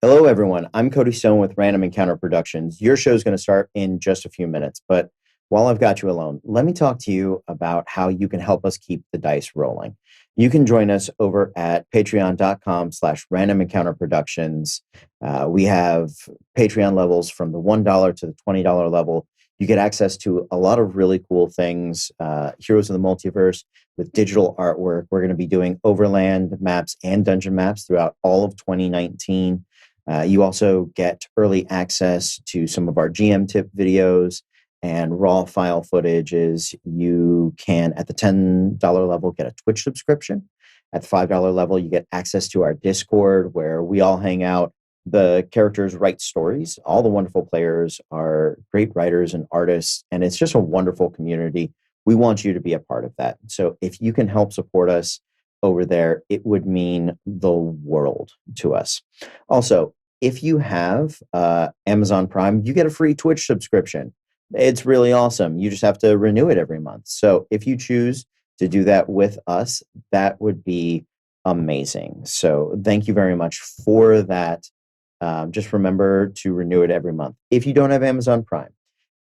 Hello, everyone. I'm Cody Stone with Random Encounter Productions. Your show is going to start in just a few minutes, but while I've got you alone, let me talk to you about how you can help us keep the dice rolling. You can join us over at patreon.com/random encounter productions. We have Patreon levels from the $1 to the $20 level. You get access to a lot of really cool things, Heroes of the Multiverse with digital artwork. We're going to be doing overland maps and dungeon maps throughout all of 2019. You also get early access to some of our GM tip videos and raw file footages. You can, at the $10 level, get a Twitch subscription. At the $5 level, you get access to our Discord where we all hang out. The characters write stories. All the wonderful players are great writers and artists, and it's just a wonderful community. We want you to be a part of that. So if you can help support us over there, it would mean the world to us. Also, if you have Amazon Prime, you get a free Twitch subscription. It's really awesome. You just have to renew it every month. So if you choose to do that with us, that would be amazing. So thank you very much for that. Just remember to renew it every month. If you don't have Amazon Prime,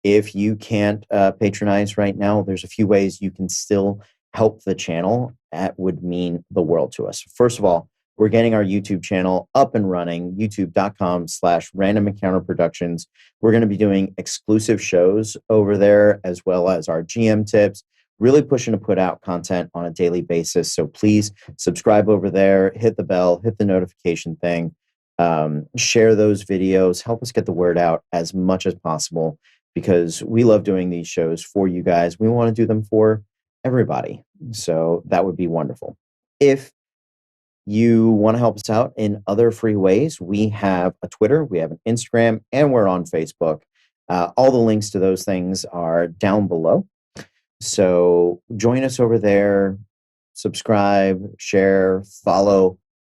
if you can't patronize right now, there's a few ways you can still help the channel. That would mean the world to us. First of all, we're getting our YouTube channel up and running, youtube.com/random encounter productions. We're going to be doing exclusive shows over there, as well as our GM tips, really pushing to put out content on a daily basis. So please subscribe over there, hit the bell, hit the notification thing, share those videos, help us get the word out as much as possible, because we love doing these shows for you guys. We want to do them for everybody. So that would be wonderful. If you want to help us out in other free ways, we have a Twitter, we have an Instagram, and we're on Facebook. All the links to those things are down below. So join us over there, subscribe, share, follow,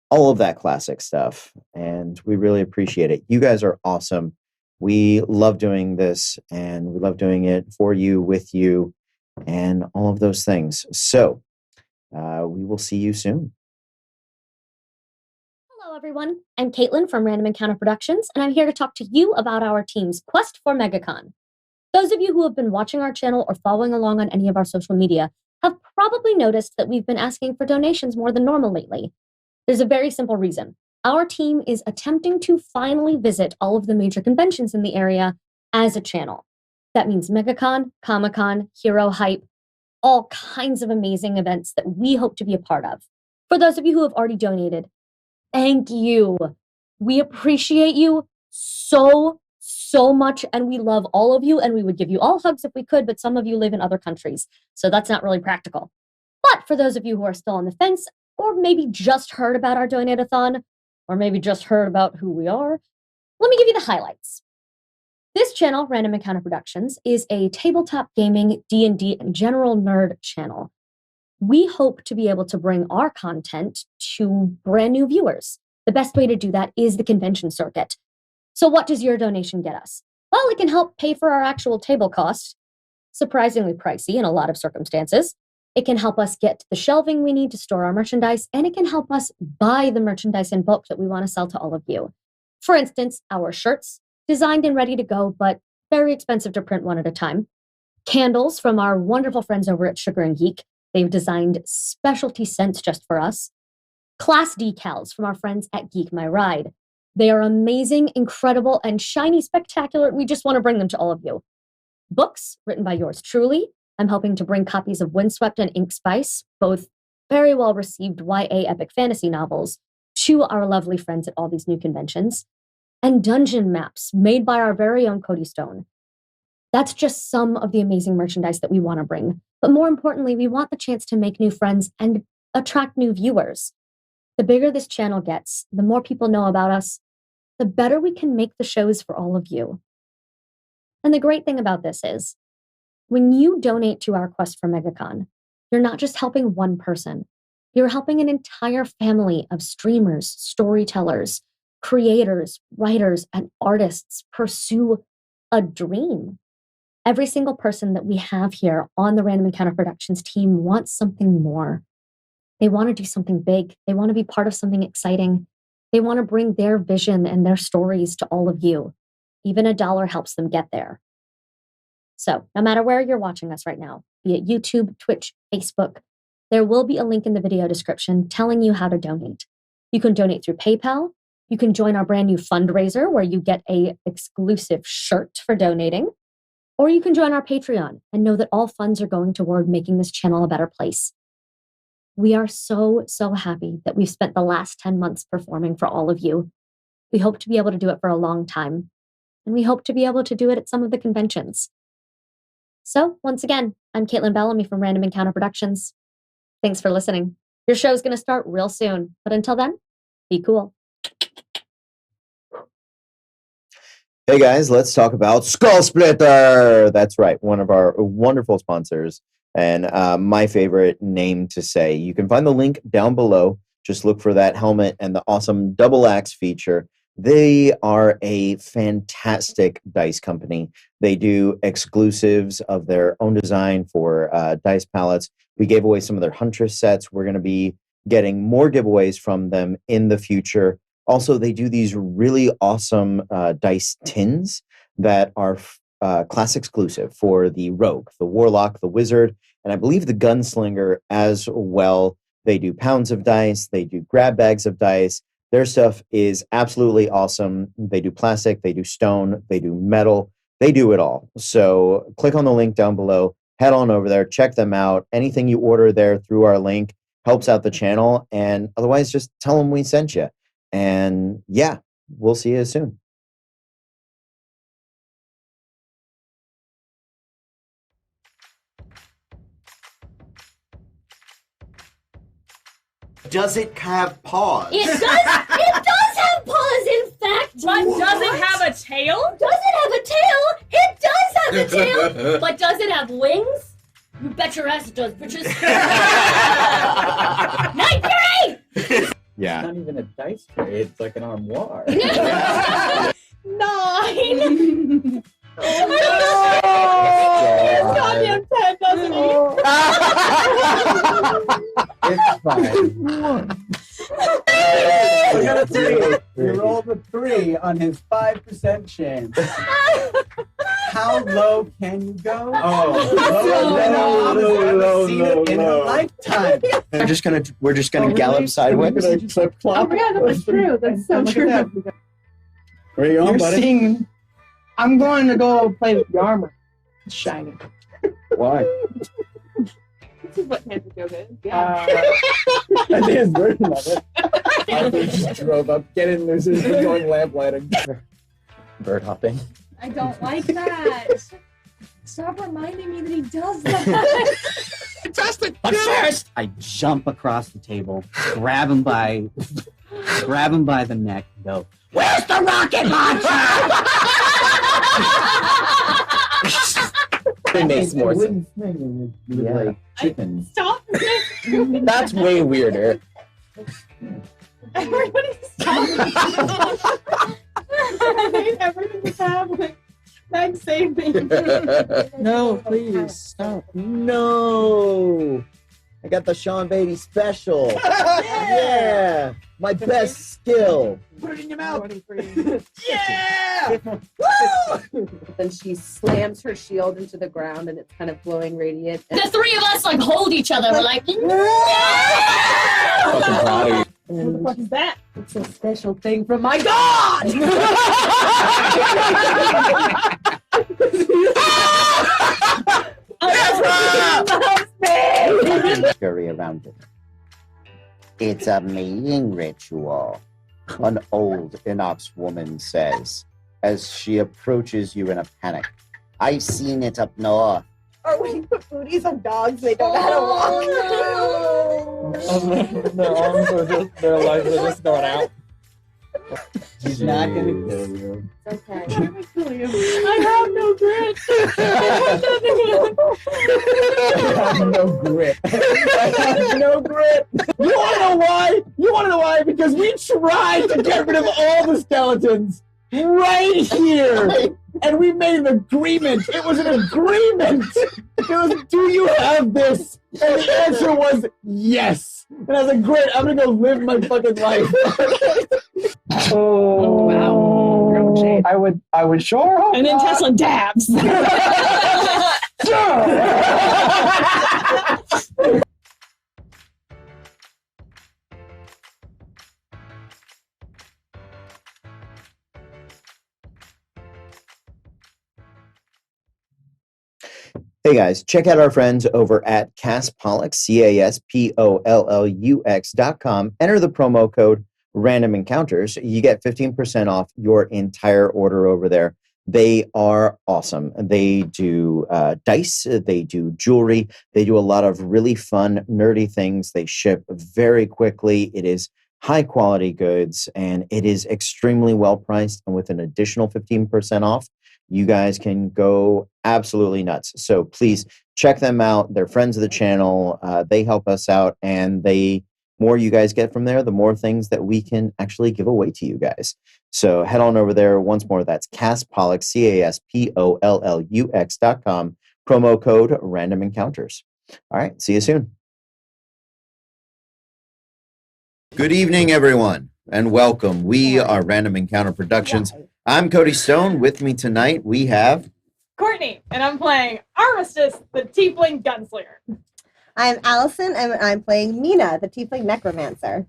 all of that classic stuff. And we really appreciate it. You guys are awesome. We love doing this, and we love doing it for you, with you, and all of those things. So we will see you soon. Hello, everyone. I'm Caitlin from Random Encounter Productions, and I'm here to talk to you about our team's quest for MegaCon. Those of you who have been watching our channel or following along on any of our social media have probably noticed that we've been asking for donations more than normal lately. There's a very simple reason. Our team is attempting to finally visit all of the major conventions in the area as a channel. That means MegaCon, Comic-Con, Hero Hype, all kinds of amazing events that we hope to be a part of. For those of you who have already donated, thank you. We appreciate you so much, and we love all of you, and we would give you all hugs if we could, but some of you live in other countries, so that's not really practical. But for those of you who are still on the fence, or maybe just heard about our donate-a-thon, or maybe just heard about who we are, let me give you the highlights. This channel, Random Encounter Productions, is a tabletop gaming, D&D, and general nerd channel. We hope to be able to bring our content to brand new viewers. The best way to do that is the convention circuit. So what does your donation get us? Well, it can help pay for our actual table cost, surprisingly pricey in a lot of circumstances. It can help us get the shelving we need to store our merchandise, and it can help us buy the merchandise in bulk that we want to sell to all of you. For instance, our shirts, designed and ready to go, but very expensive to print one at a time. Candles from our wonderful friends over at Sugar and Geek. They've designed specialty scents just for us. Class decals from our friends at Geek My Ride. They are amazing, incredible, and shiny spectacular. We just want to bring them to all of you. Books written by yours truly. I'm helping to bring copies of Windswept and Ink Spice, both very well received YA epic fantasy novels, to our lovely friends at all these new conventions. And dungeon maps made by our very own Cody Stone. That's just some of the amazing merchandise that we want to bring. But more importantly, we want the chance to make new friends and attract new viewers. The bigger this channel gets, the more people know about us, the better we can make the shows for all of you. And the great thing about this is, when you donate to our quest for MegaCon, you're not just helping one person. You're helping an entire family of streamers, storytellers, creators, writers, and artists pursue a dream. Every single person that we have here on the Random Encounter Productions team wants something more. They want to do something big. They want to be part of something exciting. They want to bring their vision and their stories to all of you. Even $1 helps them get there. So, no matter where you're watching us right now, be it YouTube, Twitch, Facebook, there will be a link in the video description telling you how to donate. You can donate through PayPal. You can join our brand new fundraiser where you get an exclusive shirt for donating. Or you can join our Patreon and know that all funds are going toward making this channel a better place. We are so happy that we've spent the last 10 months performing for all of you. We hope to be able to do it for a long time. And we hope to be able to do it at some of the conventions. So, once again, I'm Caitlin Bellamy from Random Encounter Productions. Thanks for listening. Your show's going to start real soon. But until then, be cool. Hey guys, let's talk about Skull Splitter. That's right, one of our wonderful sponsors and my favorite name to say. You can find the link down below. Just look for that helmet and the awesome double axe feature. They are a fantastic dice company. They do exclusives of their own design for dice palettes. We gave away some of their Huntress sets. We're going to be getting more giveaways from them in the future. Also, they do these really awesome dice tins that are class exclusive for the Rogue, the Warlock, the Wizard, and I believe the Gunslinger as well. They do pounds of dice. They do grab bags of dice. Their stuff is absolutely awesome. They do plastic. They do stone. They do metal. They do it all. So click on the link down below. Head on over there. Check them out. Anything you order there through our link helps out the channel. And otherwise, just tell them we sent you. And yeah, we'll see you soon. Does it have paws? It does have paws, in fact. But does it have a tail? Does it have a tail? It does have a tail. But does it have wings? You bet your ass it does, bitches. 9-3! Yeah. It's not even a dice tray, it's like an armoire. 9! Oh, Goddamn 10, doesn't he? It's fine. I got a 3. You rolled a 3 on his 5% chance. How low can you go? Oh, low, seen it in a lifetime. We're just gonna gallop sideways. Oh my god, that was true. That's so true. Where are you going, buddy? I'm going to go play with the armor. It's shiny. Why? This is what Nancy yoga is. Yeah. I think his version of it. Arthur just drove up, get in, there's going lamplighting. Bird hopping. I don't like that. Stop reminding me that he does that. Fantastic. But first, I jump across the table, grab him by the neck, and go, "Where's the rocket launcher?" It makes more sense. Wooden thing with Yeah. like chickens. Stop. That's way weirder. Everybody stop. I hate everything that's happening. Meg, save me. No, please, stop. No! I got the Sean Beatty special. Yeah! My best skill. Put it in your mouth. Yeah! Then she slams her shield into the ground and it's kind of glowing radiant. And The three of us like hold each other. We're like, Fucking proud of you. What the fuck is that? it's a special thing from my god! Scurry around it. It's a mating ritual, an old Inox woman says, as she approaches you in a panic. I've seen it up north. Or when you put booties on dogs, they don't know how to walk. Their arms are just, their legs are just going out. He's not gonna kill you. Okay. I have no grit. I have no grit. I have no grit. You wanna know why? You wanna know why? Because we tried to get rid of all the skeletons right here. And we made an agreement. It was an agreement. It was, do you have this? And the answer was yes. And I was like, great, I'm going to go live my fucking life. Oh, wow. Real shade. I would sure hope And then not. Tesla dabs. Hey guys, check out our friends over at Caspollux, CASPOLLUX.com. Enter the promo code Random Encounters. You get 15% off your entire order over there. They are awesome. They do dice, they do jewelry, they do a lot of really fun, nerdy things. They ship very quickly. It is high quality goods and it is extremely well priced. And with an additional 15% off, you guys can go absolutely nuts. So please check them out. They're friends of the channel. They help us out, and the more you guys get from there, the more things that we can actually give away to you guys. So head on over there. Once more, that's Caspollux, CASPOLLUX.com. Promo code Random Encounters. All right, see you soon. Good evening, everyone, and welcome. We are Random Encounter Productions. I'm Cody Stone. With me tonight, we have Courtney, and I'm playing Armistice, the Tiefling Gunslinger. I'm Allison, and I'm playing Mina, the Tiefling Necromancer.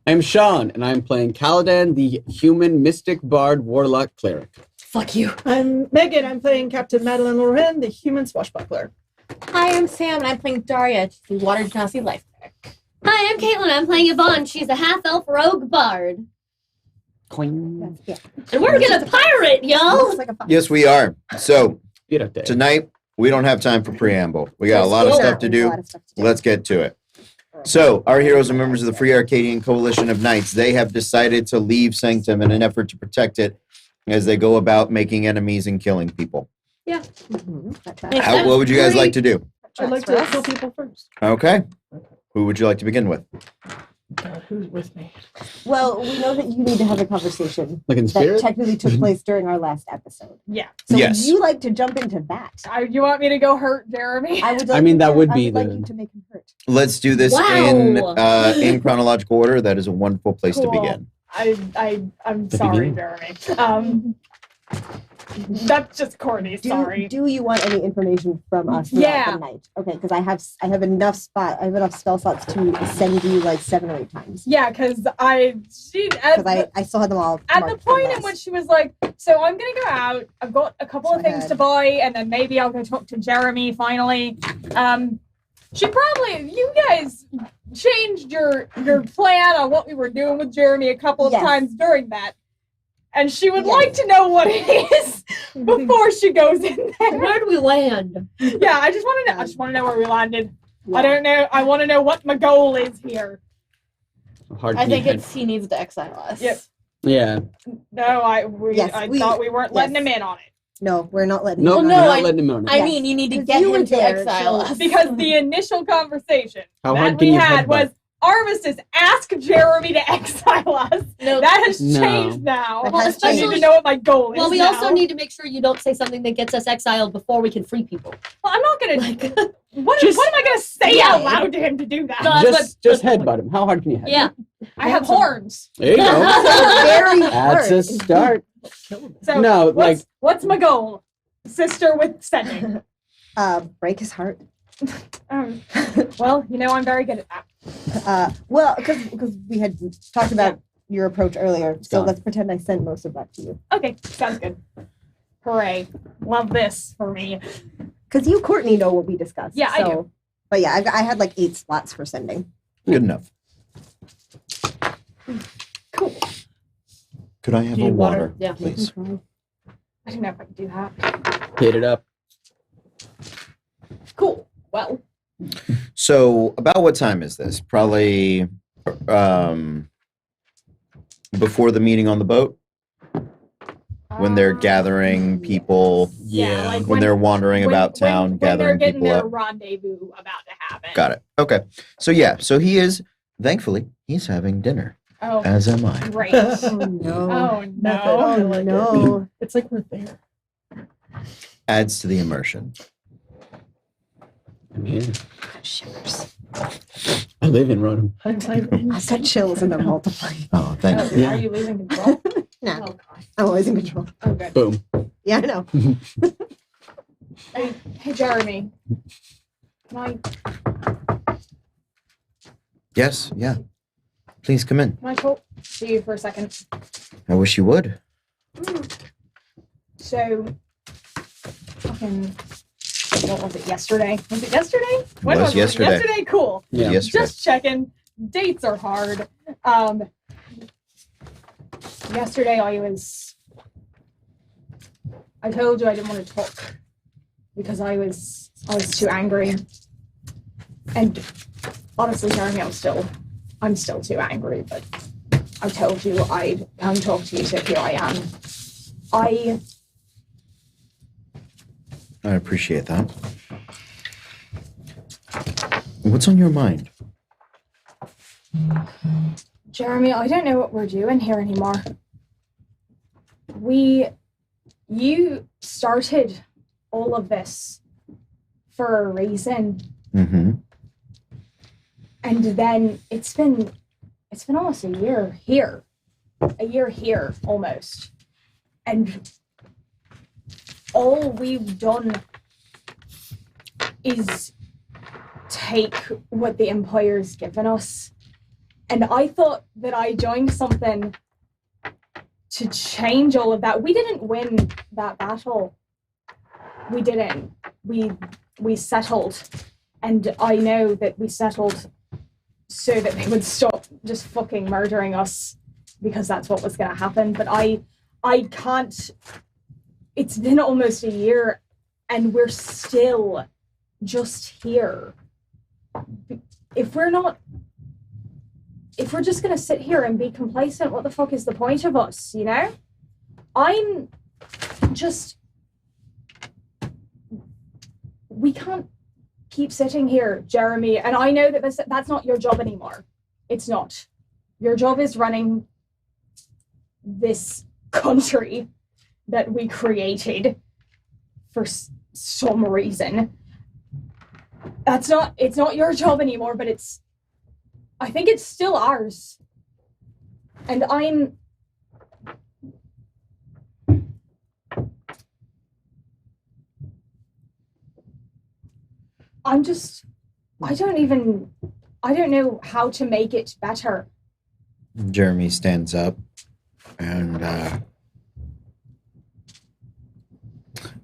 I'm Sean, and I'm playing Caladan, the human mystic bard warlock cleric. Fuck you. I'm Megan. I'm playing Captain Madeline Loren, the human swashbuckler. Hi, I'm Sam, and I'm playing Daria, the water genasi life cleric. Hi, I'm Caitlin. I'm playing Yvonne. She's a half-elf rogue bard. Cling. Yeah. And we're gonna pirate, y'all! Looks like a fun- Yes, we are. So Beautiful day. tonight, we don't have time for preamble. We got a lot of Let's go. stuff to do. Let's get to it. So, our heroes are members of the Free Arcadian Coalition of Knights. They have decided to leave Sanctum in an effort to protect it as they go about making enemies and killing people. Mhm, that's right. Makes What would you guys like to do? I'd like to kill people first. Okay. Who would you like to begin with? God, who's with me? Well, we know that you need to have a conversation Like in that spirit? technically took place during our last episode. Yeah. So Yes. would you like to jump into that? You want me to go hurt Jeremy? I would. I Like mean, you that to- would I be like the- you to make him hurt. Let's do this Wow. in chronological order. That is a wonderful place to Cool. begin. I'm The sorry, beginning? Jeremy. That's just Courtney. Sorry. Do you want any information from us throughout Yeah. the night? Okay, because I have enough spell slots to send you like 7 or 8 times. Yeah, because Because I still had them all. at the marked from point in last. which she was like, so I'm gonna go out, I've got a couple So of things I to buy, and then maybe I'll go talk to Jeremy finally. She probably, you guys changed your plan on what we were doing with Jeremy a couple of Yes. times during that, and she would Yes. like to know what it is before she goes in there. Where'd we land? Yeah, I just want to know. I just want to know where we landed. Yeah. I don't know. I want to know what my goal is here. Hard I to think head- it's he needs to exile us. Yep. Yeah. No, I Yes, thought we weren't letting yes. him in on it. No, we're not letting. Nope, you no, we're run. not I- letting him in on I it. mean, you need to 'Cause get you were him to there, exile so- us. Because the initial conversation How that hard we can you had headbutt? was Armistice, ask Jeremy to exile us. No, That has No. changed now. That Well, has I need especially- to know what my goal is. Well, we now. also need to make sure you don't say something that gets us exiled before we can free people. Well, I'm not gonna. Like, what Just- am I gonna say Yeah. out loud to him to do that? No, that's Just what- headbutt him. How hard can you headbutt? yeah. I have horns. There you go. Very That's hard. a start. So No, what's my goal? Sister with sending. Break his heart. Well, I'm very good at that. Well, because we had talked about your approach earlier, so Gone. let's pretend I sent most of that to you. Okay, sounds good. Hooray. Love this for me. Because you, Courtney, know what we discussed. Yeah, I so, do. But yeah, I had like 8 slots for sending. Good enough. Cool. Could I have Do a you want water, Yeah. please? I don't know if I can do that. Hit it up. Cool. Well, So, about what time is this? Probably before the meeting on the boat, when they're gathering people, Yeah, like when they're wandering about town, when gathering they're getting people their up. rendezvous about to happen. Got it. Okay. So yeah. So he is. Thankfully, he's having dinner, Oh, as am I. great. Oh no. Oh Nothing. no. Oh I like it. no. It's like we're there. adds to the immersion. Yeah. Shivers. I live in Rotem. I said chills and then multiplying. Oh, thank you. Yeah. Are you losing control? No, Oh, God. I'm always in control. Oh, good. Boom. Yeah, I know. Hey, Jeremy. Can Yes, yeah. Please come in. I talk to you for a second? I wish you would. So, fucking, what was it, yesterday? Was it yesterday? When was yesterday. Yesterday, cool. Yeah. Yesterday. Just checking. Dates are hard. Yesterday I told you I didn't want to talk because I was too angry. And honestly, Jeremy, I'm still too angry, but I told you I'd come talk to you, so here I am. I appreciate that. What's on your mind? Jeremy, I don't know what we're doing here anymore. You started all of this for a reason, Mm-hmm. and then it's been almost a year here, almost, and all we've done is take what the Empire's given us. And I thought that I joined something to change all of that. We didn't win that battle. We didn't. We settled. And I know that we settled so that they would stop just fucking murdering us, because that's what was going to happen. But I can't. It's been almost a year and we're still just here. If we're just going to sit here and be complacent, what the fuck is the point of us, you know? We can't keep sitting here, Jeremy, and I know that that's not your job anymore. It's not. Your job is running this country that we created for some reason. It's not your job anymore, but I think it's still ours. And I don't know how to make it better. Jeremy stands up and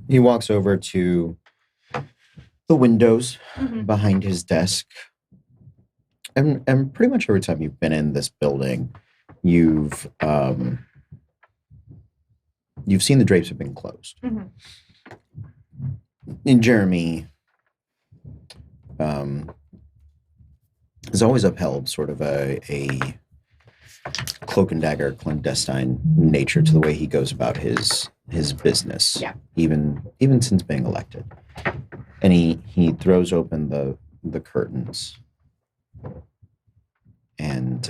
he walks over to the windows behind his desk. And pretty much every time you've been in this building, you've seen the drapes have been closed. Mhm. And Jeremy has always upheld sort of a cloak and dagger clandestine nature to the way he goes about his business. Yeah. Even since being elected. And he throws open the curtains. And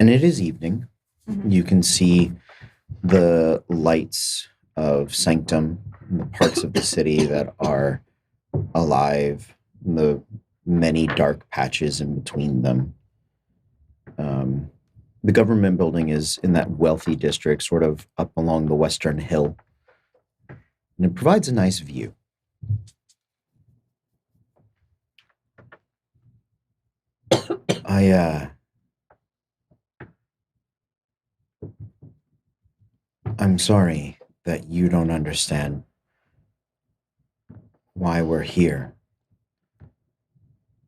it is evening. Mhm. You can see the lights of Sanctum, and the parts of the city that are alive, and the many dark patches in between them. The government building is in that wealthy district, sort of up along the western hill. And it provides a nice view. I'm sorry that you don't understand why we're here.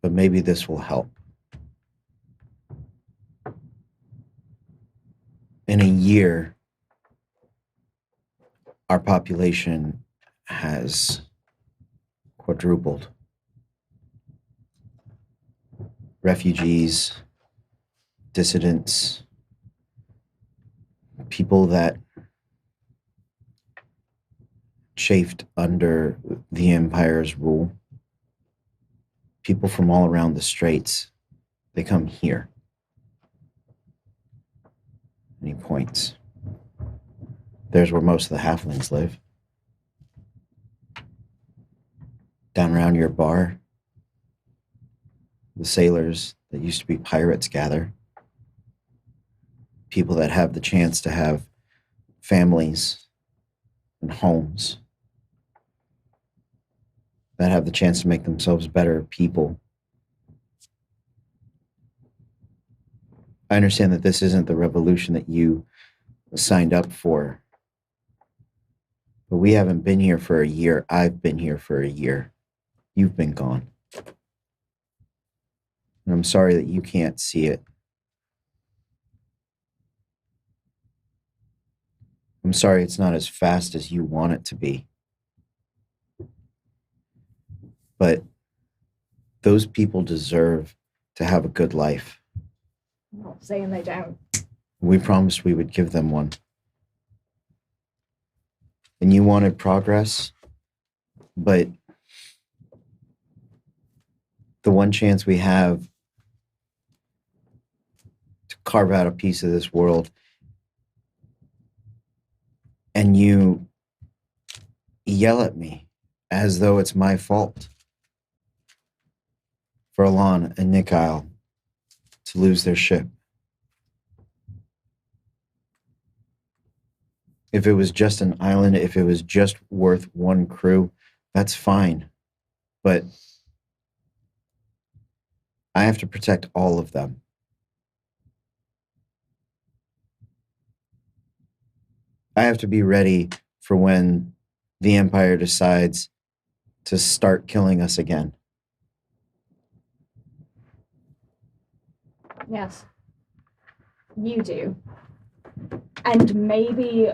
But maybe this will help. In a year, our population has quadrupled. Refugees, dissidents, people that chafed under the Empire's rule, people from all around the Straits They come here. And he points. There's where most of the halflings live. Down around your bar, the sailors that used to be pirates gather. People that have the chance to have families and homes. That have the chance to make themselves better people. I understand that this isn't the revolution that you signed up for. But we haven't been here for a year. I've been here for a year. You've been gone. And I'm sorry that you can't see it. I'm sorry it's not as fast as you want it to be. But those people deserve to have a good life. I'm not saying they don't. We promised we would give them one. And you wanted progress, but the one chance we have to carve out a piece of this world, and you yell at me as though it's my fault for Alon and Nikyle to lose their ship. If it was just an island, if it was just worth one crew, that's fine. But I have to protect all of them. I have to be ready for when the Empire decides to start killing us again. Yes. You do. And maybe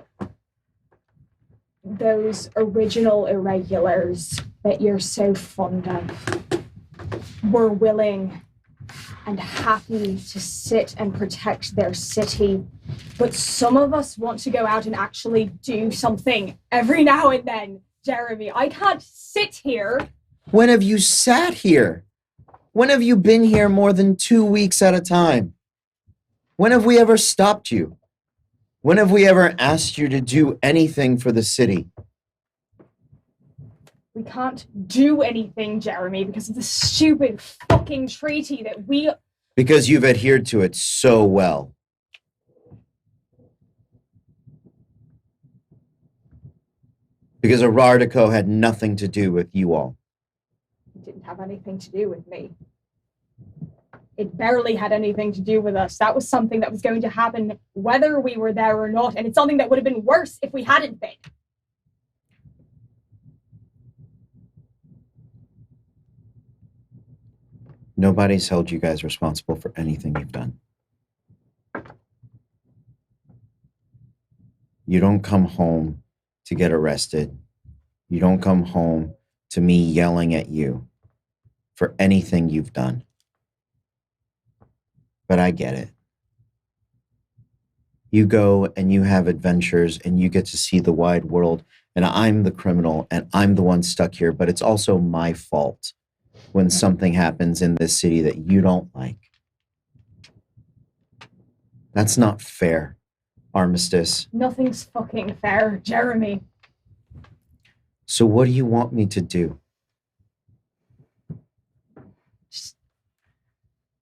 those original irregulars that you're so fond of were willing and happy to sit and protect their city. But some of us want to go out and actually do something every now and then, Jeremy. I can't sit here. When have you sat here? When have you been here more than 2 weeks at a time? When have we ever stopped you? When have we ever asked you to do anything for the city? We can't do anything, Jeremy, because of the stupid fucking treaty that we... Because you've adhered to it so well. Because Arardico had nothing to do with you all. It didn't have anything to do with me. It barely had anything to do with us. That was something that was going to happen whether we were there or not, and it's something that would have been worse if we hadn't been. Nobody's held you guys responsible for anything you've done. You don't come home to get arrested. You don't come home to me yelling at you for anything you've done. But I get it. You go and you have adventures and you get to see the wide world, and I'm the criminal and I'm the one stuck here, but it's also my fault when something happens in this city that you don't like. That's not fair, Armistice. Nothing's fucking fair, Jeremy. So what do you want me to do? Just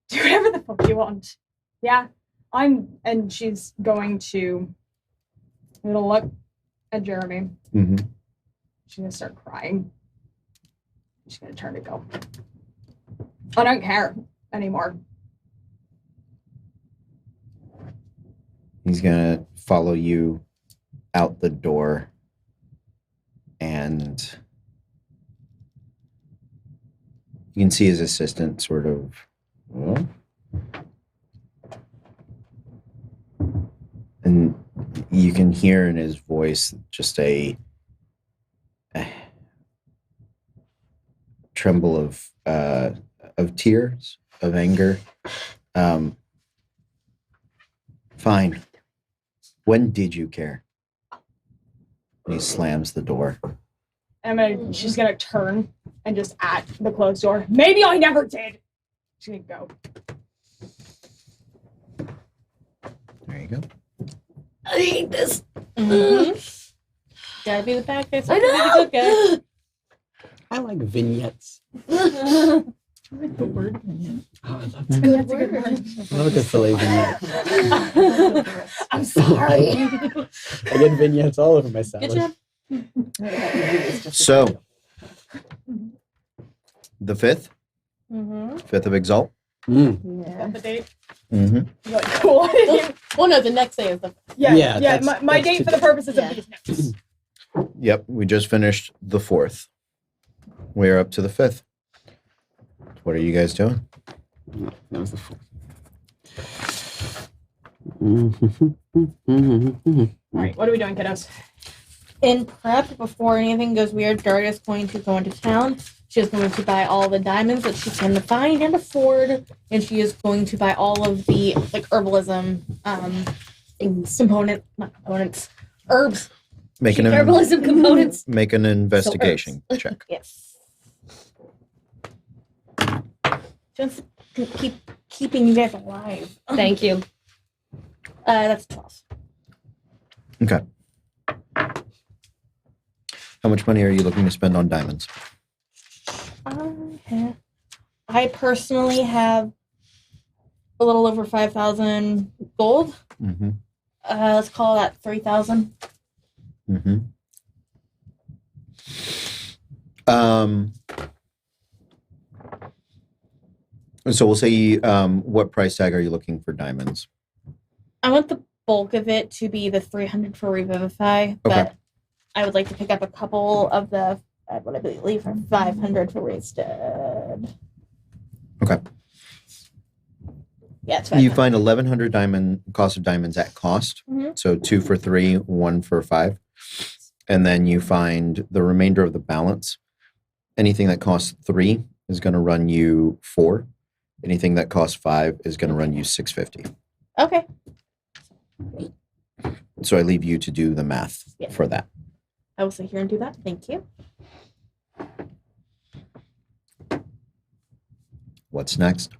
do whatever the fuck you want. Yeah, and she's going to look at Jeremy. Mm-hmm. She's gonna start crying. She's gonna turn to go. I don't care anymore. He's gonna follow you out the door, and you can see his assistant sort of, well, and you can hear in his voice just a tremble of tears, of anger. Fine. When did you care? And he slams the door. She's gonna turn and just at the closed door. Maybe I never did. She's gonna go. you go. I hate this. Gotta be the bad guy. I know. The good I like vignettes. guy. The word. Oh, I love Good That's a good word. word. I love a good filet vignette. I'm sorry. I get vignettes all over my salad. Good job. So, the 5th, Mm-hmm. 5th of Exalt. Mm. Yeah. The date. Mm-hmm. You're like, cool. Well, no, the next day is the. Yeah, Yeah, yeah. that's- My that's date for the today. purposes Yeah. of these notes. Yep, we just finished the 4th. We're up to the 5th. What are you guys doing? That was the fourth. All right, what are we doing, kiddos? In prep, before anything goes weird, Daria's going to go into town. She is going to buy all the diamonds that she can find and afford, and she is going to buy all of the like herbalism not components, herbs. Make an, Herbalism components. make an investigation check. Yes. Just to keeping you guys alive. Thank you. That's 12. Okay. How much money are you looking to spend on diamonds? I personally have a little over 5,000 gold. Mm-hmm. Let's call that 3,000. Mm-hmm. So we'll say, what price tag are you looking for diamonds? I want the bulk of it to be the 300 for Revivify, but I would like to pick up a couple of the, what I believe are 500 for Wasted. Okay. Yeah, it's You 500. find 1,100 cost of diamonds at cost. Mhm. So 2 for 3, 1 for 5. And then you find the remainder of the balance. Anything that costs 3 is going to run you 4. Anything that costs 5 is going to run you 650. Okay. So I leave you to do the math Yeah. for that. I will sit here and do that. Thank you. What's next?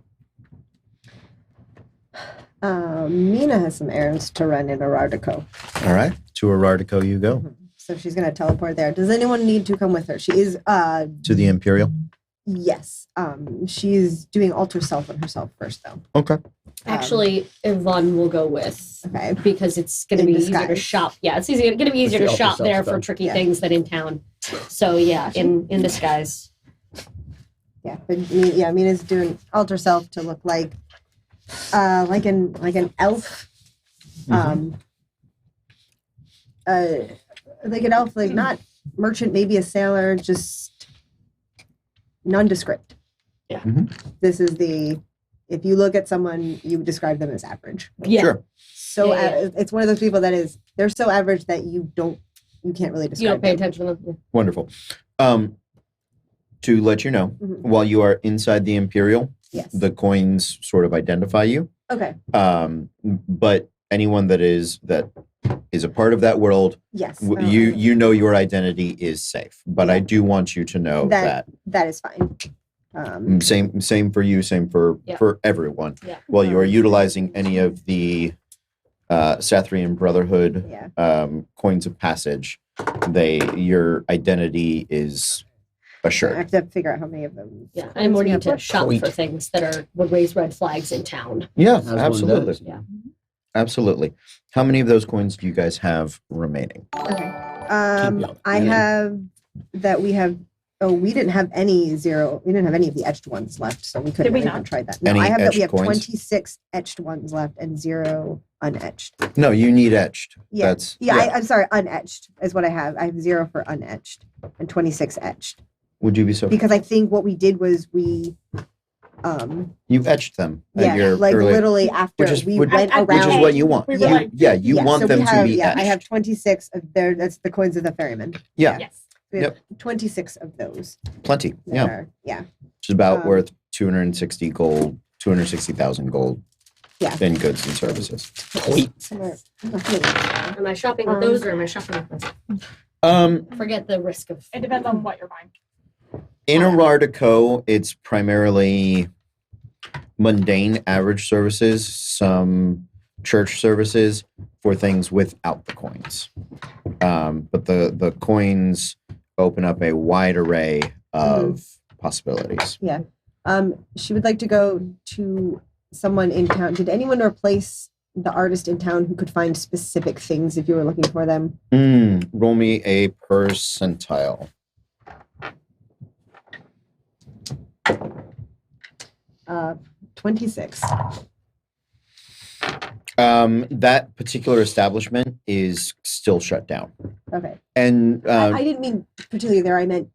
Mina has some errands to run in Arardico. All right. To Arardico you go. So she's going to teleport there. Does anyone need to come with her? She is, To the Imperial. yes. She's doing alter self on herself first, though. Okay. Actually, Yvonne will go with Okay. because it's going to In be easier to disguise. shop. Yeah, it's going to be easier to the shop alter there self for stuff. tricky Yeah. things than in town. So yeah, in disguise. Yeah, but Mina's doing alter self to look like an elf. Like an elf, like not merchant, maybe a sailor, just nondescript. Yeah. Mhm. This is if you look at someone, you would describe them as average. Yeah, Sure. So Yeah. it's one of those people they're so average that you can't really you describe don't pay them. attention to them. Wonderful. To let you know, Mhm. while you are inside the Imperial, Yes. the coins sort of identify you. Okay. But anyone that is a part of that world, Yes. you know your identity is safe. But I Yeah. do want you to know that That is fine. same for you, same for Yeah. everyone. Yeah. While you are utilizing any of the Sathrian Brotherhood Yeah. coins of passage, your identity is I assured. have to figure out how many of them. Yeah, and more we need have to left. shop Point. for things that would raise red flags in town. Yeah, As one absolutely. does. Yeah. Absolutely. How many of those coins do you guys have remaining? Okay. Keep it. I have that we have. Oh, we didn't have any zero. We didn't have any of the etched ones left, so we couldn't we even not? try that. No, Any I have that we etched have coins? 26 etched ones left and 0 unetched. No, you need etched. Yeah. That's Yeah, I'm sorry, unetched is what I have. I have 0 for unetched and 26 etched. Would you be so? Because I think what we did was You etched them at your like early, literally after which is we which, went At- around. which is what you want. We were You, like- yeah, you want so them we have, to be etched. I have 26 of there. That's the coins of the ferryman. Yeah. Yes. We have 26 of those. Plenty. that Yeah, are- yeah. which is about Um, worth 260,000 gold. Yeah. In goods and services. Somewhere- Am I shopping with those or am I shopping with this? Forget the risk of. It depends on what you're buying. In Arardico, it's primarily mundane average services, some church services for things without the coins. But the coins open up a wide array of possibilities. Yeah. She would like to go to someone in town. Did anyone replace the artist in town who could find specific things if you were looking for them? Roll me a percentile. 26. That particular establishment is still shut down. Okay. And I didn't mean particularly there. I meant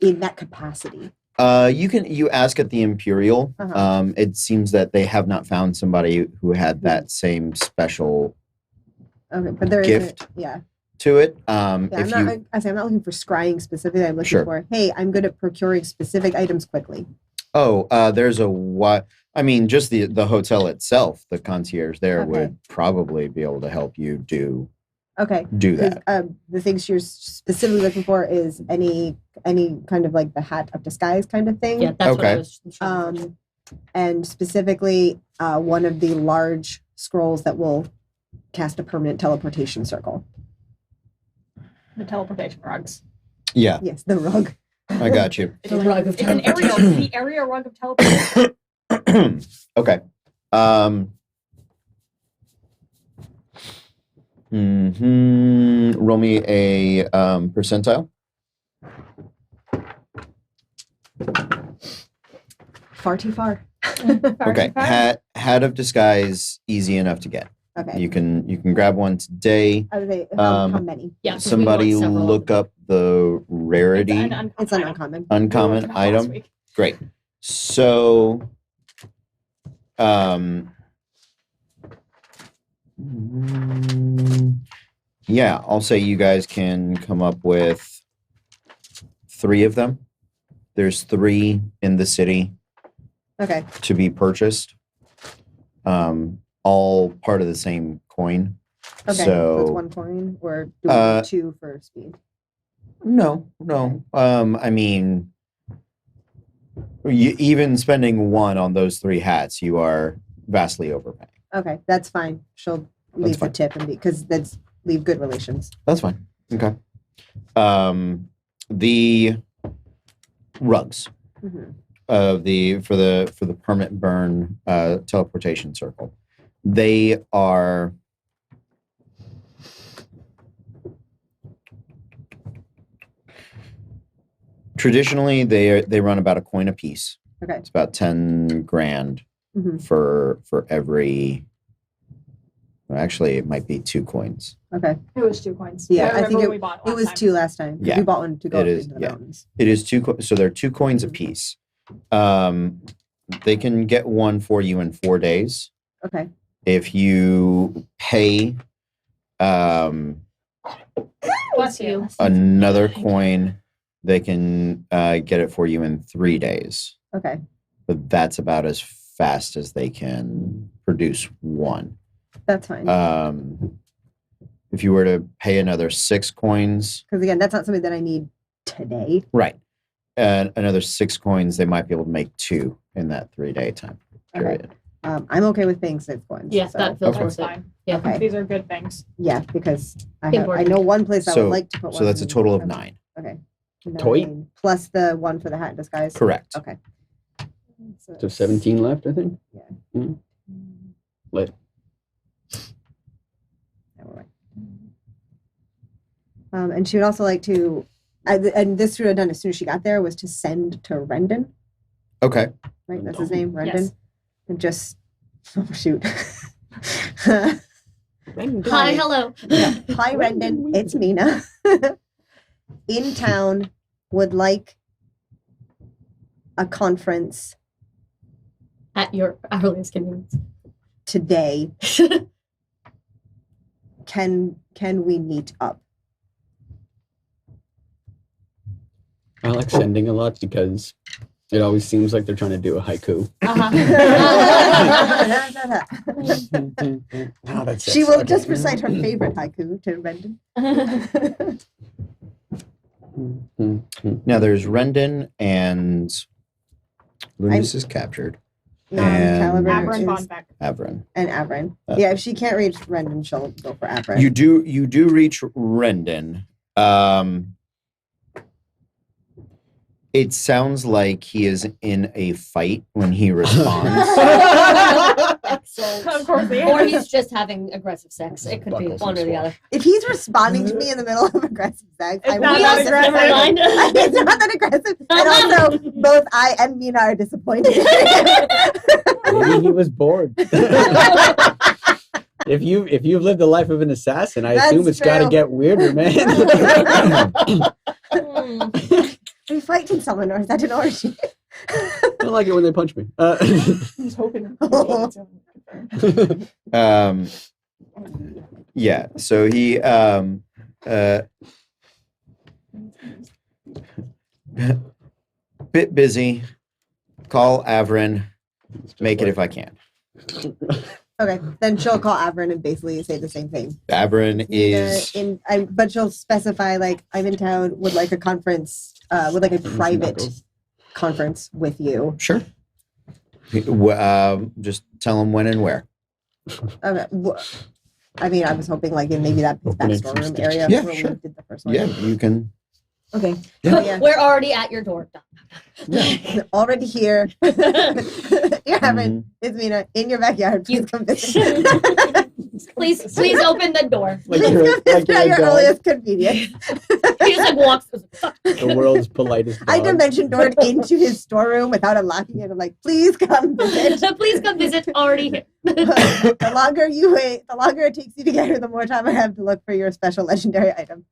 in that capacity. you ask at the Imperial. Uh-huh. It seems that they have not found somebody who had that same special Okay, but there gift. Yeah. to it. Yeah, If I'm you not looking for scrying specifically. I'm looking Sure. for, hey, I'm good at procuring specific items quickly. there's a what I mean, just the hotel itself, the concierge there Okay. would probably be able to help you do Okay. do 'Cause, that. the things you're specifically looking for is any kind of like the hat of disguise kind of thing. Yeah, that's what I Okay. was trying to And specifically one of the large scrolls that will cast a permanent teleportation circle. The teleportation rugs. Yeah, Yes, the rug. I got you. The rug of It's an area, the area rug of teleportation. Okay. Roll me a percentile. Far too far. Okay. Hat of disguise, easy enough to get. Okay. You can grab one today. I would say how Um, many? Yeah, 'cause we Somebody want several of look them. up the rarity. It's an uncommon. Uncommon item. Great. So, yeah, I'll say you guys can come up with 3 of them. There's 3 in the city Okay. to be purchased. All part of the same coin. Okay. So, So, it's one coin or do we uh, need 2 for speed? No. I mean, even spending 1 on those 3 hats, you are vastly overpaying. Okay, that's fine. She'll leave the fine. tip and because that's leave good relations. That's fine. Okay. The rugs Mhm. for the permanent burn teleportation circle. They are traditionally they run about a coin a piece. Okay. It's about 10 grand Mhm. for every. Well, actually, it might be 2 coins. Okay. It was 2 coins. Yeah, I remember think when we bought It last was time. 2 last time. 'Cause Yeah, We bought one to go it up is, into the yeah. mountains. It is 2 so they're 2 coins a piece. They can get one for you in 4 days. Okay. If you pay Bless you. another coin, they can get it for you in 3 days. Okay. But that's about as fast as they can produce one. That's fine. If you were to pay another 6 coins, Because again, that's not something that I need today. right, and another 6 coins, they might be able to make 2 in that 3-day time Okay. period. I'm okay with paying 6 coins. Yeah, so, that feels Okay. worth That's it. fine. Yeah. Okay. These are good things. Yeah, because I Important. know one place I So- would like to put one. So that's a in. total of Okay. 9. Okay. Toy? 9 plus the one for the hat in disguise. Correct. Okay. So So 17 left, I think. Yeah. Mm. Later. Yeah, we're right. And she would also like to, and this would have done as soon as she got there, was to send to Rendon, Okay. right? That's his name, Rendon. Yes. And just, oh shoot. Hi, hello. Hi, Rendon. It's Mina. In town, would like a conference At your earliest convenience. today. Can we meet up? I like sending a lot because it always seems like they're trying to do a haiku. Oh, that's She it. will Okay. just recite her favorite haiku to Rendon. Mhm. Now there's Rendon and Lunas is captured. Caliber Abra and is- Von Beck. Avrin. and Avrin. Yeah, if she can't reach Rendon, she'll go for Avrin. You do reach Rendon. It sounds like he is in a fight when he responds. Excellent. Of course they Or are. he's just having aggressive sex. It could be Buckles one or and the swap. other. If he's responding to me in the middle of aggressive sex, It's I'm not really that disappointed. Never mind. It's not that aggressive. And also, both I and Mina are disappointed. Maybe he was bored. If you've lived the life of an assassin, I assume That's it's got to true. get weirder, man. Are you fighting someone, or is that an orgy? I don't like it when they punch me. He's hoping. Yeah, so he bit busy. Call Avrin. Make it if I can. Okay, then she'll call Avrin and basically say the same thing. Avrin is But she'll specify like I'm in town, would like a conference, would like a private conference with you. sure. Just tell him when and where. Okay. I mean, I was hoping like in maybe that Opening storeroom some area Yeah, where sure. we did the first one. Yeah, you can. Okay. Yeah. Yeah. We're already at your door. Already here. You're having Mhm. it's Mina in your backyard. Please come visit. Please open the door. Like Please you're, come like visit at you're your a dog. earliest convenience. He just like walks. The world's politest dog. I dimension doored into his storeroom without unlocking it. I'm like, please come visit. Please come visit. Already here. The longer you wait, the longer it takes you to get here, the more time I have to look for your special legendary item.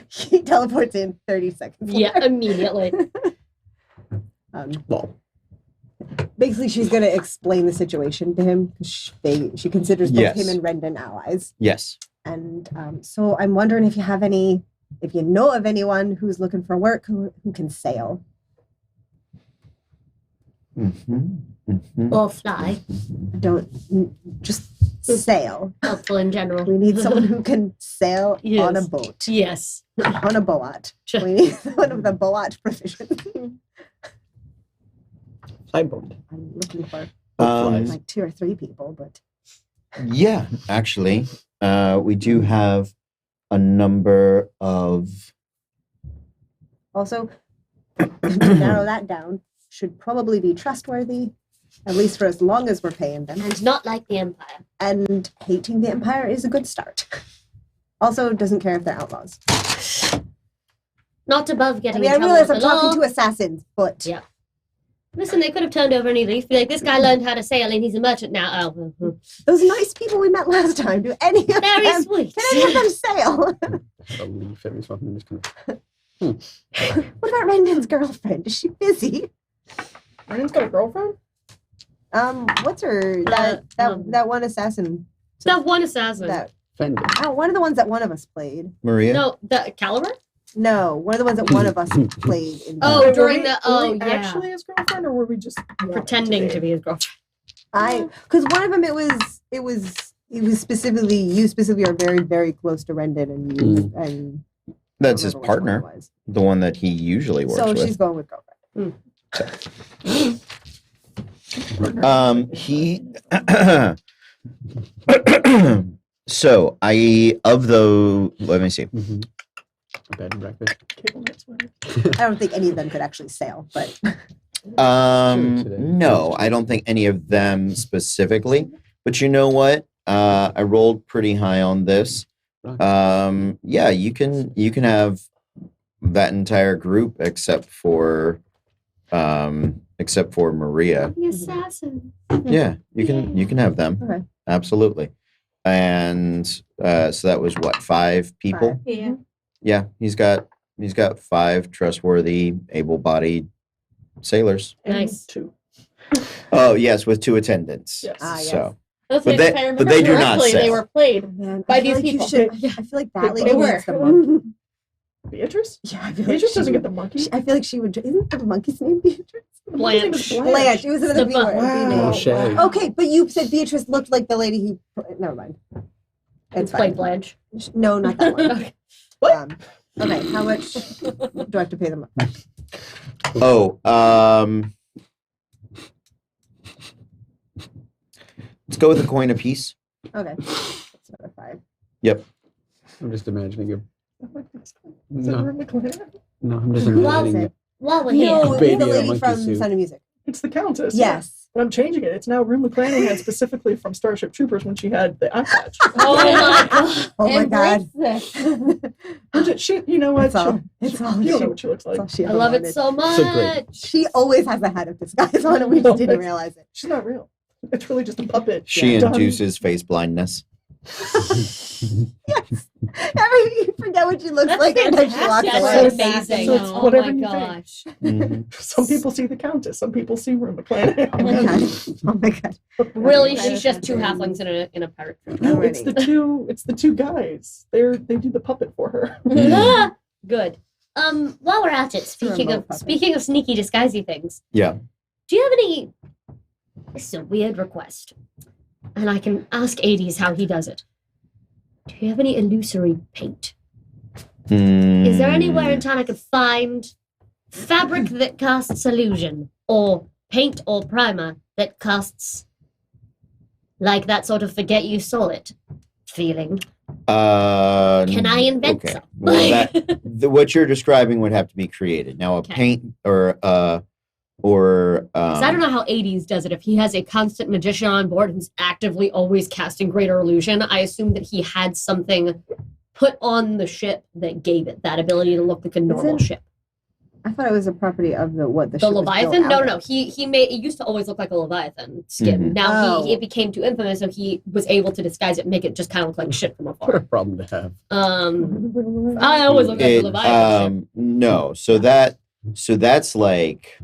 He teleports in 30 seconds. Yeah, immediately. Well, Basically, she's going to explain the situation to him because she considers both Yes. him and Rendon allies. Yes. And so I'm wondering if you know of anyone who's looking for work who can sail. Or fly. Just sail. Helpful in general. We need someone who can sail Yes. on a boat, Yes. on a boat. Sure. We need someone of the boat proficiency. fly boat. I'm looking for Flies. like 2 or 3 people, but Yeah, actually, we do have a number of. also to narrow that down, should probably be trustworthy, at least for as long as we're paying them. And not like the Empire. And hating the Empire is a good start. Also, doesn't care if they're outlaws. Not above I getting mean, I in trouble realize with I'm the law. talking to assassins, but Yeah. Listen, they could have turned over any leaf. Be like, this guy learned how to sail and he's a merchant now. Oh, those nice people we met last time, do any of very them, sweet. can any of them sail? A leaf every so often. Just kind of, What about Rendon's girlfriend? Is she busy? Brennan's got a girlfriend? What's her that one assassin? That one assassin. That offended. one of the ones that one of us played. Maria? No, the Caliber? No, one of the ones that one of us played in. Oh, Were during we- the- were oh, we yeah. actually his girlfriend, or were we just Pretending to be his girlfriend. Because one of them it was specifically you specifically are very very close to Rendon and you and That's I his don't remember which one partner, it was. the one that he usually works So with. she's going with girlfriend. He so let me see. Mm-hmm. A bed and breakfast. I don't think any of them could actually sail, but Today. No, I don't think any of them specifically. But you know what? I rolled pretty high on this. Yeah, you can have that entire group except for Maria. The assassin. Yeah, you can have them. Okay. Absolutely. And so that was what, 5 people? 5. Yeah. Yeah, he's got 5 trustworthy, able-bodied sailors. Nice. 2. Oh yes, with 2 attendants. Yes. Ah, yes. So That's But like, they- if I remember but they do not correctly, they sail. were played. Man, By I feel these like you people. should- I feel like that They lady were. needs the monkey. Beatrice? Yeah, I feel like Beatrice she doesn't get would- the monkey. I feel like she would. Isn't the monkey's name Beatrice? Blanche. Blanche. It was another The B bu- word. Wow. B name. Shay. Okay, but you said Beatrice looked like the lady who. Never mind. It's Played fine. Blanche. No, not that one. Okay. Okay, how much do I have to pay them? oh, Let's go with a coin apiece. Okay. That's another 5. Yep. I'm just imagining it. Is it No, Rue McClanahan? no, I'm just Well, imagining it. While we're here, No, Baby the in a lady monkey from suit. Sound of Music. It's the Countess. Yes. But I'm changing it. It's now Rue McClanahan specifically from Starship Troopers when she had the eye patch. oh my god. Oh my Embrace god. this. She, you know what? It's all. It's all. You don't She, know what she looks like. it's all she I ever love it wanted. so much. So great. She always has a hat of disguise on it. We just didn't realize it. She's not real. It's really just a puppet. She done. induces face blindness. You forget what she looks That's like and then she walks fantastic. away. That's amazing. So it's oh whatever my you think. gosh. Mhm. Some people see the Countess. Some people see Rue Oh my McClanahan. god. Oh my god. Really, Right. she's just two halflings in a pirate. No, it's Already. the two guys. They do the puppet for her. Ah, Good. While we're at it, speaking remote of puppet. sneaky disguisey things, Yeah. do you have any? This is a weird request, and I can ask Hades how he does it. Do you have any illusory paint? Is there anywhere in town I could find fabric that casts illusion, or paint or primer that casts like that sort of forget you saw it feeling? Can I invent okay. some? Well, what you're describing would have to be created. Now, a Okay. paint or 'Cause I don't know how Hades does it. If he has a constant magician on board who's actively always casting greater illusion, I assume that he had something put on the ship that gave it that ability to look like a normal Isn't- ship. I thought it was a property of the The ship was built Leviathan? No, out no. of. He made it used to always look like a Leviathan skin. Mhm. Now Oh. it became too infamous, so he was able to disguise it, and make it just kind of look like shit from What a afar. problem to have. I always look like a Leviathan ship. No. So that's like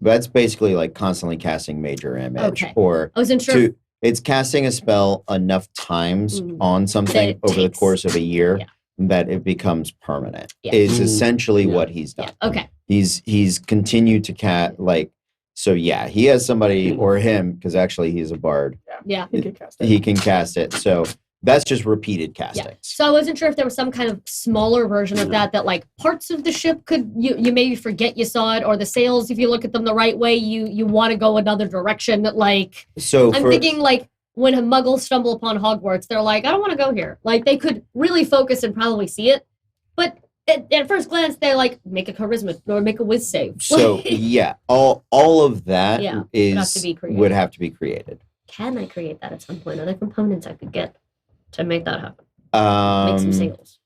that's basically like constantly casting major image, Okay. or I wasn't sure. to it's casting a spell enough times Mhm. on something it over the takes- course of a year Yeah. that it becomes permanent. Yeah. Is Mm. essentially Yeah. what he's done. Yeah. Okay. He's continued to like. So yeah, he has somebody or him because actually he's a bard. Yeah. He can cast it. He can cast it. So that's just repeated castings. So I wasn't sure if there was some kind of smaller version of that like parts of the ship could you maybe forget you saw it, or the sails, if you look at them the right way, you want to go another direction. Like So I'm thinking like when a Muggles stumble upon Hogwarts, they're like, I don't want to go here. Like they could really focus and probably see it, but at first glance they're like, make a charisma or make a whiz save. So Like, yeah, all of that Yeah, is have to be created. would have to be created. can I create that at some point? Are there components I could get to make that happen? Make some sails.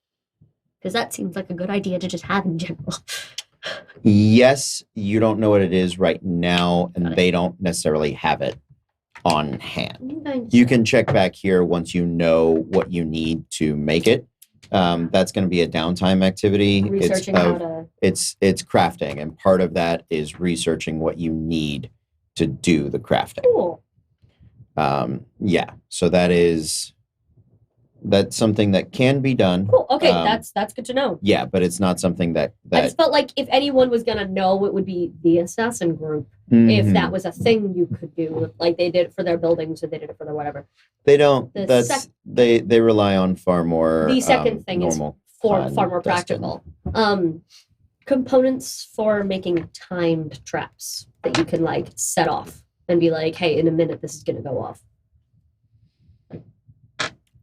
Because that seems like a good idea to just have in general. Yes, you don't know what it is right now, Got and it. they don't necessarily have it on hand. Okay. You can check back here once you know what you need to make it. That's going to be a downtime activity. Researching how to. It's crafting, and part of that is researching what you need to do the crafting. Cool. Yeah, so that's something that can be done. Cool. Okay, Um, that's good to know. Yeah, but it's not something that I just felt like if anyone was gonna know, it would be the assassin group. If Mhm. that was a thing you could do, like they did it for their buildings or they did it for their whatever. They don't. The That's sec- they rely on far more. The second thing is normal far fun, more dusting. practical. Components for making timed traps that you can like set off and be like, hey, in a minute this is gonna go off.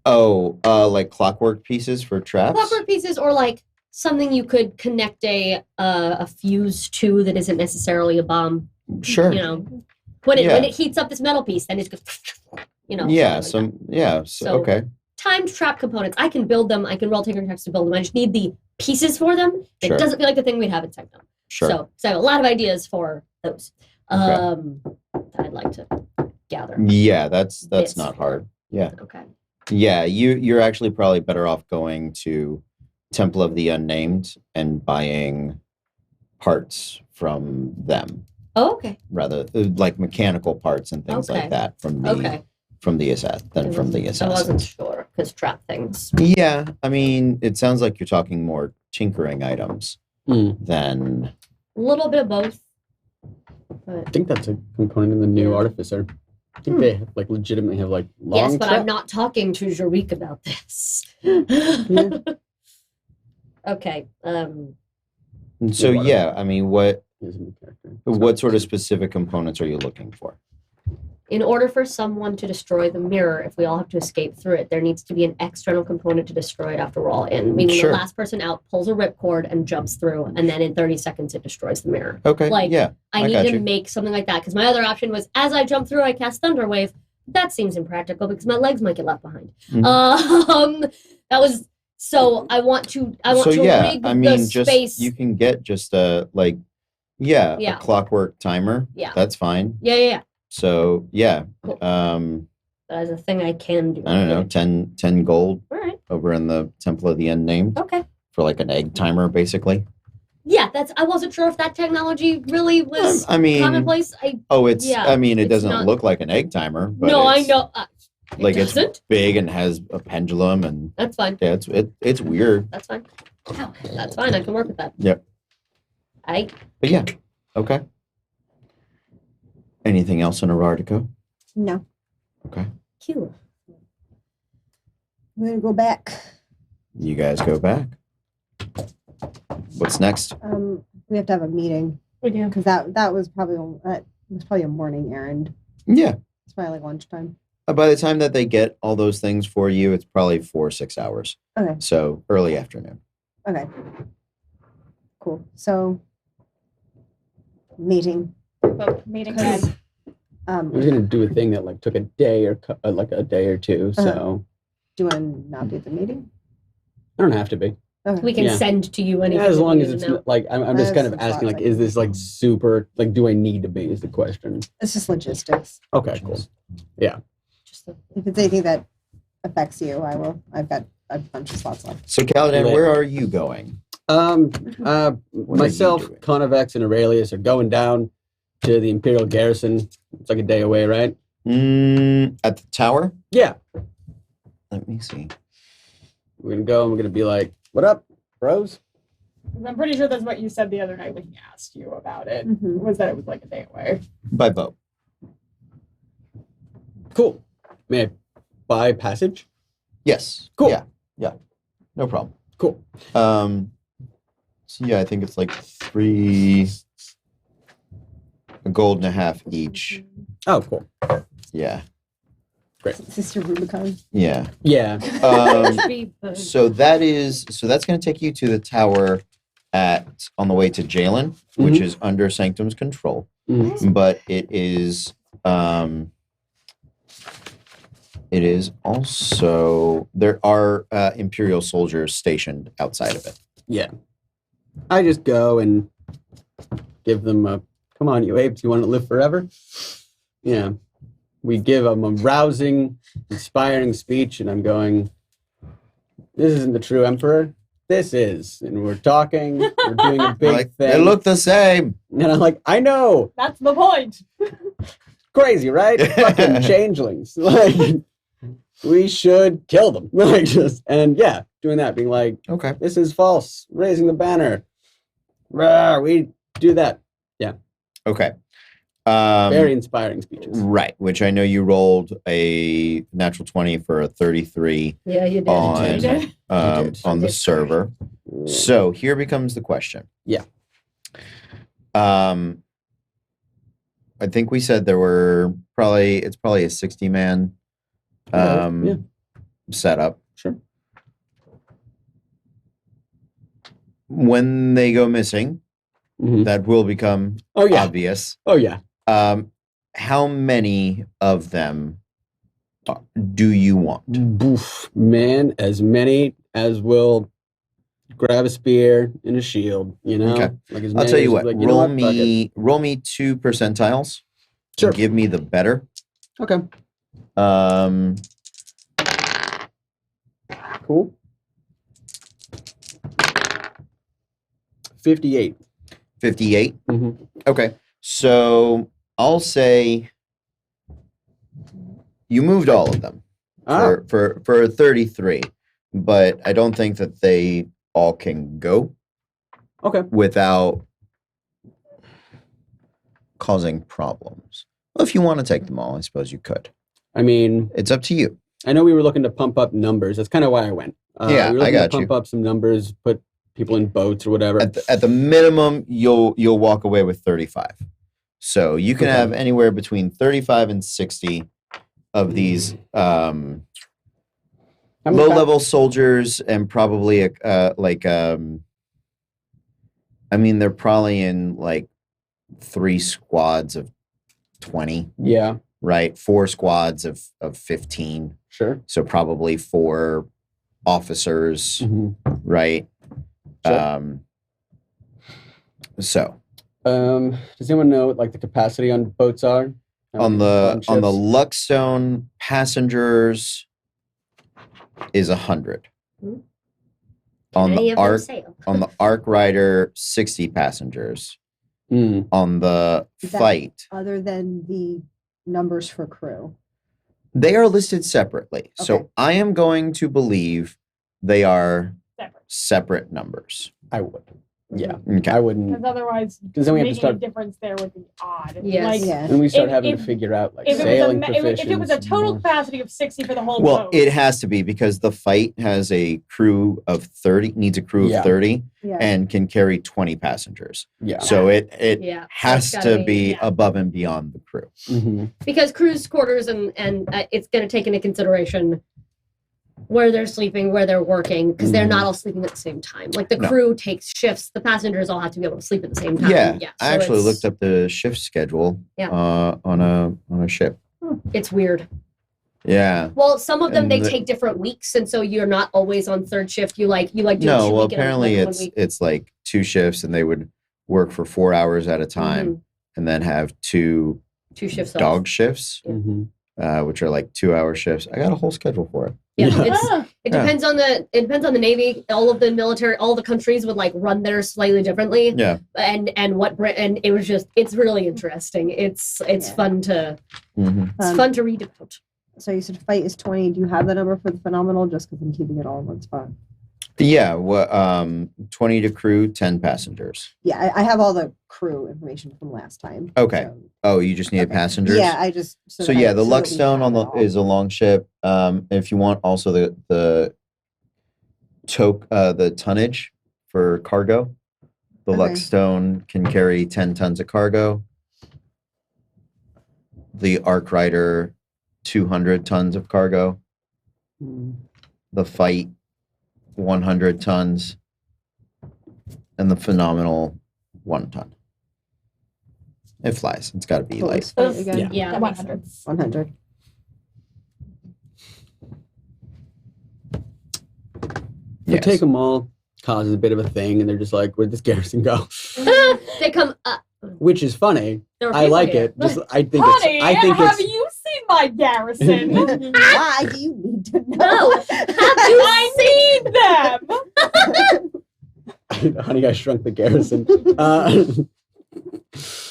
Oh, like clockwork pieces for traps. Clockwork pieces, or like something you could connect a fuse to that isn't necessarily a bomb. Sure. You know, when Yeah. it heats up this metal piece, then it's just, you know. Yeah. something like that. So So- okay. Timed trap components. I can build them. I can roll taker checks to build them. I just need the pieces for them. It Sure. doesn't feel like the thing we'd have in Techno. Sure. So I have a lot of ideas for those. Okay. That I'd like to gather. Yeah, that's bits not for. hard. Yeah. Okay. Yeah, you're actually probably better off going to Temple of the Unnamed and buying parts from them Oh, okay. rather like mechanical parts and things Okay. like that from the Okay. I assassin. wasn't sure because trap things. Yeah, I mean, it sounds like you're talking more tinkering items Mm. than A little bit of both. I think that's a component in the new Yeah. Artificer. I think they like legitimately have like long. Yes, but I'm trap- not talking to Jarik about this. Okay. so. whatever. Yeah, I mean, what He's a new character. what sort of specific components are you looking for? In order for someone to destroy the mirror, if we all have to escape through it, there needs to be an external component to destroy it after we're all in. Meaning Sure. the last person out pulls a ripcord and jumps through, and then in 30 seconds it destroys the mirror. Okay. Like, yeah. I I need got to you. make something like that because my other option was as I jump through, I cast Thunderwave. That seems impractical because my legs might get left behind. Mhm. That was so. I want to so yeah, rig I the mean, just space. you can get just a a Yeah. clockwork timer. Yeah. That's fine. Yeah. So yeah, Cool. um, That is a thing I can do. I don't know, 10 gold All right. over in the Temple of the End named Okay. for like an egg timer, basically. Yeah, that's. I wasn't sure if that technology really was I mean, commonplace. yeah, I mean, it it's doesn't not- look like an egg timer, but No, I it's, know. It like it's doesn't. big and has a pendulum, and That's fine. yeah, it's weird. That's fine. Ow, that's fine. I can work with that. Yep. I But yeah, okay. Anything else in Arardico? No. Okay. cute. I'm gonna go back. You guys go back. What's next? We have to have a meeting We do. because that was probably a morning errand. Yeah. It's probably like lunchtime. By the time that they get all those things for you, it's probably 4 or 6 hours. Okay. So early afternoon. Okay. Cool. So meeting. Meeting Because time. I was gonna do a thing that like took a day or like a day or two, so do you want to not do the meeting? I don't have to be. Okay. We can Yeah. send to you anything. As that long you as need it's to know. like I'm just I kind have of some asking thoughts like, I is can this like do. super like do I need to be? Is the question. It's just logistics. Okay, cool. Just the- If it's anything that affects you, I will. I've got a bunch of slots left. So Kaladin, Lit. where are you going? Are are you myself, doing? Convex, and Aurelius are going down to the Imperial Garrison. It's like a day away, right? At the tower? Yeah. Let me see. We're gonna go and we're gonna be like, "What up, bros?" I'm pretty sure that's what you said the other night when he asked you about it. Mhm. Was that it was like a day away? By boat. Cool. May I buy passage? Yes. Cool. Yeah. No problem. Cool. So yeah, I think it's like 3 a gold and a half each. Oh, cool. Yeah. Sister Rubicon. Yeah. Yeah. Um, Be the- so that's going to take you to the tower on the way to Jalen, which Mhm. is under Sanctum's control. Mhm. But it is also there are Imperial soldiers stationed outside of it. Yeah. I just go and give them a, "Come on, you apes, you want to live forever?" Yeah. We give them a rousing, inspiring speech, and I'm going, "This isn't the true emperor. This is." And we're talking, we're doing a big Like, thing. they look the same. And I'm like, "I know. That's the point. Crazy, right? Fucking changelings. Like, we should kill them." Like, just, and yeah, doing that, being like, Okay. "This is false. Raising the banner. Rah, we do that." Okay. Very inspiring speeches. Right, which I know you rolled a natural 20 for a 33 Yeah, you did. on, You did. on You the did. server. So here becomes the question. Yeah. I think we said there were it's probably a 60-man Yeah. setup. Sure. When they go missing, Mhm. that will become Oh yeah. obvious. Oh yeah. How many of them do you want? Boof, man, as many as will grab a spear and a shield. You know. Okay. Like as I'll many tell you as, what. Like, you know roll what? Fuck it. me 2 percentiles. Sure. Give me the better. Okay. Um, Cool. 58. 58. Mm-hmm. Okay. So I'll say you moved all of them Ah, for 33, but I don't think that they all can go okay. without causing problems. Well, if you want to take them all, I suppose you could. I mean, It's up to you. I know we were looking to pump up numbers. That's kind of why I went. Yeah, we were I looking got to you. pump up some numbers, put people in boats or whatever. At the minimum, you'll walk away with 35. So you can Okay. have anywhere between 35 and 60 of these How many low-level soldiers, and probably I mean, they're probably in like 3 squads of 20, Yeah, right? 4 squads of 15. sure. So probably 4 officers, Mhm. right? Sure. So Does anyone know what like the capacity on boats are? How on many the ships? Luckstone, passengers is 100. Hmm. On Any the of them Ark sail? on the Ark Rider, 60 passengers. Mm. On the Is that- Fight, Other than the numbers for crew. they are listed separately. Okay. So I am going to believe they are Separate. separate numbers. I would. Yeah, Okay. I wouldn't. Because otherwise, Because then we have to making start. a difference there would be odd. Yes. Like, Yeah. Then we start If- having if- to figure out like if it, was a, sailing ma- if it was a total proficiency. capacity of 60 for the whole Well, boat. it has to be because the Fight has a crew of 30, needs a crew Yeah. of 30, Yeah. and can carry 20 passengers. Yeah. So it Yeah, so has it's to gotta be yeah. above and beyond the crew. Mhm. Because cruise quarters and it's going to take into consideration where they're sleeping, where they're working, because they're not all sleeping at the same time. Like the No. crew takes shifts, the passengers all have to be able to sleep at the same time. Yeah, so I actually it's- looked up the shift schedule Yeah. on a ship. It's weird. Yeah. Well, some of them And they the- take different weeks, and so you're not always on third shift. You like do a No, 2 well, week and apparently one it's week. it's like 2 shifts, and they would work for 4 hours at a time, Mhm. and then have 2 2 shifts dog off. shifts, Mhm. which are like 2-hour shifts. I got a whole schedule for it. Yeah, Yeah. it Yeah. depends on the Navy. All of the military, all the countries would like run theirs slightly differently. Yeah. And and it was just it's really interesting. It's Yeah. fun to Mhm. fun to read about. So you said Fight is 20. Do you have the number for the Phenomenal? Just because I'm keeping it all in one spot. Yeah. 20 to crew, 10 passengers. Yeah, I have all the crew information from last time. Okay. So, Oh, you just need okay. passengers. Yeah, I just. So that yeah, I- the so that we Luckstone have it all. is a long ship. If you want also the tonnage for cargo, the Okay. Luckstone can carry 10 tons of cargo. The Ark Rider, 200 tons of cargo. Mm. The Fight, 100 tons. And the Phenomenal, 1 ton. It flies. It's got to be What like was Fight again? Yeah. Yeah, The that makes 100. sense. 100. So yes. take them all causes a bit of a thing, and they're just like, "Where'd this garrison go?" They come up. Which is funny. There are I people like here. it. Just, I think Honey, it's. I think have it's. you seen my garrison? Why do you need to know? No. Have you I need them. Honey, I Shrunk the Garrison.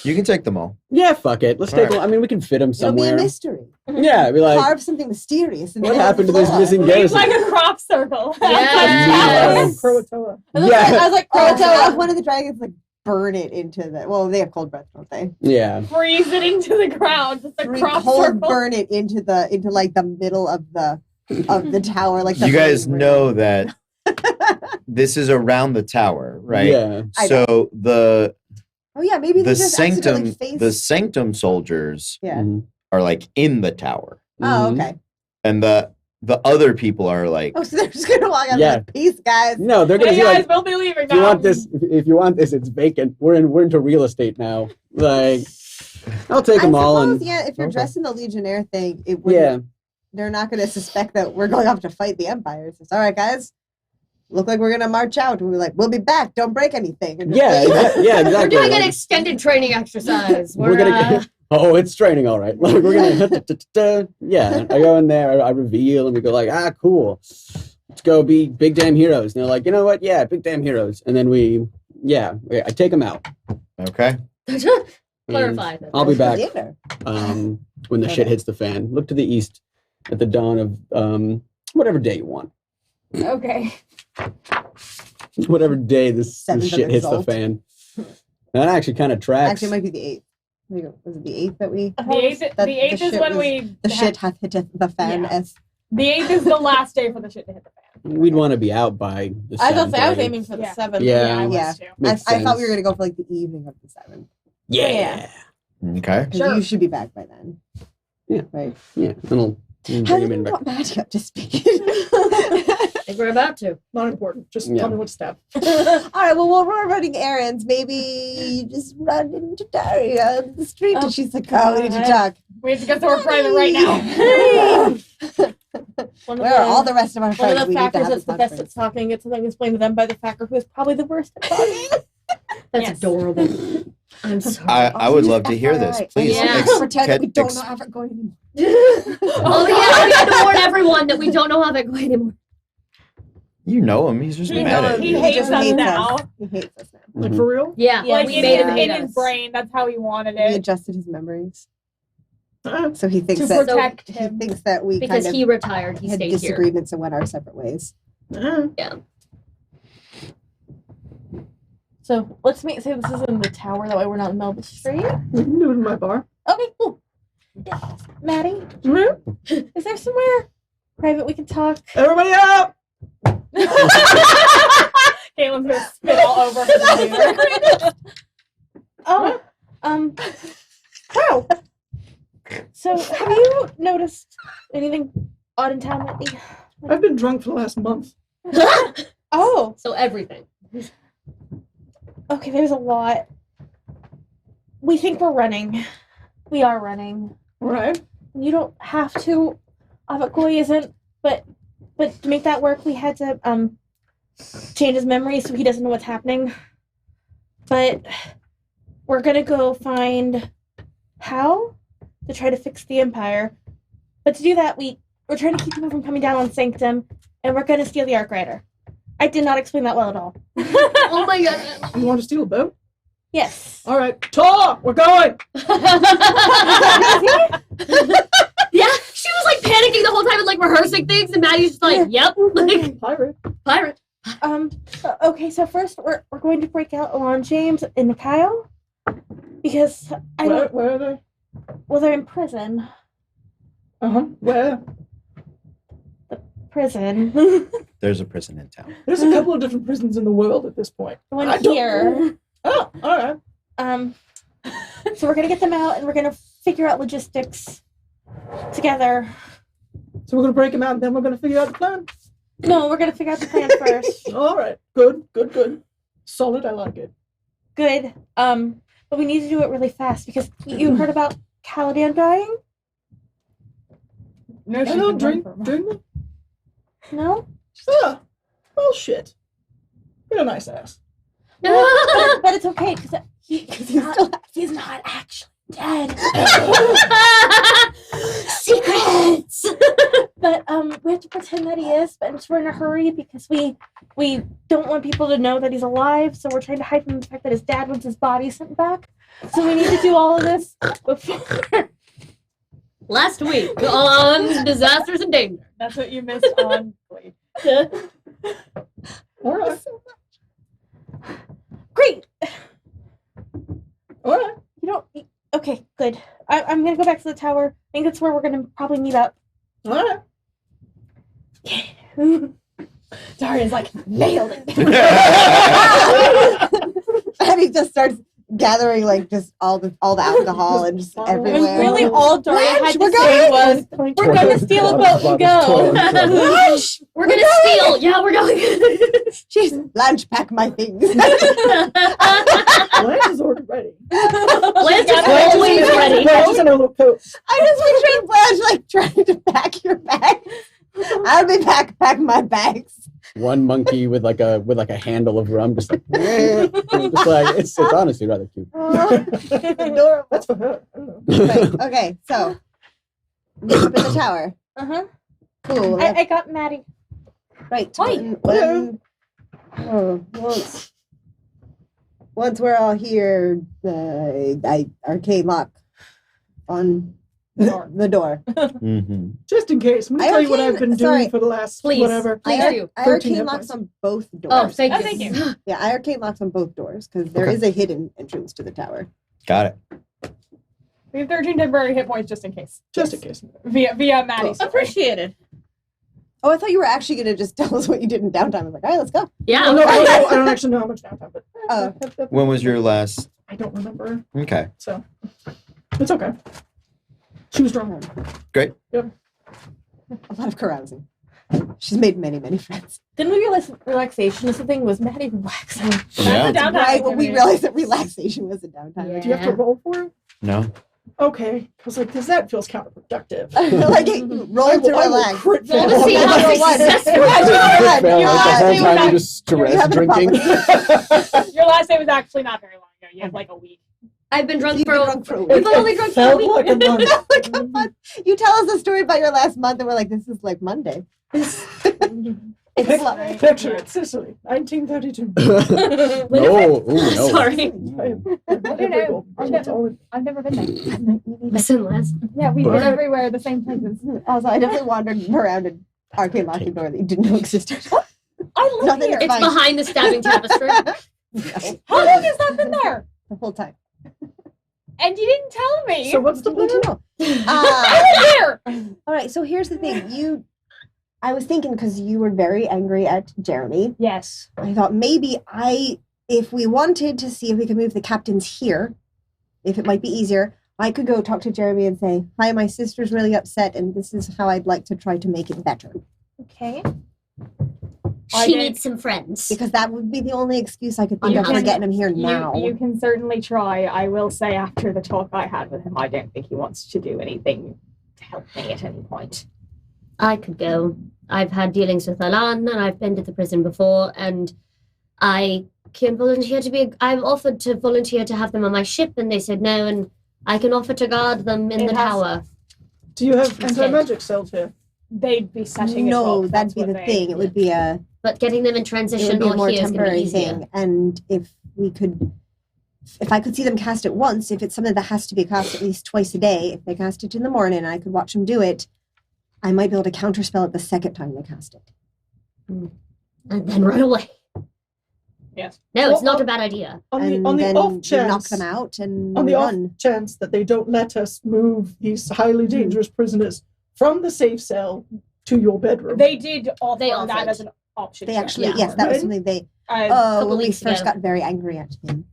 You can take them all. Yeah, fuck it. Let's All take right. them. I mean, we can fit them It'll be a somewhere. mystery. Yeah, be like, Carve something mysterious. in the what middle of happened the to this floor. missing Leave garrison? like a crop circle. Yes. Croatoa. Yeah. I was like, Oh, so Croatoa. have one of the dragons like burn it into the. Well, they have cold breath, don't they? Yeah. Freeze it into the ground. Just a crop Cold circle. burn it into like the middle of the tower. Like the You guys flame know ring. that this is around the tower, right? Yeah. I So the Oh yeah, maybe they the just sanctum accidentally face. the sanctum soldiers Yeah. Mhm. are like in the tower, Oh, Mhm. okay. and the other people are like Oh, so they're just gonna walk out. Yeah. Like, peace, guys. No, they're gonna Hey be guys, like, we'll be leaving if you now. want this, if you want this, it's vacant. We're into real estate now. Like, I'll take them all, suppose, and yeah, if you're Okay. dressed in the Legionnaire thing, it would. yeah, They're not gonna suspect that we're going off to fight the Empire. It's just, all right, guys. Look like we're gonna march out. And we're like, we'll be back. Don't break anything. And just yeah, leave. yeah, We're exactly. doing an Like, extended training exercise. we're gonna. Oh, it's training, all right. Like, we're gonna. Yeah, I go in there, I reveal, and we go like, cool. Let's go be big damn heroes. And they're like, you know what? Yeah, big damn heroes. And then I take them out. okay. Clarify. I'll be back Dinner. when the shit Okay. hits the fan. Look to the east at the dawn of whatever day you want. Okay. Whatever day this Seventh shit hits the result. fan. That actually kind of tracks. Actually, it might be the 8th. Was it the 8th that we? The eighth, That the eighth the is shit when was- we. The shit hath hit the fan. Yeah. As The 8th is the last day for the shit to hit the fan. We'd want to be out by the I was gonna say I was 7:30. aiming for the Yeah. 7th. Yeah. I was Yeah. too. Makes I thought we sense. were gonna go for like the evening of the 7th. Yeah. Okay. Because Sure. you should be back by then. Yeah. Right. Yeah. Little. Has anyone got Maddie up to speed? I think we're about to. Not important. Just Yeah. tell me what to stab. All right. Well, while we're running errands, maybe you just run into Daria on the street, and she's like, "Oh, we need to talk." We have to get to our private right now. One Where are all the rest of our one friends? of the We need to factors have that's this the best at conference. talking gets something explained to them by the factor who is probably the worst at talking. That's Yes. adorable. I'm sorry. I would love to hear this. FYI. Please. Yeah. Pretend that we don't ex- have it going anymore. Oh yeah, we had to warn everyone that we don't know how that going anymore. You know him. He's just He mad knows. at He you. hates just us hates now. us. He hates us now. Like for real? Yeah, Yeah, Like we he made him does. hate in his us. brain, that's how he wanted We it. adjusted his memories, Uh, so he thinks To that protect he him. thinks that we Because kind he of retired, he had stayed here. disagreements and went our separate ways. So let's say this is in the tower. That way we're not in the middle of the street. you can do it in my bar. Okay, cool. Maddie, Mhm. is there somewhere private we can talk? Everybody up! Caitlin's gonna spit all over her later. Oh, wow. So have you noticed anything odd in town lately? I've been drunk for the last month. Oh, So everything. okay. There's a lot. We think we're running. We are running. Right? You don't have to. Avakoi isn't, but to make that work, we had to change his memory so he doesn't know what's happening. But we're gonna go find how to try to fix the Empire. But to do that, we're trying to keep people from coming down on Sanctum, and we're gonna steal the Arc Rider. I did not explain that well at all. Oh my god. You want to steal a boat? Yes. All right. Talk! We're going! Yeah, she was like panicking the whole time and like rehearsing things, and Maddie's just like, "Yep, like Pirate. pirate." Okay, so first we're going to break out Alon James and Mikhail because I don't. Where are they? Well, they're in prison. Uh-huh. Where? Prison. The There's a prison in town. There's a couple of different prisons in the world at this point. one I don't here. know. Oh, all right. So we're gonna get them out and we're gonna figure out logistics together. So we're going to break them out and then we're going to figure out the plan. No, we're gonna figure out the plan first. All right. Good, good, good. Solid. I like it. Good. But we need to do it really fast because you heard about Caladan dying? No, I she's don't been drink. drunk for a Drink them? No? Ah, bullshit. You're a nice ass. But it's okay because he's not actually dead. Secrets. But we have to pretend that he is, but we're in a hurry because we don't want people to know that he's alive, so we're trying to hide from the fact that his dad wants his body sent back. So we need to do all of this before. Last week on Disasters and Danger. That's what you missed on Glee. All right. Great. All right. You don't. Okay, good. I'm gonna go back to the tower. I think that's where we're gonna probably meet up. All right. Darian's like, nailed it. And he just starts gathering like just all the alcohol and just everywhere. And really, all Daria had to We're say going. was, "We're gonna steal a boat and go." We're gonna steal. Yeah, we're going. Jeez, lunch, pack my things. Lance is already ready. Lance is Lance always is ready. Lance is in her little coat. I just pictured Blanche like trying to pack your bags. I'll be pack my bags. One monkey with like a handle of rum, just like, just like it's honestly rather cute. Adorable. That's for her. I don't know. Right, okay, so meet up in the tower. Cool. I got Maddie. Right. Wait. Once we're all here, I arcade lock on the door. Mm-hmm. Just in case. I'm going to tell you what I've been doing sorry. for the last Please. whatever. Please I do. 13 arcade hit locks points. on both doors. Oh, thank Oh, you. thank you. Yeah, I arcade locks on both doors because there is a hidden entrance to the tower. Got it. We have 13 temporary hit points just in case. Just in case. Via Maddie. story. Appreciated. Oh, I thought you were actually going to just tell us what you did in downtime. I was like, all right, let's go. Yeah. Oh, no, I don't actually know how much downtime, but Oh. When was your last? I don't remember. Okay. So It's okay. She was drunk. Great. Yep. A lot of carousing. She's made many, many friends. Didn't we realize relaxation is the thing? Was Maddie relaxing? Yeah. Downtown Right, when we activity. realized that relaxation was a downtime. Do you have to roll for it? No. Okay, because that feels counterproductive. Like, roll to I will relax. crit Roll to fail. see how Number one. successful Go ahead. Fail Your it last the whole name time was you're just You're Therese having a drinking. Your last day was actually not very long ago. You have like a week. I've been drunk You've for been drunk for a We've week. been only drunk for a Felt week. like a month. Like a month. You tell us a story about your last month, and we're like, this is like Monday. It's like, Picture it, Sicily, 1932. No, ooh, no. Sorry. I've never been there. Listen, Les. Yeah, we But- were everywhere, the same places. Also, I definitely wandered around an arcade locked door that you didn't know existed. I live Nothing here. It's Fine. behind the stabbing tapestry. No, How long has that been there? the whole time. And you didn't tell me. So what's the You need to plan? know. I live here. All right, so here's the thing. I was thinking because you were very angry at Jeremy. Yes. I thought maybe if we wanted to see if we could move the captains here, if it might be easier, I could go talk to Jeremy and say, hi, my sister's really upset, and this is how I'd like to try to make it better. Okay. She needs some friends. Because that would be the only excuse I could think You of for can- getting him here now. You can certainly try. I will say after the talk I had with him, I don't think he wants to do anything to help me at any point. I could go. I've had dealings with Alan, and I've been to the prison before, and I can volunteer to be. I've offered to volunteer to have them on my ship, and they said no, and I can offer to guard them in It the has- tower. Do you have Instead. anti-magic cells here? They'd be setting us No, up. that'd be the thing. It would be a But getting them in it transition would be a or more here is going to be temporary easier. thing. And if I could see them cast it once, if it's something that has to be cast at least twice a day, if they cast it in the morning and I could watch them do it, I might be able to counterspell it the second time they cast it. And then run away. Yes. No, it's Well, not a bad idea. On and the then off we chance, knock them out and on we the off run. chance that they don't let us move these highly dangerous prisoners from the safe cell to your bedroom. They did offer They that offered. as an option. They actually, Yeah. yes, that was Right? something they. couple When we weeks first ago. got very angry at him,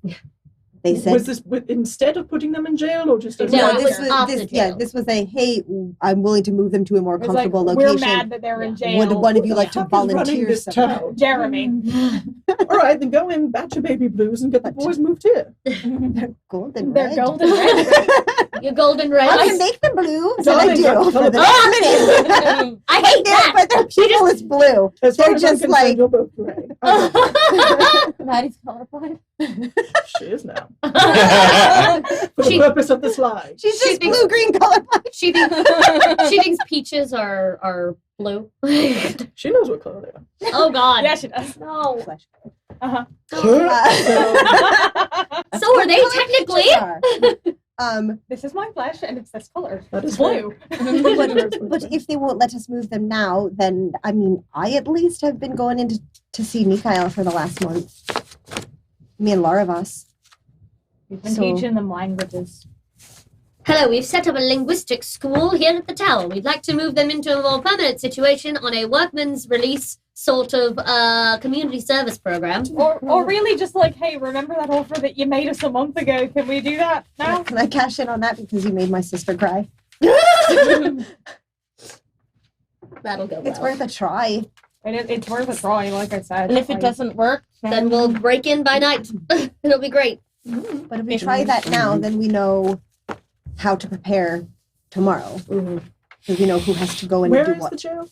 they said, was this instead of putting them in jail or just as No, "No, it this was was after this. Yeah, jail. this was a hey, I'm willing to move them to a more It was like, comfortable we're location. mad that they're in Yeah. jail. Would one of you Who like the to heck is running volunteer this somewhere?" town? Jeremy. All right, then go in, batch your baby blues, and get the boys moved here. Golden They're red. golden red. Your golden red. I can make them blue, and I Darling, do got for colour the blind. minute. I hate that. But their pupil is blue. As far They're as I'm just concerned, like- you're both gray. Maddie's colorblind. She is now. For She- the purpose of the slide. She's She just thinks- blue green color. she thinks peaches are blue. She knows what color they are. Oh God. Yeah, she does. No. Uh-huh. So are they technically? This is my flesh, and it's this color. That is Blue. But if they won't let us move them now, then I mean, I at least have been going in to see Mikhail for the last month. Me and Laravas. We've been So- teaching them languages. Hello, we've set up a linguistics school here at the tower. We'd like to move them into a more permanent situation on a workman's release sort of community service program. Or really just like, hey, remember that offer that you made us a month ago? Can we do that now? Can I cash in on that because you made my sister cry? That'll go It's well. worth a try. It's worth a try, like I said. And if it doesn't work, Then we'll break in by night. It'll be great. But if we try that now, then we know how to prepare tomorrow. Because we know who has to go and Where do is what. the jail?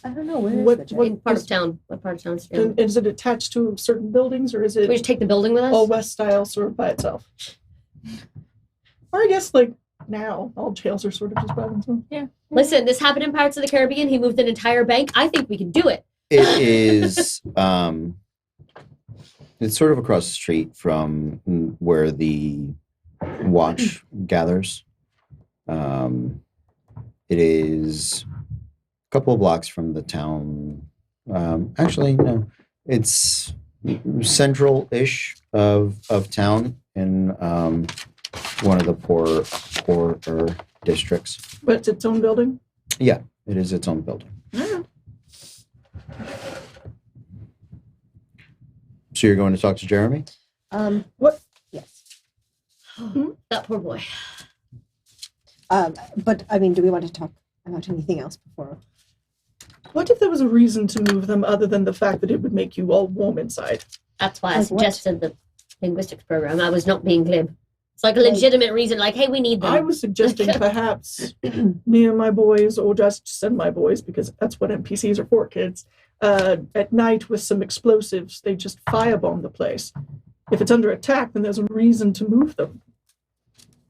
I don't know. Where is What- the jail? what- In part of town. What part of town is it in? And is it attached to certain buildings, or is Should we it just take the building with us? all West style sort of by itself? Or I guess like now all jails are sort of just by themselves. Listen, this happened in Pirates of the Caribbean. He moved an entire bank. I think we can do it. It is. It's sort of across the street from where the watch gathers. It is a couple of blocks from the town. Actually, no, it's central-ish of town in one of the poorer districts. But it's its own building. It is its own building. So you're going to talk to Jeremy? What? Yes. That poor boy. But I mean, do we want to talk about anything else before? What if there was a reason to move them other than the fact that it would make you all warm inside? That's why I Like what? suggested the linguistics program. I was not being glib. It's like a legitimate reason, like, hey, we need them. I was suggesting perhaps me and my boys, or just send my boys, because that's what NPCs are for, kids, at night with some explosives. They just firebomb the place. If it's under attack, then there's a reason to move them.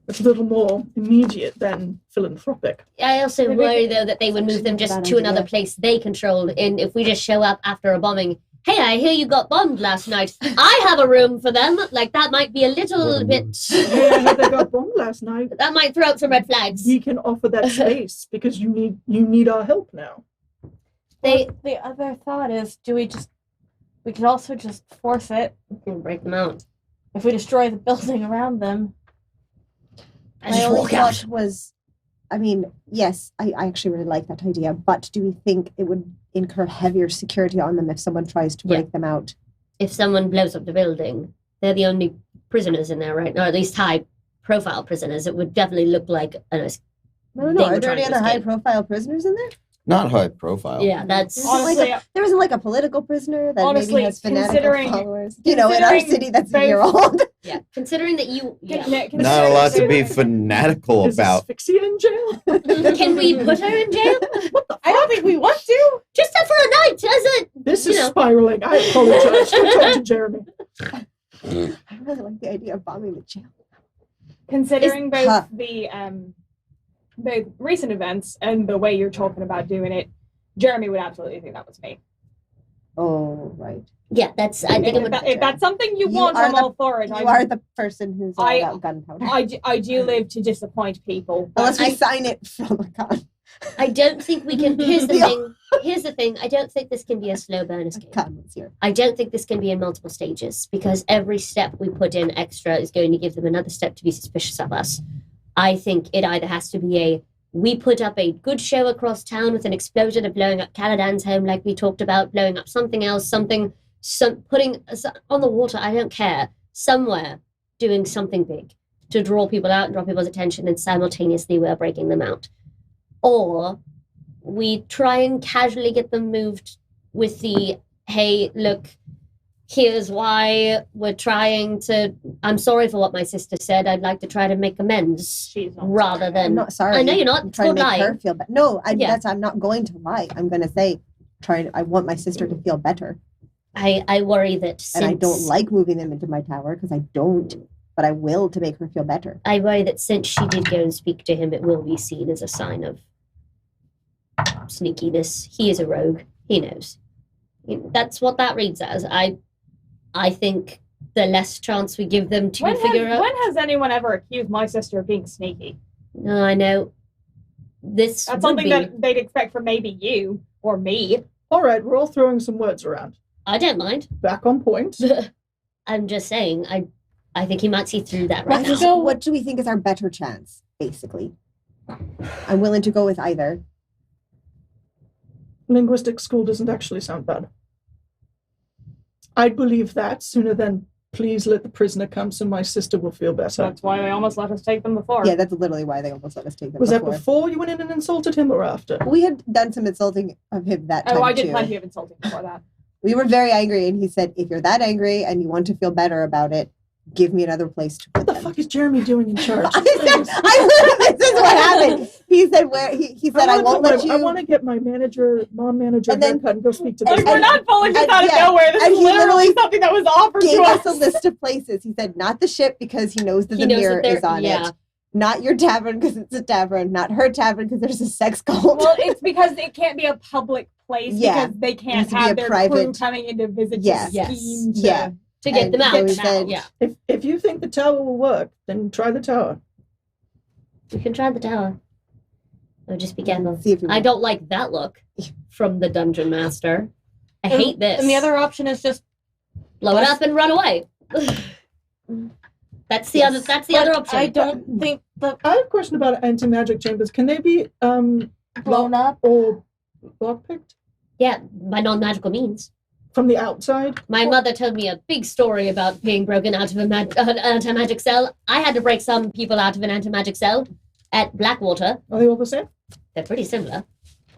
It's a little more immediate than philanthropic. I also Maybe- worry, though, that they would move them Actually, just bad to another idea. place they controlled. And if we just show up after a bombing, hey, I hear you got bombed last night. I have a room for them. Like, that might be a little bit... Hey, I heard they got bombed last night. That might throw up some red flags. We can offer that space because you need our help now. The other thought is, we could also just force it Break them out. if we destroy the building around them. And My just only walk out. thought was, I mean, yes, I actually really like that idea, but do we think it would incur heavier security on them if someone tries to Yeah. break them out? If someone blows up the building, they're the only prisoners in there, right? Or at least high-profile prisoners. It would definitely look like I don't know. They Are were there any trying to other escape. high-profile prisoners in there? Not high profile. yeah, that's Isn't it like Honestly, there isn't like a political prisoner that Honestly, maybe has fanatical considering- followers. You know, in our considering city that's a both- year old. yeah. Considering that you, yeah. Not allowed to be Considering- fanatical Is about. asphyxia in jail? Can we put her in jail? I don't think we want to. Just for a night, as a This You is know. spiraling. I apologize. Go talk to Jeremy. I really like the idea of bombing the jail. Considering both Huh. the both recent events and the way you're talking about doing it, Jeremy would absolutely think that was me. Oh, right. yeah. That's I think it If, would. if that's something you You want, are I'm the- all for it. You I, are the person who's all I- about gunpowder. I do live to disappoint people. but Unless we I- sign it from a con. I don't think we can. Here's the Yeah. thing. Here's the thing. I don't think this can be a slow burn escape. Con was here. I don't think this can be in multiple stages because every step we put in extra is going to give them another step to be suspicious of us. I think it either has to be we put up a good show across town with an explosion of blowing up Caladan's home, like we talked about, blowing up something else, putting on the water. I don't care. Somewhere doing something big to draw people out and draw people's attention, and simultaneously we're breaking them out. Or we try and casually get them moved with the, hey, look, here's why we're trying to, I'm sorry for what my sister said. I'd like to try to make amends she's not rather I'm than, not sorry. I know you're not, I'm it's trying called to make her lying. feel better. No, Yeah. I'm not going to lie. I'm going to say, I want my sister to feel better. I worry that And I since, don't like moving them into my tower because I don't, but I will to make her feel better. I worry that since she did go and speak to him, it will be seen as a sign of sneakiness. He is a rogue. He knows. That's what that reads as. I think the less chance we give them to figure out. When has anyone ever accused my sister of being sneaky? No, I know. This That's would something be, that they'd expect from maybe you or me. All right, we're all throwing some words around. I don't mind. Back on point. I'm just saying, I think he might see through that right now. So what do we think is our better chance, basically? I'm willing to go with either. Linguistic school doesn't actually sound bad. I'd believe that sooner than please let the prisoner come so my sister will feel better. That's why they almost let us take them before. Yeah, that's literally why they almost let us take them Was that before. before you went in and insulted him or after? We had done some insulting of him that time Oh, I did too. plenty of insulting before that. We were very angry, and he said, if you're that angry and you want to feel better about it, give me another place to What put the them. fuck is Jeremy doing in charge? I said, this is what happened. He said, he said, I won't let you. I want to get my mom manager And then- haircut and go speak to Like, this we're lady. not pulling this and- out of yeah, nowhere. This and is he literally literally something that was offered gave to us us. a list of places. He said, not the ship because he knows that He the knows that mirror they're- is on yeah. it. Not your tavern because it's a tavern. Not her tavern because there's a sex cult. Well, it's because it can't be a public place Yeah. because they It can't needs to be a have their crew private- coming in to visit Yeah. to Yes. scheme to Yeah. to get And them out. so he said- Yeah, If you think the tower will work, then try the tower. we can try the tower. Oh, just be careful. See if you I don't like that look from the dungeon master. I And- hate this. And the other option is just blow it up and run away. That's the Yes. other. That's the other option. I don't think the I have a question about anti-magic chambers. Can they be blown up. or lockpicked? Yeah, by non-magical means. from the outside. My mother told me a big story about being broken out of an anti-magic cell. I had to break some people out of an anti-magic cell at Blackwater. Are they all the same? They're pretty similar.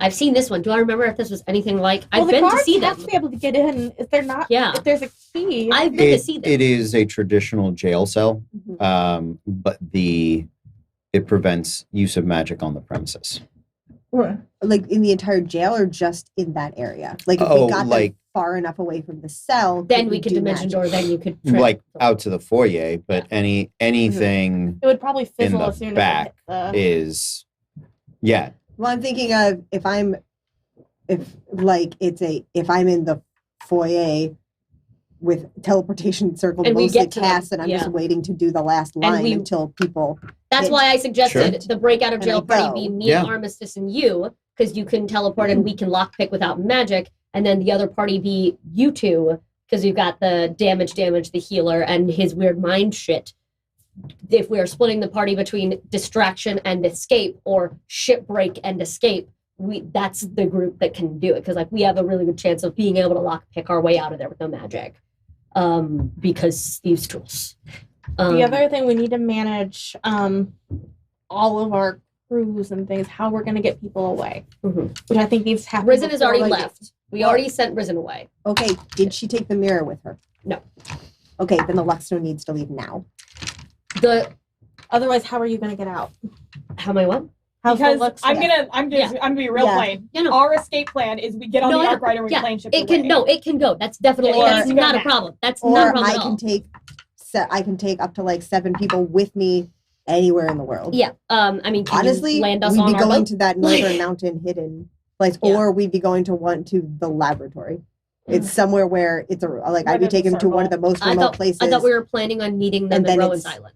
I've seen this one. Do I remember if this was anything like? Well, I've the been to guards see have them. to be able to get in. If they're not, Yeah. if there's a key. I've been to see them. It is a traditional jail cell, Mhm. but it prevents use of magic on the premises. Right. Like in the entire jail or just in that area? Like if Oh, we got like- them far enough away from the cell, Then we could do dimension magic? door. Then you could Like out to the foyer, but anything It would probably fizzle the as soon back as it hit is, yeah. Well, I'm thinking of if I'm in the foyer with teleportation circle And we mostly get to them, cast and I'm yeah. just waiting to do the last line we- until people That's It- why I suggested Sure. the breakout of And jail they party go. be me, Yeah. Armistice, and you, because you can teleport and we can lockpick without magic, and then the other party be you two, because you've got the damage, the healer, and his weird mind shit. If we are splitting the party between distraction and escape, or shipbreak and escape, that's the group that can do it, because like we have a really good chance of being able to lockpick our way out of there with no magic, because thieves' tools. The other thing we need to manage all of our crews and things, how we're going to get people away, Mhm. which I think needs to happen. Risen has before, already like, left. We already sent Risen away. Okay, did she take the mirror with her? No. Okay, then the Luxstone needs to leave now. Otherwise, how are you going to get out? How am I what? How's the Because Lux- I'm gonna be real Yeah. plain. Yeah, no. Our escape plan is we get on No, the I Arc Rider and we yeah, plane ship It can away. no, it can go. That's definitely Or- that's It needs to go not a now. problem. That's Or not a problem I at all. can take up to like 7 people with me anywhere in the world. Yeah. I mean, can Honestly, you land us we'd on be our going boat? to that northern mountain hidden place, Yeah. or we'd be going to the laboratory. It's Mhm. somewhere where it's Where I'd be there's a taking them to one of the circle. most I remote thought places. I thought we were planning on meeting them And at then Rowan's it's- Island.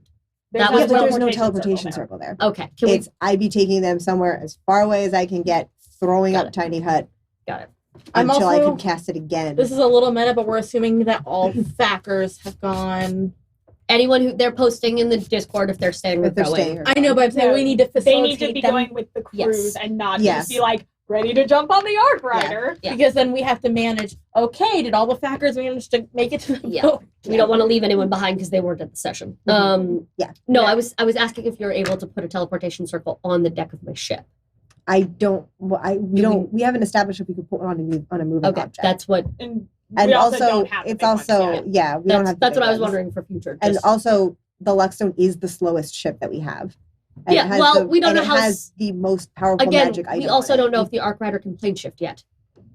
There's That no was yeah, but there's no teleportation teleportation circle there. circle there. Okay. Can we I'd be taking them somewhere as far away as I can get, throwing Got up Tiny Hut got it? I'm until I also- can cast it again. This is a little meta, but we're assuming that all Thackers have gone. Anyone who they're posting in the Discord if they're staying if with they're Rowan. staying. I know, but I'm saying No, we need to They facilitate need to be them going with the cruise Yes. and not Yes. just be like ready to jump on the Arc Rider. Yeah. because then we have to manage. Okay, did all the Thackers manage to make it to the Yeah. boat? We don't want to leave anyone behind because they weren't at the session. Yeah. No, Yeah. I was asking if you're able to put a teleportation circle on the deck of my ship. I don't. Well, we Do don't. We haven't established if we could put one on a moving Okay, object. that's what And and we also, also, don't have the it's big ones also yet. yeah. We don't that's, have. the that's big what I was ones. wondering for future. And just- also, the Luxstone is the slowest ship that we have. And Yeah, it has well, we don't know it how has the most powerful again, magic item. we also on it. don't know if the Arc Rider can plane shift yet.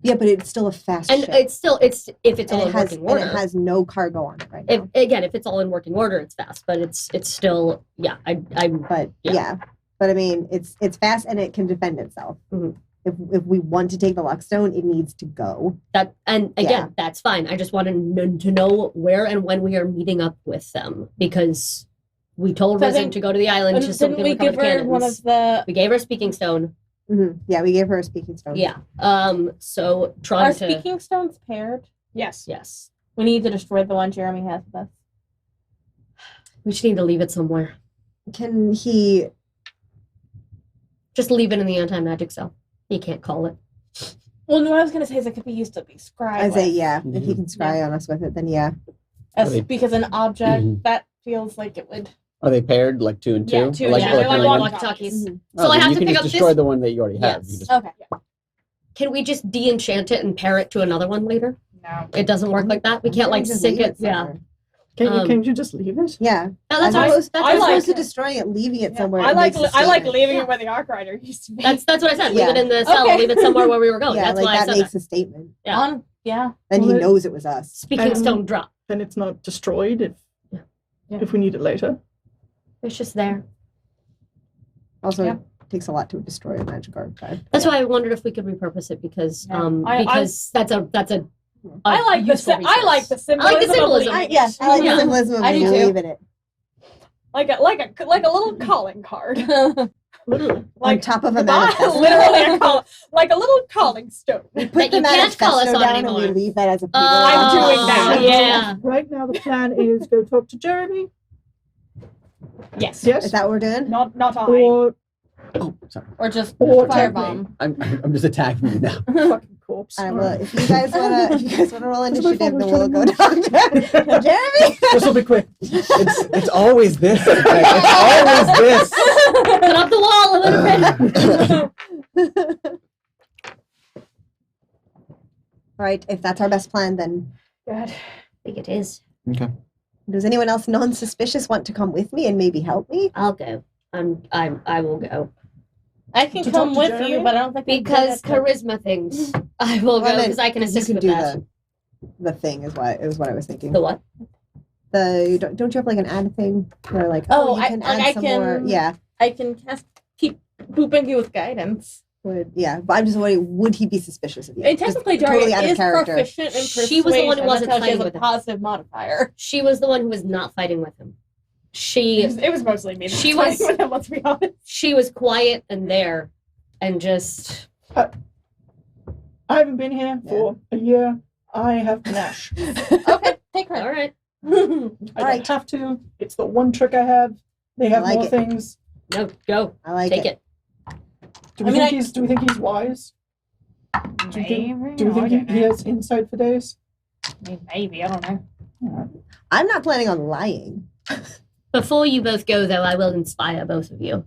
Yeah, but it's still a fast And ship. it's if it's and all it in has working order. and it has no cargo on it right if, now. again, if it's all in working order, it's fast. But it's still I'm But Yeah. yeah. But I mean, it's fast and it can defend itself. Mhm. If we want to take the Luxstone, it needs to go. that and again Yeah. that's fine. I just wanted to know where and when we are meeting up with them because we told So Risen then- to go to the island And to so we didn't can we recover give the her cannons. one of the We gave her a speaking stone. Yeah, we gave her a speaking stone. Yeah. So trying our to speaking stones paired? Yes. yes. We need to destroy the one Jeremy has with us. We just need to leave it somewhere. Can he? Just leave it in the anti-magic cell. He can't call it. Well, no, what I was gonna say is it could be used to be scribed. I say with. yeah. If he can scry on us with it, then yeah. As, Right. because an object Mhm. that feels like it would. Are they paired like 2 and 2? Yeah, 2 Like, yeah, and they're like really- walkie-talkies. Mhm. So I then have you to can pick just up destroy this. the one that you already have. Yes. You just, Okay. Can we just de-enchant it and pair it to another one later? No. It doesn't work like that. We can't like Just sync leave it. Yeah. somewhere. Can't you just leave it? Yeah. No, that's As what opposed, that's I as what- like opposed to it. destroying it, leaving it Yeah. somewhere. I it like makes a I like statement. leaving it where the Arc Rider used to be. that's what I said. Yeah. Leave it in the cell. Okay. Leave it somewhere where we were going. Yeah, That's like why I that said makes that. a statement. Yeah. Yeah. Then he Well, knows it was us. Speaking Um, stone drop. Then it's not destroyed Yeah. if we need it later. It's just there. Also, Yeah. it takes a lot to destroy a magic archive. That's why I wondered if we could repurpose it because Yeah. I that's a I like the useful I like the resource. symbolism. I like the symbolism. Of leaving it. Yes, I like Yeah. the symbolism of I do being too. leaving it. like a little calling card. Literally. Like on top of a goodbye. manifesto. Literally a call, like a little calling stone. We put That the you can't call us manifesto on down and anymore. we leave that as a paper. I'm doing that. Yeah. Right now, the plan is go talk to Jeremy. Yes. Yes. Is that what we're doing? Not I. Or oh, sorry. Or just Or firebomb. I'm just attacking you now. fucking cool. helps. I All will. right. If you guys wanna roll That's my initiative, then father's we'll go telling me. talk to Jeremy. This will be quick. It's always this. It's always this. Put up the wall a little bit. All right, if that's our best plan, then God. I think it is. Okay. does anyone else non-suspicious want to come with me and maybe help me? I'll go. I will go. I can To come talk to with Jeremy? you, but I don't think I'm good Because at that. charisma things. I will go Well, then because I can you assist can with do that. the thing is what I was thinking. The what? Don't you have like an ad thing where like Oh, you I- can like, add I some more? can- Yeah, I can keep booping you with guidance. yeah. But I'm just wondering, would he be suspicious of you? And Just technically, totally Daria out of is character. proficient in persuasion. She was the one who wasn't That's how she has fighting a with him. positive modifier. She was the one who was not fighting with him. It was mostly me. that She was was- fighting with him, let's be honest. She was quiet and there, and just I haven't been here for a year. I have panache. Okay, take all her. right. I don't Alright. have to. It's the one trick I have. They have like more it. things. No, go. I like Take it. it. Do we I mean, think he's wise? Do you think he has insight for days? Maybe, I don't know. I'm not planning on lying. Before you both go, though, I will inspire both of you.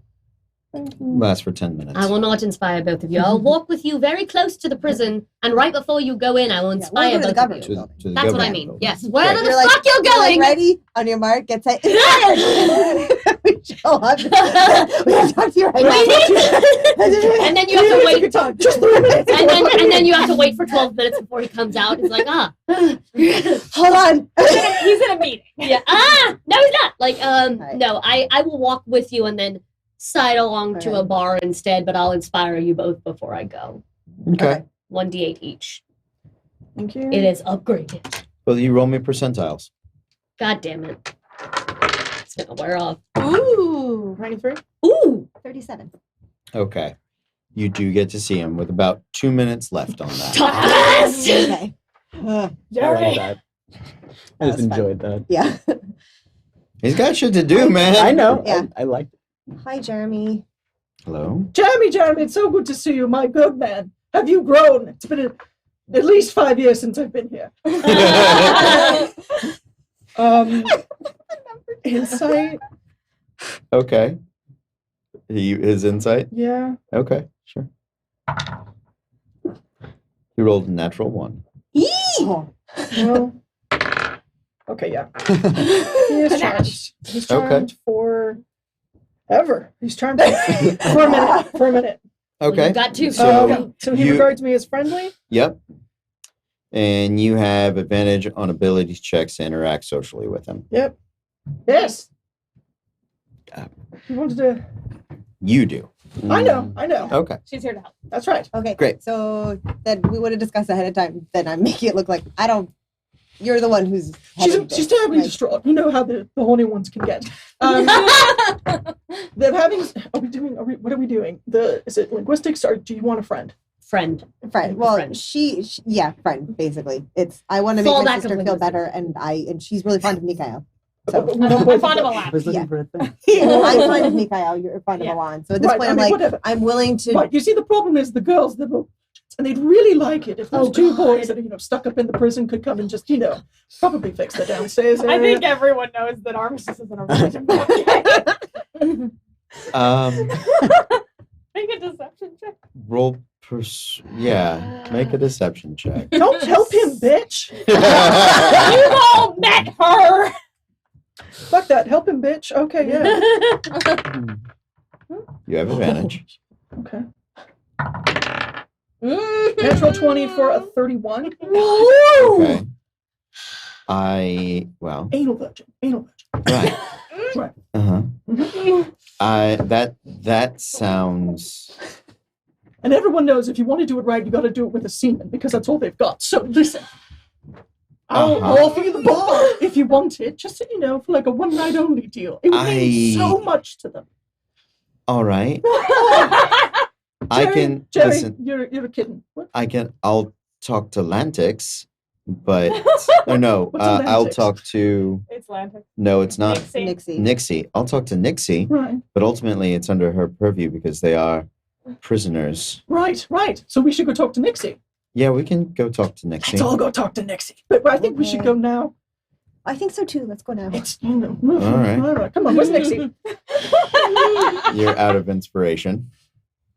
Lasts for 10 minutes. I will not inspire both of you. I'll walk with you very close to the prison, and right before you go in, I will Yeah, inspire we'll go to the both of government you. building. To the That's what I government mean. building. Yes. Where the You're like- fuck you You're like, going? ready? On your mark, get set. We show up. We have to talk to you right now. And then you have to wait. Time. Just 3 minutes. And then you have to wait for 12 minutes before he comes out. It's like, Hold on. He's in a meeting. yeah, no, he's not. Like, Right. no, I will walk with you and then side along to a Alright. bar instead, but I'll inspire you both before I go. Okay. 1d8 each. Thank you. It is upgraded. Well, you roll me percentiles. God damn it. It's gonna wear off. Ooh. 93. Ooh! 37. Okay. You do get to see him with about 2 minutes left on that. Yes! Okay. I like Jeremy. that. I just That's fun. enjoyed that. Yeah. He's got shit to do, man. I know. Yeah. I liked it. Hi, Jeremy. Hello? Jeremy, it's so good to see you, my good man. Have you grown? It's been at least 5 years since I've been here. Insight? Okay. His insight? Yeah. Okay, sure. He rolled a natural 1. Oh, well. Okay, yeah. He is charmed. He's Okay. charmed for ever. He's charmed for a minute. For a minute. Okay. You got to. So, So he you- regards me as friendly? Yep. And you have advantage on abilities checks to interact socially with him. Yep. Yes. Uh, He wanted to. You do. I know. Okay. She's here to help. That's right. Okay. Great. So then we would have discussed ahead of time. Then I'm making it look like you're the one who's. heading She's this, terribly right? distraught. You know how the horny ones can get. They're having. What are we doing? Is it linguistics or do you want a friend? Friend. Friend. Well, Friend. she yeah, friend. Basically, I want to make Fallback my of sister feel linguistics. better, and she's really fond of Mikhail. But So we don't I'm both fond of a them. I laugh. was looking Yeah. for a thing. I'm fond of Mikhail. You're fond of Yeah. Alon. So at this Right, point, I I'm mean, like, whatever. I'm willing to. Right. You see, the problem is the girls, and they'd really like it if those Oh, two God. boys that are, stuck up in the prison could come and just, probably fix the downstairs I area. think everyone knows that Armistice isn't a religion. Make a deception check. Roll yeah. Make a deception check. Don't help him, bitch. You all met her. Fuck that. Help him, bitch. Okay, yeah. You have advantage. Okay. Natural 20 for a 31. Okay. Anal virgin. Right. Right. Uh-huh. That sounds And everyone knows if you want to do it right, you got to do it with a semen because that's all they've got. So listen, I'll offer you the bar if you want it, just so you know, for like a one night only deal. It would mean so much to them. all right. I can Jerry, listen. You're kidding. What? I'll talk to Lantix, but or no, What's a I'll Lantix? talk to It's Lantic. no, it's not Nixie. Nixie. Nixie. I'll talk to Nixie, Right, but ultimately it's under her purview because they are prisoners. right. So we should go talk to Nixie. Yeah, we can go talk to Nixie. Let's all go talk to Nixie. But I think we should Okay. go now. I think so too. Let's go now. It's All right. All right. Come on. Where's Nixie? You're out of inspiration.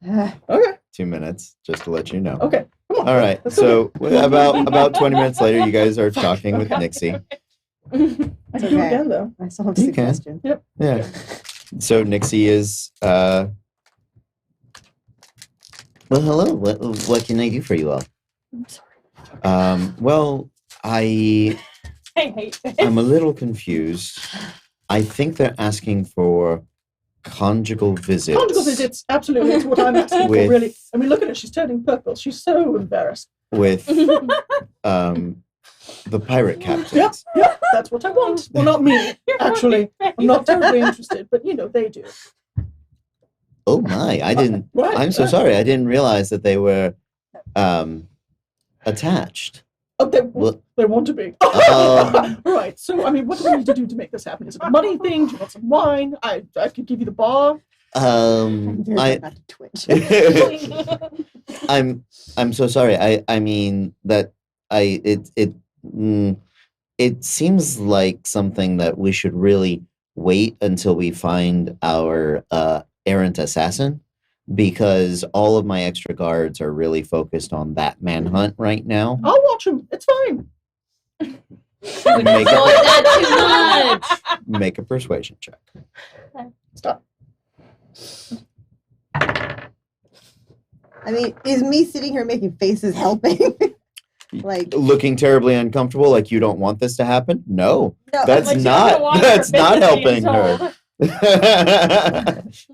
Okay. 2 minutes, just to let you know. Okay. Come on. All right. Let's go. So about 20 minutes later, you guys are talking with Nixie. I can do it Okay. again though. I still have You can. suggestion. Yeah. So Nixie is well, hello. What can I do for you all? I'm sorry. Well, I hate this. I'm a little confused. I think they're asking for conjugal visits. Conjugal visits. Absolutely. It's what I'm asking for, With- really. I mean, look at her. She's turning purple. She's so embarrassed. with the pirate captains. Yep. Yep. That's what I want. Well, not me. Actually, I'm not terribly interested, but they do. Oh my! I didn't. Right. I'm so sorry. I didn't realize that they were attached. Oh, Well, they want to be. Right. So, I mean, what do we need to do to make this happen? Is it a money thing? Do you want some wine? I could give you the bar. I'm very I bad at Twitch. I'm so sorry. I mean that it seems like something that we should really wait until we find our errant assassin, because all of my extra guards are really focused on that manhunt right now. I'll watch him. It's fine. Make Enjoy a, that too much. make a persuasion check. Stop. I mean, is me sitting here making faces helping? Like, Looking terribly uncomfortable, like you don't want this to happen? No, no, that's Like, she doesn't want her that's not business being helping her. told.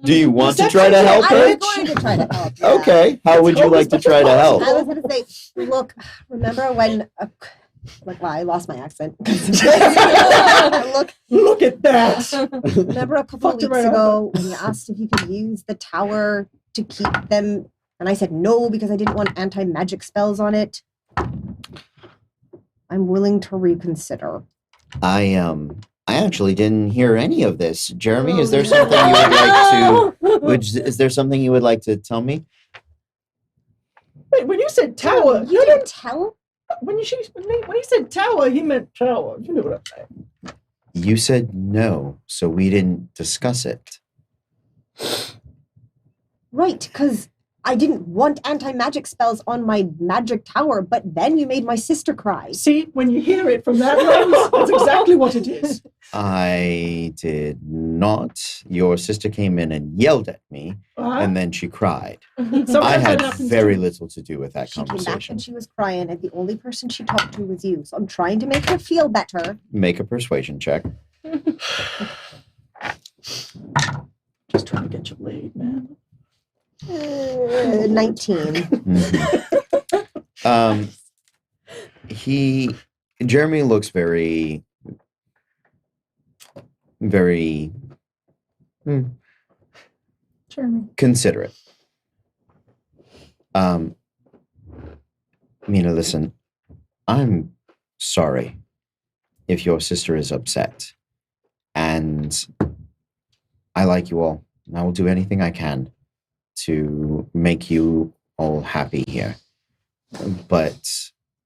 Do you want to That's try to actually- help I her? was going to try to help. yeah. Okay, how would you like to try to help? I was going to say, look, remember when, like, wow, I lost my accent. Look at that. Remember a couple of Fucked it weeks right ago when you asked if you could use the tower to keep them, and I said no because I didn't want anti-magic spells on it? I'm willing to reconsider. I actually didn't hear any of this. Jeremy, is there Oh, something you would like to No. is there something you would like to tell me? Wait, when you said tower, You didn't tell? when he said tower, he meant tower. You know what I'm saying. You said no, so we didn't discuss it. Right, because I didn't want anti-magic spells on my magic tower, but then you made my sister cry. See, when you hear it from that lens, that's exactly what it is. I did not. Your sister came in and yelled at me, Uh-huh. and then she cried. Sometimes I that had happens very too. little to do with that She came back conversation. and she was crying, and the only person she talked to was you. So I'm trying to make her feel better. Make a persuasion check. Just trying to get you laid, man. 19. Mhm. Jeremy looks very Jeremy. considerate. Mina, listen, I'm sorry if your sister is upset, and I like you all, and I will do anything I can to make you all happy here. But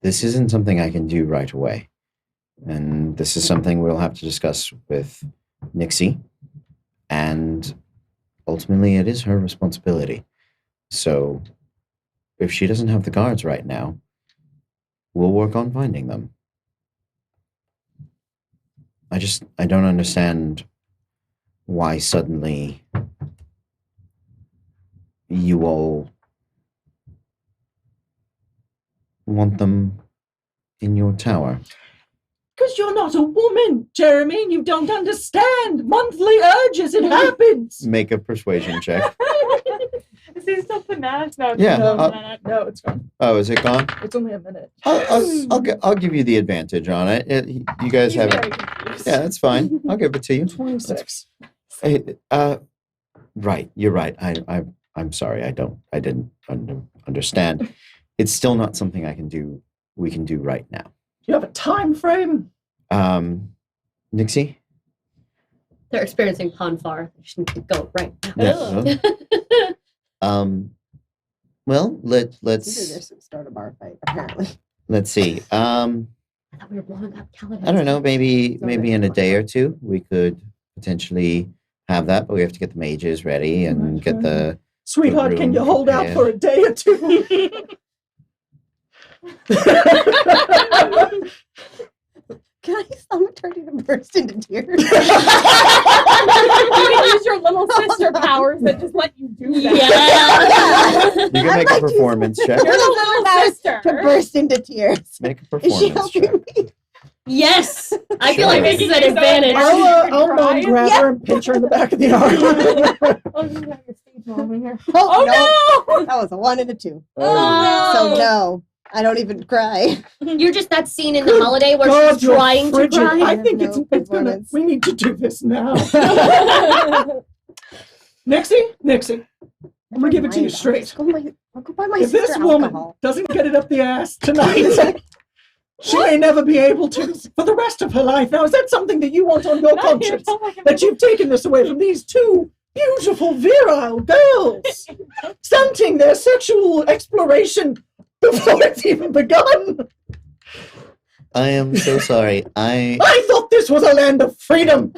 this isn't something I can do right away. And this is something we'll have to discuss with Nixie. And ultimately, it is her responsibility. So if she doesn't have the guards right now, we'll work on finding them. I don't understand why suddenly you all want them in your tower. Because you're not a woman, Jeremy. You don't understand. Monthly urges, it happens. Make a persuasion check. Is he still bananas? No. Yeah, No, it's gone. Oh, is it gone? It's only a minute. I'll give you the advantage on it. You guys He's have very it. confused. Yeah, that's fine. I'll give it to you. 26. Hey, right, you're right. I'm sorry. I didn't understand. It's still not something we can do right now. Do you have a time frame? Nixie? They're experiencing Ponfar. They should go right now. Yeah. Well, Either let's there's some start a bar fight, apparently. let's see. I thought we were blowing up calendars. I don't know. Maybe It's already in a fine. day or two we could potentially have that, but we have to get the mages ready and get the. Sweetheart, can you room hold out prepared. for a day or two? Can I summon Turkey to burst into tears? You can use your little sister powers that just let you do that. Yeah. You can make a performance check. You're the Little little powers sister. to burst into tears. Make a Is she performance helping check. me? Yes. I feel Sure. like this is an advantage. I'll mom Crying? grab her and pinch her in the back of the arm. Oh, you have your stage mom in here. Oh, no. no! That was a 1 and a 2. Oh, So no, I don't even cry. You're just that scene in the holiday where God, she's you're trying to frigid. cry. I think No it's gonna. performance. We need to do this now. Nixie, I'm gonna give it to you straight. I'll go buy my If this sister woman alcohol. doesn't get it up the ass tonight, she may never be able to for the rest of her life. Now, is that something that you want on your conscience? That you've taken this away from these two beautiful, virile girls, stunting their sexual exploration before it's even begun? I am so sorry. I thought this was a land of freedom,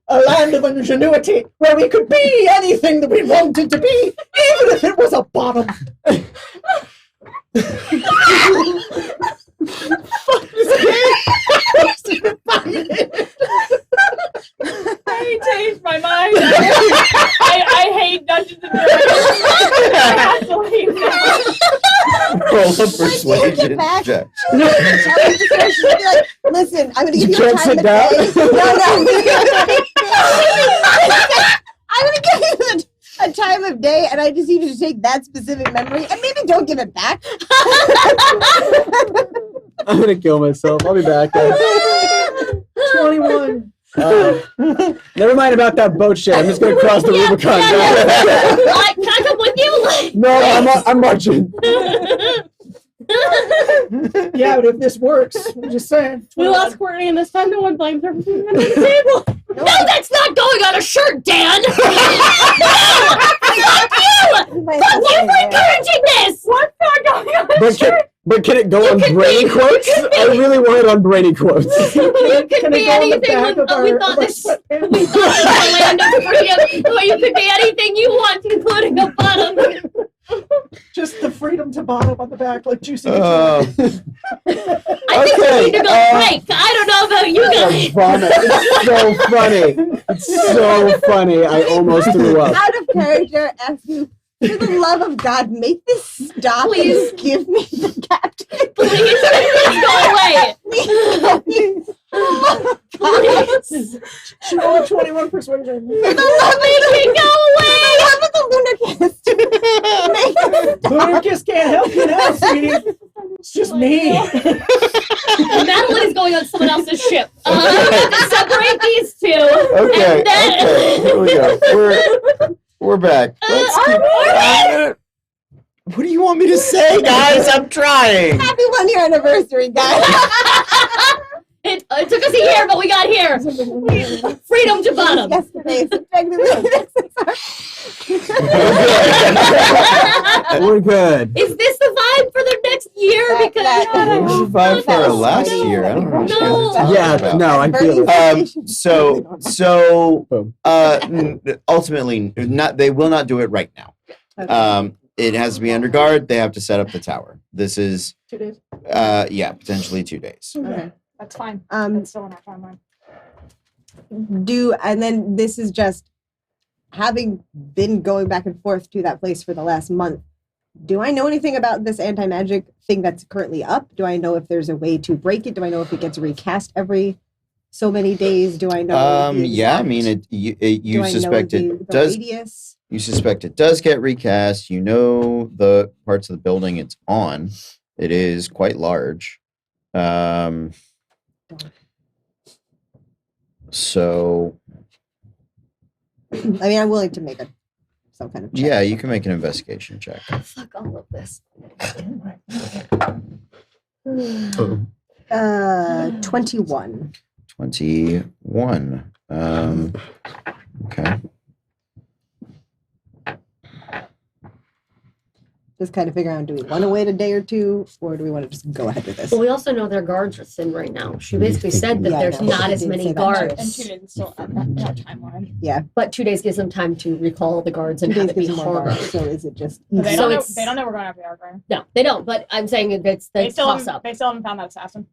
a land of ingenuity, where we could be anything that we wanted to be, even if it was a bottom. I changed my mind. I hate Dungeons and Dragons. I absolutely hate that. roll a persuasion back. check. She'd be like, listen, I'm going to give You you a can't time sit of down? day. No. I'm going to give you a time of day, and I just need you to take that specific memory and maybe don't give it back. I'm gonna kill myself. I'll be back. Guys. 21. Never mind about that boat shit. I'm just gonna cross the Rubicon. Can I come with you? No, I'm marching. Yeah, but if this works, I'm just saying. We lost Courtney, and this time no one blames her for being under the table. No, that's not going on a shirt, Dan. Fuck you! Fuck you for encouraging this! What's not going on? But can it go on could brainy be- quotes? you could be- I really want it on brainy quotes. You could Can be it go on the anything. back of We our thought this. sweatpants? We thought this was a land of freedom, where you could be anything you want, including a bottom. Just the freedom to bottom on the back, like juicy. I think we need to go break. I don't know about you guys. Vomit. It's so funny. It's so funny. I almost threw up. Out of character, ask you, for the love of God, make this stop. Please. And give me the captain. Please go away. Please. Please. She rolled 21 persuasion. Make me go away. What about the Lunarkist? Lunarkist can't help you now, sweetie. It's just me. Madeline is going on someone else's ship. Separate these two. Okay, And then... okay, here we go. We're back. Let's keep. What do you want me to say, guys? I'm trying. Happy 1 year anniversary, guys. It took us a year, but we got here. Freedom to bottom. Yesterday, so technically, We're good. Is this the vibe for the next year? Because What was the vibe for our last year? I don't know. what you guys are talking Yeah, about. no, I feel it. So Boom. ultimately, not they will not do it right now. It has to be under guard. They have to set up the tower. This is 2 days. potentially 2 days. Okay. That's fine. Um, That's still in our timeline. and then this is just having been going back and forth to that place for the last month. Do I know anything about this anti-magic thing that's currently up? Do I know if there's a way to break it? Do I know if it gets recast every so many days? Do I know? the Yeah, I exact- mean, you do I know suspect it the does. radius? You suspect it does get recast. You know the parts of the building it's on. It is quite large. So I mean, I'm willing to make some kind of check. yeah, you can make an investigation check. fuck all of this. 21. 21. Okay. just kind of figure out, do we want to wait a day or two, or do we want to just go ahead with this? Well, we also know their guards are thin right now. She basically said that Yeah, I there's know. not She as did many say that, too. guards. And 2 days is still at that timeline. But 2 days gives them time to recall the guards 2 and have days it be gives them more harder. guards, so is it just But they So don't know. it's- They don't know we're going after the Argyle. No, they don't. But I'm saying it's the They still toss haven't. up. They still haven't found that assassin.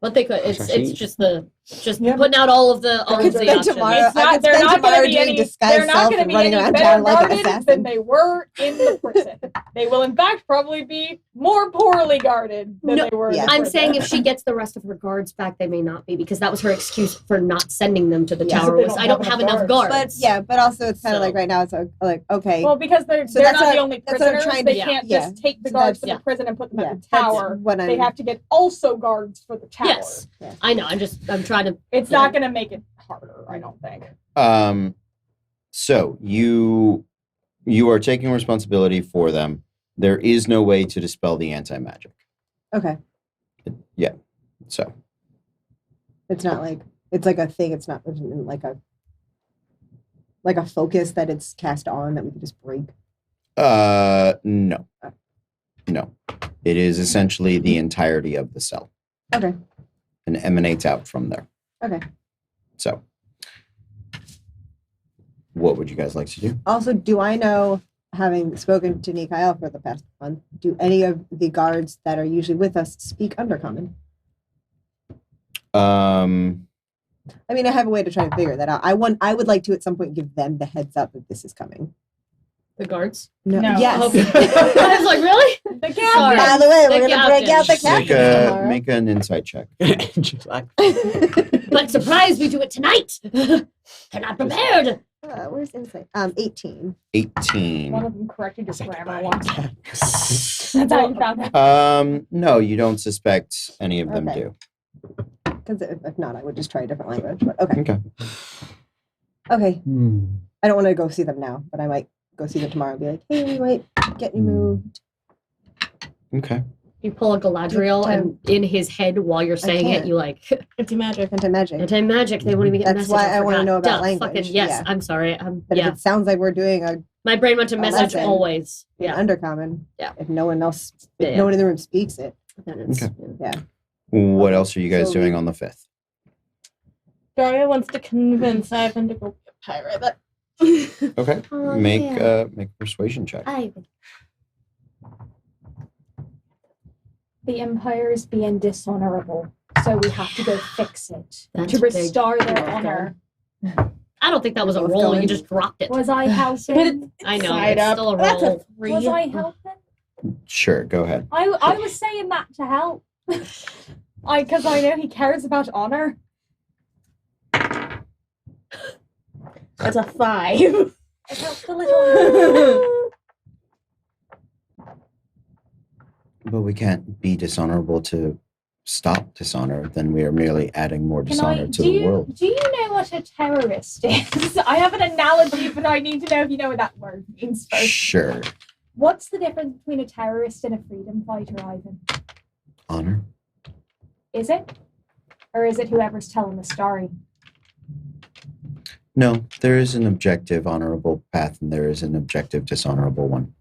But they could. It's Actually- just Yeah. putting out all of the I could the spend options. tomorrow- It's I not, could they're spend not tomorrow going to be doing any. disguise They're not self going to and be running any around better town like an guarded assassin. than they were in the prison. They will, in fact, probably be more poorly guarded than No, they were. In yeah. the I'm prison. saying if she gets the rest of her guards back, they may not be because that was her excuse for not sending them to the Yeah. tower. They Was don't I don't have have enough enough guards. guards. but also it's kind of So- like right now it's like okay, Well, because they're So they're that's not what- the only that's what I'm prisoners. trying They to- can't yeah. just take the So guards that's- from yeah. the prison and put them yeah, at the that's tower. what They I'm- have to get also guards for the tower. Yes, Yeah. I know. I'm trying to. It's Yeah. not going to make it harder, I don't think. So you are taking responsibility for them. There is no way to dispel the anti-magic. okay, Yeah. So it's not like it's like a thing. It's not like a focus that it's cast on that we can just break. no. No. It is essentially the entirety of the cell Okay, and emanates out from there. okay. So what would you guys like to do? Also, do I know, having spoken to Nikael for the past month, do any of the guards that are usually with us speak Undercommon? I mean, I have a way to try to figure that out. I would like to at some point give them the heads up that this is coming. The guards. No. Yes. I was like, really? The Sorry. By the way, The we're gonna break out the captain. captain tomorrow. Make an insight check. Just like, But surprise, we do it tonight. They're not prepared. Where's insight? 18. 18. One of them corrected your grammar once. That's how you found out. No, you don't suspect any of them Okay. do. Because if not, I would just try a different language. But okay. Okay. Okay. I don't want to go see them now, but I might go see them tomorrow and be like, hey, we might get you moved. Okay. You pull a Galadriel, and in his head, while you're saying it, can't. you like Anti-magic. Anti-magic. anti-magic. They won't even get That's the message. why I wanna forgot. know about Duh, language, Fucking yes. yeah. I'm sorry. But Yeah. if it sounds like we're doing a My brain went to Oh, message that's it. always. in Yeah. Undercommon, Yeah. if no one else, Yeah, if yeah. no one in the room speaks it, Then it's, Okay. yeah. What else are you guys So doing we- on the 5th? Daria wants to convince Ivan to go be a pirate. But Okay. Oh, Make yeah. make a persuasion check. The Empire is being dishonorable, so we have to go fix it That's to big. restore their Both honor. I don't think that was a Both roll. going. You just dropped it. Was I helping? I know. Side It's up. still a That's roll. 3. Was I helping? Sure, go ahead. I was saying that to help. Because I know he cares about honor. That's a 5. It helped a little. But we can't be dishonorable to stop dishonor. Then we are merely adding more dishonor to the world. Do you know what a terrorist is? I have an analogy, but I need to know if you know what that word means first. Sure. What's the difference between a terrorist and a freedom fighter, Ivan? Honor. Is it? Or is it whoever's telling the story? No, there is an objective honorable path and there is an objective dishonorable one.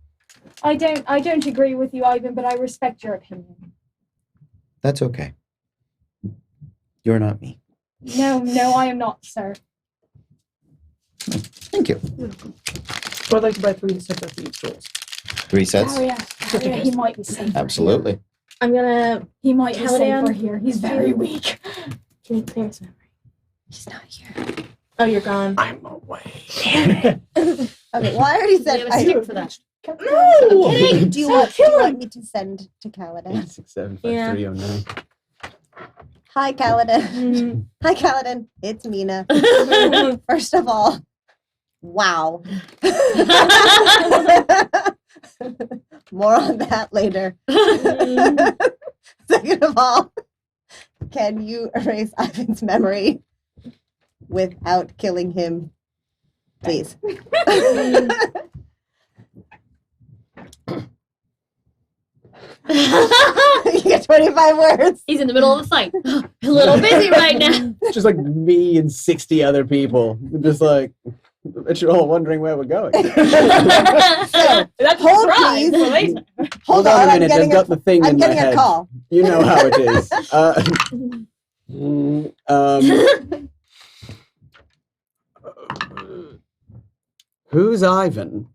I don't agree with you, Ivan, but I respect your opinion. That's okay. You're not me. No, I am not, sir. Thank you. So I'd like to buy 3 sets of these tools. 3 sets? Oh, yeah, he might be safe. Absolutely. I'm gonna. He might be Caladan? safer here. He's very weak. Can you clear his memory? he's not here. Oh, you're gone. I'm away. Okay, well, I already We said have a I stick for that. No! do you want me to send to Kaladin? 675 Hi, Kaladin. Mm. Hi, Kaladin. It's Mina. First of all, wow. More on that later. Second of all, can you erase Ivan's memory without killing him? Please. You get 25 words. He's in the middle of a fight. A little busy right now. Just like me and 60 other people. Just like, Bet you're all wondering where we're going. That's hold, a surprise. please. So they- Hold on a I'm minute. They've getting got the thing I'm in my getting a head. call. You know how it is. Who's Ivan?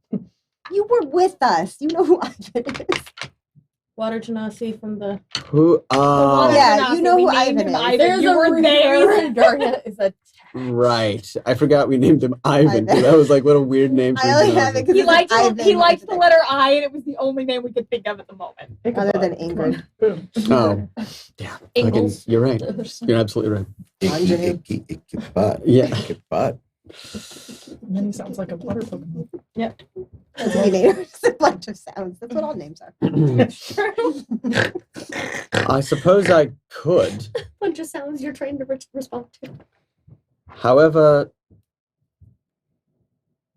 You were with us. You know who Ivan is. Water Genasi from the. Who? Yeah, you know we who named Ivan him is. Ivan. There's You a were there. reason Daria is a. Right. I forgot we named him Ivan Ivan. because that was like what a weird name for I only have it Genasi. because He it's liked Ivan. he liked the letter I, and it was the only name we could think of at the moment. Other than Ingrid. Boom. Oh, yeah. Fucking, Ingalls. you're right. You're absolutely right. Anjanu. Icky butt. Yeah. Icky butt. And then he sounds like a water Pokemon. That's what we named. It's a bunch of sounds. That's what all names are. I suppose I could. Bunch of sounds you're trying to respond to. However,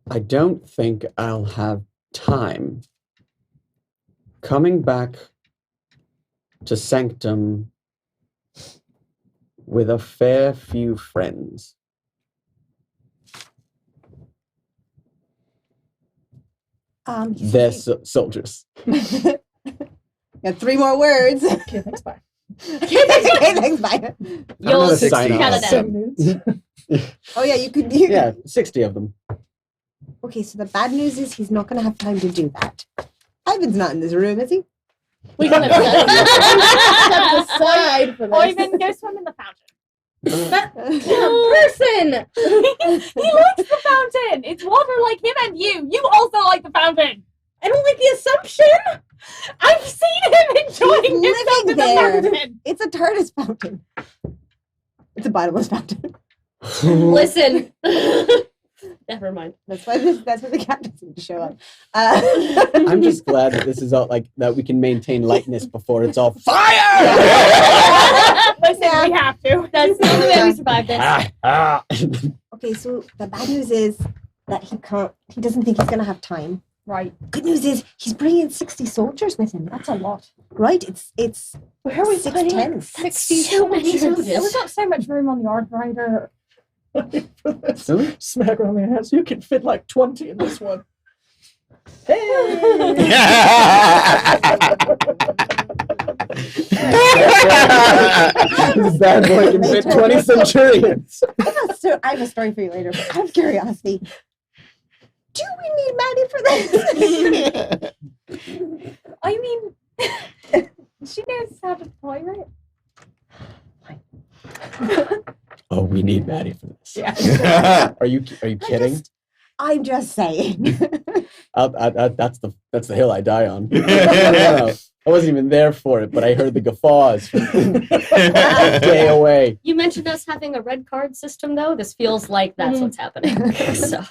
I don't think I'll have time. Coming back to Sanctum with a fair few friends. They're soldiers. Got 3 more words. Okay, thanks, bye. Okay, thanks, bye. You'll gonna count sign it off. down. Some nudes. Oh yeah, you could. Yeah, 60 of them. Okay, so the bad news is he's not going to have time to do that. Ivan's not in this room, is he? We can step aside for this. Ivan, go swim in the fountain. Person. He likes the fountain. It's water like him and you. You also like the fountain. I don't like the assumption. I've seen him enjoying He's himself living in the there. fountain. It's a TARDIS fountain. It's a bottomless fountain. Listen. Never mind. That's why the captains need to show up. I'm just glad that this is all like that we can maintain lightness before it's all fire. Listen, we have to. That's the only way we survived this. Okay, so the bad news is that he doesn't think he's going to have time. Right. Good news is he's bringing 60 soldiers with him. That's a lot. Right? It's Where are we 610. 60 so many We've soldiers. got so much room on the Arc Rider. Really? Smack her on the ass. You can fit like 20 in this one. Hey! This bad boy can fit 20 centurions. I have a story for you later, but out of curiosity, do we need Maddie for this? I mean, she knows how to pirate. Oh, we need Maddie for this. Yeah. Are you kidding? I'm just saying. That's the hill I die on. No, I wasn't even there for it, but I heard the guffaws from a day away. You mentioned us having a red card system, though. This feels like that's what's happening. So.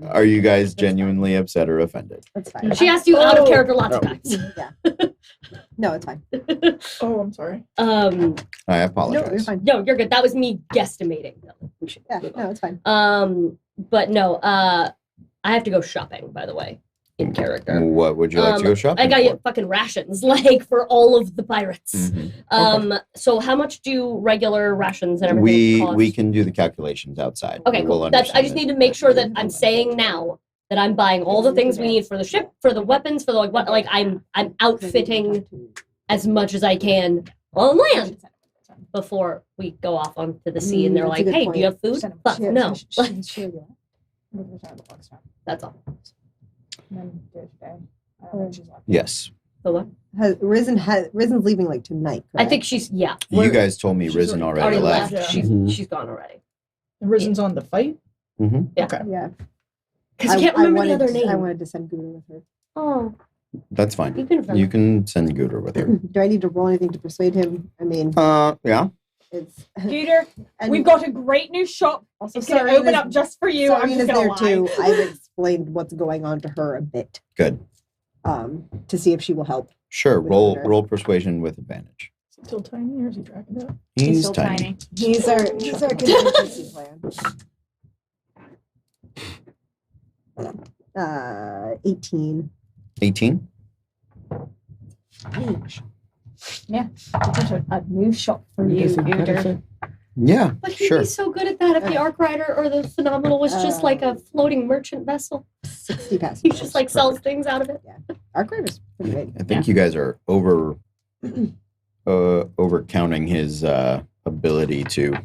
Are you guys genuinely upset or offended? That's fine. She asked you out of character lots of Oh. times. Yeah. No, it's fine. Oh, I'm sorry. I No, you're apologize. fine. No, you're good. That was me guesstimating. We should Yeah, move no, it's fine. on. But no, I have to go shopping, by the way, in character. What would you like to go shopping I got for? you fucking rations, like for all of the pirates. Mhm. So how much do regular rations and everything cost? We can do the calculations outside. Okay, We'll cool. That's I understand just it. need to make sure that I'm saying now that I'm buying all the things we need for the ship, for the weapons, for the like I'm outfitting as much as I can on land before we go off onto the sea and they're That's a like, good hey, point. do you have food? Fuck, no. That's all. Yes. The what? Risen's leaving like tonight. I correct? think she's, yeah. You we're- guys told me She's Risen already already left. left. Yeah. She's gone already. And Risen's on the fight? Mhm. Okay. Yeah. Because I can't remember the other I name. wanted to send Guru with her. Oh, That's fine. you can You can send Gooter with her. Do I need to roll anything to persuade him? I mean, Yeah. it's. Gooter, and we've got a great new shop. also It's going to Serena's- open up just for you. I'm Serena's just going there to lie. too. I've explained what's going on to her a bit. Good. To see if she will help. Sure. With Roll her. roll persuasion with advantage. Is he still tiny or is he dragging it up? He's still tiny. He's our contingency plan. 18. 18. Yeah, we've got a new shop for you, Gooter. Yeah, But he'd sure. be so good at that if the Arc Rider or the Phenomenal was just like a floating merchant vessel. 60 passengers. He just like sells things out of it. Arcrader's pretty big. I think you guys are over counting his ability to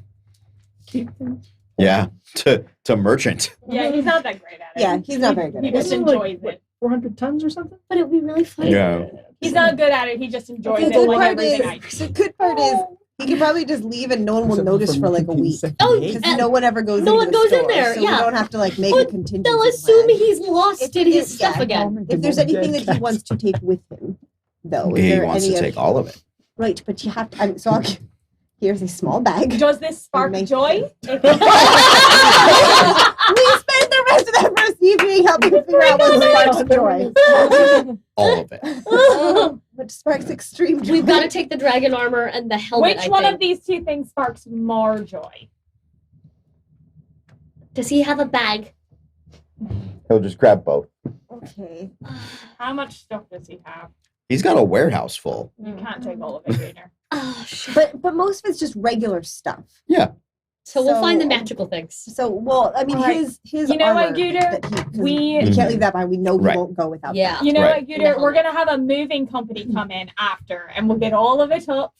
to merchant. Yeah, he's not that great at it. Yeah, he's not very good He at it. just enjoys Like, it. 400 tons or something? But it would be really funny. Yeah. He's not good at it. He just enjoys The it good like part everything I is, do. the good part is he could probably just leave and no one will notice for like a week. Oh, Because and no one ever goes no into one the goes in store, there, so yeah. we don't have to like make Oh, a contingency they'll assume plan. he's lost If- in his if- stuff yeah. again. If there's anything that he wants to take with him, though, is He there wants any to of- take all of it. Right, but you have to. So here's a small bag. Does this spark Make- joy? We spent the rest of that first evening helping figure out what sparks joy. All of it. What sparks extreme joy. We've got to take the dragon armor and the helmet. Which I one think. of these two things sparks more joy? Does he have a bag? He'll just grab both. Okay. How much stuff does he have? He's got a warehouse full. You can't take all of it, Peter. Oh shit. But most of it's just regular stuff. So we'll find the so- magical things. So well, I mean Alright. his You know what, armor Gooter? that he- 'cause We- we can't leave that behind. We know he Right. won't go without Yeah. that. You know Right. what, Gooter? No. We're gonna have a moving company come in after, and we'll get all of it up.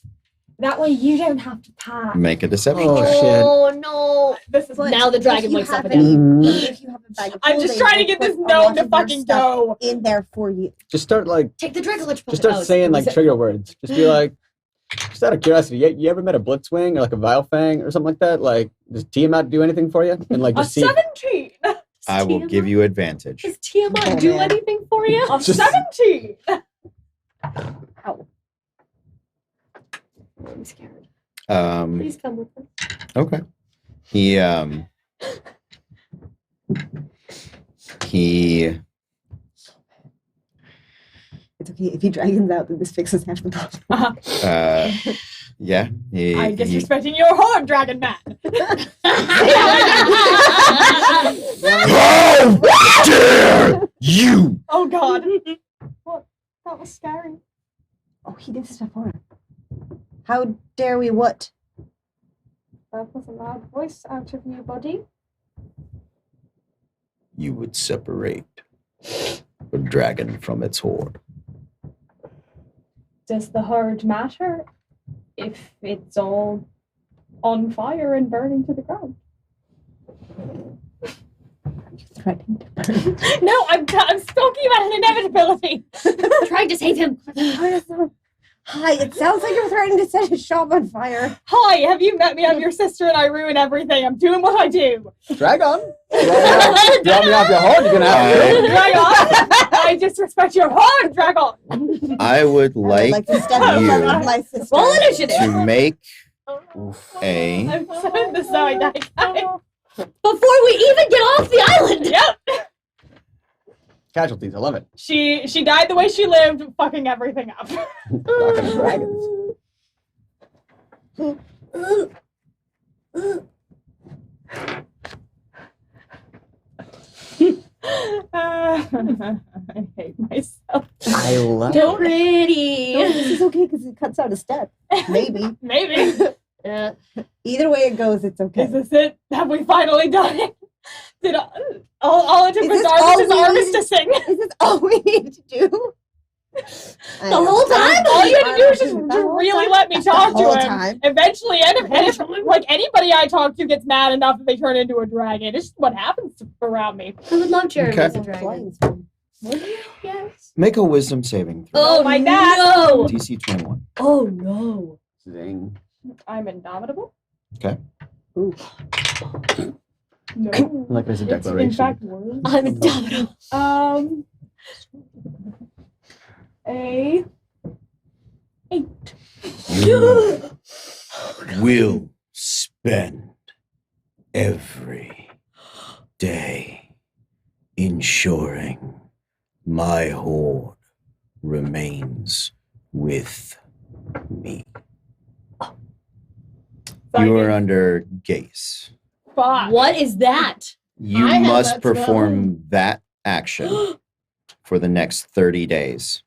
That way, you don't have to pack. Make a deception Oh, check. shit. Oh no. This is But Now the if dragon you wakes up have again. if you have a bag of I'm just clothing, trying to they get put this a lot gnome to of your fucking stuff go. in there for you. Just start like, Take the dragon lich. just start Oh, saying like is it- trigger words. Just be like, just out of curiosity, you ever met a Blitzwing or like a Vilefang or something like that? Like, does Tiamat do anything for you? And like, A just see. 17. I will give you advantage. Does Tiamat Oh, do man. anything for you? A Just- 17. I'm scared. Um, Please come with us. okay. He It's okay if he dragons out, then this fixes half the problem. yeah. I'm disrespecting your horn, Dragon Man. How dare you! Oh God. What? That was scary. Oh, he did stuff for her. How dare we what? That was a loud voice out of you, buddy. You would separate a dragon from its horde. Does the horde matter if it's all on fire and burning to the ground? Threatening to burn. No, I'm talking about an inevitability. Trying to save him. Hi, it sounds like you're threatening to set his shop on fire. Hi, have you met me? I'm your sister and I ruin everything. I'm doing what I do. Dragon? Drop me off your horn, you're gonna have to. Dragon! I disrespect your horn, Dragon! I would I would like to step in front of my sister. Roll initiative. to make a I'm so the side that guy. Before we even get off the island. Yep. Casualties, I love it. She died the way she lived, fucking everything up. Talking dragons. I hate myself. I love So it. pretty. No, this is okay because it cuts out a step. Maybe. Maybe. Either way it goes, it's okay. Is this it? Have we finally done it? Did all it took Is was this all Armis's we Armis need? to sing? Is this all we need to do? The whole time? All you had to do is just really let me talk the whole to him. time. Eventually, and if like anybody I talk to gets mad enough that they turn into a dragon, it's just what happens around me. I would love Jeremy Okay. as a dragon. Flying's fun. Yes. make a wisdom saving throw. Oh my dad. no! DC 21. Oh no! Zing. I'm indomitable. Okay. Ooh. No. Like there's a It's in declaration. fact worse. I'm indomitable. A 8. You will spend every day ensuring my horde remains with me. You are under gaze. Fuck. What is that? You I have must that spell. perform that action for the next 30 days.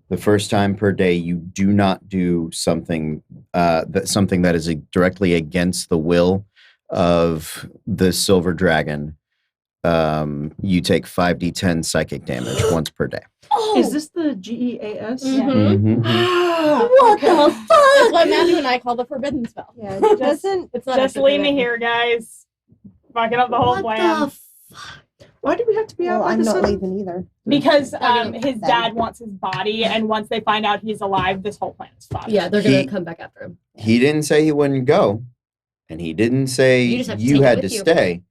The first time per day, you do not do something that is directly against the will of the silver dragon. You take 5d10 psychic damage once per day. Oh, Is this the GEAS? Mhm. What the That's fuck? what Matthew and I call the forbidden spell. Yeah, it doesn't. It's not Just actually leave me forbidden. here, guys. Fucking up the whole What plan. the fuck? Why do we have to be out Well, by I'm the not sun? leaving either. Because Okay. his dad wants his body, and once they find out he's alive, this whole plan is fucked. Yeah, they're gonna He- come back after him. He didn't say he wouldn't go, and he didn't say You just have to you take it had to with you. stay.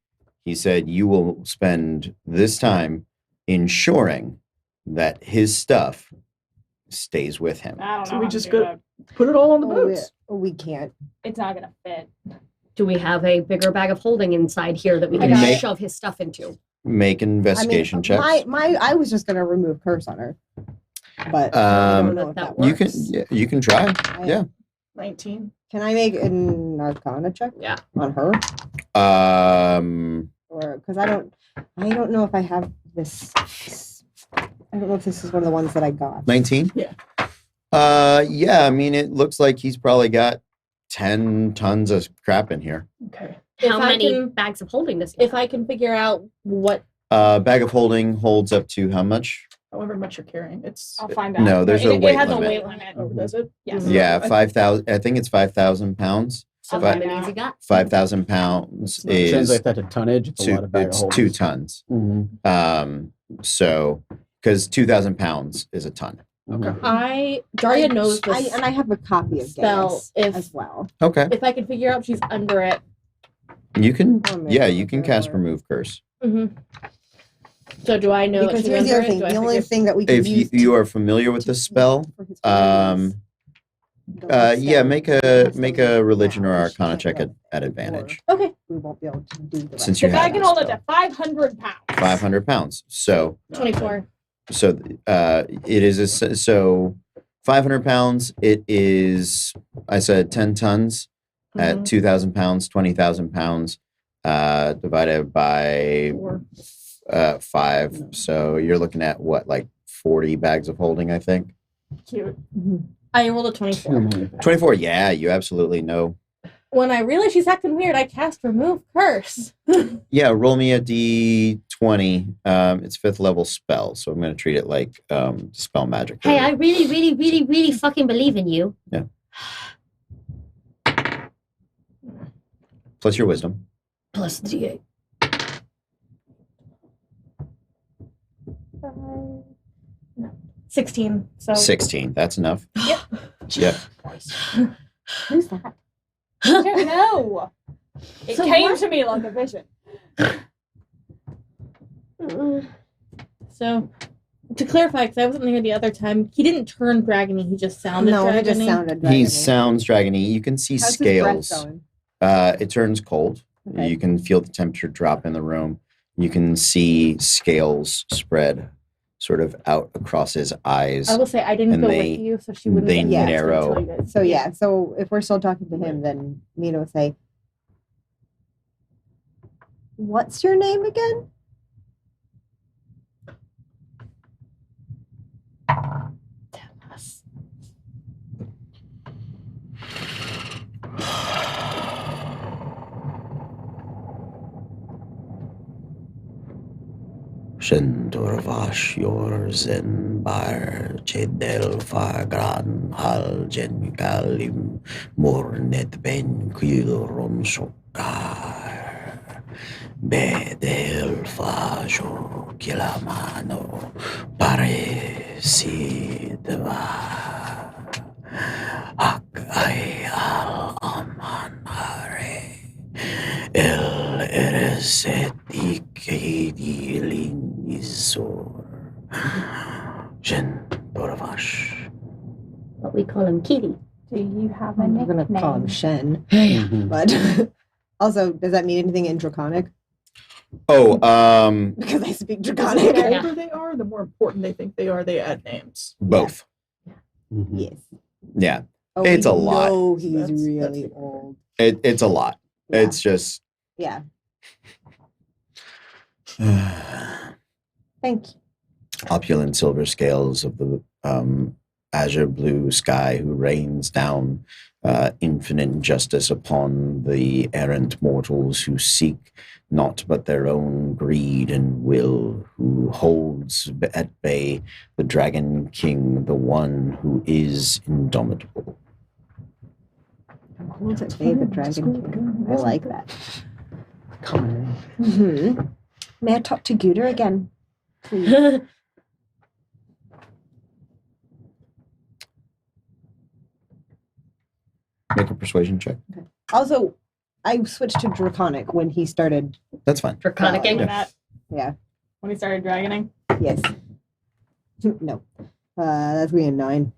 He said you will spend this time ensuring that his stuff stays with him. I don't know. So how we to just do go- that. Put it all on the Oh, boats. we can't. It's not gonna fit. Do we have a bigger bag of holding inside here that we I can got it. shove his stuff into? Make investigation checks. I was just gonna remove curse on her, but Um, I don't know if that that You can works. you can try. I- yeah. 19. Can I make an Arcana check? Yeah. On her, or because I don't know if I have this. I don't know if this is one of the ones that I got. 19? Yeah. Yeah, I mean it looks like he's probably got 10 tons of crap in here. Okay. If How I many can- bags of holding does he If I can figure out what Bag of holding holds up to how much? However much you're carrying, it's. I'll find out. No, there's it, a weight it has limit. a weight limit. Oh, does it? Yes. Yeah, I- 5,000. I think it's 5,000 pounds. So But- how many has he got? 5,000 pounds is Translate that to tonnage. It's a lot of bag of it's holdings. 2 tons. So because 2,000 pounds is a ton. Okay. Daria knows this and I have a copy of spell. Gaius If as well. Okay, if I can figure out she's under it. you can. Or maybe Yeah, I'll you can do cast it. remove curse So do I know Because that she's here's the under other it? thing. Do I The only figure- thing that we can if use you are familiar with the spell. Yeah, make a religion or arcana check at advantage Okay. We won't be able to do the since The you bag have can the hold it spell. to 500 pounds. 500 pounds. So 24. it is so 500 pounds. It is, I said 10 tons at 2,000 pounds, 20,000 pounds divided by 5. So you're looking at what, like 40 bags of holding, I think. Cute. I rolled a 24. 24. Yeah, you absolutely know. When I realized she's acting weird, I cast remove curse. Yeah, roll me a d20. It's 5th level spell, so I'm going to treat it like spell magic. Hey, I really, really, really, really fucking believe in you. Yeah. Plus your wisdom. Plus D8. No. 16. So 16. That's enough. Yep. Yep. Who's that? I don't know. It So came what- to me like a vision. So to clarify, because I wasn't here the other time, he didn't turn dragony. He just sounded No, dragony. he just sounded. He dragony. sounds dragony. You can see How's his breath scales. going? It turns cold. Okay. You can feel the temperature drop in the room. You can see scales spread sort of out across his eyes. I will say I didn't And go they- with you, so she wouldn't. they get next narrow. until you guys- So yeah, so if we're still talking to him, then Mina would say, "What's your name again?" Shenturvash Yorzen Bar Chedel Fagran Al Genkalim Mornet Ben Kilron Sokar Bedel Fajo Kilamano Paresidva Ak Ay Al Amanare El Ereset Ikadilin Isor Jen Boravash. But we call him Kitty. Do you have a I'm gonna call him nickname? Shen, Mhm. but also, does that mean anything in Draconic? Oh, Because I speak The Draconic. Yeah. older they are, the more important they think they are. They add names. both. Mhm. Yes. Yeah, Oh, It's we a lot. know he's That's- really that's- old. it's a lot. Yeah. It's just. Yeah. Thank you. Opulent silver scales of the azure blue sky who rains down infinite justice upon the errant mortals who seek not but their own greed and will, who holds at bay the Dragon King, the one who is indomitable. Holds at bay the Dragon King. I like that. Come May I talk to Guder again, please? Make a persuasion check. Also, I switched to Draconic when he started. That's fine. Draconicing. That Yeah. when he started dragoning. Yes. No. That's me a 9.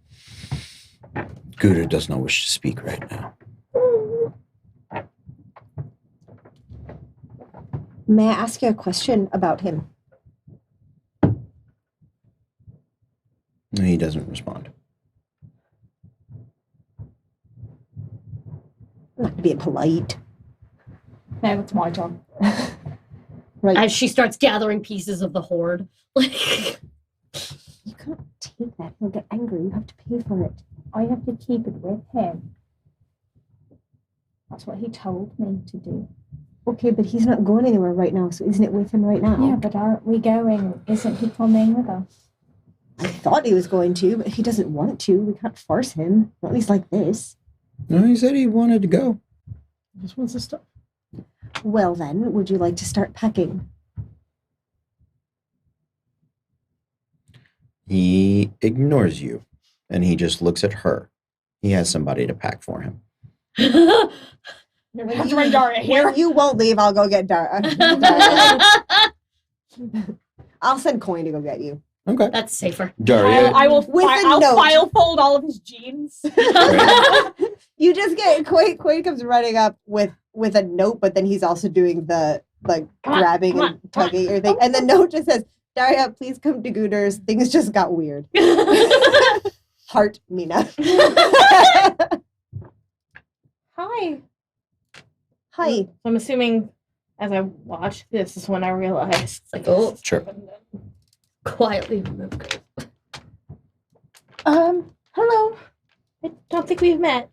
Guder does not wish to speak right now. May I ask you a question about him? He doesn't respond. I'm not being polite. No, it's my turn. Right. As she starts gathering pieces of the horde. You can't take that. He'll get angry. You have to pay for it. I have to keep it with him. That's what he told me to do. Okay, but he's not going anywhere right now, so isn't it with him right now? Yeah, but aren't we going? Isn't he coming with us? I thought he was going to, but if he doesn't want to, we can't force him. Not at least like this. No, he said he wanted to go. He just wants to stop. Well then, would you like to start packing? He ignores you, and he just looks at her. He has somebody to pack for him. You have to bring Daria here. When you won't leave, I'll go get Dara. I'll send Coin to go get you. Okay. That's safer. Daria, I will. With a I'll note. file fold all of his jeans. You just get Coin comes running up with a note, but then he's also doing the like Come on, grabbing come and on, tugging everything. And the note just says, Daria, please come to Gooder's. Things just got weird. Heart, Mina. Hi. Hi. So I'm assuming as I watch this is when I realized. Like, oh, sure. quietly remove Curse. Hello. I don't think we've met.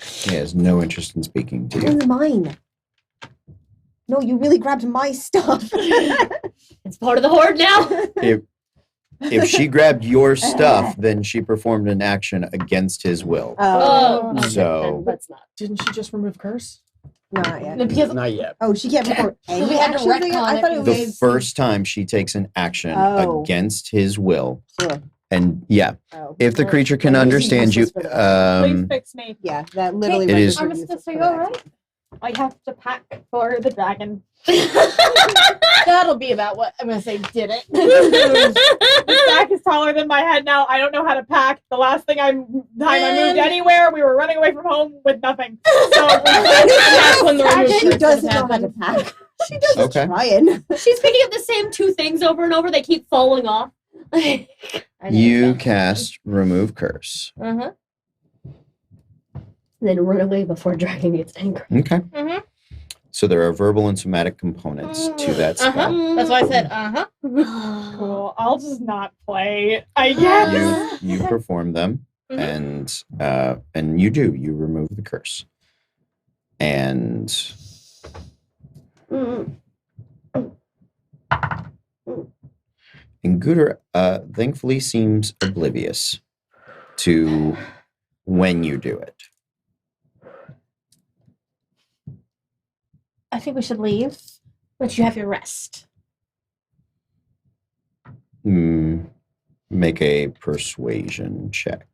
He has no interest in speaking to you. It's mine. No, you really grabbed my stuff. It's part of the horde now. If she grabbed your stuff, then she performed an action against his will. Oh, okay, So- then let's not. Didn't she just remove curse? Not yet. Because Not yet. Oh, she can't perform any we had to actions again? I retcon thought it it The was... first time she takes an action Oh. against his will, Sure. and yeah, Oh. if the Well, creature can I'm using understand you, useless for the- Please um, fix me. Yeah, that literally It is- registered useless Armistice, are for you that. alright? I have to pack for the dragon. That'll be about what I'm gonna say. Did it? This back is taller than my head now. I don't know how to pack. The last time I moved anywhere, we were running away from home with nothing. So That's when the remove She curse doesn't know how to happened. pack. She doesn't Okay. trying. She's picking up the same two things over and over. They keep falling off. you cast Remove Curse. Uh-huh. Then run away before dragon gets angry. Okay. Mhm. So there are verbal and somatic components to that spell. Uh-huh. That's why I said uh-huh. cool. I'll just not play. I guess. You perform them, Mhm. and you do. You remove the curse, and Guder thankfully seems oblivious to when you do it. I think we should leave. But you have your rest. Make a persuasion check.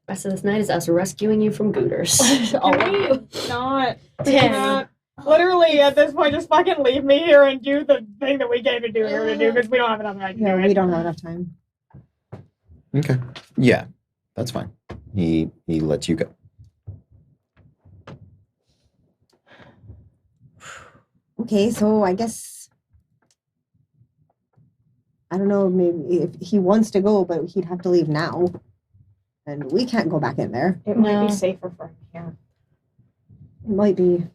Rest of this night is us rescuing you from Gooters. All of you. Not. Damn. Literally, at this point, just fucking leave me here and do the thing that we came to do here to do because we don't have enough time to Yeah, do it. we don't have enough time. Okay. Yeah, that's fine. He lets you go. Okay, so I guess I don't know, maybe if he wants to go, but he'd have to leave now. And we can't go back in there. It might No. be safer for him here. It might be.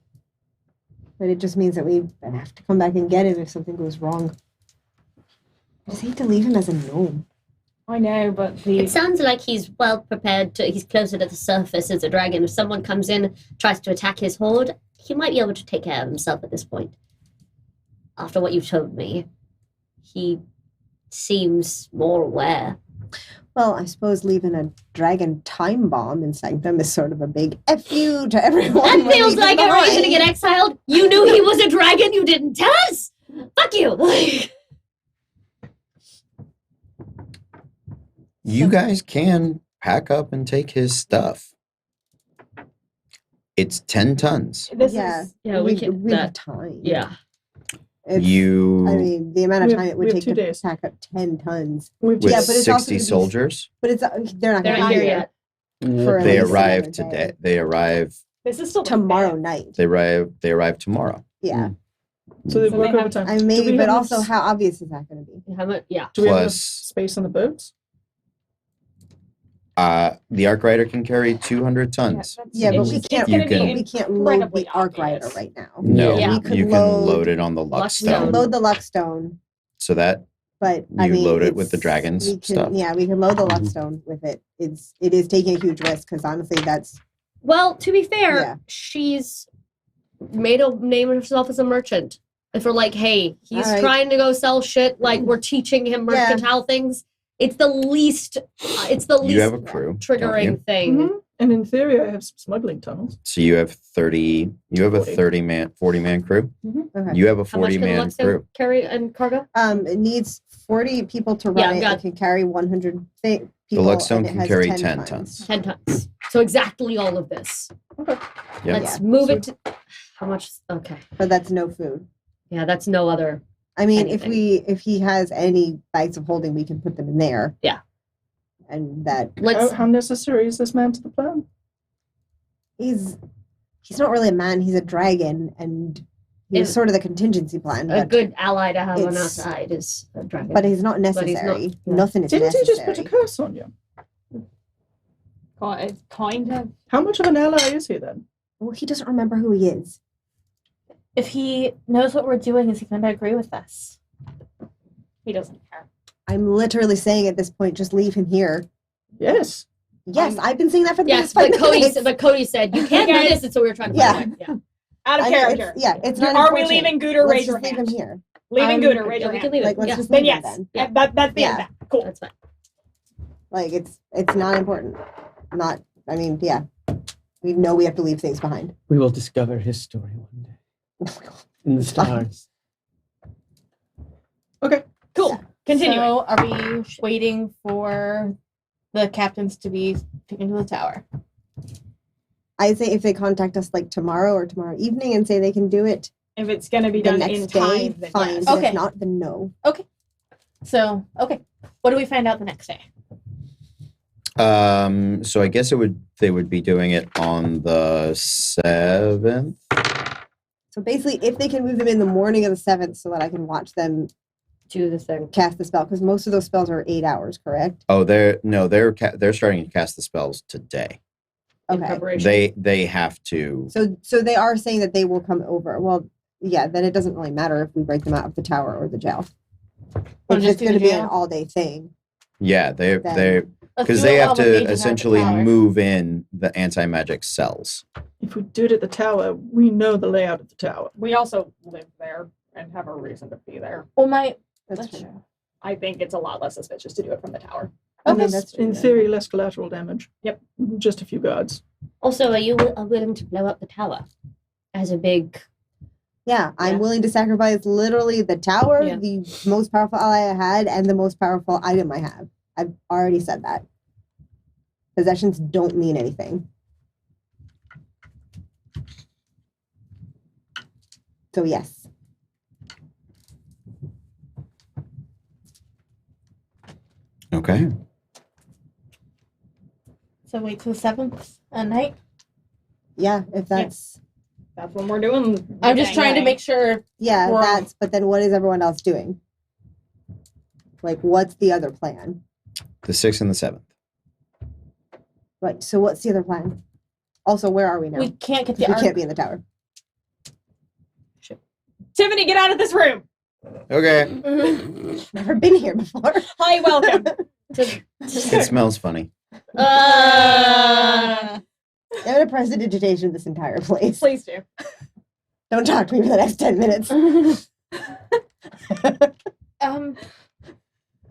But it just means that we have to come back and get him if something goes wrong. I just hate to leave him as a gnome. I know, but the It sounds like he's well prepared to. He's closer to the surface as a dragon. If someone comes in, tries to attack his horde, he might be able to take care of himself at this point. After what you've told me, he seems more aware. Well, I suppose leaving a dragon time bomb in Sanctum is sort of a big F you to everyone. That we're feels leaving like a reason to behind. get exiled. You knew he was a dragon. You didn't tell us. Fuck you. You guys can pack up and take his stuff. It's 10 tons. this Yeah. is Yeah, we can. we have That, time. yeah. It's, You I mean, the amount of We have- time it we would have take 2 to days. pack up 10 tons. We've with Yeah, but it's also 60 gonna be- soldiers. But it's they're not They're going not to here be yet. For at They least arrive another today. day. They arrive. this is still the Tomorrow fifth. night. They arrive tomorrow. Yeah. So they So work they have- overtime. I Do maybe, we but have also enough- how obvious is that going to be? How much? Yeah. Do we have enough Plus, space on the boats? the Arc Rider can carry 200 Yeah, tons. that's- Yeah, but it's we just- can't. It's gonna You can- be We can't load incredibly the Arc Rider obvious. right now. No, Yeah. We could you can load- load it on the Luckstone. Luckstone. Load the Luckstone, So that but I You mean, load it with the it's- dragon's we can, stuff. Yeah, we can load the Mhm. Luckstone with it. It is taking a huge risk because honestly, that's Well, to be fair, Yeah. she's made a name of herself as a merchant. If we're like, hey, he's Alright. trying to go sell shit, like we're teaching him Yeah. mercantile things. It's the least. It's the least you have a crew. don't triggering you? thing. Mhm. And in theory, I have some smuggling tunnels. So you have 30. You have a 40. 40 man crew. okay. You have a How much 40 can the man Luxon crew. carry and cargo? It needs 40 people to Yeah, run it. got- It can carry 100 The people. Luckstone and it can has carry 10 10 tons. 10 tons. So exactly all of this. Okay. Yeah. Let's Yeah. move it to how much? Okay. But that's no food. Yeah, that's no other. I mean, Anything. if he has any bags of holding, we can put them in there. Yeah. And that Let's. How necessary is this man to the plan? he's not really a man, he's a dragon, and he's Is- sort of the contingency plan. A But, good ally to have on our it's- side is a dragon. but he's not he's not- necessary. yeah. Nothing is Didn't he necessary. just put a curse on you? Kind of. How much of an ally is he then? Well, he doesn't remember who he is. If he knows what we're doing, is he going to agree with us? He doesn't care. I'm literally saying at this point, just leave him here. Yes. Yes, I've been saying that for the yes, past 5 but Cody, minutes. but Cody said you can't do Okay. this, and so we were trying to. Yeah. find out. Yeah. Out of I mean, character. it's not Are we important. leaving Gooter? Let's Raise your just leave hand. him here. Leaving Gooter. Raise Yeah, your we can hand. leave it. Like, let's yeah. just Then leave him yes. then. Yeah. That's the end of Yeah. that. Cool. That's fine. Like it's not important. Not. I mean, yeah. We know we have to leave things behind. We will discover his story one day in the stars. Okay. Cool. Continuing. So, are we waiting for the captains to be taken to the tower? I say if they contact us like tomorrow or tomorrow evening and say they can do it If it's going to be the done next in day, time, then fine. yes. But Okay. if not, then no. So, okay. What do we find out the next day? So I guess they would be doing it on the 7th. So basically, if they can move them in the morning of the 7th so that I can watch them Do the thing. cast the spell, because most of those spells are 8 hours, correct? Oh, they're starting to cast the spells today. In Okay. preparation. They have to. So they are saying that they will come over. Well, yeah, then it doesn't really matter if we break them out of the tower or the jail. Or If just it's do going to the be an jail? all-day thing. Yeah, they're Let's because do they it have while the to mages are at the essentially tower. move in the anti-magic cells. If we do it at the tower, we know the layout of the tower. We also live there and have a reason to be there. Well, my That's That's true. I think it's a lot less suspicious to do it from the tower. I And mean, that's, that's true, in yeah. theory, less collateral damage. Yep. Just a few guards. Also, are you willing to blow up the tower as a big? Yeah, I'm Yeah. willing to sacrifice literally the tower, Yeah. the most powerful ally I had, and the most powerful item I have. I've already said that. Possessions don't mean anything. So yes. Okay. so wait till the 7th at night. Yeah, if that's That's when we're doing. I'm just trying to make sure. yeah, We're- that's but then what is everyone else doing? Like what's the other plan? The 6th and the 7th. Right. So what's the other plan? Also, where are we now? We can't get 'Cause the we can't be in the tower. Tiffany, get out of this room. Okay. Never been here before. Hi, welcome. It smells funny. I'm gonna prestidigitation this entire place. Please do. Don't talk to me for the next 10 minutes.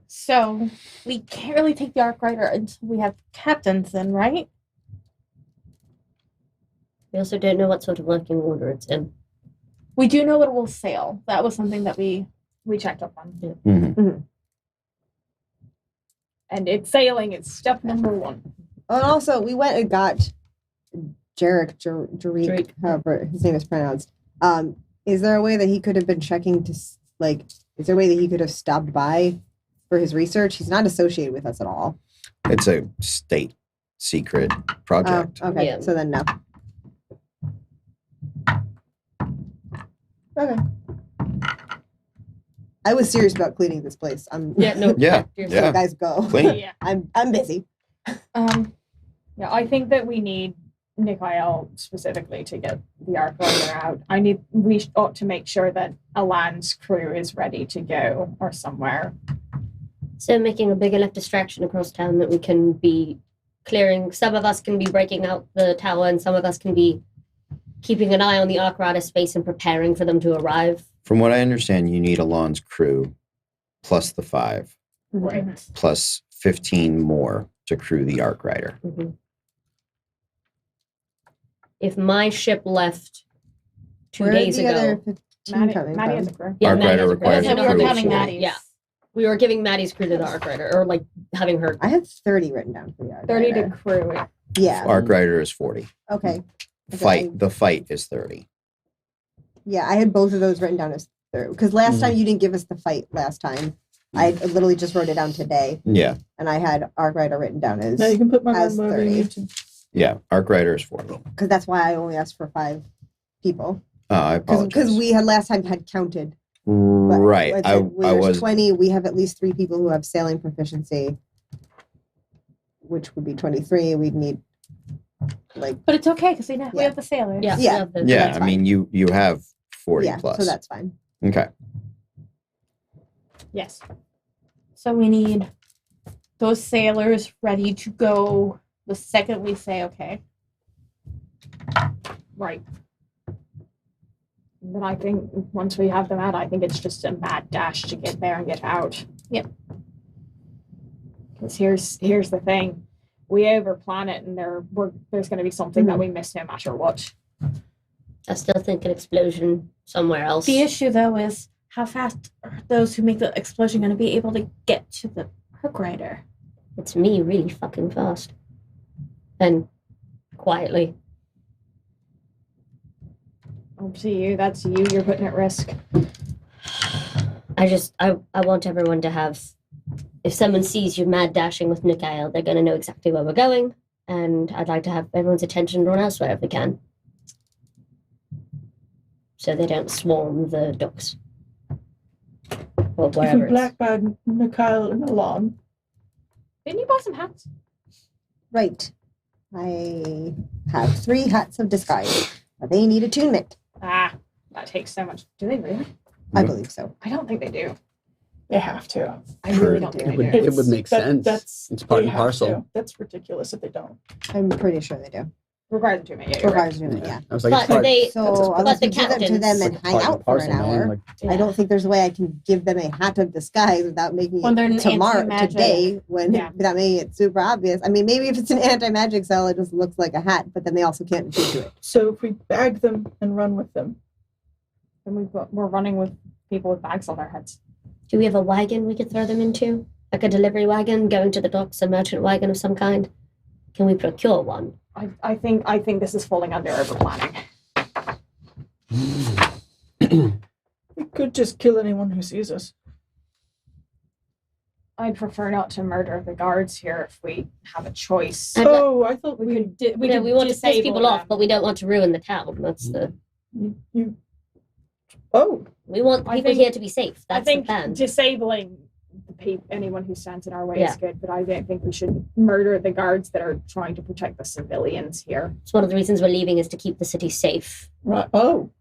So we can't really take the Arc Rider until we have captains then, right? We also don't know what sort of working order it's in. We do know it will sail. That was something that we checked up on. Mhm. And it's sailing is step number 1. Oh, and also, we went and got Jarek, Jarek. however his name is pronounced. Is there a way that he could have been checking to, is there a way that he could have stopped by for his research? He's not associated with us at all. It's a state secret project. Oh, okay. Yeah. So then, no. Okay. I was serious about cleaning this place. Yeah, no. Yeah, So yeah. guys, go. Clean. Yeah. I'm busy. Yeah, I think that we need Nikhail specifically to get the Arc Rider out. We ought to make sure that Alan's crew is ready to go or somewhere. So making a big enough distraction across town that we can be clearing. Some of us can be breaking out the tower, and some of us can be keeping an eye on the Arc Rider space and preparing for them to arrive. From what I understand, you need Alon's crew plus the 5, Right. plus 15 more to crew the Arc Rider. Mm-hmm. If my ship left 2 Where days are the ago, other 15 coming Maddie has from? a crew. Arc Maddie Rider has a requires crew. a we were crew of counting 4. Maddie's. Yeah. We were giving Maddie's crew to the Arc Rider, or like having her. I had 30 written down for the Arc 30 to Rider. crew. Yeah. Arc Rider is 40. Okay. The fight is 30. Yeah, I had both of those written down as through. Because last time you didn't give us the fight last time. I literally just wrote it down today. Yeah, And I had Arc Rider written down as. Now you can put my as name wherever you 30. need to. yeah. Arc Rider is 40. Because that's why I only asked for 5 people. I apologize. Because we had last time had counted. But Right. it's I like, there's was 20. We have at least 3 people who have sailing proficiency, which would be 23. We'd need But it's okay because we Yeah. have the sailors. Yeah. Yeah. we have the- Yeah, that's I mean you have 40 yeah, plus. so that's fine. Okay. Yes. So we need those sailors ready to go the second we say okay. Right. But I think once we have them out, I think it's just a mad dash to get there and get out. Yep. Because here's the thing. We overplan it and there's going to be something that we miss no matter what. I still think an explosion somewhere else. The issue though is how fast are those who make the explosion going to be able to get to the Arc Rider? It's me really fucking fast. And quietly. Up to you. That's you. You're putting at risk. I want everyone to have, if someone sees you mad dashing with Nikhail, they're going to know exactly where we're going. And I'd like to have everyone's attention drawn elsewhere if we can. So they don't swarm the docks. Or If we wherever it's. black bag Nikhail and Alan, Didn't you buy some hats? Right. I have 3 hats of disguise, but they need attunement. Ah, that takes so much. Do they really? I believe so. I don't think they do. they have to. I really don't think It they would- do. it would make sense. That's It's part they and have parcel. to. That's ridiculous if they don't. I'm pretty sure they do. Requires attunement. Yeah, you're right. Requires attunement, yeah. I was like, But it's part, they, So But unless the we give them to captains- them it's and like hang part out and for parcel, an man. hour, Like, I don't think there's a way I can give them a hat of disguise without making When they're it an tomorrow anti-magic. today Yeah. without making it super obvious. I mean, maybe if it's an anti-magic cell, it just looks like a hat, but then they also can't attune to it. So if we bag them and run with them, And we're running with people with bags on their heads. do we have a wagon we could throw them into? Like a delivery wagon going to the docks, a merchant wagon of some kind? Can we procure one? I think this is falling under overplanning. we could just kill anyone who sees us. I'd prefer not to murder the guards here if we have a choice. I'd like- Oh, I thought We we could. We want to piss disable people off, them. but we don't want to ruin the town. That's the. you. Oh, We want I people think- here to be safe. I That's the think plan. disabling anyone who stands in our way Yeah. is good, but I don't think we should murder the guards that are trying to protect the civilians here. It's one of the reasons we're leaving is to keep the city safe. right. Oh,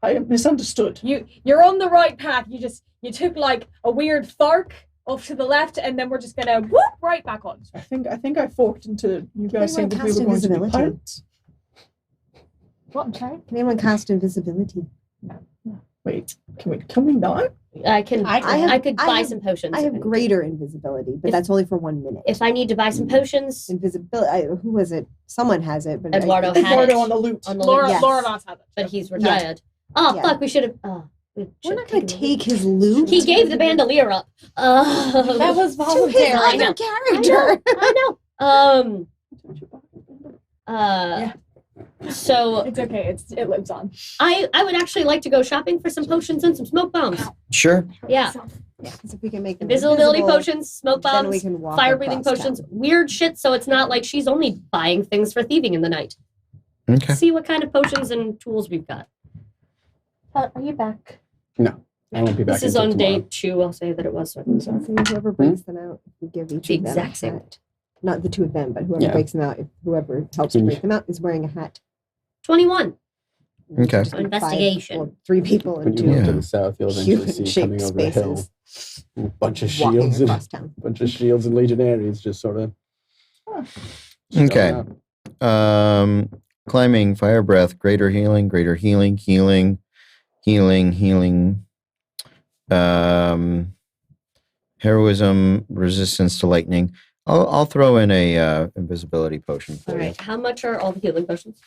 I misunderstood. You're on the right path. You took like a weird thark off to the left, and then we're just gonna whoop right back on. I think I forked into you guys saying anyone that we cast were going to be invisibility? pirates. What? I'm sorry. Can anyone cast invisibility? Wait, can we not? I can. I could I buy have- some potions. I if have need. greater invisibility, but If- that's only for 1 minute. If I need to buy some potions, Invisibility. Who was it? Someone has it, but Eduardo had Eduardo it on the loot. on the Laura, list, Yes. Laura Voss has it. but he's retired. Oh Yeah. fuck! We should have. We're should've not going to taken the take his loot. loot. He gave the bandolier up. That was to his voluntary. I know. other character. I know. So It's okay. It lives on. I would actually like to go shopping for some potions and some smoke bombs. Sure. Yeah, Yeah, 'cause if we can make them invisibility invisible, potions, smoke then we bombs, can walk fire breathing across potions, town. weird shit. So it's not like she's only buying things for thieving in the night. Okay. See what kind of potions and tools we've got. Are you back? No, I won't be back. This is until on tomorrow. day 2. I'll say that it was. So I can So whoever breaks them out, we give each The of them exact a same. hat. Not the two of them, but whoever Yeah. breaks them out, if whoever helps to Mm. break them out is wearing a hat. 21. Okay. Just like Investigation. 3 people When and you 2 move to Yeah. the south, you'll eventually human see coming shaped over the hill spaces a bunch of walking shields and across town. legionaries just sort of. Okay. Climbing, fire breath, greater healing, healing. Heroism, resistance to lightning. I'll throw in a invisibility potion for All right. How much are all the healing potions?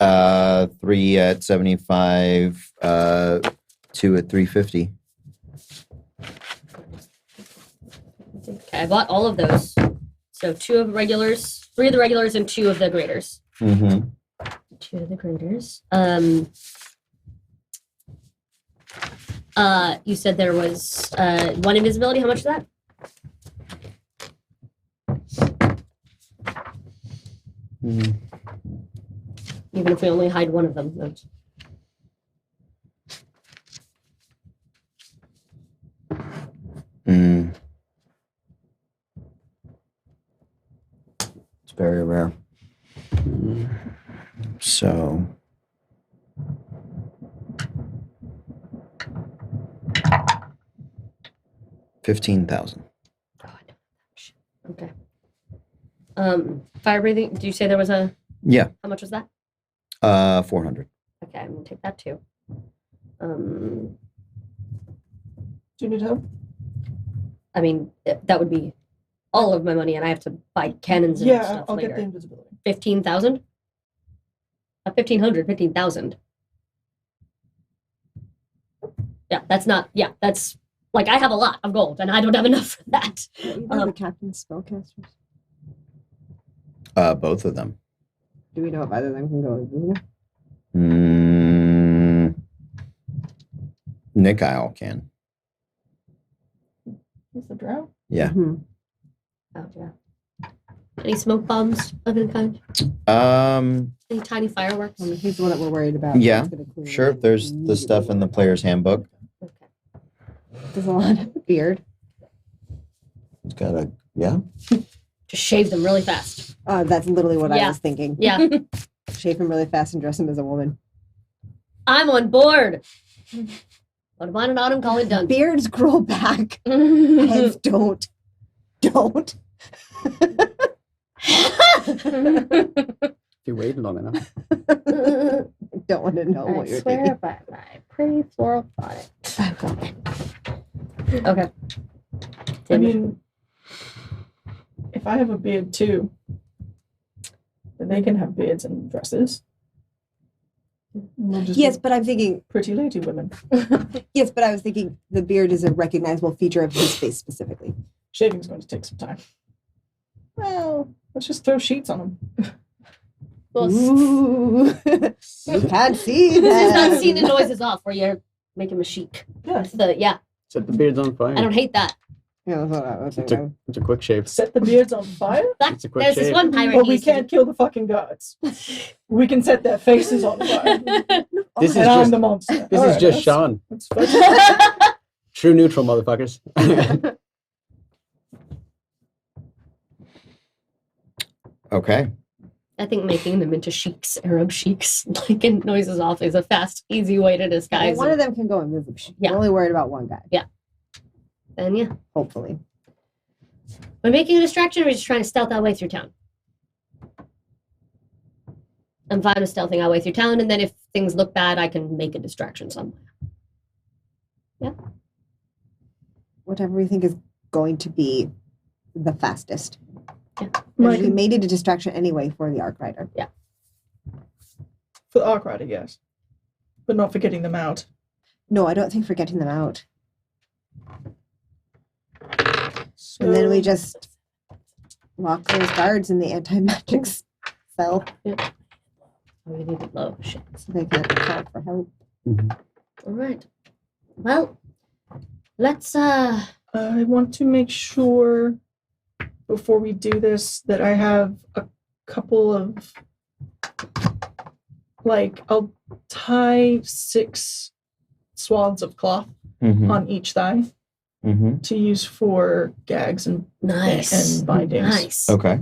you. 3 at 75, 2 at 350. Okay, I bought all of those. So 2 of the regulars, 3 of the regulars, and 2 of the graders. Mm-hmm. 2 of the graders. You said there was 1 invisibility. How much is that? Even if we only hide 1 of them. That's- Mm. It's very rare. So. $15,000. Okay. Fire breathing. Do you say there was a? Yeah. How much was that? 400. Okay, I'm gonna take that too. Do you need help? I mean that would be all of my money, and I have to buy cannons and Yeah, stuff I'll later. get the invisibility. 15,000. 1,500, 15,000. Yeah, that's not. Yeah, that's like I have a lot of gold, and I don't have enough for that. You know the captain's spellcasters? Both of them. Do we know if either of them can go invisible? Nick Isle can. He's the drow. Yeah. Mm-hmm. Oh yeah. Any smoke bombs of any kind? Any tiny fireworks? He's the one that we're worried about. Yeah, He's gonna clear Sure. it There's the stuff in the player's handbook. Okay. There's a lot of beard. It's got a, yeah. Just shave them really fast. That's literally what I Yeah. was thinking. Yeah, Shave him really fast and dress him as a woman. I'm on board. What about an autumn? Call it done. Beards grow back. Heads don't. Don't. If you waited long enough. Don't want to know what I you're swear thinking. by my pretty floral bonnet. Okay. I mean, if I have a beard too, then they can have beards and dresses. And we'll just Yes, be but I'm thinking. pretty lady women. Yes, but I was thinking the beard is a recognizable feature of his face specifically. Shaving's going to take some time. Well, Let's just throw sheets on them. ooh, you can't see This is not that. seeing the noises off where you're making a chic. Yeah. Yeah, Set the beards on fire. I don't hate that. Yeah, that's what I was It's a, thinking. it's a quick shave. Set the beards on fire? It's a quick There's this shave. one pirate. But he we used to can't kill the fucking guards. We can set their faces on fire. This is And I'm just the monster. this Alright, is just that's- Sean. that's fine. True neutral, motherfuckers. Okay. I think making them into sheiks, Arab sheiks, like in noises off, is a fast, easy way to Well, disguise one them. of them can go invisible. Yeah. We're only worried about one guy. Then yeah. Hopefully. We're making a distraction, or we're just trying to stealth our way through town. I'm fine with stealthing our way through town, and then if things look bad, I can make a distraction somewhere. Whatever we think is going to be the fastest. My We made it a distraction anyway for the Arc Rider. For the Arc Rider, yes. But not for getting them out. No, I don't think for getting them out. So, And then we just lock those guards in the anti-magic spell Oh, we need to blow. Shit. so they can't call for help. All right. Well, let's I want to make sure before we do this that I have a couple of, like, I'll tie 6 swaths of cloth Mm-hmm. on each thigh Mm-hmm. to use for gags and nice. bindings. Nice. Okay.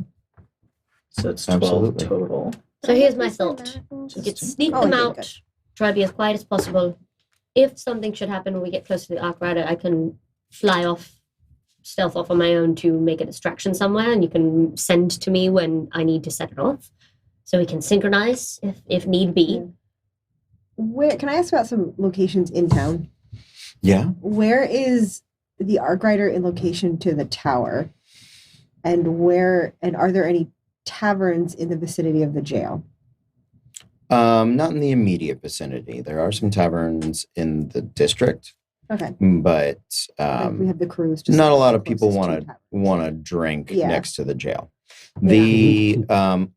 So it's 12 Absolutely. total. So here's my thought. Just You could to- sneak Oh, them okay, out, good. try to be as quiet as possible. If something should happen when we get close to the Arc Rider, I can fly off, stealth off on my own to make a distraction somewhere, and you can send to me when I need to set it off. So we can synchronize if need be. Yeah. Where can I ask about some locations in town? Yeah. Where is the Arc Rider in location to the tower? And are there any taverns in the vicinity of the jail? Not in the immediate vicinity. There are some taverns in the district, Okay. but Like we have the cruise. Just not a lot of closest people to want to taverns. want to drink Yeah. next to the jail. Yeah. The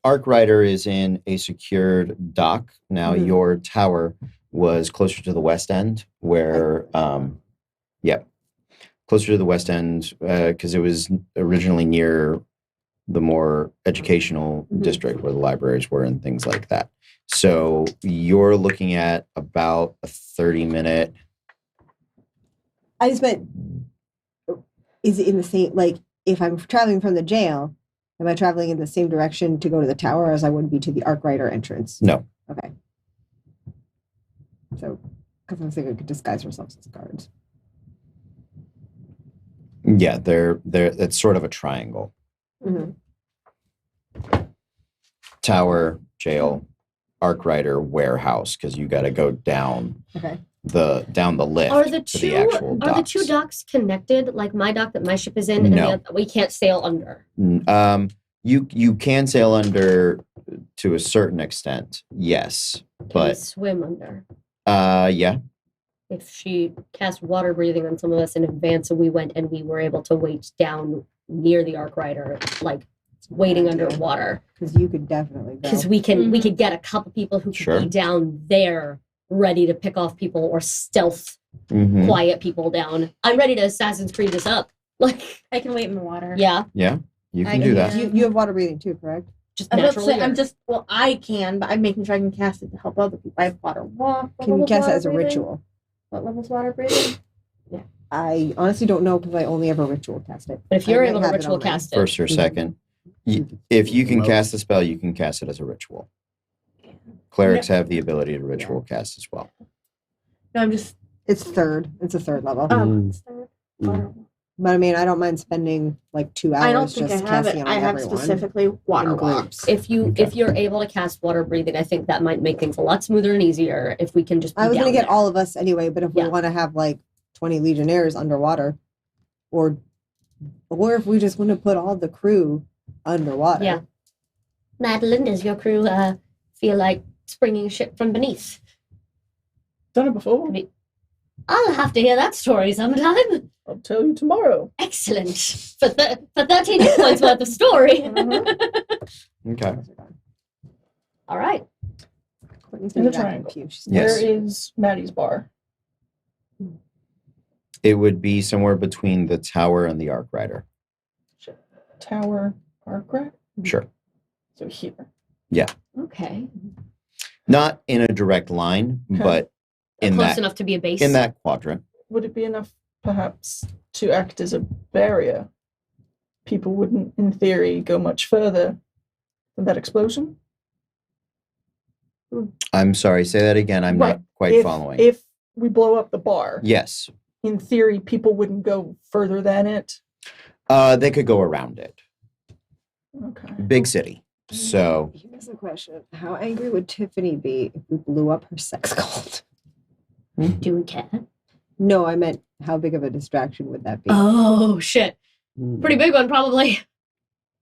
Arc Rider is in a secured dock. Now, Mhm. your tower was closer to the west end, where, closer to the west end, because it was originally near the more educational Mhm. district where the libraries were and things like that. So you're looking at about a 30-minute. I just meant, is it in the same, like, if I'm traveling from the jail, am I traveling in the same direction to go to the tower as I would be to the Arc Rider entrance? No. Okay. So, because I was thinking we could disguise ourselves as guards. Yeah, they're it's sort of a triangle. Mhm. Tower, jail, Arc Rider, warehouse, because you got to go down Okay. the lift Are the to two the actual are the two docks. docks connected? Like my dock that my ship is in, and No. the other, we can't sail under. You can sail under to a certain extent, yes, Can we but swim under? yeah, If she cast water breathing on some of us in advance, and we went and we were able to wait down near the Arc Rider, like waiting underwater, Because you could definitely go. because we could get a couple people who could Sure. be down there ready to pick off people or stealth mhm, quiet people down. I'm ready to Assassin's Creed this up. Like, I can wait in the water. yeah, yeah, you I can do can- that. You have water breathing too, correct? just I'm, about to naturally. say, I'm just, well, I can, but I'm making sure I can cast it to help other people. I have water walk. What Can you level's cast it water as a breathing? ritual? What level's water breathing? I honestly don't know because I only ever ritual cast it. But if you're I might able to have it ritual on my- cast it, First or second. If you can cast the spell, you can cast it as a ritual. Clerics have the ability to ritual cast as well. No, I'm just, It's third. It's a third level. it's third. Water. But I mean, I don't mind spending like 2 hours I don't think I just have casting it. on I have everyone. specifically water in walk. groups. if Okay. you're able to cast water breathing, I think that might make things a lot smoother and easier if we can just be I was down going to get there. all of us anyway, but if Yeah. we want to have like 20 legionnaires underwater, or if we just want to put all the crew underwater. Yeah. Madeline, does your crew feel like springing a ship from beneath? Done it before. I'll have to hear that story sometime. I'll tell you tomorrow. Excellent. For 13 hit points worth of story. Okay. All right. Courtney's In gonna the be back triangle. a few. She's Yes. Where is Maddie's bar? It would be somewhere between the tower and the Arc Rider. Tower, Arc Rider? Sure. So here. Okay. Not in a direct line, Okay. but in Close that enough to be a base. in that quadrant. Would it be enough, perhaps, to act as a barrier? People wouldn't, in theory, go much further than that explosion. I'm sorry, say that again. I'm Right. not quite if, following. If we blow up the bar, Yes. in theory, people wouldn't go further than it. They could go around it. Okay. Big city. So Here's the question: how angry would Tiffany be if we blew up her sex cult? Do we care? No, I meant how big of a distraction would that be? Oh shit! Pretty big one, probably.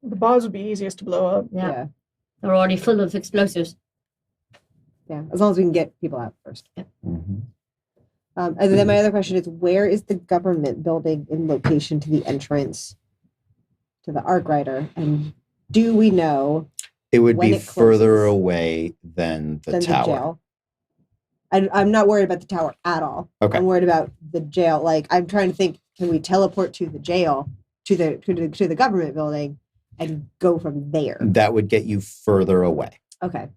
The bars would be easiest to blow up. Yeah. They're already full of explosives. Yeah, as long as we can get people out first. Mhm. And then my other question is, where is the government building in location to the entrance to the Arkwriter? And do we know it would when be it further closes away than the than tower. the jail? I'm not worried about the tower at all. Okay. I'm worried about the jail. Like, I'm trying to think, can we teleport to the jail, to the government building, and go from there? That would get you further away. Okay.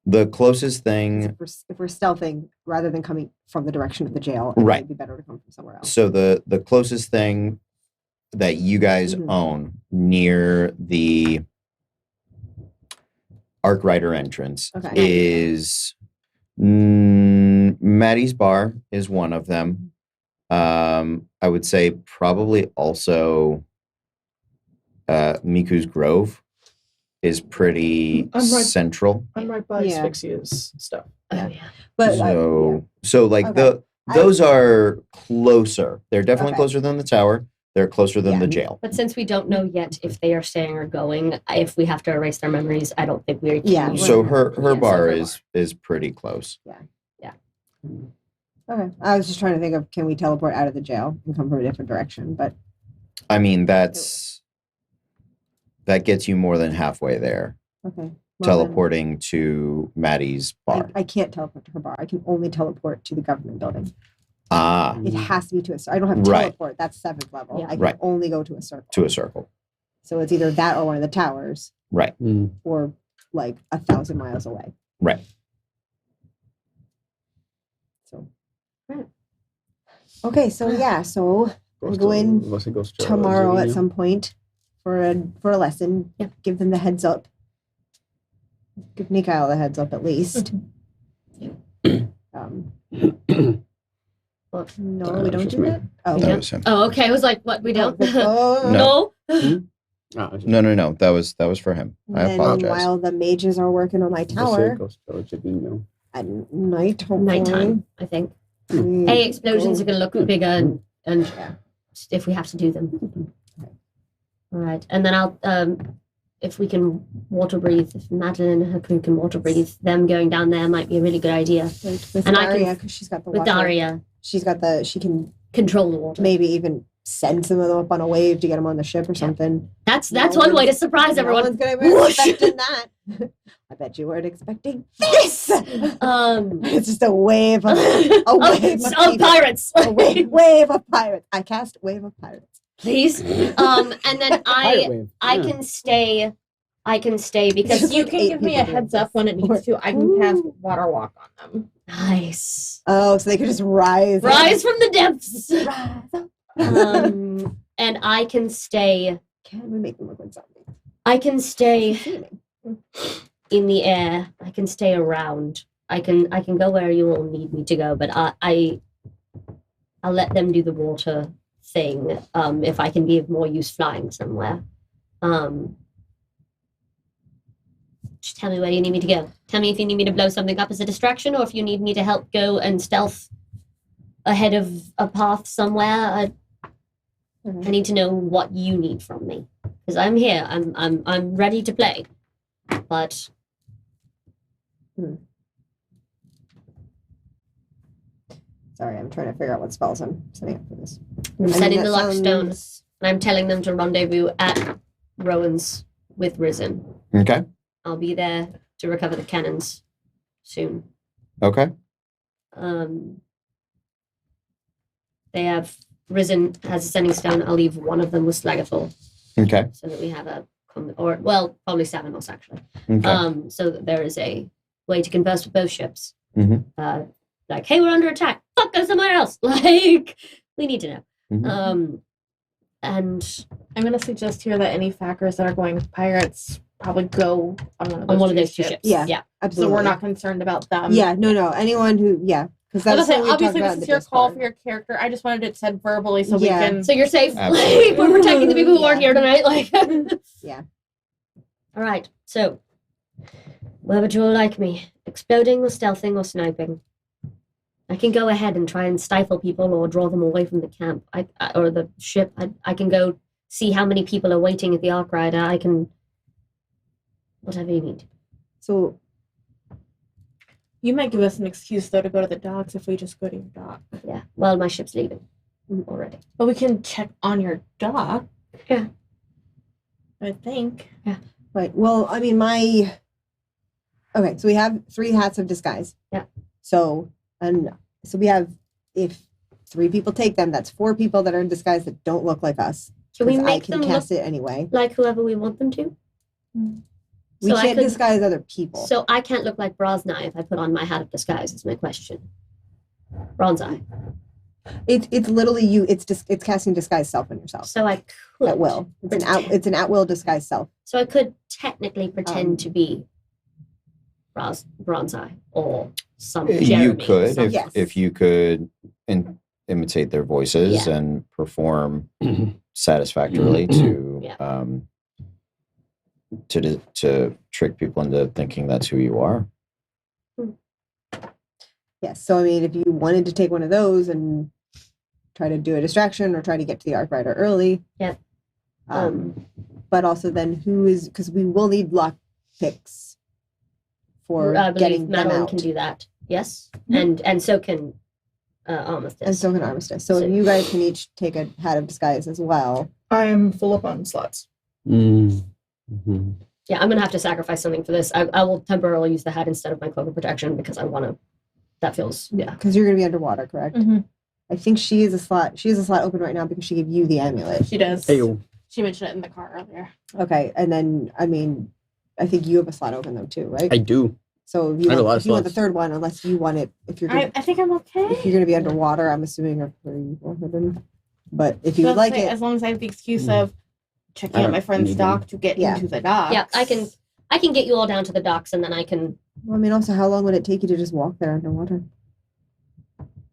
The closest thing, If we're stealthing rather than coming from the direction of the jail, it Right. would be better to come from somewhere else. so the closest thing that you guys Mhm. own near the Arkwriter entrance Okay. is Maddie's Bar is one of them. I would say probably also Miku's Grove is pretty I'm right. central. I'm right by Yeah. Asphyxia's stuff. Oh yeah. But So like Okay. those are closer. They're definitely Okay. closer than the tower. They're closer than Yeah. the jail. But since we don't know yet if they are staying or going, if we have to erase their memories, I don't think we're. Yeah, So right. her Yeah, so bar her is pretty close. okay, I was just trying to think of, can we teleport out of the jail and come from a different direction? But I mean that gets you more than halfway there. okay, well, Teleporting to Maddie's then bar. I can't teleport to her bar. I can only teleport to the government building. Ah, It has to be to I don't have Right. teleport. That's 7th level. Yeah. I can Right. only go to a circle. to a circle. So it's either that or one of the towers, Right. or like 1,000 miles away. Right. So. Right. Okay, so yeah, so we'll go in tomorrow at some point for a lesson. Yeah. Give them the heads up. Give Nikyle the heads up at least. Um, no, we don't just do me. that. Oh, Yeah. was him. Oh, okay. I was like, what? We don't. Oh, No. No. No. That was for him. I And then apologize. while the mages are working on my tower at night, hopefully, Nighttime, I think. we Hey, explosions go- are going to look bigger, and Yeah. if we have to do them. All right, and then I'll, if we can water breathe, if Madeline and her crew can water breathe, them going down there might be a really good idea. With And I can- Daria, because she's got the With water. Daria, She can control the water. maybe even send some of them up on a wave to get them on the ship or something. That's No one way to one's- surprise No everyone. one's gonna be Whoosh! expecting that. I bet you weren't expecting This. this. Um. It's just a wave of wave of of people. pirates. a wave of pirates. I cast wave of pirates. Please. And then I can stay. I can stay because Just You like can 8 give me a people heads doing up when it needs to. I can cast Water Walk on them. nice. Oh, so they could just rise. Rise from the depths. Rise up. And I can stay. Can we make them look like zombies? I can stay Feeling. in the air. I can stay around. I can go where you all need me to go, but I'll let them do the water thing. If I can be of more use flying somewhere. Just tell me where you need me to go. Tell me if you need me to blow something up as a distraction, or if you need me to help go and stealth ahead of a path somewhere. I need to know what you need from me, because I'm here. I'm ready to play, but Sorry, I'm trying to figure out what spells I'm setting up for this. I'm I mean, setting that the Lockstone, sounds- and I'm telling them to rendezvous at Rowan's with Risen. Okay. I'll be there to recover the cannons soon. Okay. They have Risen has a sending stone. I'll leave one of them with Slagathor, Okay. so that we have a probably Savinos actually. Okay. So that there is a way to converse with both ships. Mhm. Like, hey, we're under attack. Fuck, go somewhere else. Like, we need to know. Mhm. And I'm going to suggest here that any Fackers that are going with pirates probably go on one of those, on one of those two ships. Yeah. Yeah. So Absolutely. we're not concerned about them. Yeah, no. Anyone who, Because I was that's gonna what say, we obviously, talked about this in is the your call Discord. for your character. I just wanted it said verbally so Yeah. we can. So you're safe. Absolutely. We're protecting the people who aren't Yeah. here tonight. Like, Yeah. All right. So, where would you all like me? Exploding or stealthing or sniping? I can go ahead and try and stifle people or draw them away from the camp or the ship. I can go see how many people are waiting at the Ark Rider. I can. Whatever you need. So You might give us an excuse though to go to the docks if we just go to your dock. Yeah. Well, my ship's leaving already. But we can check on your dock. Yeah. I think. right. Well, I mean okay, so we have 3 hats of disguise. Yeah. So we have, if 3 people take them, that's 4 people that are in disguise that don't look like us. Can we 'Cause make I can them cast look it anyway. like whoever we want them to? We So I can't could- disguise other people. So I can't look like Brosnai if I put on my hat of disguise. Is my question. Bronzeye. It's literally you. It's casting disguise self on yourself So I could. at will. It's an at will disguise self. So I could technically pretend Um, to be Bronzeye or some You Jeremy. could, some- Yes. if you could imitate their voices Yeah. and perform satisfactorily to Yeah. to trick people into thinking that's who you are. Yes. So I mean, if you wanted to take one of those and try to do a distraction or try to get to the Arc Rider early. Yep. But also then who is, because we will need lock picks for I believe getting them Madeline out. can do that. Yes, Mhm. and so can Armistice. And so can Armistice. So So- you guys can each take a hat of disguise as well. I'm full up on slots. Mm-hmm. Yeah, I'm gonna have to sacrifice something for this. I will temporarily use the hat instead of my cloak of protection because I want to. That feels Because you're going to be underwater, correct? Mhm. I think she has a slot open right now because she gave you the amulet. She does. Hey, She mentioned it in the car earlier. Okay. And then, I mean, I think you have a slot open though too, right? I do. So if you, I have a want, lot of if you want the slots. third one, unless you want it, if you're gonna, I think I'm okay. if you're going to be underwater, I'm assuming are pretty well hidden. But if you would like it, as long as I have the excuse Mm. of checking I out my don't friend's need dock them. to get Yeah. into the dock. Yeah, I can get you all down to the docks and then I can. well, I mean, also, how long would it take you to just walk there underwater?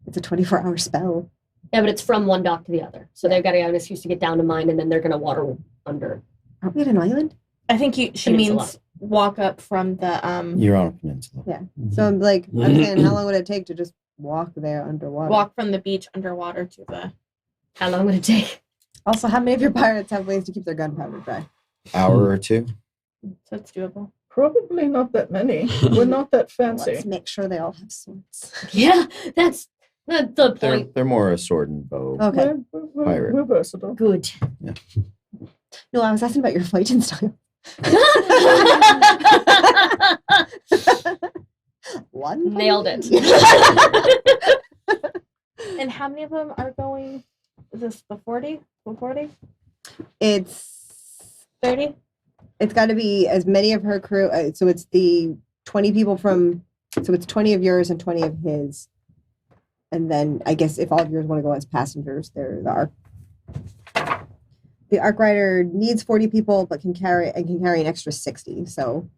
It's a 24-hour spell. Yeah, but it's from one dock to the other, so they've got to have an excuse to get down to mine, and then they're gonna water under. Aren't we at an island? I think she Peninsula. means walk up from the You're on a peninsula. So I'm like, I'm saying, how long would it take to just walk there underwater? walk from the beach underwater to the. How long would it take? Also, how many of your pirates have ways to keep their gunpowder dry? Hour or two. So it's doable. Probably not that many. We're not that fancy. Let's make sure they all have swords. Yeah, that's the They're point. they're more a sword and bow. Okay. Pirate. We're versatile. Good. No, I was asking about your fighting style. One? Nailed it. And how many of them are going? Is this the 40? The 40? It's 30? it's got to be as many of her crew. So it's the 20 people from. So it's 20 of yours and 20 of his. And then I guess if all of yours want to go as passengers, they're the arc. The Arc Rider needs 40 people, but can carry an extra 60. So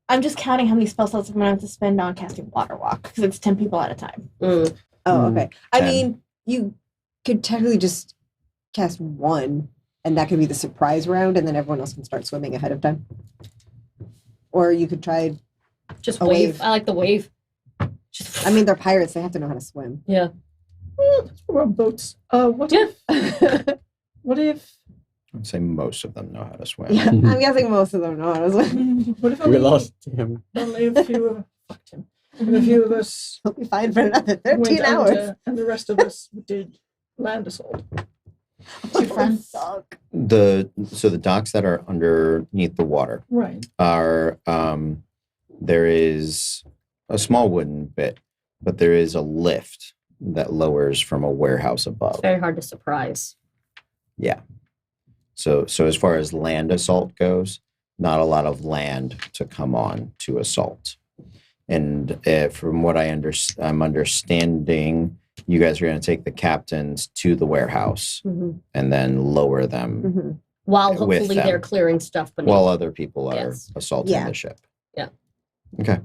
I'm just counting how many spell slots I'm going to have to spend on casting Water Walk because it's 10 people at a time. Mm. oh, okay. I 10. mean, you could technically just cast one, and that could be the surprise round, and then everyone else can start swimming ahead of time. Or you could try. Just A wave. wave. I like the wave. Just, I mean, they're pirates; they have to know how to swim. yeah. We're on boats. What Yeah. if? What if? I'd say most of them know how to swim. Yeah, I'm guessing most of them know how to swim. What if We only, lost him. only a few of fucked him? And a few of us We'll be fine for another 13 went hours. under, and the rest of us did land assault. Two friends. Suck. So the docks that are underneath the water Right. are there is a small wooden bit, but there is a lift that lowers from a warehouse above. It's very hard to surprise. Yeah. So as far as land assault goes, not a lot of land to come on to assault. And from what I'm understanding, you guys are going to take the captains to the warehouse Mhm. and then lower them Mhm. While With hopefully them. they're clearing stuff beneath. while other people are Yes. assaulting Yeah. the ship. Yeah. Okay.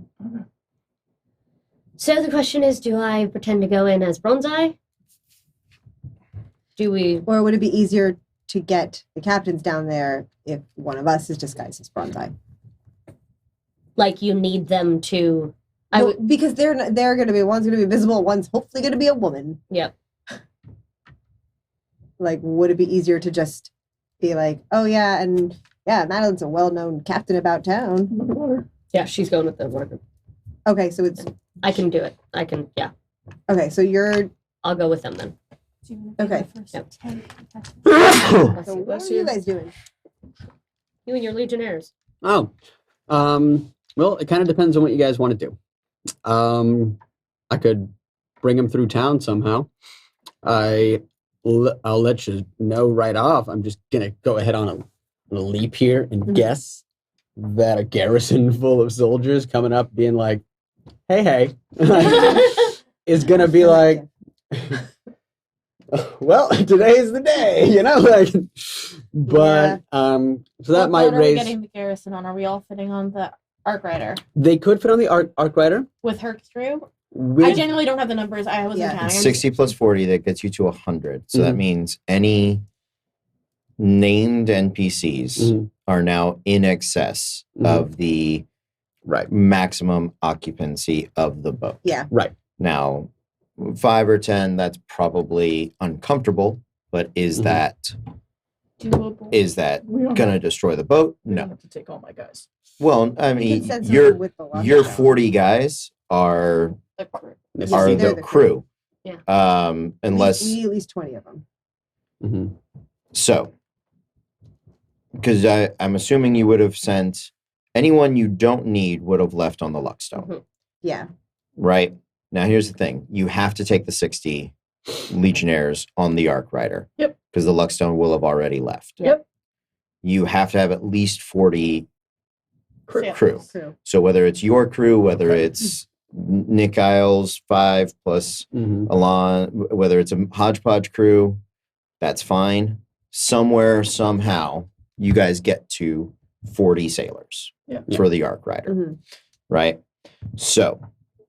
So the question is, do I pretend to go in as Bronzeye? Do we? Or would it be easier to get the captains down there if one of us is disguised as Bronzeye? Like you need them to? Because they're going to be, one's going to be visible, one's hopefully going to be a woman. Yep. Like, would it be easier to just be like, oh yeah, and yeah, Madeline's a well-known captain about town. Yeah, she's going with the water. Okay, so it's I can do it. I can. Yeah, okay. So you're I'll go with them then. okay. Yep. So what are you guys doing? You and your Legionnaires. Oh, well, it kind of depends on what you guys want to do. I could bring him through town somehow. I'll let you know right off. I'm just gonna go ahead on a leap here and guess that a garrison full of soldiers coming up, being like, "Hey," is gonna be like, "Well, today's the day," like. But so that What might boat are we raise. getting the garrison on? Are we all fitting on the Arc Rider They could fit on the Arc Rider. with her crew? I With, genuinely don't have the numbers. I wasn't Yeah. counting. I'm 60 plus 40, that gets you to 100. So that Mhm. means any named NPCs Mhm. are now in excess Mhm. of the right. maximum occupancy of the boat. Yeah. Right. Now, 5 or 10, that's probably uncomfortable, but is Mhm. that doable. We don't going to destroy the boat? we don't No. have to take all my guys. Well, I You mean, can send your someone with the luck, your though. 40 guys are The crew. Yeah, are see, they're the the crew. Yeah. Unless we need at least 20 of them. Mm-hmm. so, because I'm assuming you would have sent anyone you don't need would have left on the Luckstone, Mhm. Yeah. right? Now, here's the thing: you have to take the 60 Legionnaires on the Arc Rider. Yep. Because the Luckstone will have already left. Yep. You have to have at least 40 Crew. crew. True. So whether it's your crew, whether it's Nick Isles 5 plus Mm-hmm. Alon, whether it's a hodgepodge crew, that's fine. Somewhere, somehow, you guys get to 40 sailors Yeah. for the Arc Rider, Mhm. right? So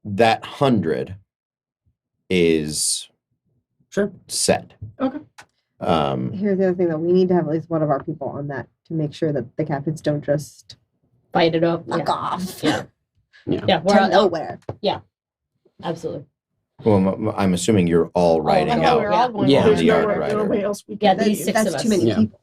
that 100 is Sure. set. Okay. Here's the other thing, though. We need to have at least one of our people on that to make sure that the captains don't just Fight it up. fuck Yeah. off Yeah. Yeah. Yeah. to We're nowhere. absolutely. Well, I'm assuming you're all riding I thought out. we were all going Yeah. on There's the Arc nowhere, Rider. no way else we Yeah, can these be. 6 of That's us. too many Yeah. people.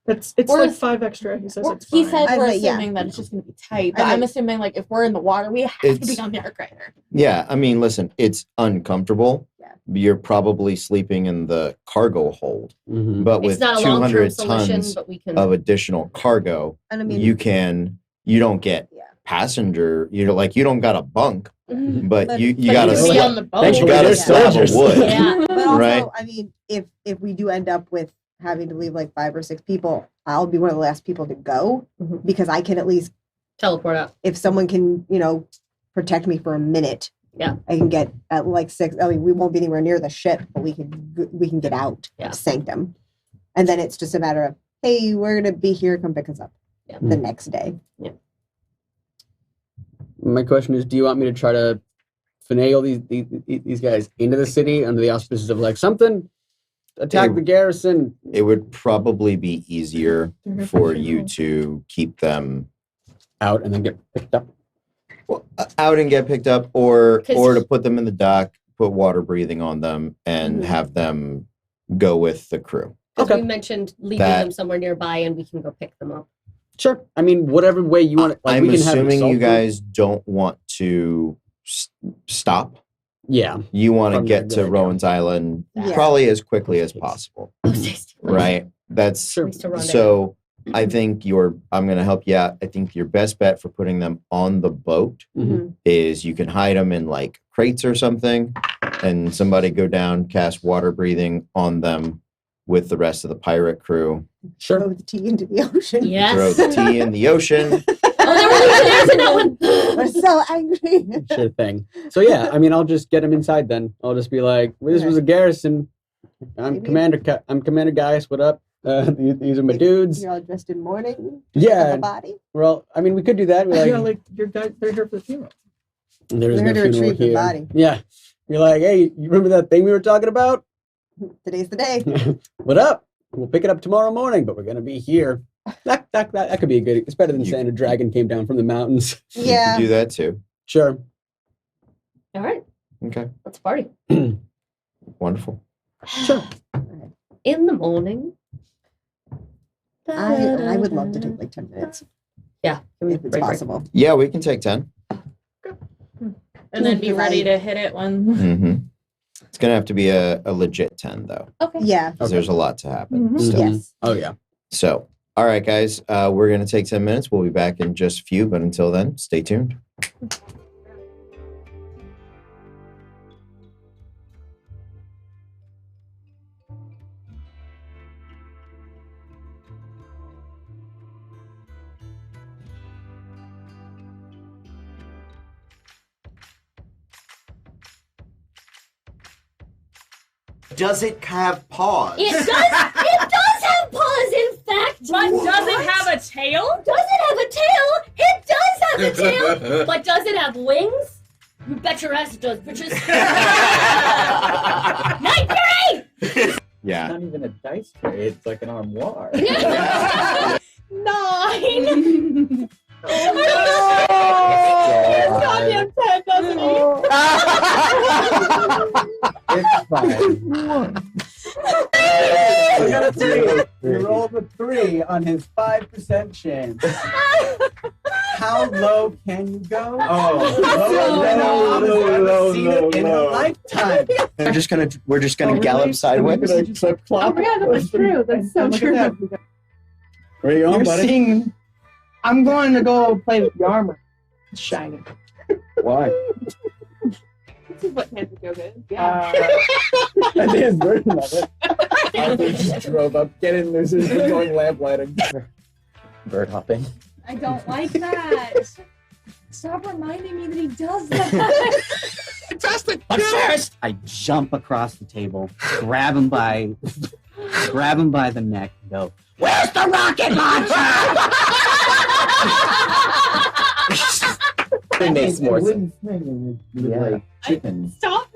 It's Or- like 5 extra. He says it's He fine. said I we're was like, yeah. assuming that it's just going to be tight, but I I'm think- assuming like if we're in the water, we have to It's- be on the Arc Rider. Yeah, I mean, listen, it's uncomfortable. Yeah. You're probably sleeping in the cargo hold, Mm-hmm. but It's with not a long-term 200 solution, tons but we can. of additional cargo, And I mean, you don't get Yeah. passenger. You don't got a bunk, but But- you but got you can be to on the boat. Thankfully, you got a there's slab of soldiers. wood. Yeah. but also, Right. I mean, if we do end up with having to leave like 5 or 6 people, I'll be one of the last people to go Mhm. because I can at least, Teleport out. if someone can, protect me for a minute. Yeah. I can get at like 6. I mean, we won't be anywhere near the ship, but we can get out Yeah. of Sanctum, and then it's just a matter of, hey, we're gonna be here. Come pick us up Yeah. the next day. My question is, do you want me to try to finagle these guys into the city under the auspices of like something? Attack the garrison. It would probably be easier Mhm. for you to keep them Out and then get picked up. out and get picked up, or 'Cause- to put them in the dock, put water breathing on them, and Mhm. have them go with the crew. Because Okay. we mentioned leaving That- them somewhere nearby and we can go pick them up. Sure. I mean, whatever way you want it. Like, I'm we can have assuming assault you group. guys don't want to stop. Yeah. You want to Probably get a to good idea. Rowan's Island Yeah. probably as quickly as possible, right? That's Sure. Nice to run so. I think I'm going to help you out. I think your best bet for putting them on the boat Mhm. is you can hide them in like crates or something, and somebody go down, cast water breathing on them with the rest of the pirate crew. Sure. Throw the tea into the ocean. Yes. Throw the tea in the ocean. Oh, there were Legionnaires and no one. We're so angry. Sure thing. So yeah, I mean, I'll just get him inside then. I'll just be like, well, "This was a garrison. I'm Maybe. Commander Gaius. What up? These are my dudes." You're all dressed in mourning. Yeah. The body. Well, I mean, we could do that. We're Yeah, like, like your guys, they're here for the funeral. There's We're no here to funeral retrieve the here. body. Yeah. You're like, hey, you remember that thing we were talking about? Today's the day. What up? We'll pick it up tomorrow morning, but we're gonna be here. That could be a good. It's better than saying a dragon came down from the mountains. You Yeah. can do that too. Sure. All right, Okay. let's party. Wonderful. Sure. In the morning. I would love to take like 10 minutes Yeah, can we if it's break? possible. Yeah, we can take 10. And then be ready to hit it when. Mm-hmm. It's going to have to be a legit 10, though, Okay. Yeah. because there's a lot to happen. Mhm. Still. Yes. Oh yeah. So, all right, guys, we're going to take 10 minutes. We'll be back in just a few, but until then, stay tuned. Does it have paws? It does. It does have paws. In fact, But does it have a tail? Does it have a tail? It does have a tail. But does it have wings? You bet your ass it does, bitches. 93. Yeah. Not even a dice tray, it's like an armoire. 9. Oh, Goddamn 10, doesn't he? It's fine. I got a 3. You rolled a 3 on his 5% chance. How low can you go? Oh, I've seen it in a lifetime. We're just gonna gallop sideways. Oh yeah, that was true. That's so true. Where are you going, buddy? Seeing, I'm going to go play with the armor. It's shiny. Why? This is what Kansas yoga is. That is version of it. Arthur just drove up, get in, there's going lamplighting. Bird hopping. I don't like that. Stop reminding me that he does that. Fantastic. But first, I jump across the table, grab him by the neck, and go, "Where's the rocket launcher?" It makes more sense. Wooden thing with like chickens. Stop.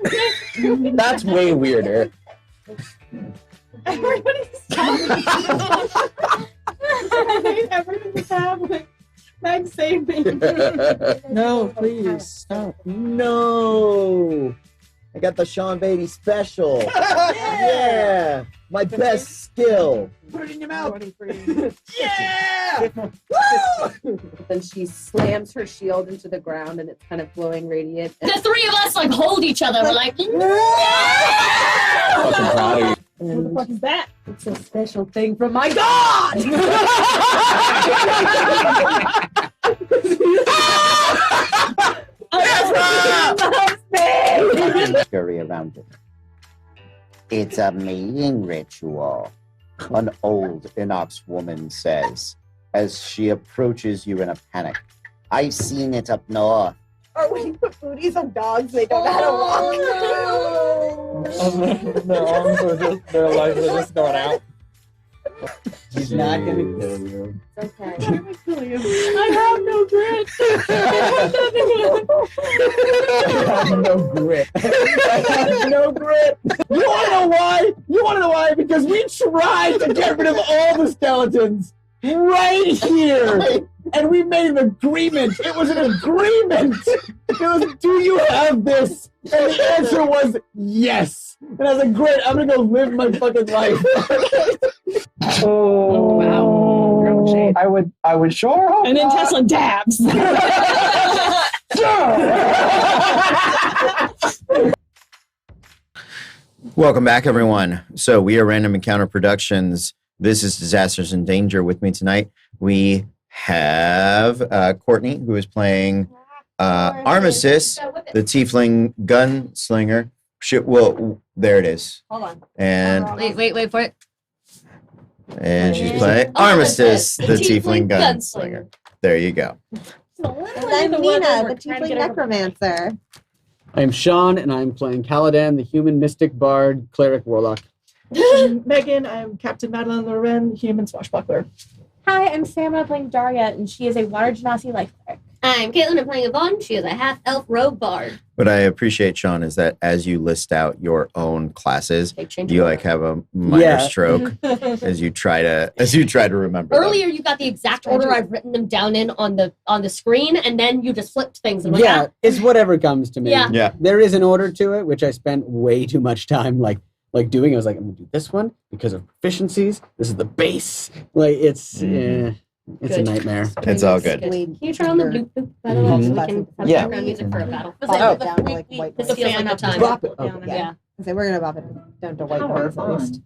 That's way weirder. Everybody stop. I hate everything that's happening. Meg, save me. No, please stop. No. I got the Sean Beatty special. Yeah. My best skill. Put it in your mouth. 23. Yeah. Then she slams her shield into the ground and it's kind of glowing radiant. The three of us like hold each other. We're like, Fucking proud of you. What the fuck is that? It's a special thing from my God! Scurry around it. It's a mating ritual, an old Inox woman says, as she approaches you in a panic. I've seen it up north. Or when you put booties on dogs, they don't know how to walk. Their arms are just, their legs are just going out. He's not gonna kill you. It's okay. I have no grit. I have no grit. I have no grit. You want to know why? You want to know why? Because we tried to get rid of all the skeletons right here. And we made an agreement. It was an agreement. It was, do you have this? And the answer was yes. And I was like, great, I'm going to go live my fucking life. Oh, wow. I would sure hope And then not. Tesla dabs. Welcome back, everyone. So we are Random Encounter Productions. This is Disasters in Danger. With me tonight, we have Courtney, who is playing Armistice, the Tiefling Gunslinger. Well, there it is. Hold on. And wait for it. she's playing Armistice, the Tiefling Gunslinger. There you go. And I'm Nina, the Tiefling Necromancer. I'm Sean, and I'm playing Caladan, the human mystic bard, cleric warlock. Megan, I'm Captain Madeline Loren, human swashbuckler. Hi, I'm Sam. I'm playing Daria, and she is a water genasi life cleric. I'm Caitlin. I'm playing Yvonne. She is a half-elf rogue bard. What I appreciate, Sean, is that as you list out your own classes, Big change. you like have a minor Yeah. stroke as you try to remember them. Earlier, you got the exact order I've written them down in on the screen, and then you just flipped things and went, Yeah, it's whatever comes to me. Yeah. Yeah. There is an order to it, which I spent way too much time like doing. I was like, I'm gonna do this one because of proficiencies. This is the base. Like it's Mhm. it's a Good. nightmare. It's all good. Can you turn on the bloop bloop battle so we can have Yeah. background music for a battle? Was Bop it it the down to, freak like, beat? white This noise. feels fan like up the time. Drop it. down Okay. again. Yeah. So we're gonna bop it down to white noise at least.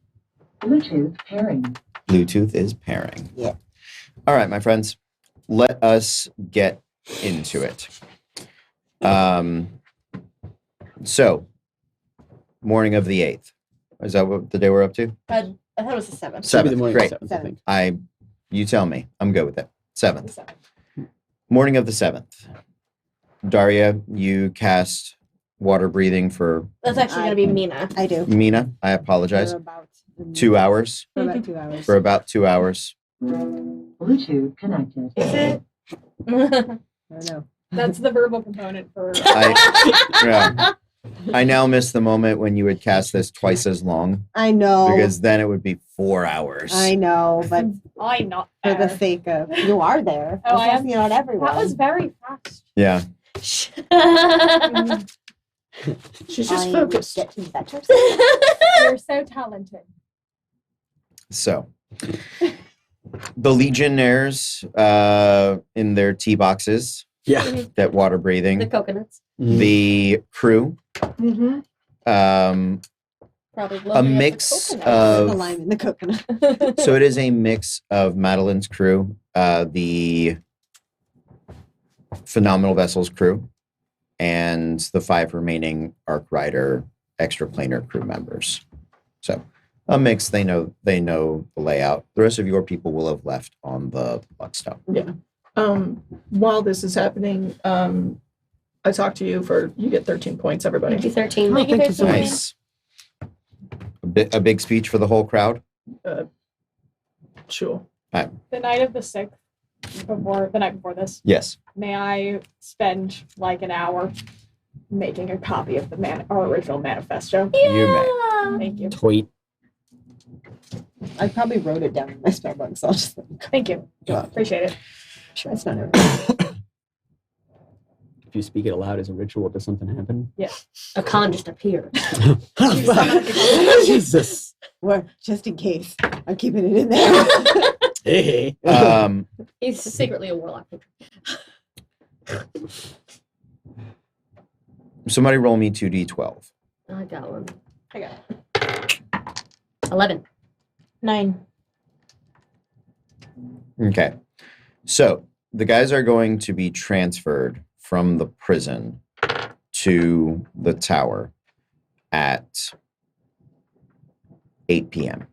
Bluetooth pairing. Bluetooth is pairing. Yeah. All right, my friends, let us get into it. So, morning of the 8th. Is that what the day we're up to? I thought it was the 7th. Should be the 7th. morning Great. of 7th, I think. You tell me. I'm good with it. 7th. Morning of the 7th. Daria, you cast water breathing for That's actually going to be Mina. I do. Mina. I apologize. For about 2 hours. For about 2 hours. For about 2 hours. Bluetooth connected. Is it? I don't know. That's the verbal component for. I now miss the moment when you would cast this twice as long I know. because then it would be 4 hours. I know, but I'm not for the there. sake of you are there. Oh, I Just am? you not everyone. That was very fast. Yeah. She's just I'm focused. getting better. You're so talented. So, the Legionnaires in their tea boxes Yeah. get water breathing. The coconuts. The crew, Mm-hmm. Probably a mix the of. lime in the coconut. So it is a mix of Madeline's crew, the Phenomenal Vessels crew, and the 5 remaining Arc Rider extraplanar crew members. So a mix. They know the layout. The rest of your people will have left on the Bloodstone. While this is happening, I talked to you you get 13 points, everybody. Thank you, 13. Oh, thank you so much. Nice. A big speech for the whole crowd. Sure. The night of the 6th, the night before this, Yes. may I spend like an hour making a copy of our original manifesto? You may. Thank you. Tweet. I probably wrote it down in my spell book, so I'll just Thank you. Yeah. Appreciate it. sure it's not everything. If you speak it aloud as a ritual, does something happen? A con just appeared. Jesus. Or just in case. I'm keeping it in there. Hey. He's secretly a warlock. Somebody roll me 2d12. I got one. I got it. 11. 9. Okay. So the guys are going to be transferred from the prison to the tower at 8 p.m.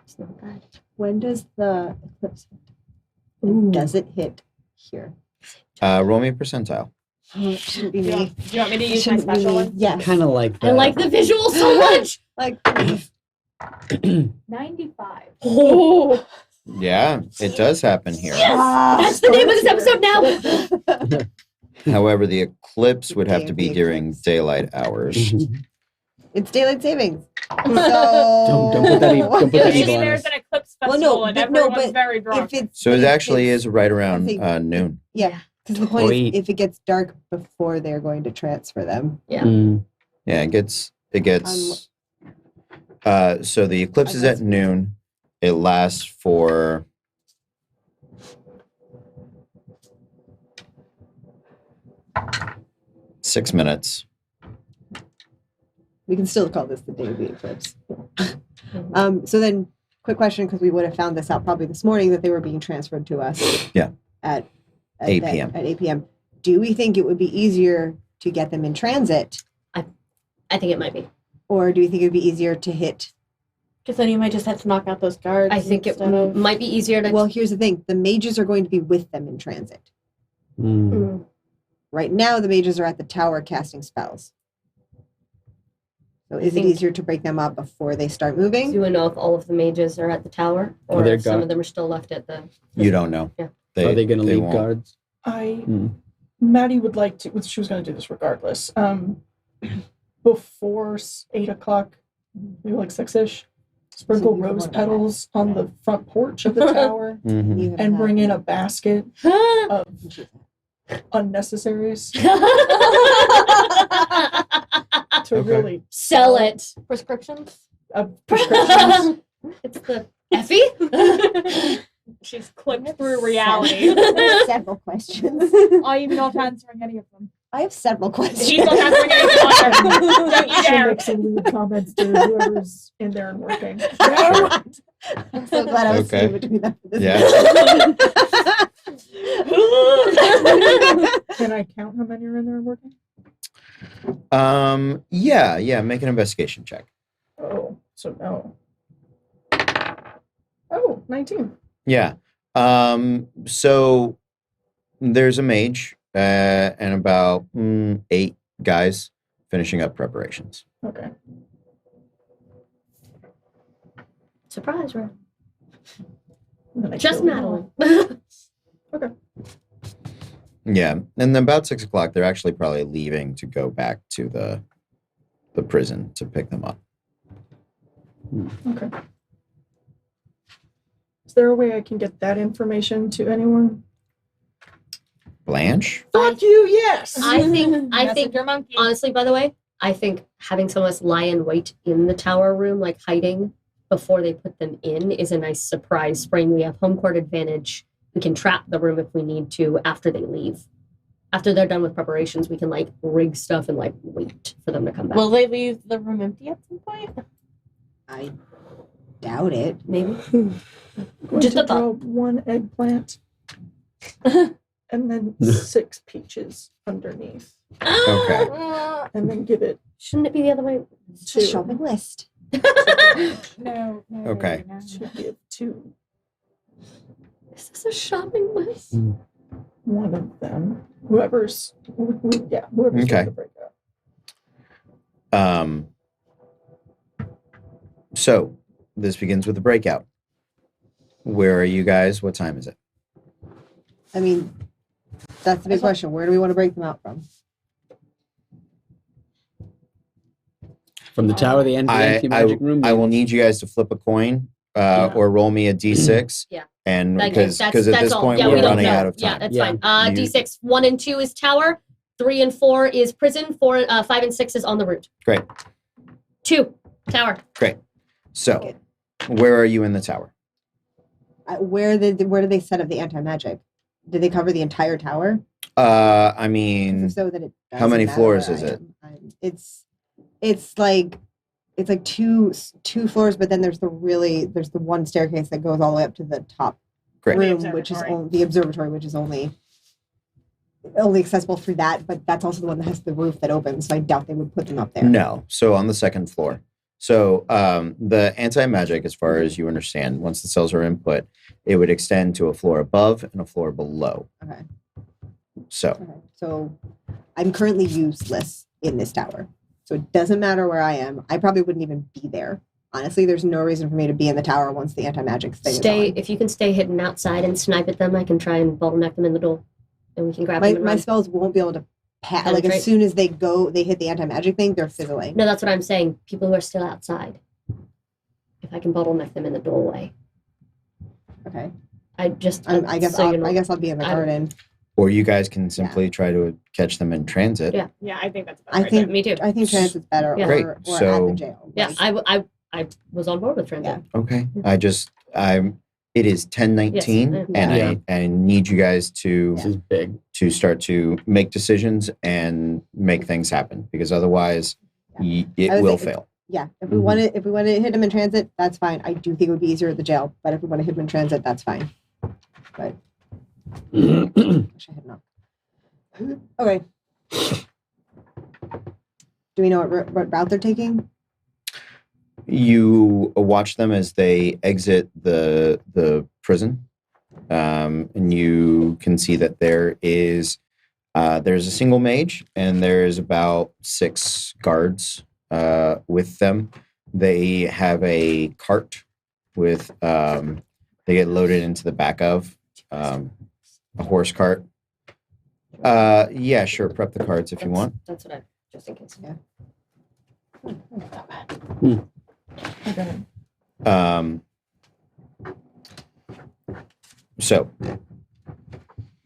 It's not bad. When does the eclipse hit? Does it hit here? Roll me a percentile. It shouldn't be Do me. you want me to It use my shouldn't be special me. one? Yes. Kind of like that. I like the visual so much. Like 95. Oh, Yeah, it does happen here. that's the name of this episode now. However, the eclipse would have Okay, to be the during eclipse. daylight hours. It's daylight savings. So Don't put that don't put that Maybe evil on there's us. an eclipse Well, festival no, and but- no, everyone's but very drunk. if it's So it if actually it's- is right around think- noon. Yeah, because the point Wait. is, if it gets dark before they're going to transfer them, Mm. Yeah, it gets. So the eclipse is at noon. It lasts for 6 minutes. we can still call this the day of the eclipse. So then, quick question, because we would have found this out probably this morning that they were being transferred to us. Yeah. At 8 p.m. At 8 p.m. Do we think it would be easier to get them in transit, I think it might be. or do we think it would be easier to hit? Because then you might just have to knock out those guards. I think it instead of- might be easier to. Well, here's the thing: the mages are going to be with them in transit. Mm. Mm. Right now, the mages are at the tower casting spells. So, is it think- easier to break them up before they start Do moving? you know if all of the mages are at the tower, Oh, or they're if some gone. of them are still left at the? You don't know. Yeah. Are they going to leave won't. guards? Maddie would like to. She was going to do this regardless. Before 8 o'clock, maybe like 6ish. Sprinkle you rose want petals on the front porch of the tower, Mhm. and bring in a basket of unnecessaries to Okay. really Sell it. Prescriptions? prescriptions. It's the Effie. She's clipped through reality. I have several questions. I'm not answering any of them. I have several questions. She's not answering any of them either. Don't you She'll dare. make some lewd comments to whoever's in there and working. I'm so glad I was Okay. sitting between them for this. Yeah. Can I count how many are in there and working? Yeah. Make an investigation check. Oh, so no. Oh, 19. Yeah. So there's a mage and about 8 guys finishing up preparations. Okay. Surprise, right? And then I Just kill them Madeline. all. Yeah, and then about 6 o'clock, they're actually probably leaving to go back to the prison to pick them up. Okay. Is there a way I can get that information to anyone? Blanche? Fuck you, yes! I think Messenger monkey. honestly, by the way, I think having someone else lie in wait in the tower room, like hiding before they put them in, is a nice surprise spring. We have home court advantage. We can trap the room if we need to after they leave. After they're done with preparations, we can like rig stuff and like wait for them to come back. Will they leave the room empty at some point? I doubt it. Maybe. Going Just to a thought. grow 1 eggplant and then 6 peaches underneath. Okay. And then give it Shouldn't it be the other way? It's a shopping list. No. Okay. to give to Is this a shopping list? one of them. Whoever's whoever's Okay. doing the breakout. So this begins with the breakout. Where are you guys? What time is it? I mean, that's the big question. Where do we want to break them out from? From the tower, the end of the anti-magic room. I will need you guys to flip a coin or roll me a d6. Yeah. And Like, because that's at this all. point Yeah, we're we don't running know. out of Yeah, time. that's Yeah. fine. You- D6, 1 and 2 is tower. 3 and 4 is prison. 5 and 6 is on the route. Great. 2, tower. So where are you in the tower? Where do they set up the anti-magic? Did they cover the entire tower? I mean, So that it how many doesn't matter floors where is I it? am. It's like two floors, but then there's the one staircase that goes all the way up to the top Great. room, The which is observatory. the observatory, which is only accessible through that. But that's also the one that has the roof that opens. So I doubt they would put them up there. No. So on the second floor. So the anti-magic, as far as you understand, once the cells are input, it would extend to a floor above and a floor below. Okay. So Okay. So I'm currently useless in this tower. So it doesn't matter where I am. I probably wouldn't even be there. Honestly, there's no reason for me to be in the tower once the anti-magic thing is on. If you can stay hidden outside and snipe at them, I can try and bottleneck them in the door. And we can grab them and My run. spells won't be able to like Penetrate. as soon as they hit the anti-magic thing, they're fizzling. No, that's what I'm saying. People who are still outside. If I can bottleneck them in the doorway. Okay. I guess I guess I'll be in the I- garden. or you guys can simply try to catch them in transit. Yeah. Yeah, I think that's I think Me too. I think transit's better Yeah. Great. or at So- the jail. Yeah, Like, I was on board with transit. Yeah. Okay. It is 10:19 Yes. and I need you guys to This is big. start to make decisions and make things happen because otherwise I it was will thinking- fail. yeah. If we want to hit them in transit, that's fine. I do think it would be easier at the jail, but if we want to hit them in transit, that's fine. But I should hit them up. Okay. Do we know what route they're taking? You watch them as they exit the prison, and you can see that there's a single mage and there's about 6 guards with them. They have a cart with they get loaded into the back of a horse cart Yeah, sure. Prep the cards if you want. That's what I just in case. Yeah. So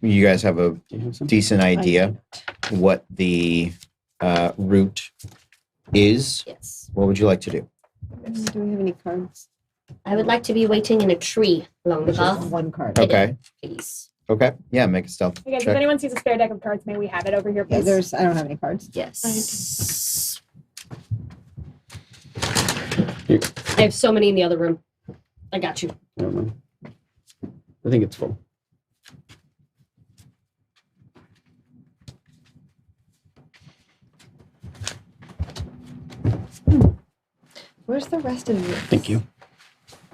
you guys have a Do you have some? decent idea what the route is. Yes. What would you like to do? Do we have any cards? I would like to be waiting in a tree along the Which is path, one card. Okay. please. Okay. Yeah, make a stealth Okay, if check. anyone sees a spare deck of cards, may we have it over here, Yeah, please? I don't have any cards. Yes. I have so many in the other room. I got you. I don't know. I think it's full. Where's the rest of the Thank you.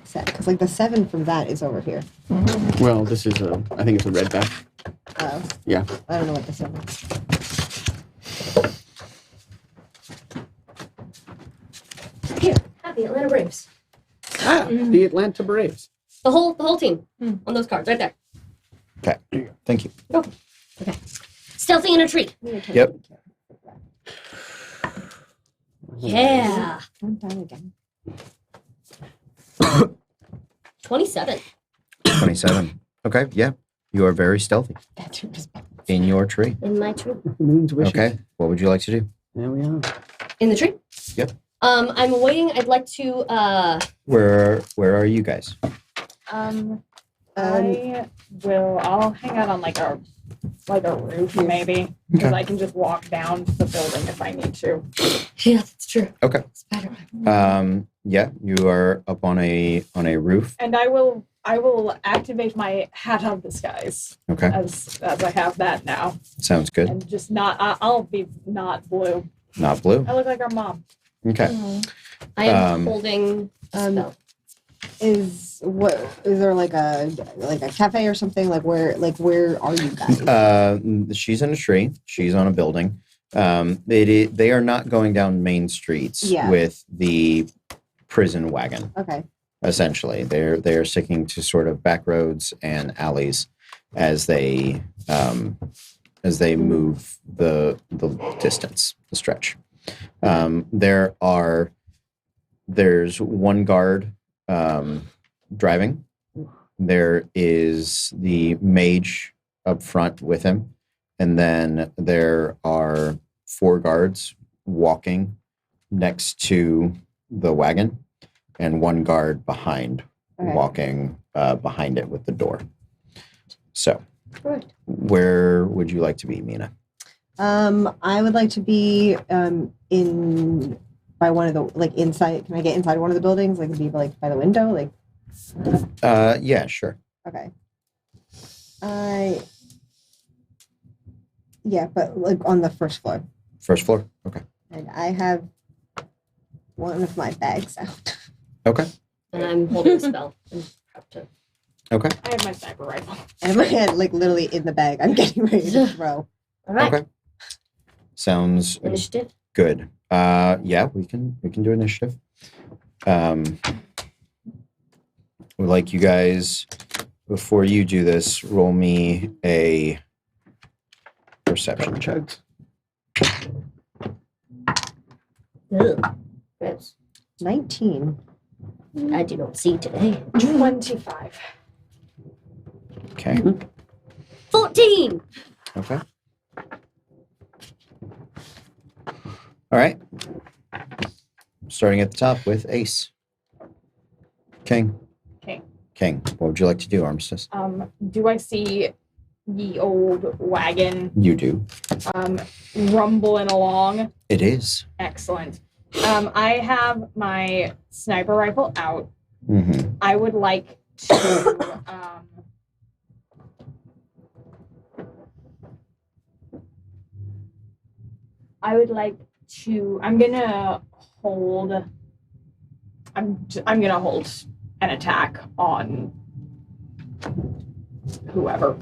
set? Because like the 7 from that is over here. Well, this is I think it's a red back. Oh. Yeah. I don't know what the 7 is. Here, have the Atlanta Braves. Ah, the Atlanta Braves. The whole team on those cards right there. Okay. Thank you. Stealthing in a tree. Yep. Yeah. Don't die again. 27. 27. Okay. Yeah. You are very stealthy That's your response. in your tree. In my tree. Moon's wishes. Okay. What would you like to do? There we are. In the tree? Yep. I'm waiting. I'd like to Where are you guys? I'll hang out on like a roof maybe, because I can just walk down the building if I need to. yeah, that's true. Okay. Spider-Man. Yeah, you are up on a roof. And I will activate my hat of disguise Okay. as I have that now, Sounds good. and just not. I'll be not blue. Not blue. I look like our mom. Okay. I am Um, holding spell. Is there like a cafe or something? Like where are you guys? She's in a tree. She's on a building. They are not going down main streets Yeah. with the prison wagon. Okay. Essentially, they're sticking to sort of back roads and alleys as they move the distance, the stretch. There's one guard driving. There is the mage up front with him, and then there are 4 guards walking next to the wagon, and 1 guard behind, Okay. walking behind it with the door. So, Correct. where would you like to be, Mina? I would like to be in by one of the inside. Can I get inside one of the buildings? Like be by the window? Like Yeah, sure. okay. Yeah, but like on the first floor. First floor. Okay. And I have one of my bags out. Okay. And I'm holding a spell. I'm prepped to- Okay. I have my sniper rifle. And my hand literally in the bag. I'm getting ready to throw. All right. Okay. Sounds Initiative. good. Yeah, we can do initiative. Would like you guys, before you do this, roll me a perception check. Yes. 19. I do not see today. 25. Okay. 14. Okay. All right. Starting at the top with Ace. King. King. What would you like to do, Armistice? Do I see the old wagon You do. rumbling along? It is. Excellent. I have my sniper rifle out. Mm-hmm. I would like to I'm gonna hold an attack on whoever.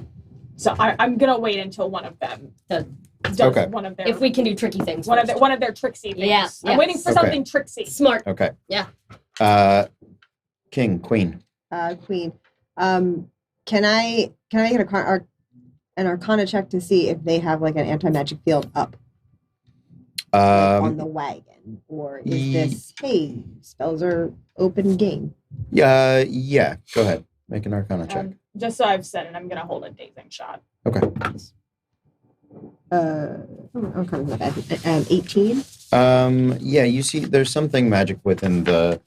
So I'm gonna wait until one of them does Okay. one of their If we can do tricky things. one first. of their tricksy things. Yeah, I'm yeah. waiting for Okay. something tricksy. Smart. Okay. Yeah. King, Queen. Queen. Can I get a an Arcana check to see if they have like an anti-magic field up like, on the wagon, or is this spells are open game? Yeah. Go ahead. Make an Arcana check. Just so I've said it, I'm gonna hold a dazing shot. Okay. Arcana's not bad. 18. Yeah, you see there's something magic within the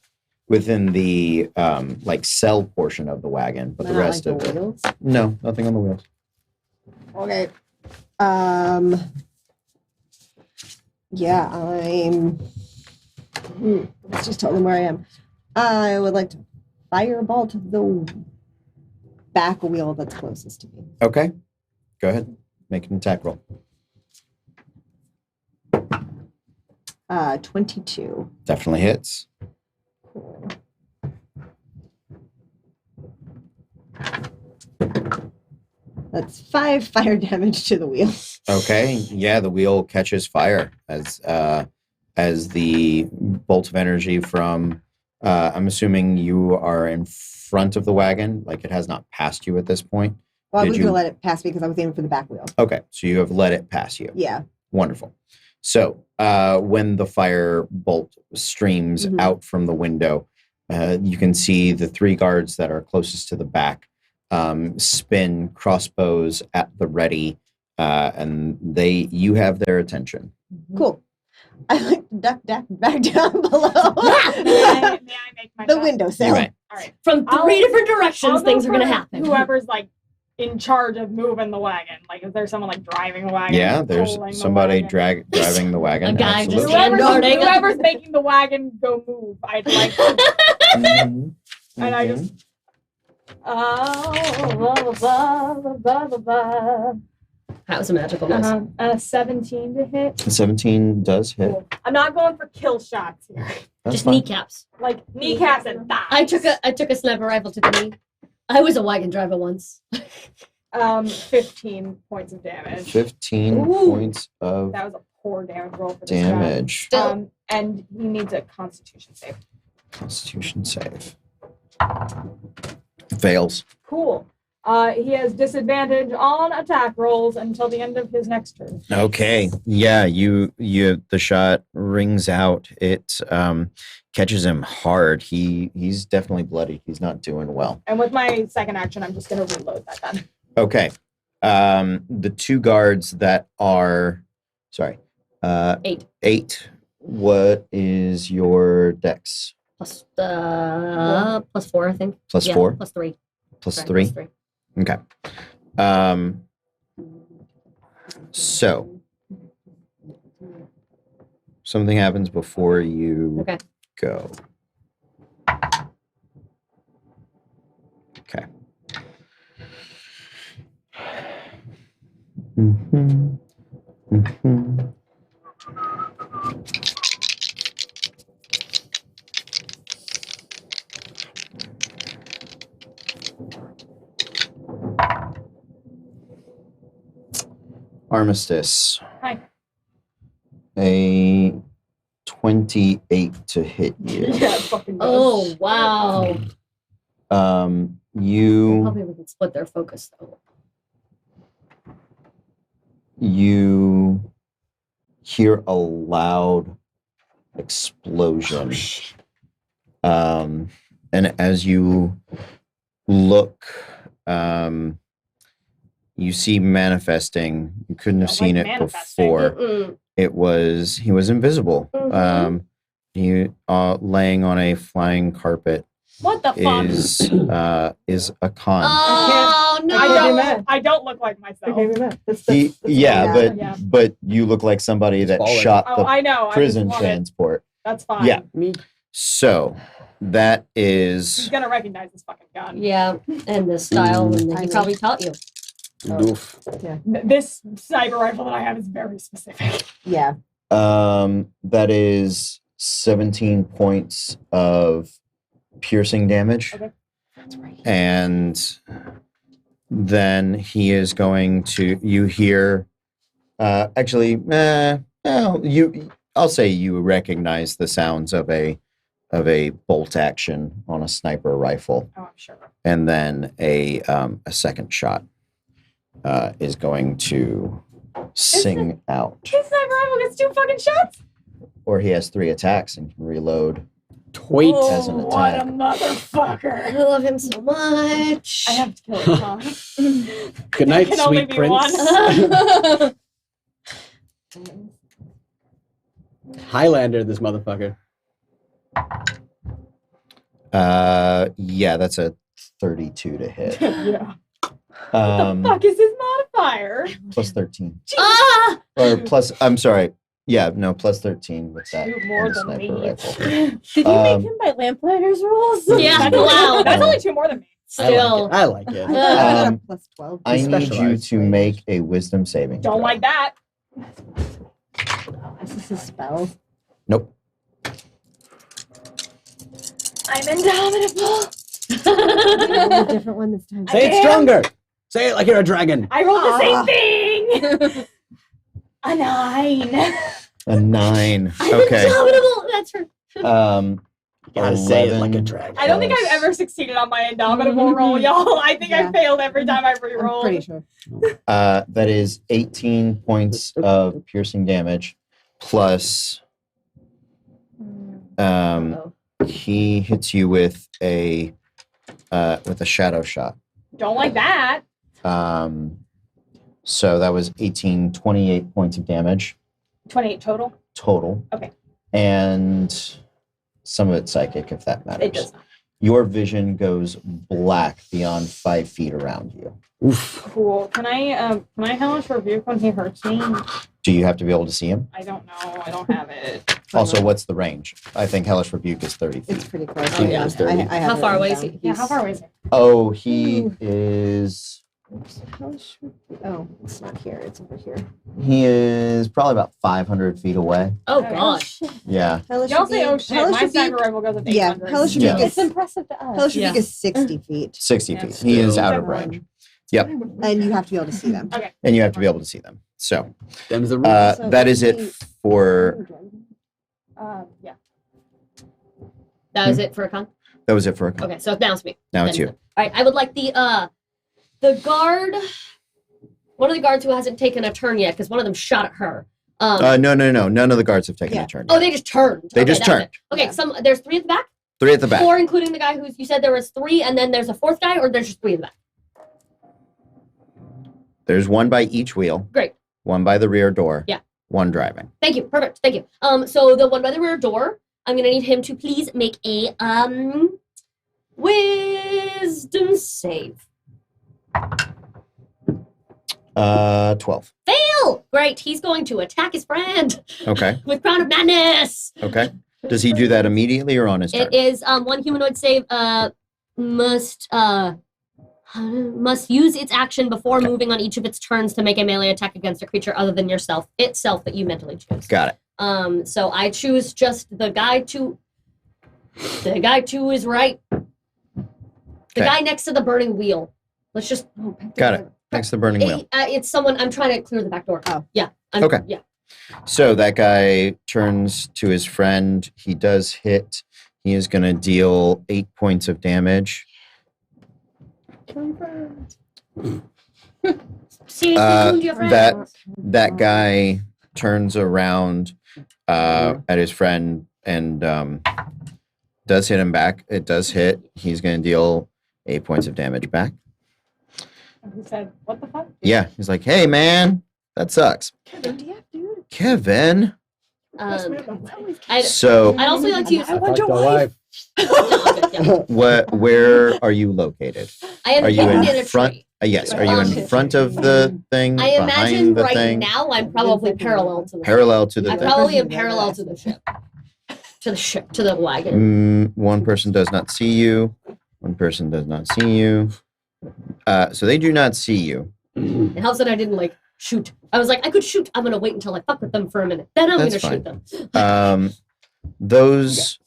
like cell portion of the wagon, but the Not rest like of the it. wheels? No, nothing on the wheels. Okay. Yeah, let's just tell them where I am. I would like to firebolt the back wheel that's closest to me. Okay. Go ahead. Make an attack roll. 22. Definitely hits. Cool. That's 5 fire damage to the wheel. Okay. Yeah, the wheel catches fire as the bolt of energy from I'm assuming you are in front of the wagon, like it has not passed you at this point. Well, I Did was you- going to let it pass me because I was aiming for the back wheel. Okay, so you have let it pass you. Yeah. Wonderful. So when the fire bolt streams Mhm. out from the window, you can see the 3 guards that are closest to the back spin crossbows at the ready, and you have their attention. Cool. I like to duck back down below May I make my the shot? windowsill. You may. All right. From I'll- 3 different I'll directions, go things are going to for happen. Whoever's like in charge of moving the wagon. Like, is there someone like driving the wagon? Yeah, there's pulling the somebody wagon? driving the wagon. A guy just absolutely. hand guarding. Whoever's making the wagon go move, I'd like to. Mhm. And I just. That was a magical miss. 17 to hit. 17 does hit. Cool. I'm not going for kill shots here. That's Just fine. kneecaps. Like kneecaps and thighs. I took a sniper rifle to the knee. I was a wagon driver once. 15 points of damage. 15 Ooh. points of That was a poor damage roll for this damage. guy. And he needs a Constitution save. Constitution save. Fails. Cool. He has disadvantage on attack rolls until the end of his next turn. Okay. Yeah, you the shot rings out. It catches him hard. He's definitely bloody. He's not doing well. And with my second action, I'm just going to reload that then. Okay. The 2 guards that are 8 8. What is your dex? plus 4, I think. Plus Yeah, 4? plus 3. Plus Sorry, 3? plus 3. Okay. So something happens before you Okay. go. Okay. Armistice. Hi. A 28 to hit you. Yeah, it fucking does. Oh, wow. You Probably we can split their focus, though. you hear a loud explosion. And as you look, you see manifesting. You couldn't have Don't seen like it manifesting. before. Mm-mm. He was invisible. Mhm. He laying on a flying carpet What the fuck? is a con. Oh, no. I don't look like myself. Okay, man. But Yeah. but you look like somebody that Baller. shot Oh, the I know. prison I just love it. transport. That's fine. Yeah. Me. So that He's is gonna recognize this fucking gun. Yeah, and the style, and I he know. probably taught you. Oof. This sniper rifle that I have is very specific. Yeah. that is 17 points of piercing damage. Okay. And then he is going to you hear I'll say you recognize the sounds of a bolt action on a sniper rifle Oh, I'm sure. and then a second shot. is going to sing out. His sniper rifle gets 2 fucking shots. Or he has 3 attacks and can reload. Tweet. As an What a attack. motherfucker. I love him so much. I have to kill him, huh? Good night, There can only sweet be prince. one. Highlander, this motherfucker. Yeah, that's a 32 to hit. Yeah. Um, Fuck is his modifier? plus 13. Ah! Or plus, I'm sorry. Yeah, no, plus 13 with that. Two more and the than sniper me. rifle. Did you Um, make him by Lamplighters rules? Yeah, That's, wow. that's only 2 more than me. Still. I like it. Um, Plus 12. I need you Specialized to make a wisdom saving. Don't throw. like that. Is this a spell? Nope. I'm indomitable. A different one this time. Say it stronger. Say it like you're a dragon. I rolled the Ah. same thing. A 9. A 9. I'm Okay. indomitable. That's her. You gotta say it like a 11. dragon. I don't think I've ever succeeded on my indomitable roll, y'all. I think Yeah. I failed every time I I'm re-rolled. pretty sure. That is 18 points of piercing damage plus he hits you with a shadow shot. Don't like that. So that was 18, 28 points of damage 28 total. total. Okay. And some of it's psychic, if that matters. It does not. Your vision goes black beyond 5 feet around you. Cool. Can I hellish rebuke when he hurts me? Do you have to be able to see him? I don't know. I don't have it. Also, what's the range? I think Hellish Rebuke is 30 feet. It's pretty close. Oh, yeah, it's 30. I have How it far written away is down. he? Yeah, how far away is it? Oh, he is. Oh, it's not here. It's over here. He is probably about 500 feet away. Oh, God. Yeah. Hellish Y'all say, Rebuke- oh shit, Hellish my Rebuke- sniper rifle goes up to Yeah, 800. Hellish Yeah. Rebuke It's is impressive to us. Hellish Yeah. Rebuke is 60 feet, 60 Yeah. feet. He is Still. out of range. Yep. and you have to be able to see them. And you have to be able to see them. So Them's the rules. So that is it 15. for. Yeah. That was it for a con? That was it for a con. Okay, so now it's me. Now it's you. All right, I would like the guard, one of the guards who hasn't taken a turn yet, because one of them shot at her. No. None of the guards have taken Yeah. a turn. Oh, yet. they just turned. They Okay, just that was turned. it. Okay, Yeah. there's 3 at the back? 3 at the back. 4, including the guy who's, you said there was 3, and then there's a 4th guy, or there's just 3 in the back? There's 1 by each wheel. Great. 1 by the rear door. Yeah. 1 driving. Thank you. Perfect. Thank you. So the one by the rear door, I'm gonna need him to please make a wisdom save. 12. Fail! Great. He's going to attack his friend Okay. with Crown of Madness. Okay. Does he do that immediately or on his turn? It is one humanoid save must use its action before moving on each of its turns to make a melee attack against a creature other than yourself itself that you mentally choose. Got it. So I choose just the guy to his right. The Okay. guy next to the burning wheel. Let's just Got it. Next to the burning wheel. It's someone. I'm trying to clear the back door. Oh. Yeah. Okay. Yeah. So that guy turns to his friend. He does hit. He is going to deal 8 points of damage. Seriously, wound your friend. That guy turns around at his friend and does hit him back. It does hit. He's going to deal 8 points of damage back. And he said, what the fuck? Yeah. He's like, hey, man, that sucks. Kevin. I'd So also like to use. I want your wife. where are you located? I am Are you hidden in in a front? tree. Yes. Are you in front of the thing? I imagine behind the right thing? now I'm probably parallel to the Parallel to the I thing. probably am parallel to the ship. To the wagon. One person does not see you. One person does not see you. So they do not see you. It helps that I didn't shoot. I was like, I could shoot. I'm gonna wait until I fuck with them for a minute. Then I'm That's gonna shoot them. Those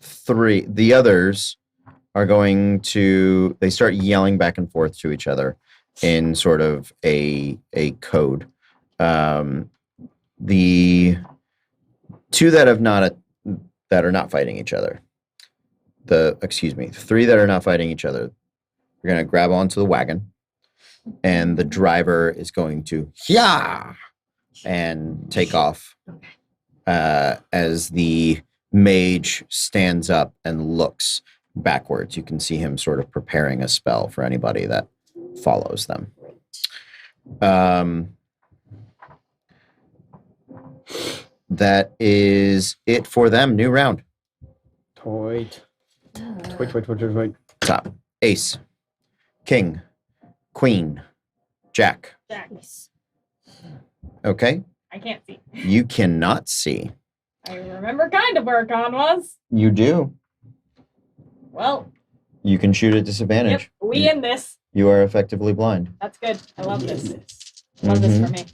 3, the others are going to, they start yelling back and forth to each other in sort of a code. The 2 that are not fighting each other. 3 that are not fighting each other. They're going to grab onto the wagon. and the driver is going to yeah and take off as the mage stands up and looks backwards. You can see him sort of preparing a spell for anybody that follows them. That is it for them. New round. Toit. Top. Ace. King. Queen. Jack. Jack. Okay. I can't see. You cannot see. I remember kind of where Con was. You do. Well, You can shoot at disadvantage. yep, we in this. You are effectively blind. That's good. I love this. Love this for me.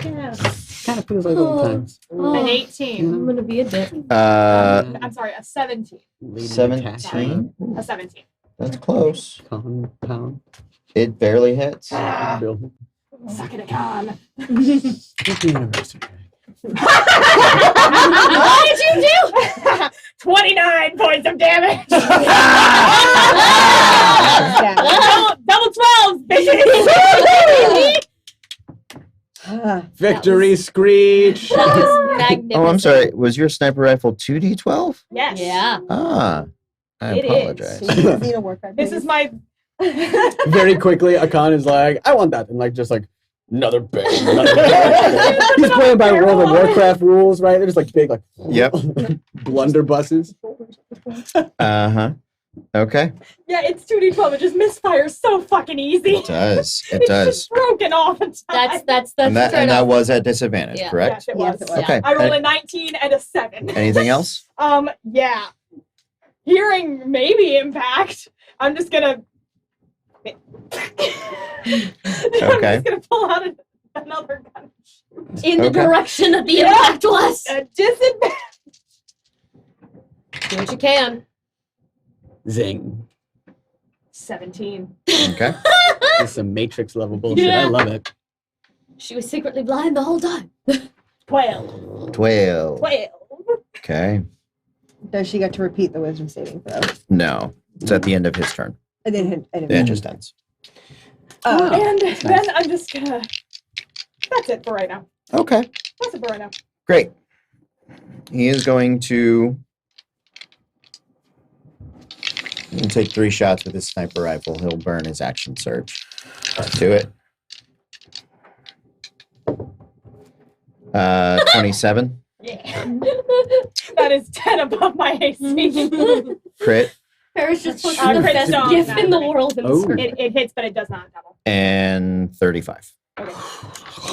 Yes. Kind of feels like old times. An 18. I'm gonna be a dick. I'm sorry, a 17. Leading 17. A 17. That's close. Compound. It barely hits. Building. Suck it a Con. Happy anniversary. What did you do? 29 points of damage. Double 12s, bitches. Victory screech. That was magnificent. Oh, I'm sorry. Was your sniper rifle 2d12? Yes. Yeah. Ah, I It is. apologize. This is my. Very quickly, Akan is like, I want that. And like, just like, another bang. Another bang. He's playing by World of Warcraft rules, right? They're just like big, like, Yep. blunderbusses. Uh-huh. Okay. Yeah, it's 2d12. It just misfires so fucking easy. It does. It It's does. just broken all the time. That's And that, fair and that enough. was at disadvantage, Yeah. correct? Yes, it was. Yes, it was. Okay. I rolled a 19 and a 7. Anything else? Yeah. Hearing maybe impact. I'm just gonna. I'm just gonna pull out another gun. In the Okay. direction that the Yeah. impact was. A disadvantage. Do what you can. Zing. 17. Okay. This is some Matrix level bullshit. Yeah. I love it. She was secretly blind the whole time. 12. 12. 12. Okay. Does she get to repeat the wisdom saving throw? No. It's at the end of his turn. I didn't. It just ends. And then I'm just gonna. That's it for right now. Okay. That's it for right now. Great. He is going to take 3 shots with his sniper rifle. He'll burn his action surge. Do it. 27. Yeah. That is 10 above my AC. Crit. Paris just puts Uh, the crit best stone, gift not in the crit. world in the Oh. circle. It hits, but it does not double. And 35. Okay.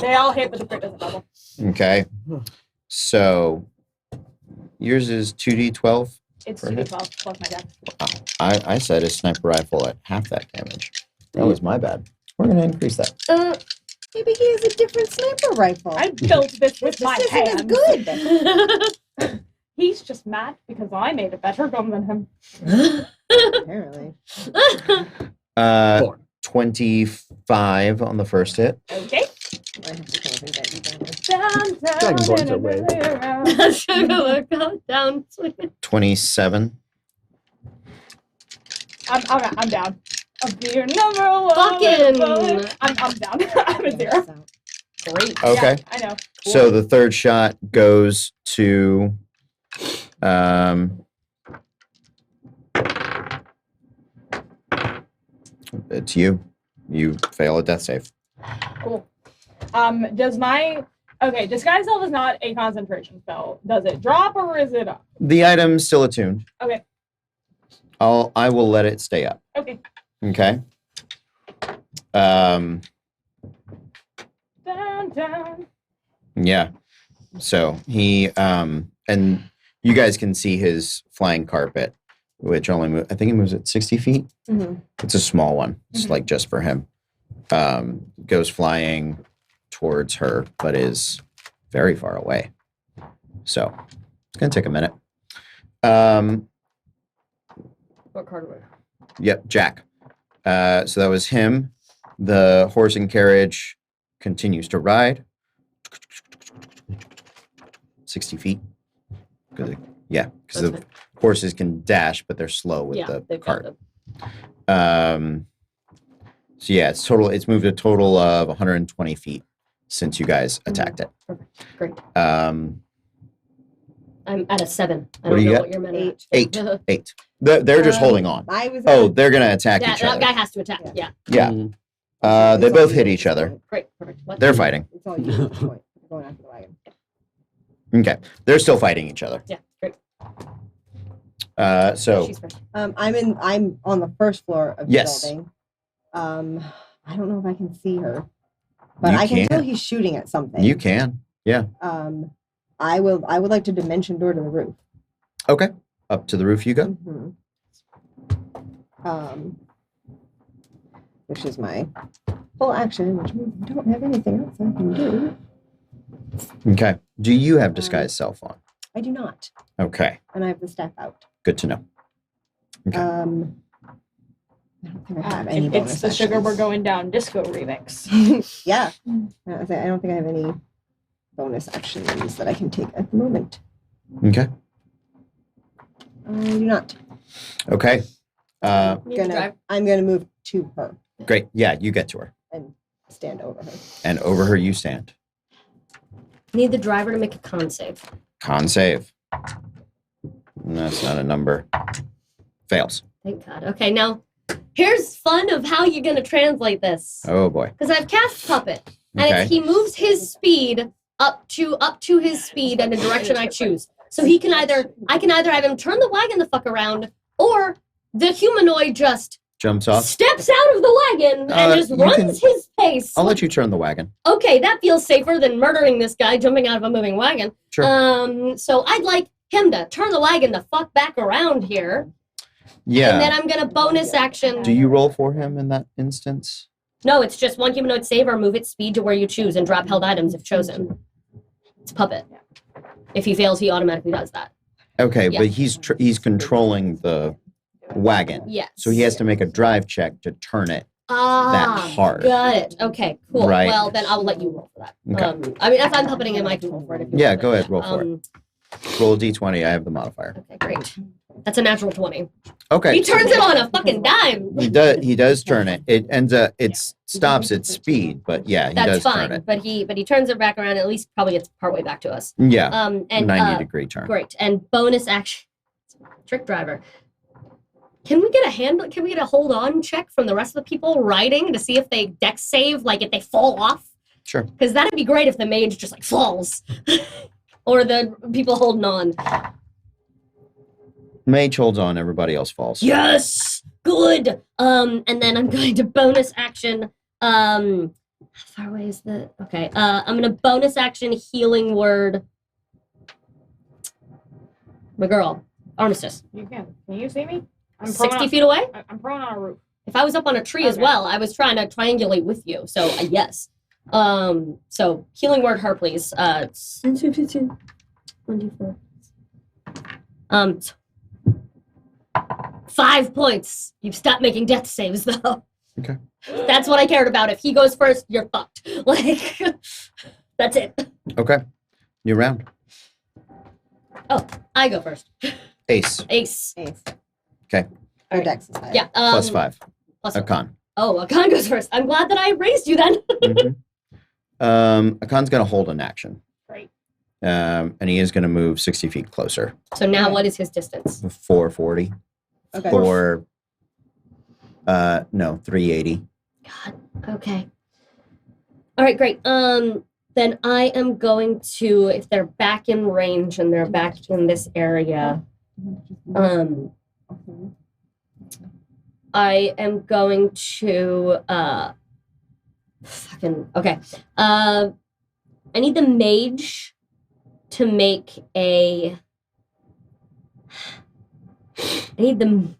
They all hit, but the crit doesn't double. Okay. So yours is 2d12. It's For hit. 2d12 plus my death. I said a sniper rifle at half that damage. That was my bad. We're going to increase that. Maybe he has a different sniper rifle. I built this with my This isn't as hands. good. He's just mad because I made a better gun than him. Apparently. 25 on the first hit. Okay. I have to count that damage. Down, Dragonborns are weird. That's gonna work out down. 27. I'm down. I'll be your number one. Fucking- I'm down. I'm a 0. Great. Okay. Yeah, I know. So the third shot goes to it's you. You fail a death save. Cool. Does my disguise self is not a concentration spell. Does it drop or is it up? The item's still attuned. Okay. I will let it stay up. Okay. Okay. Down. Yeah. So he and you guys can see his flying carpet, which only I think it moves at 60 feet. Mhm. It's a small one. It's Mhm. like just for him. Goes flying towards her, but is very far away. So it's gonna take a minute. What card were Yep, Jack. So that was him. The horse and carriage continues to ride. 60 feet. Because the horses can dash, but they're slow with Yeah, the they've got cart. the So yeah, it's moved a total of 120 feet since you guys attacked it. Perfect. Great. Um, I'm at a 7. I What don't do you know got? what you're meant at. 8. 8. They're just holding on. I was. Oh, they're gonna attack that, each that other. guy has to attack. Yeah. Yeah. They It's both all hit you. each other. Great. Perfect. What? They're fighting. It's all you at this point. You're going after the wagon. Okay. They're still fighting each other. Yeah. Great. So She's first. I'm on the first floor of the Yes. building. I don't know if I can see her, but You I can tell can. he's shooting at something. you can. Yeah. I would like to dimension door to the roof. Okay. Up to the roof you go. Mhm. Which is my full action, which means I don't have anything else I can do. Okay. Do you have disguise self on? I do not, Okay. and I have the staff out. Good to know. Okay. I don't think I have any bonus It's the Sugar We're actions. Going Down disco remix. Yeah, I don't think I have any bonus actions that I can take at the moment. Okay. I do not. Okay. Need to drive. I'm gonna move to her Great. Yeah, you get to her. and stand over her. And over her you stand. Need the driver to make a con save. Con save. That's not a number. Fails. Thank God. Okay, now here's fun of how you're gonna translate this. Oh boy. Because I've cast puppet, and Okay. it's, he moves his speed up to his speed in the direction I choose. So I can either have him turn the wagon the fuck around, or the humanoid just Jumps off. steps out of the wagon and just you runs can- his pace. I'll let you turn the wagon. Okay, that feels safer than murdering this guy jumping out of a moving wagon. Sure. So I'd like him to turn the wagon the fuck back around here. Yeah. And then I'm gonna bonus action. Do you roll for him in that instance? No, it's just one humanoid save or move its speed to where you choose and drop held items if chosen. It's puppet. If he fails, he automatically does that. Okay, Yeah. but he's controlling the wagon. Yes. So he has to make a drive check to turn it. Ah, hard. Got it. Okay, cool. Right. Well, then I'll let you roll for that. Okay. I mean, if I'm puppeting him, I can roll for it. If you Yeah, want. go ahead, roll for it. Roll a d20. I have the modifier. Okay, great. That's a natural 20. Okay. He turns it on a fucking dime. He does turn it. It ends up it stops its speed, but yeah, he That's does fine. turn it. But he turns it back around. At least probably gets partway back to us. Yeah. And 90-degree turn. Great. And bonus action. Trick driver. Can we get a hold on check from the rest of the people riding to see if they dex save, like if they fall off? Sure. Because that'd be great if the mage just like falls. Or the people holding on. Mage holds on, everybody else falls. Yes! Good! And then I'm going to bonus action. How far away is the okay. I'm gonna bonus action healing word. My girl. Armistice. You can. Can you see me? I'm 60 feet away? I'm prone on a roof. If I was up on a tree as Okay. well, I was trying to triangulate with you. So yes. So healing word her, please. 24. 5 points. You've stopped making death saves though. Okay. That's what I cared about. If he goes first, you're fucked. Like that's it. Okay. New round. Oh, I go first. Ace. Ace. Okay. Her dex is higher. Yeah. Plus 5. Plus A five. con. Oh, Akan goes first. I'm glad that I raised you then. Mhm. Akan's gonna hold an action. Great. And he is gonna move 60 feet closer. So now what is his distance? 440. Okay. For 380. Okay. All right, great. Then I am going to, if they're back in range and they're back in this area, I am going to okay. I need the mage to make a. I need them.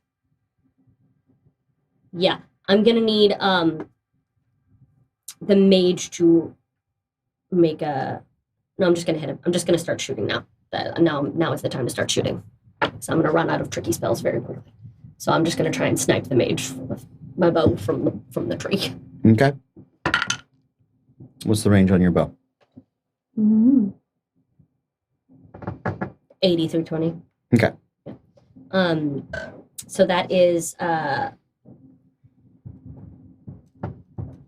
Yeah, I'm gonna need the mage to make a. No, I'm just gonna hit him. I'm just gonna start shooting now. Now is the time to start shooting. So I'm gonna run out of tricky spells very quickly. So I'm just gonna try and snipe the mage with my bow from the tree. Okay. What's the range on your bow? 80 through 20. Okay. So that is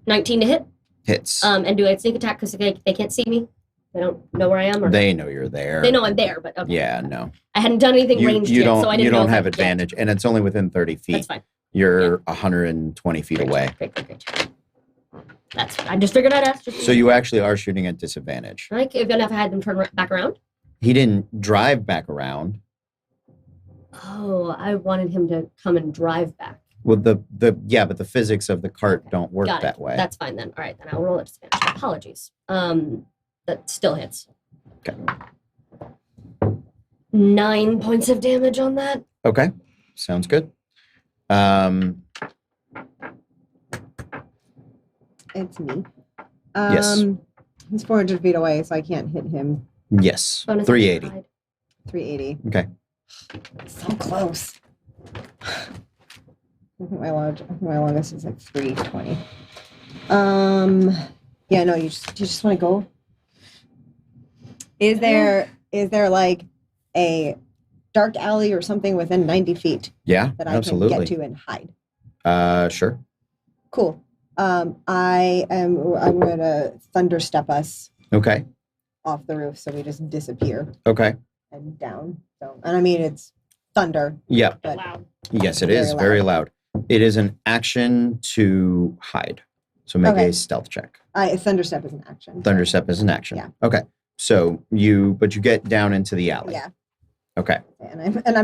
19 to hit. Hits. And do I sneak attack because they can't see me? They don't know where I am? Or They know you're there. They know I'm there, but okay. Yeah, no. I hadn't done anything ranged You yet, don't, so I didn't you know don't if have I could get- advantage, and it's only within 30 feet. That's fine. You're 120 feet away. Great. That's fine. I just figured I'd ask. So you actually are shooting at disadvantage. Like, even if I had them turn back around? He didn't drive back around. Oh, I wanted him to come and drive back. Well, but the physics of the cart don't work Got it. that way. That's fine then. All right, then I'll roll at disadvantage. Apologies. That still hits. Okay. 9 points of damage on that. Okay, sounds good. It's me. Yes. He's 400 feet away, so I can't hit him. Yes, Bonus 380. action. 380. Okay. So close. I think my longest is like 320. Yeah, no, you just want to go. Is there like a dark alley or something within 90 feet Yeah, that I absolutely. can get to and hide? Sure. Cool. I'm gonna thunder step us Okay. off the roof so we just disappear Okay. and down. So, and I mean it's thunder, Yeah. but Loud. Yes, it Very is very loud. It is an action to hide. So make Okay. a stealth check. thunder step is an action. Thunderstep is an action. Yeah. Okay. So you get down into the alley. Yeah, Okay. and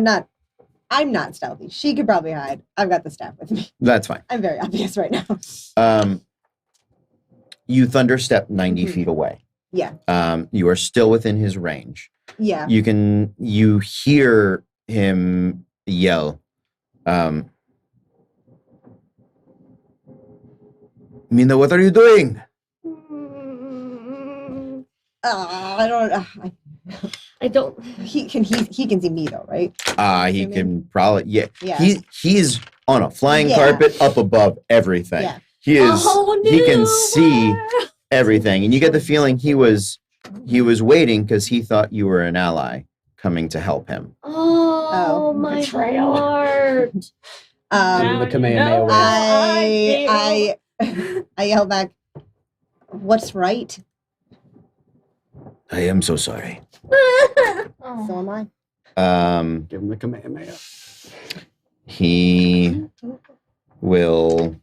I'm not stealthy. She could probably hide. I've got the staff with me. That's fine. I'm very obvious right now. You thunderstep 90 Mhm. feet away. Yeah, You are still within his range. yeah. You hear him yell, Mina, what are you doing? I don't. I don't. He can see me though, right? He can probably, yeah. Yeah. He's on a flying Yeah. carpet up above everything. Yeah. He is, Oh, he can no. see everything. And you get the feeling he was waiting because he thought you were an ally coming to help him. Oh, Oh. my Betrayal. heart. Give Um, him the Kamehameha wave. I yell back, "What's right?" I am so sorry. So am I. Give him the Kamehameha. He will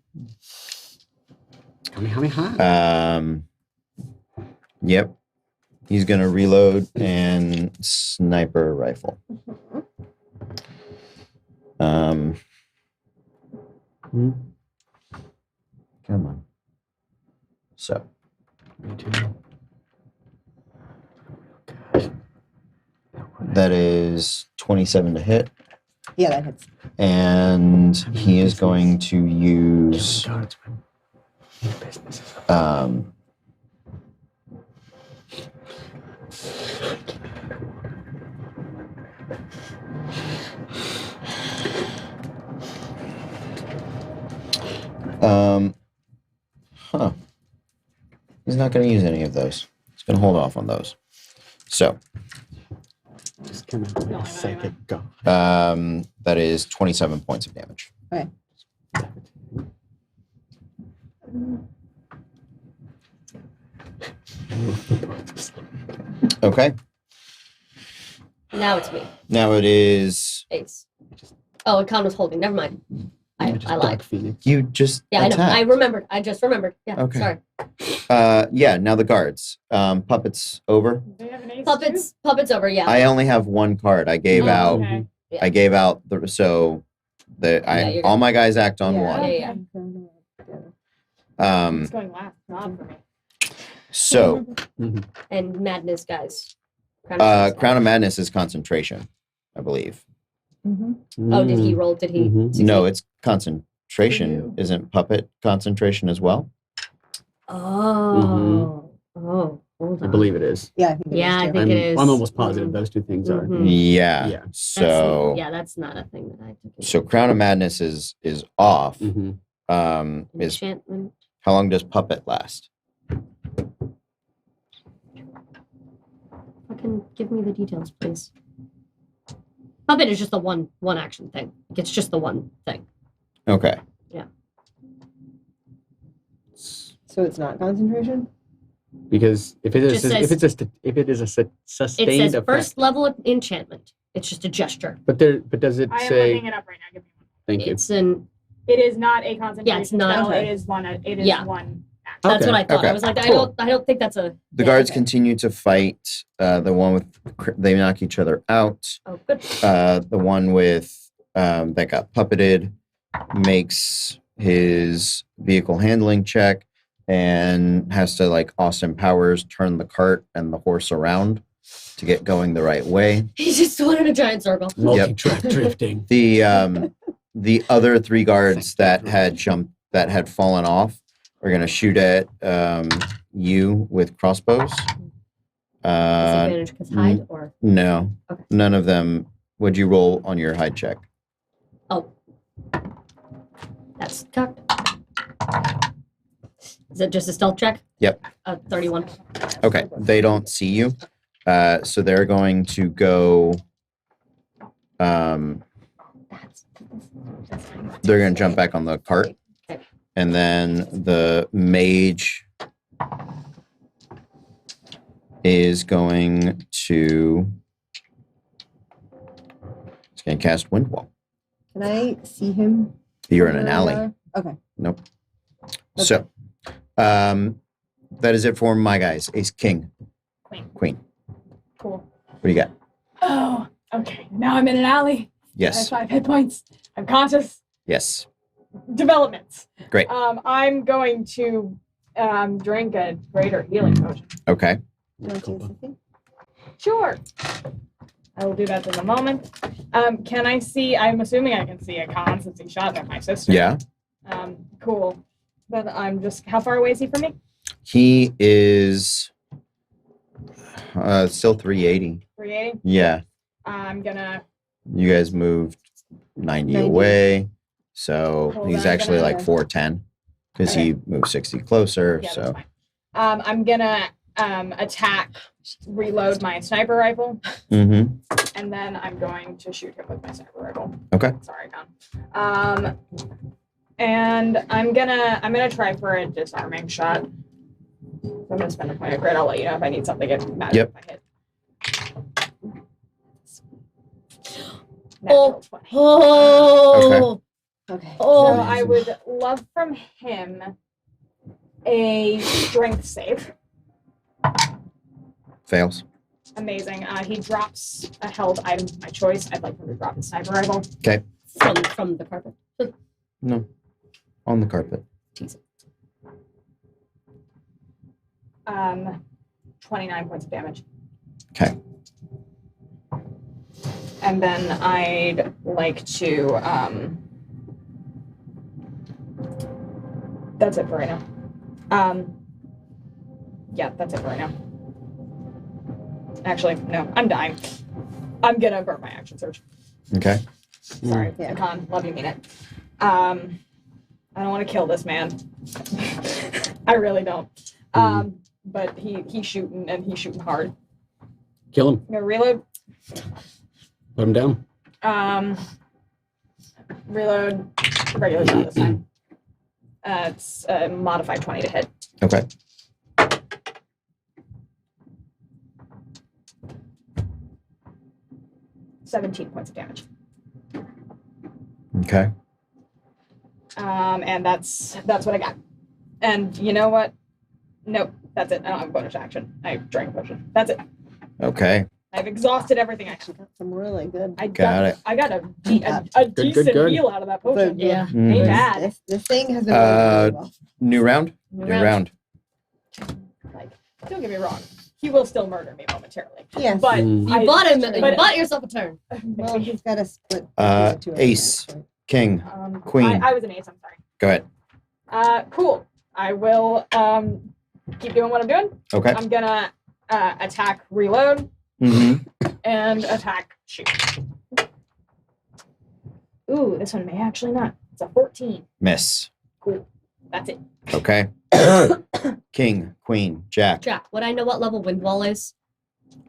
Kamehameha. Yep. He's gonna reload and sniper rifle. Come on. So Me too. that is 27 to hit, Yeah, that hits. and he is going to use Guardsman. Business. Huh. He's not going to use any of those. He's going to hold off on those. So, Just kind of psychic go. that is 27 points of damage. Okay. Okay. Now it's me. Now it is Ace. Oh, Khan was holding. Never mind. I lied. Dark Phoenix. you just Yeah, I know. I attacked. remembered. I just remembered. Yeah, Okay. sorry. Yeah, now the guards. Puppets over. They have an ace Puppets over, yeah. I only have one card. I gave Oh, out okay. Yeah. I gave out the you're all my guys act on Yeah. one. Yeah. It's going last. Not for me. So And Madness, guys. Crown of Madness is concentration, I believe. Oh, did he roll? Did he? Mhm. succeed? No, it's concentration. You. Isn't puppet concentration as well? Oh. Oh, hold I on. believe it is. Yeah, I think it is Yeah, I too. think I'm, it is. I'm almost positive Mhm. those two things are. Mhm. Yeah. Yeah. That's- So yeah, that's not a thing that I took. into so Crown of Madness is off. Mhm. Is enchantment. how long does puppet last? Fucking give me the details, please. Puppet is just the one action thing. It's just the one thing. Okay. Yeah. So it's not concentration? Because if it is Just says- if it is a sustained It says effect, first level enchantment. It's just a gesture. but does it I am say? looking it up right now. Give me one. Thank you. It's an. It is not a concentration it's not. spell. It is one. It is Yeah. one. That's Okay. what I thought. Okay. I was like, Cool. I don't think that's a. The yeah, guards okay. continue to fight. The one with they knock each other out. Oh, good. The one with that got puppeted makes his vehicle handling check and has to like Austin Powers turn the cart and the horse around to get going the right way. He just went in a giant circle. Multi-track drifting. The other 3 guards that had fallen off are gonna shoot at you with crossbows. Disadvantage because hide or. No, Okay. none of them. Would you roll on your hide check? Oh. That's cocked. Is it just a stealth check? Yep. 31. Okay, they don't see you, so they're going to go. They're going to jump back on the cart, Okay. and then the mage is going to. He's going to cast Wind Wall. Can I see him? You're in an alley. Okay. Nope. So, that is it for my guys. Ace, King, Queen. Cool. What do you got? Oh, okay. Now I'm in an alley. I have Yes. 5 hit points. I'm conscious. Yes. Developments. Great. I'm going to drink a greater healing potion. Okay. You want to do something? Sure. I will do that in a moment. Can I see? I'm assuming I can see a con since he shot at my sister. Yeah. Cool. But I'm just. How far away is he from me? He is still 380. 380. Yeah. I'm gonna. You guys moved 90 90. away. So Hold he's on, actually gonna- like 410 because Okay. he moved 60 closer. Yeah, so that's fine. I'm gonna attack, reload my sniper rifle, Mm-hmm. and then I'm going to shoot him with my sniper rifle. Okay. Sorry, Con. And I'm gonna try for a disarming shot. So I'm gonna spend a point of grit. I'll let you know if I need something to get mad Yep. if I hit. Natural 20. Oh. Okay. Oh. So I would love from him a strength save. Fails. Amazing. He drops a held item of my choice. I'd like him to drop the sniper rifle. From the carpet. No. On the carpet. 29 points of damage. Okay. And then I'd like to that's it for right now. Yeah, that's it for right now. Actually, no, I'm dying. I'm gonna burn my action surge. Okay. Sorry, Yeah. Con, love you, mean it. I don't want to kill this man. I really don't. But he's shooting and he's shooting hard. Kill him. I'm gonna reload. Put him down. Reload. Regular shot this time. It's modified 20 to hit. Okay. $17 points of damage. Okay. And that's what I got. And you know what? Nope, that's it. I don't have a bonus action. I drank a potion. That's it. Okay. I've exhausted everything. Actually, I'm really good. I Got it. I got a Good, decent good. heal out of that potion. Yeah. Mhm. Ain't bad. This thing has been going really well. New round? New round. Like, don't get me wrong. He will still murder me momentarily. Yes. But Mm. You I, bought him. But- You bought yourself a turn. Well, he's got to split. between the two of Ace. them. King. Queen. I was an ace. I'm sorry. Go ahead. Cool. I will keep doing what I'm doing. Okay. I'm gonna attack, reload, Mm-hmm. and attack, shoot. Ooh, this one may actually not. It's a 14. Miss. Cool. That's it. Okay. King, Queen, Jack. Jack, would I know what level wind wall is?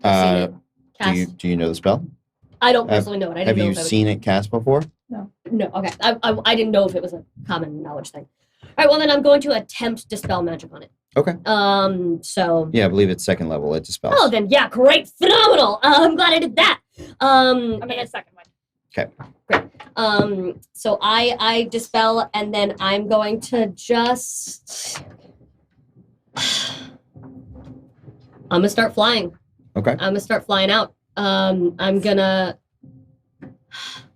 Uh, I've seen it cast. do you know the spell? I don't have- personally know it. I didn't Have know you if I would- seen it cast before? No, okay. I didn't know if it was a common knowledge thing. All right, well, then I'm going to attempt Dispel Magic on it. Okay. So. Yeah, I believe it's second level. It dispels. Oh, then, yeah, great. Phenomenal. I'm glad I did that. I'm in the second one. Okay. Great. So I Dispel, and then I'm going to just. I'm gonna start flying. Okay. I'm gonna start flying out. I'm gonna,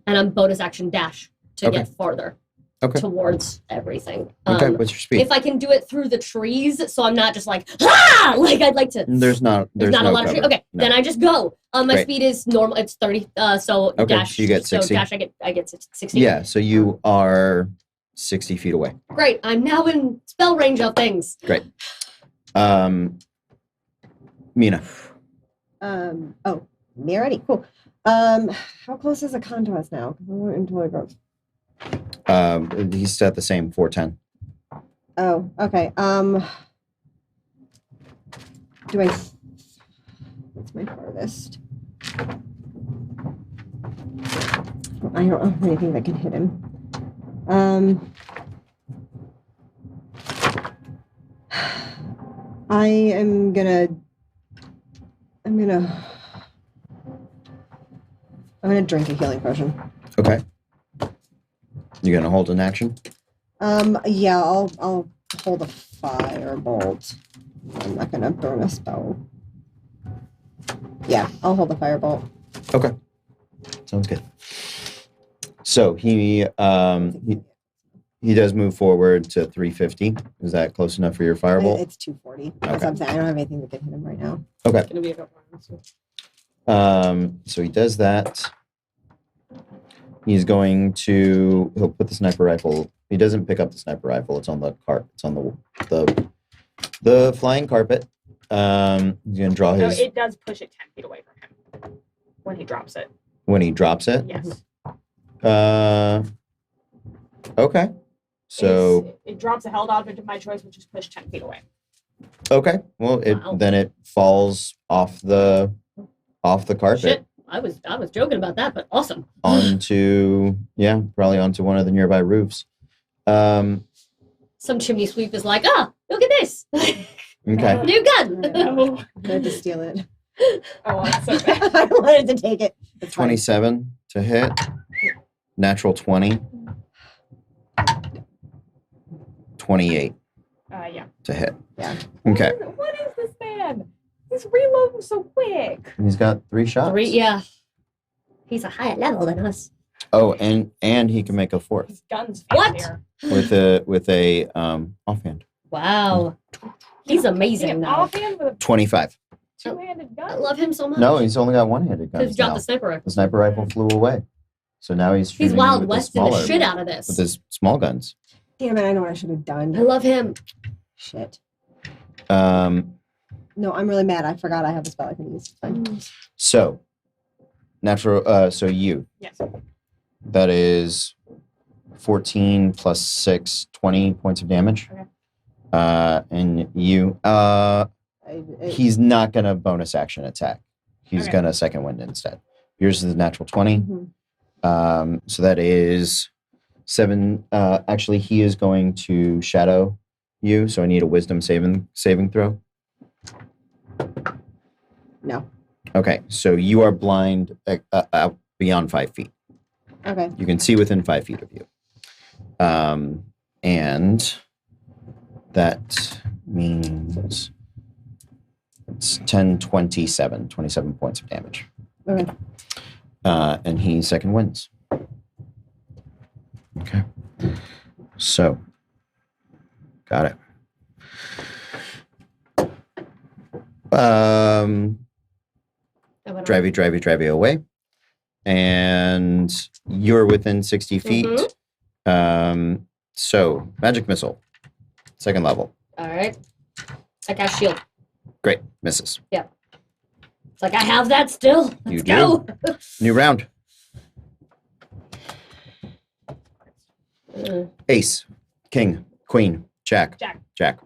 and I'm bonus action dash to Okay. get farther Okay. towards everything. Okay. What's your speed? If I can do it through the trees, so I'm not just like like I'd like to. There's not There's not no a lot of cover. trees. Okay, No. then I just go. My Great. speed is normal. It's 30. So Okay, dash. so you get 60. So dash. I get 60. Yeah. So you are 60 feet away. Great. I'm now in spell range of things. Great. Mina. Oh, me already. Cool. How close is Akan to us now? 'Cause we went into a grove. He's at the same 410. Oh, okay. Do I? What's my farthest? I don't have anything that can hit him. I'm gonna drink a healing potion. Okay. You gonna hold an action? Yeah, I'll hold a firebolt. I'm not gonna burn a spell. Yeah, I'll hold a firebolt. Okay. Sounds good. So he does move forward to 350. Is that close enough for your firebolt? It's 240. That's Okay. what I'm saying. I don't have anything that can hit him right now. Okay. It's gonna be a couple rounds. So he does that. He's going to. He'll put the sniper rifle. He doesn't pick up the sniper rifle. It's on the cart. It's on the flying carpet. He's gonna draw No, his it does push it 10 feet away from him when he drops it. when he drops it. Yes. Okay. So it drops a held object of my choice, which is pushed 10 feet away. okay. Well, Wow. then it falls off the carpet. Shit. I was joking about that, but awesome. Onto probably onto one of the nearby roofs. Some chimney sweep is like, look at this. Okay. New gun. No. I had to steal it. Oh, that's so bad. I wanted to take it. It's fine. 27 to hit. Natural 20. 28 Yeah. to hit. Yeah. Okay. What is this man? He's reloading so quick. He's got 3 shots. Yeah. He's a higher level than us. Oh, and he can make a 4th His gun's What? fancier. with a offhand. Wow. He's amazing Damn, now. offhand with a 25. two-handed I gun. love him so much. No, he's only got one-handed Because he guns dropped now. the sniper rifle. The sniper rifle flew away. So now he's He's shooting Wild with Westing the shit out of with this. his small guns. Damn it! I know what I should have I done. love him. Shit. Um, No, I'm really mad. I forgot I have a spell I can use. It's fine. so natural. So you. Yes. That is 14 plus 6, 20 points of damage. Okay. And you, he's not going to bonus action attack. He's Okay. going to second wind instead. Yours is a natural 20. Mhm. So that is 7. Actually, he is going to shadow you. So I need a wisdom saving throw. No. Okay. So you are blind out beyond 5 feet. Okay. You can see within 5 feet of you. And that means it's 10, 27 points of damage. Okay. And he second wins. Okay. So, got it. Drive you away. And you're within 60 feet. So, magic missile. Second level. All right. I cast shield. Great. Misses. It's like I have that still. You Let's go. New round. Uh, Ace. King. Queen. Jack. Jack.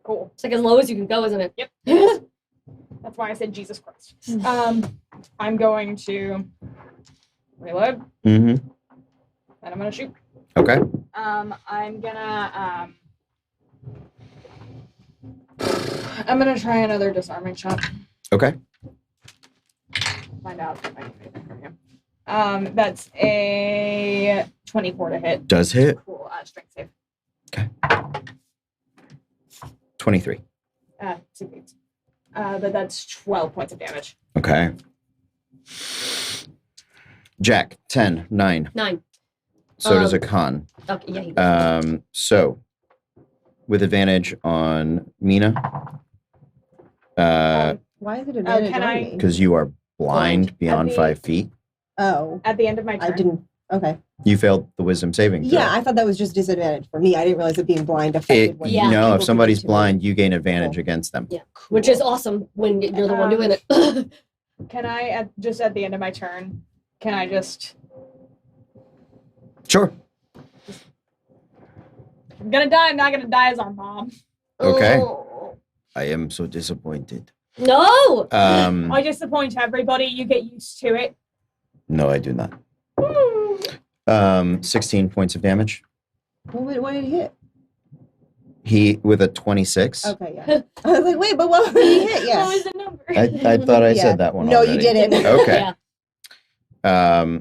Cool. It's like as low as you can go, isn't it? Yep. That's why I said Jesus Christ. I'm going to reload Mm-hmm. and I'm going to shoot. Okay. I'm gonna try another disarming shot. Okay. Find out if I can do anything for him. That's a 24 to hit. Does hit. Cool. Strength save. 23. 2 beats. But that's 12 points of damage. Okay. Jack, 10, 9. 9. So does a con. Okay, yeah, he does. So, with advantage on Mina, Why is it advantage can on I- me? because you are blind beyond the- 5 feet. Oh, At the end of my turn. I didn't. Okay. You failed the wisdom saving throw. Yeah, I thought that was just disadvantage for me. I didn't realize that being blind affected. what Yeah. people No, if could somebody's do to me. blind, you gain advantage against them. Yeah. Which is awesome when you're the one doing it. Can I, just at the end of my turn, can I just... Sure. I'm gonna die. I'm not gonna die as our mom. Okay. Oh. I am so disappointed. No! I disappoint everybody. You get used to it. No, I do not. 16 points of damage. What did he hit? He with a 26. Okay, yeah. I was like, wait, but what did he hit? What Yeah. was the number? I thought I Yeah. said that one No, already. you didn't. Okay. Yeah.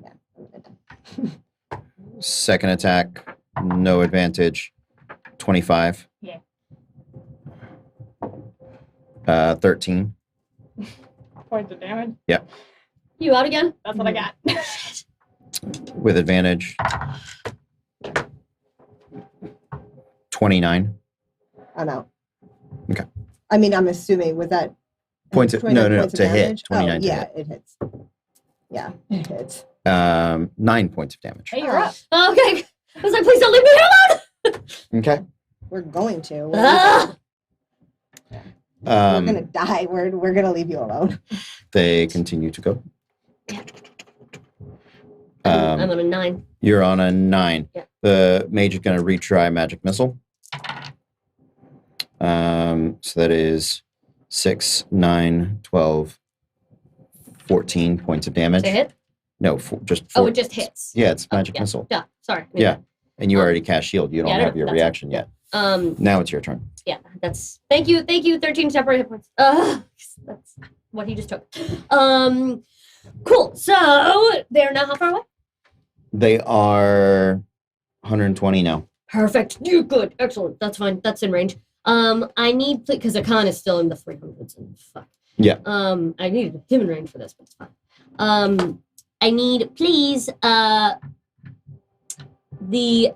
Second attack, no advantage. 25. Yeah. 13. Points of damage. You out again? That's what I got. With advantage. 29. I'm out. Okay. I mean, I'm assuming with that. Points of, 29 no, points of to hit. damage? 29 Oh, to yeah, hit. it hits. Yeah, it hits. 9 points of damage. Hey, you're up. Okay. I was like, please don't leave me here alone! Okay. We're going to. Ah! We're gonna die. We're gonna leave you alone. They continue to go. I'm on a 9. You're on a 9. Yeah. The mage is going to retry magic missile. So that is 6, 9, 12, 14 points of damage. To hit? No, just 4. Oh, it just hits. Yeah, it's Oh, magic yeah. missile. Yeah, sorry. Yeah. And you already cast shield. You don't Yeah, I know, have your that's- reaction yet. Now it's your turn. Yeah, that's thank you. 13 separate hit points. That's what he just took. Cool. So they're now how far away? They are 120 now. Perfect. You good. Excellent. That's fine. That's in range. I need because Akan is still in the 300s and fuck. Yeah. I needed him in range for this, but it's fine. I need please the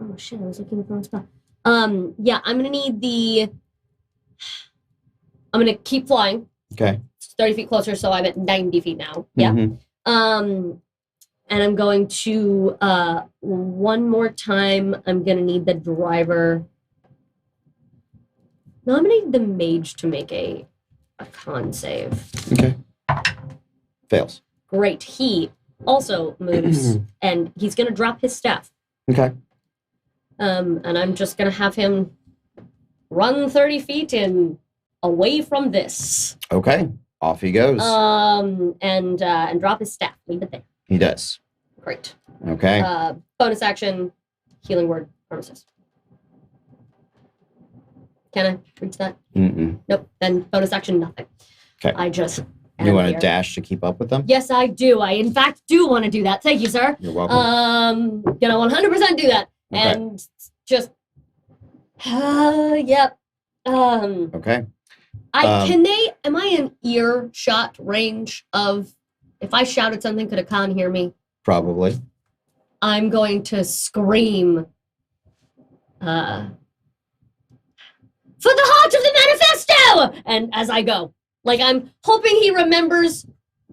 oh shit, I was looking for a spot. Yeah, I'm gonna need I'm gonna keep flying. Okay. 30 feet closer, so I'm at 90 feet now. Yeah. Mhm. And I'm going to one more time. I'm gonna need the driver. No, I'm gonna need the mage to make a con save. Okay. Fails. Great. He also moves, and he's gonna drop his staff. Okay. And I'm just gonna have him run 30 feet and away from this. Okay. Off he goes. And drop his staff. Leave it there. He does. Great. Okay. Bonus action, healing word, pharmacist. Can I reach that? Mm-mm. Nope. Then bonus action, nothing. Okay. I just. You am want to here. dash to keep up with them? Yes, I do. I in fact do want to do that. Thank you, sir. You're welcome. Gonna 100% do that. Okay. And just. Yep. Okay. Can they? Am I in earshot range of? If I shouted something, could Akan hear me? Probably. I'm going to scream. For the heart of the manifesto! And as I go, like I'm hoping he remembers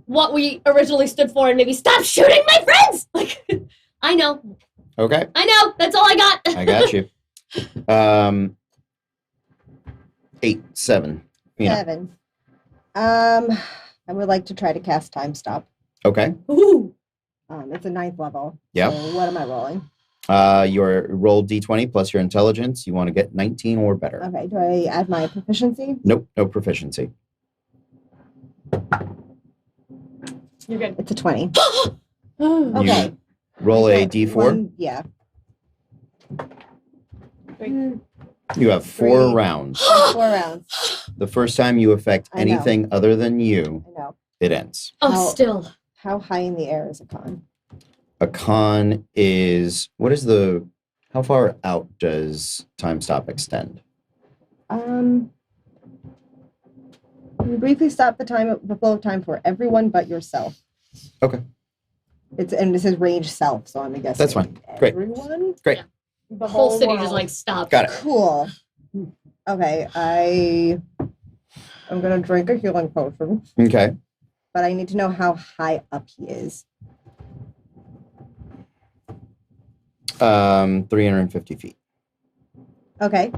what we originally stood for and maybe stop shooting my friends. Like I know. Okay. I know. That's all I got. I got you. 8, 7. Yeah. 7. I would like to try to cast Time Stop. Okay. Ooh. It's a 9th level. Yep. So what am I rolling? Your roll d20 plus your intelligence. You want to get 19 or better. Okay. Do I add my proficiency? Nope. No proficiency. You're good. It's a 20. You Okay. Roll a got d4. one- yeah. You have 4 Three. rounds. 4 rounds. The first time you affect I know. anything other than you, I know. it ends. Oh, How- still. How high in the air is a con? A con is how far out does time stop extend? You briefly stop the flow of time for everyone but yourself. Okay. And this is range self, so I'm guessing. That's fine. Great. Everyone? The Whole city world. just like stopped. Got it. Cool. Okay, I'm gonna drink a healing potion, Okay. but I need to know how high up he is. 350 feet. Okay.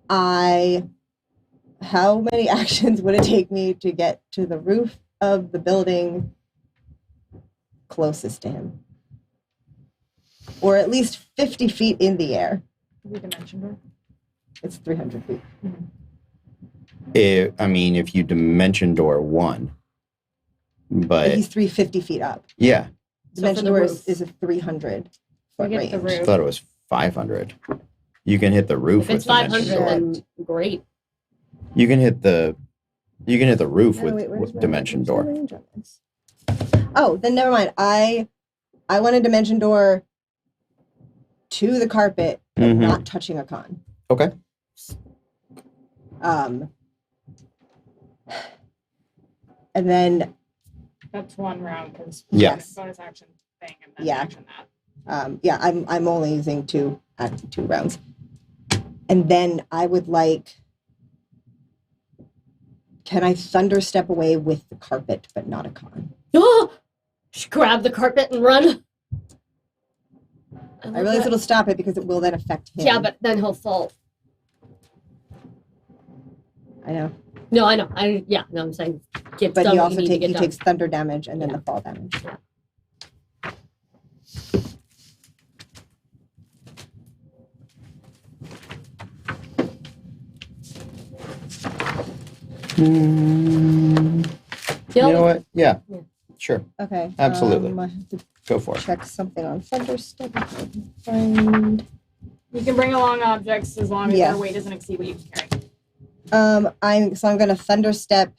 How many actions would it take me to get to the roof of the building closest to him? Or at least 50 feet in the air. We dimension door. It's 300 feet. If you dimension door 1, but He's 350 feet up. yeah, Dimension the door roof. is a 300 We foot get range. the I roof. thought it was 500. You can hit the roof If with it's 500, dimension door. then great. You can hit the roof No, with wait, where's my- dimension where's my door. range on this? Oh, then never mind. I want a dimension door to the carpet, but Mhm. not touching a con. Okay. And then That's one round because Yeah. bonus action thing and then Yeah. action that. I'm only using two rounds. And then I would like. Can I thunder step away with the carpet, but not a con? Oh! Just grab the carpet and run. I realize it'll stop it because it will then affect him. Yeah, but then he'll fall. I know. No, I know. I'm saying get But done he what also you need to get he done. takes thunder damage and then Yeah. the fall damage. Yeah. You Yeah, know what? Yeah. Yeah. Sure. Okay. Absolutely. I have to Go for it. check something on thunder step. if I can find. You can bring along objects as long as Yeah. their weight doesn't exceed what you can carry. I'm gonna thunder step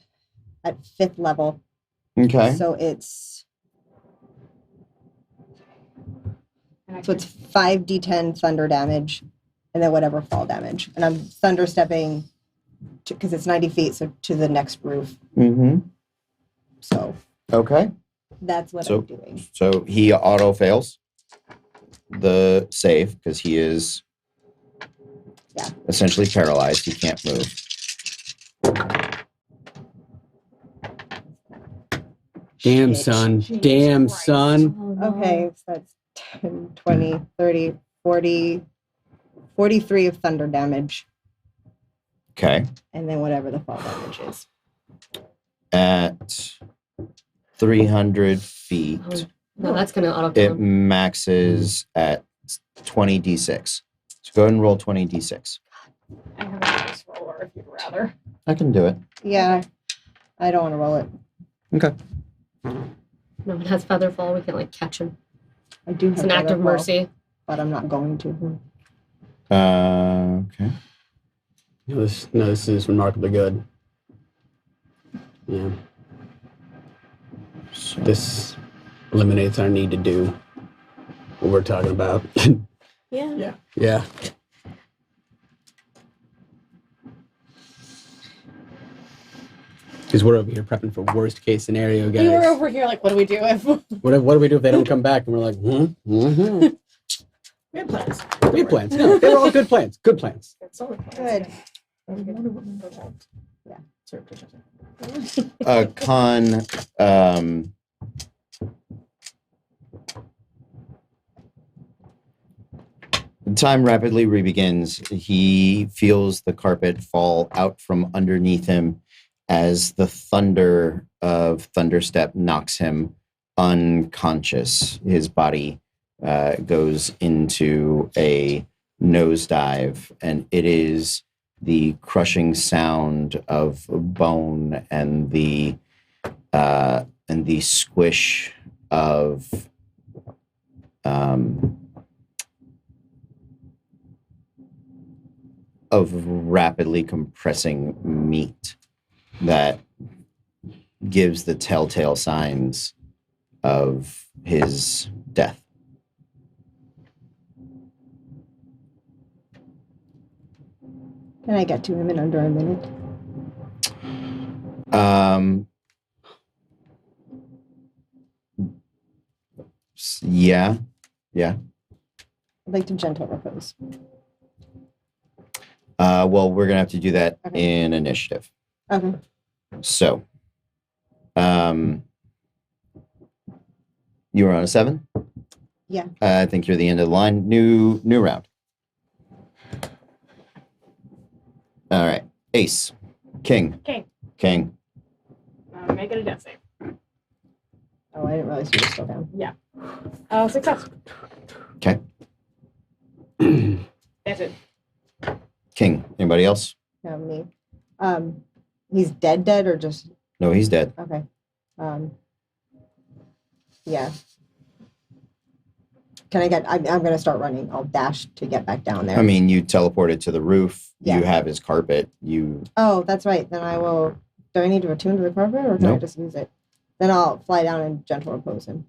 at 5th level. Okay. So it's And I so it's 5d10 thunder damage, and then whatever fall damage. And I'm thunder stepping because it's 90 feet, so to the next roof. Mm-hmm. So Okay. that's what So- I'm doing. So he auto fails the save because he is Yeah. essentially paralyzed. He can't move. Damn, Shit. son. Jesus Damn, Christ. son. Oh, no. Okay, so that's 10, 20, 30, 40, 43 of thunder damage, Okay. and then whatever the fall damage is. At 300 feet, Oh, no, that's gonna auto kill it him. maxes at 20d6. So go ahead and roll 20d6. have a dice roller if you'd rather. I can do it. Yeah, I don't want to roll it. Okay. No, it has feather fall. We can like catch him. I do have It's an act of feather fall, mercy. but I'm not going to. Okay. This is remarkably good. Yeah. So, This eliminates our need to do what we're talking about. Yeah. Yeah. Because we're over here prepping for worst case scenario, guys. We were over here like, what do we do if What do we do if they don't come back? And we're like, mm-hmm. We have plans. We have plans. No, they were all good plans. Good plans. It's solid plans. Good. Yeah. Khan, time rapidly rebegins. He feels the carpet fall out from underneath him as the thunder of Thunderstep knocks him unconscious. His body goes into a nosedive, and it is the crushing sound of bone and the squish of of rapidly compressing meat that gives the telltale signs of his death. Can I get to him in under a minute? Yeah. I'd like to gentle repose. Well, we're gonna have to do that Okay. in initiative. Okay. So, you were on a 7? Yeah. I think you're the end of the line. New round. All right. Ace. King. King. Make it a death save. Oh, I didn't realize you were still down. Success. Okay. That's it. King. Anybody else? No, me. He's dead or just No, he's dead. okay. Yeah. Can I get? I'm gonna start running. I'll dash to get back down there. I mean, you teleported to the roof. Yeah. You have his carpet. You Oh, that's right. Then I will. Do I need to attune to the carpet, or can I Nope. just use it? Then I'll fly down and gentle repose him.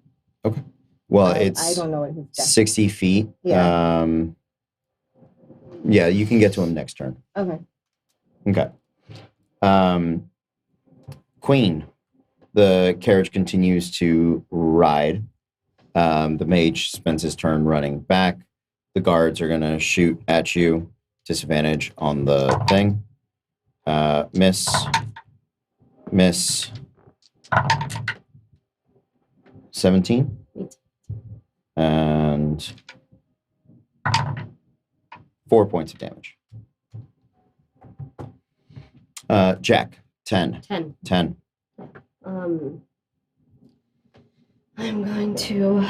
well, I it's don't know what his death. 60 feet. Yeah. Yeah, you can get to him next turn. Okay. Okay. Queen. The carriage continues to ride. The mage spends his turn running back. The guards are going to shoot at you. Disadvantage on the thing. Miss. 17. And 4 points of damage. Jack. 10. 10. I'm going to.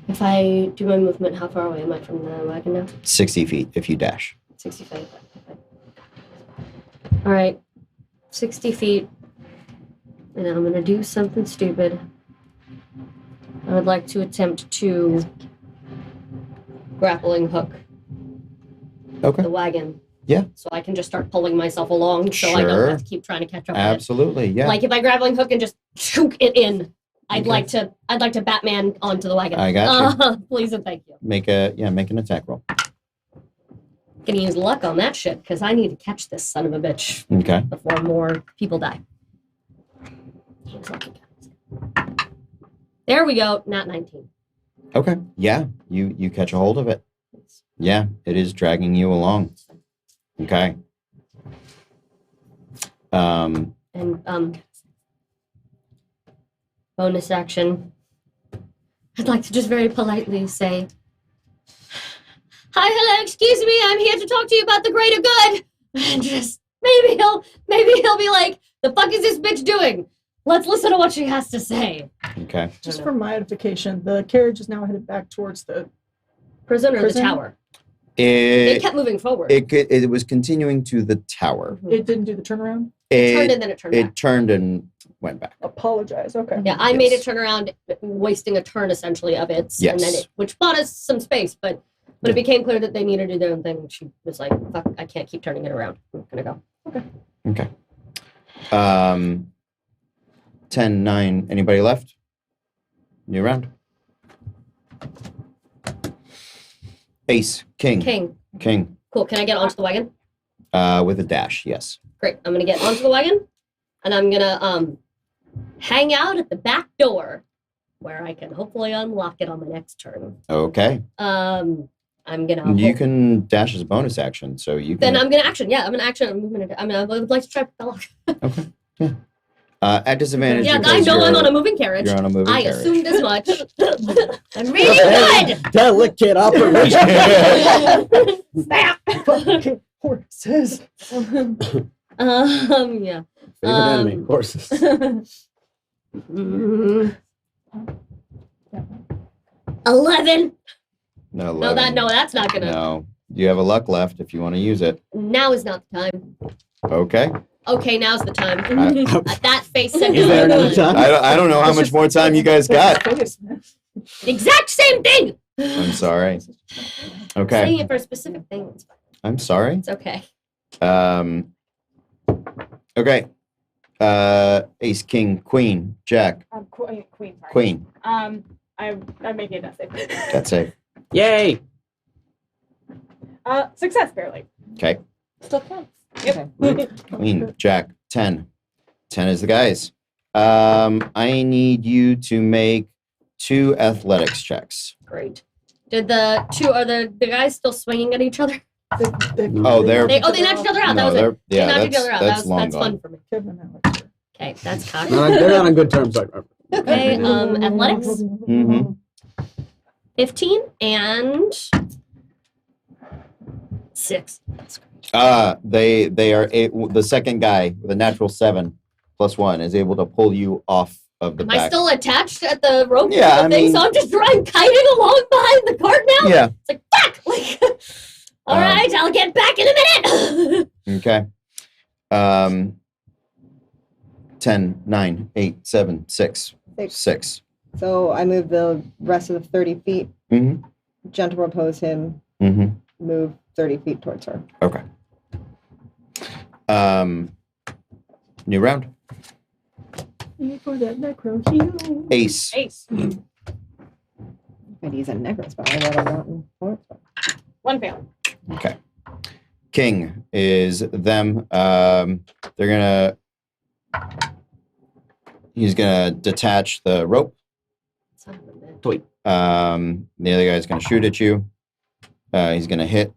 If I do my movement, how far away am I from the wagon now? 60 feet if you dash. 65. All right, 60 feet, and I'm gonna do something stupid. I would like to attempt to grappling hook Okay. the wagon. Yeah. So I can just start pulling myself along, so I don't Sure. have to keep trying to catch up. with it. Absolutely. Yeah. Like if I grappling hook and just choke it in, I'd Okay. like to Batman onto the wagon. I got Please and thank you. make an attack roll. Gonna use luck on that shit because I need to catch this son of a bitch Okay. before more people die. There we go. Not 19. Okay. Yeah. You catch a hold of it. Yeah. It is dragging you along. Okay. And bonus action. I'd like to just very politely say, "Hi, hello, excuse me, I'm here to talk to you about the greater good." And just maybe he'll be like, "The fuck is this bitch doing? Let's listen to what she has to say." Okay. Just for my edification, the carriage is now headed back towards the. Prison or the Prison? tower? They It kept moving forward. it was continuing to the tower. It didn't do the turnaround. It turned and then it turned back. It turned and went back. Apologize. Okay. Yeah, I made it Yes. turn around, wasting a turn essentially of it, and then Yes. which bought us some space. But when it became clear that they needed to do their own thing, she was like, "Fuck, I can't keep turning it around. I'm gonna go." Okay. 10, 9. Anybody left? New round. Ace. King. King, cool. Can I get onto the wagon? With a dash. Yes. Great. I'm gonna get onto the wagon, and I'm gonna hang out at the back door, where I can hopefully unlock it on my next turn. Okay. I'm gonna. You can dash as a bonus action, so you can. Then I'm gonna action. Yeah, I'm gonna action. I'm moving. I would like to try the lock. Okay. Yeah. At disadvantage. Yeah, I because know I'm you're- on a moving carriage. You're on a moving I carriage. assumed as much. I'm really good. Delicate operation. Snap. Horses. Yeah. Favorite enemy, horses. Mm. 11. No, No, that's not gonna. No. You have a luck left if you want to use it. Now is not the time. Okay. Okay, now's the time. Uh, That face said Is there another time? I don't know how much more time you guys got. Face, man. The exact same thing. I'm sorry. Saying Okay. it for a specific thing. It's fine. I'm sorry. It's okay. Okay. Ace, king, queen, jack, Queen. Sorry. queen. I'm making that save. That's it. Yay! Success barely. Okay. Still counts. Queen, jack, 10. 10 is the guys. I need you to make 2 athletics checks. Great. Did the guys still swinging at each other? Oh, they're They knocked each other out. no, that was it. they're yeah, They knocked each that's other out. that's long That's gone. fun for me. Kevin and Alex. Okay, that's cocky. They're not on good terms. Like, Okay, athletics, Mm-hmm. 15 and 6. They are the second guy with a natural 7 + 1 is able to pull you off of the Am back. I still attached at the rope? Yeah, I thing? mean- So I'm just kiting along behind the cart now. Yeah. It's like fuck. Like, all right, I'll get back in a minute. Okay. 10, 9, 8, 7, 6. 6. So I move the rest of the 30 feet, Mm-hmm. gentle repose him, Mm-hmm. move 30 feet towards her. Okay. New round. For that necro heal. Ace. Ace. I'd use a necro spell. I would have gotten 4. 1 fail. Okay. King is them. He's gonna detach the rope. Son of a bitch. Sweet. The other guy's gonna shoot at you. He's gonna hit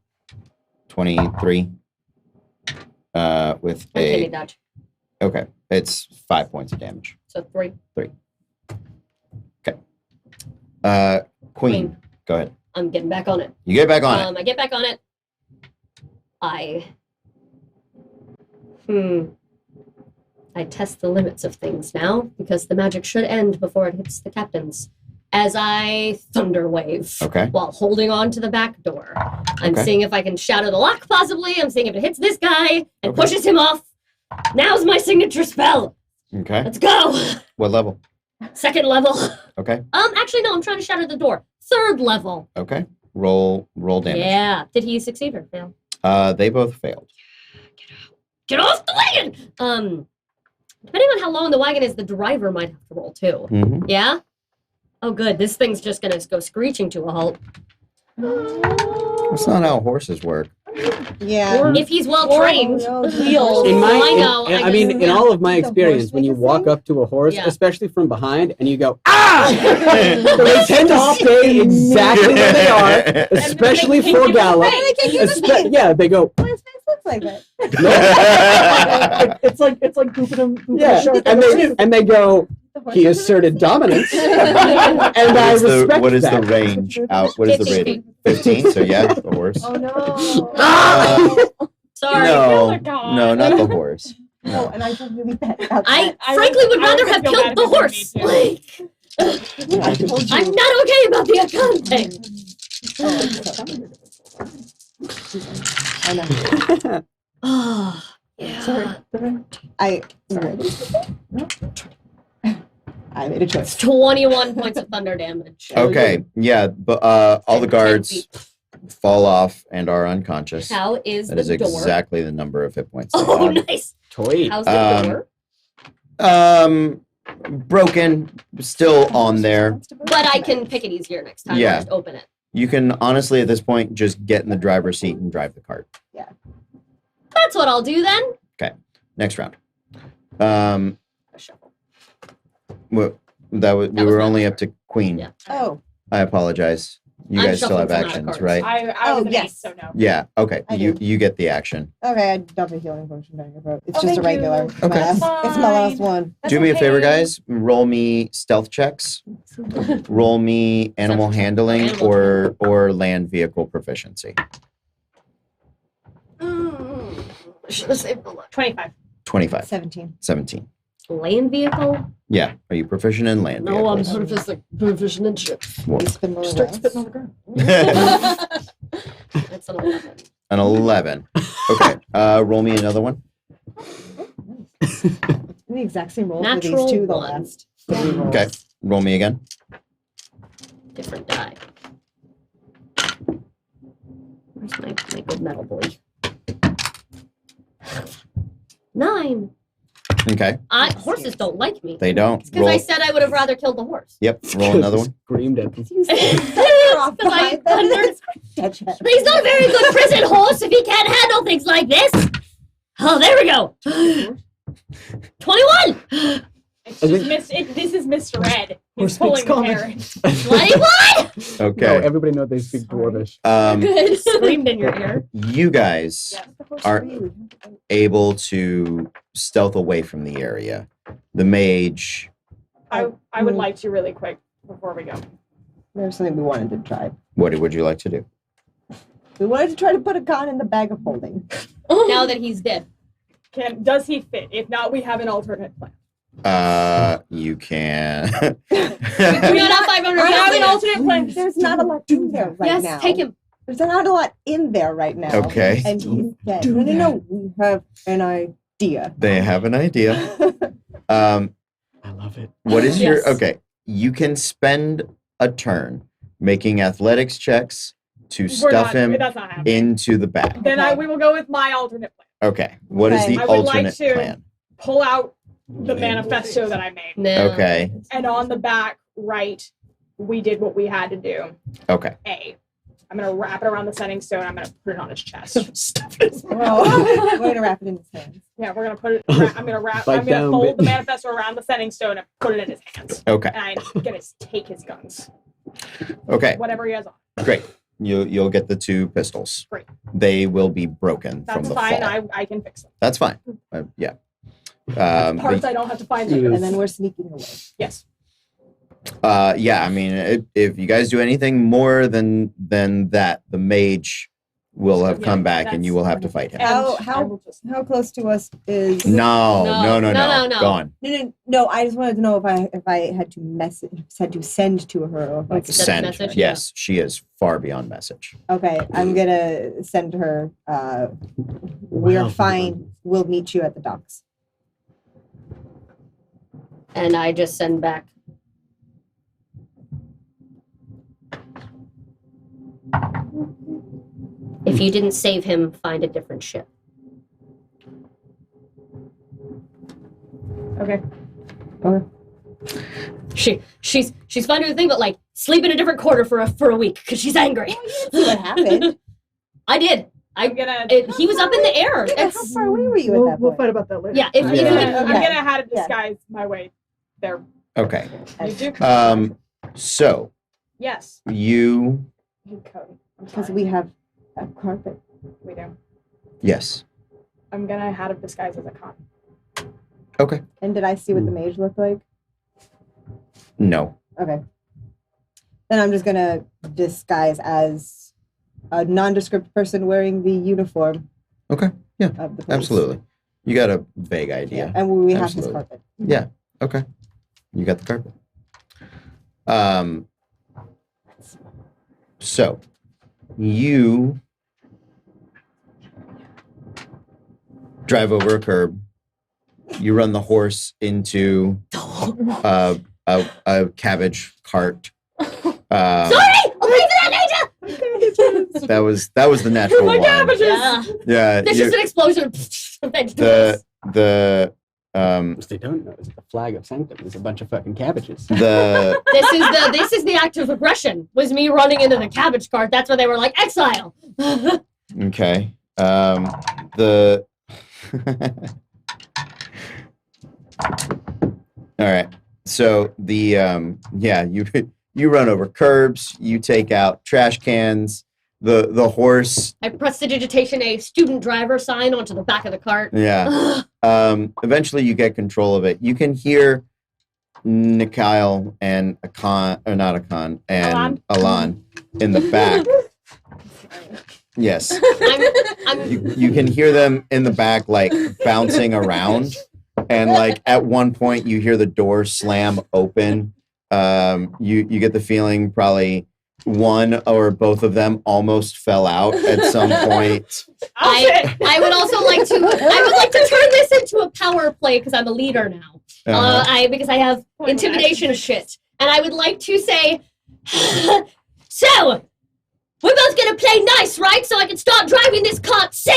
23 with Uncanny a dodge. okay. It's 5 points of damage. So 3. Queen. Go ahead. I'm getting back on it. You get back on it. I get back on it. I test the limits of things now because the magic should end before it hits the captains. As I thunder wave Okay. while holding on to the back door. I'm Okay. seeing if I can shatter the lock possibly. I'm seeing if it hits this guy and Okay. pushes him off. Now's my signature spell. Okay. Let's go. What level? 2nd level. Okay. Actually no, I'm trying to shatter the door. 3rd level. Okay. Roll damage. Yeah. Did he succeed or fail? They both failed. Get off the wagon! Depending on how long the wagon is, the driver might have to roll too. Mm-hmm. Yeah? Oh, good. This thing's just gonna go screeching to a halt. That's not how horses work. Yeah. If he's well trained. Wheels. In my, I know. in, I I mean, just- in all of my The horse experience, when you make a walk thing? up to a horse, Yeah. especially from behind, and you go, ah! They tend to stay exactly where they are, especially they can't for give it gallop. away. Yeah, they go, My face looks like that. It's like booping him. yeah, and they go, he asserted dominance, and I respect what is that. the range out? What is the 15 rating? 15. So yeah, the horse. Oh no. Sorry. No, God. no, not the horse. No, No. and I feel really bad about I I frankly would would rather have feel killed bad the if it horse. was me, Like, I told you. I'm not okay about the account thing. I know. Oh, yeah. Sorry. I made a choice. 21 points of thunder damage. Okay. Yeah, but all the 10 guards feet. fall off and are unconscious. How is That the is door? exactly the number of hit points. they Oh, have. nice. Toy. How's the Um, door? Broken, still on there. But I can pick it easier next time. Yeah. I'll just open it. You can honestly at this point just get in the driver's seat and drive the cart. That's what I'll do then. Next round. A shuffle. We That were was my only turn. up to queen. Yeah. Oh, I apologize. You I'm guys still have shuffling some actions, out of right? cards. I was Oh, an yes. ace, so no. Yeah. Okay. I You do. get the action. okay. I dumped a healing potion down your throat. It's Oh, just a thank regular. you. It's my Okay. last- It's my last Fine. one. That's Do me a favor, okay. guys. Roll me stealth checks. Roll me animal Stealth check. handling Animal or land vehicle proficiency. I should have saved the luck. 25. 25. 17. 17. Land vehicle? Yeah. Are you proficient in land No, I'm vehicles? proficient in ships. You spin those Start around. spitting on the ground. That's an 11. An 11. Okay. Roll me another one. The exact same roll for Natural these two, the one. last 3 rolls. Okay. Roll me again. Different die. Where's my good metal boy? 9. Okay. Horses don't like me. They don't. Because I said I would have rather killed the horse. Yep. Roll another one. Screamed at them. You set off Because I behind them. under- Catch it. He's not a very good prison horse if he can't handle things like this. Oh, there we go. 21. It's I just think- this is Mr. Ed. Horse He's pulling makes the comment. carrot. 21. Okay. No, everybody knows they speak Dwarvish. Good. Screamed in your ear. You guys Yeah. are able to stealth away from the area. The mage. I would like to really quick before we go. There's something we wanted to try. What would you like to do? We wanted to try to put a gun in the bag of holding. Now that he's dead. Does he fit? If not, we have an alternate plan. You can. We got out 500 We have an pounds. alternate plan. There's not a lot in there right Yes, now. take him. There's not a lot in there right now. Okay. And he's dead. No. We have an idea. They have an idea. Um, I love it. what is your Yes. okay? You can spend a turn making athletics checks to stuff him That's not happening. into the bag. Then Okay. we will go with my alternate plan. Okay. What is Okay. the I would like alternate to- plan? Pull out the manifesto that I made, No. Okay. and on the back, write, "We did what we had to do." Okay. A. I'm gonna wrap it around the setting stone. I'm gonna put it on his chest. Stuff it. Oh, we're going to wrap it in his hands. Yeah, we're gonna put it. I'm gonna wrap. Bite I'm gonna down, fold bit. the manifesto around the setting stone and put it in his hands. Okay. And I'm gonna take his guns, Okay. whatever he has on. Great. You'll get the 2 pistols. Great. They will be broken from That's the fine. fall. I can fix them. That's fine. Yeah. Parts but- I don't have to find. Yes. later. And then we're sneaking away. Yes. yeah. I mean, if you guys do anything more than that, the mage will have Yeah, come back, and that's- you will have to fight him. And How- I will just- How close to us is? No. No. Gone. No. I just wanted to know if I had to send to her. Or if I Like could, send Send. message? Yes, she is far beyond message. okay, I'm gonna send her. We're Wow. fine. We'll meet you at the docks. And I just send back. If you didn't save him, find a different ship. Okay. She's fine with the thing, but like sleep in a different quarter for a week because she's angry. See what happened? I did. I'm gonna. He was up in the air. How It's- far away were you at We'll, that we'll point? fight about that later. yeah, if I'm you gonna, could- I'm Yeah. gonna have to Yeah. disguise my way there. Okay. You do. So Yes. you You code. I'm Because sorry. we have a carpet. We do. yes. I'm gonna have it disguised as a con. Okay. And did I see what the mage looked like? No. Okay. Then I'm just gonna disguise as a nondescript person wearing the uniform. Okay. Yeah. Of the police. Absolutely. You got a vague Yeah. idea. And we have Absolutely. his carpet. Yeah. Okay. You got the carpet. So you drive over a curb. You run the horse into a cabbage cart. Sorry! I'll pay for that later! That was the natural My one. cabbages! Yeah. Yeah. There's just an explosion of vegetables. The What they don't know is the flag of Sanctum is a bunch of fucking cabbages. the This is the act of aggression. Was me running into the cabbage cart. That's where they were like exile. okay. The all right. So the you run over curbs. You take out trash cans. The horse. I prestidigitation a student driver sign onto the back of the cart. Yeah. Eventually, you get control of it. You can hear Nikhail and not Akan, and Alan in the back. Yes. You can hear them in the back, like bouncing around, and like at one point you hear the door slam open. You get the feeling probably one or both of them almost fell out at some point. I would also like to turn this into a power play because I'm a leader now. Because I have intimidation shit. And I would like to say, so, we're both gonna play nice, right? So I can start driving this cart sane?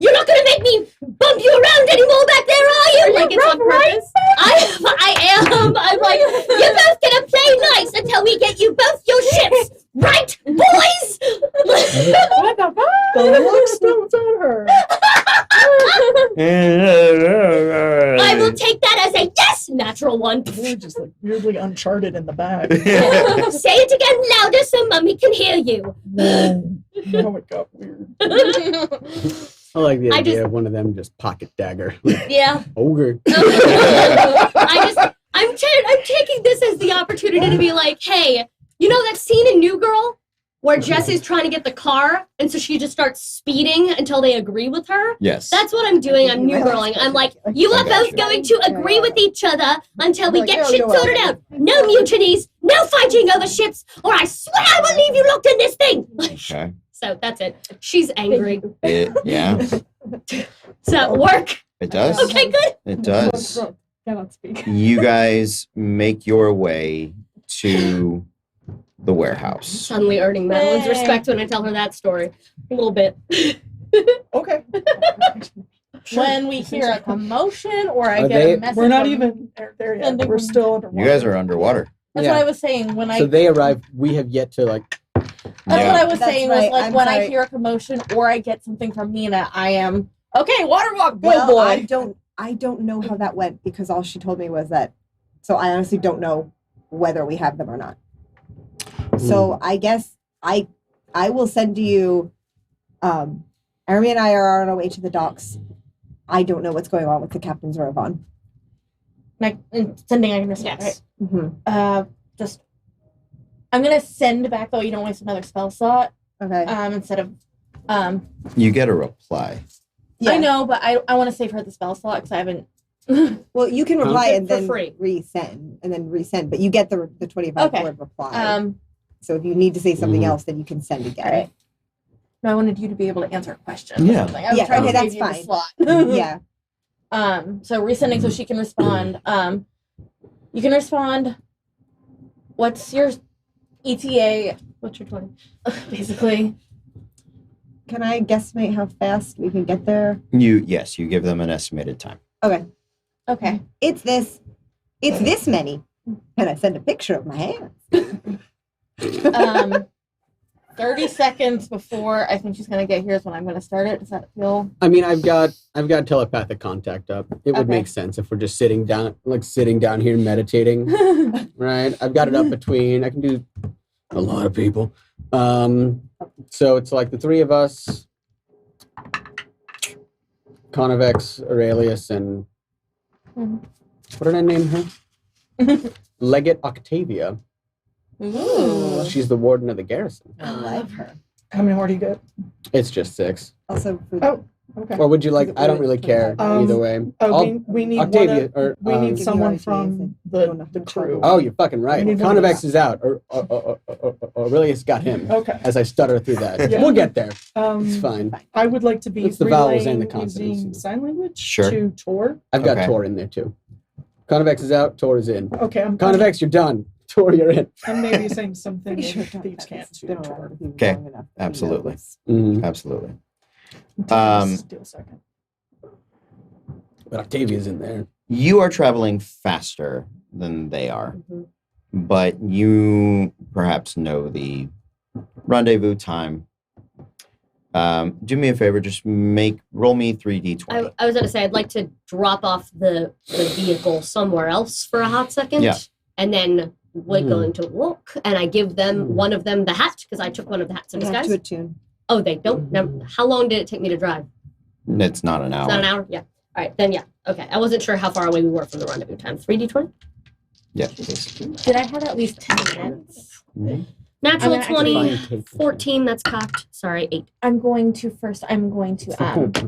You're not gonna make me bump you around anymore back there, are you? Like it's on purpose. I am. I'm like, you're both gonna play nice until we get you both your ships, right, boys? What the fuck? The look stones on her. I will take that as a yes, natural one. We're just like weirdly uncharted in the back. Say it again louder so Mummy can hear you. Oh, it got weird. I like the I idea just- of one of them just pocket dagger. Like, Yeah. ogre. I'm taking this as the opportunity to be like, hey, you know that scene in New Girl where Jessie's trying to get the car and so she just starts speeding until they agree with her? Yes. That's what I'm doing. I'm New Girling. I'm like, you I are got both you. going to agree with each other until we Like, get no, shit no, sorted out. No mutinies, no fighting over ships, or I swear I will leave you locked in this thing. Okay. So that's it. She's angry. Yeah, So work. it does. Okay, good. It does. Cannot speak. You guys make your way to the warehouse. Suddenly earning Madeline's Yay. respect when I tell her that story. A little bit. Okay. When we hear a commotion or I Are get they- a message. We're not from- even there yet. Sending We're them- still underwater. You guys are underwater. That's Yeah. what I was saying. When So they arrive. We have yet to like. That's what I was That's saying right, was like I'm when I sorry. hear a commotion or I get something from Mina, I am okay. Water walk, go Well, boy. I don't know how that went because all she told me was that. So I honestly don't know whether we have them or not. So I guess I will send you. Army and I are on our way to the docks. I don't know what's going on with the captains or Yvonne. Like sending, I can respond, Yes. right? Just I'm gonna send back though. You don't waste another spell slot. Okay. Instead of You get a reply. I know, but I want to save her the spell slot because I haven't. Well, you can reply Okay. and For then free. resend, but you get the 25 Okay. word reply. Um, So if you need to say something Mhm. else, then you can send again. all right. No, I wanted you to be able to answer a question. Yeah. Or something. I was Yeah, trying okay, to save that's you the fine. slot. Yeah. So resending so she can respond. You can respond. What's your ETA? What's your 20? Basically. Can I guesstimate how fast we can get there? Yes, you give them an estimated time. Okay. Okay. It's this many. And I send a picture of my hands. 30 seconds before I think she's gonna get here is when I'm gonna start it. Does that feel? I mean, I've got telepathic contact up. It would Okay. make sense if we're just sitting down here meditating, right? I've got it up between. I can do a lot of people. So it's like the three of us, Convex, Aurelius, and Mhm. what did I name her? Legate Octavia. Ooh. She's the warden of the garrison. I love her. How many more do you get? It's just 6. Also, for Oh, okay. Or would you like? I don't really care either way. We need Octavia, one or, we need Give someone you ideas from and I don't know the how much crew. Oh, you're fucking right. We need one of Convex those. is out. Aurelius got him. Okay. As I stutter through that. Yeah. We'll get there. It's fine. I would like to be It's the vowels and the relaying consonants. using sign language Sure. to Tor. I've got Okay. Tor in there too. Convex is out. Tor is in. Okay, I'm Convex, you're done. Tor, you're in. I'm maybe saying something pretty sure if thieves can't it's to been Tor. around with you Okay, long enough. absolutely. Mhm. Absolutely. Still a second. But Octavia's in there. You are traveling faster than they are, but you perhaps know the rendezvous time. Do me a favor, just roll me 3d20. I was going to say, I'd like to drop off the vehicle somewhere else for a hot second. Yeah. And then we're Hmm. going to walk, and I give them one of them the hat, because I took one of the hats in We have disguise. to attune. Oh, they don't? Now, how long did it take me to drive? It's not an hour. It's not an hour? Yeah. All right, then yeah. Okay. I wasn't sure how far away we were from the rendezvous time. 3d20? Yeah, basically. Did I have at least 10 minutes? Mhm. Natural I'm gonna actually 20, Fine, take 14, that's cocked. Sorry, 8. I'm going to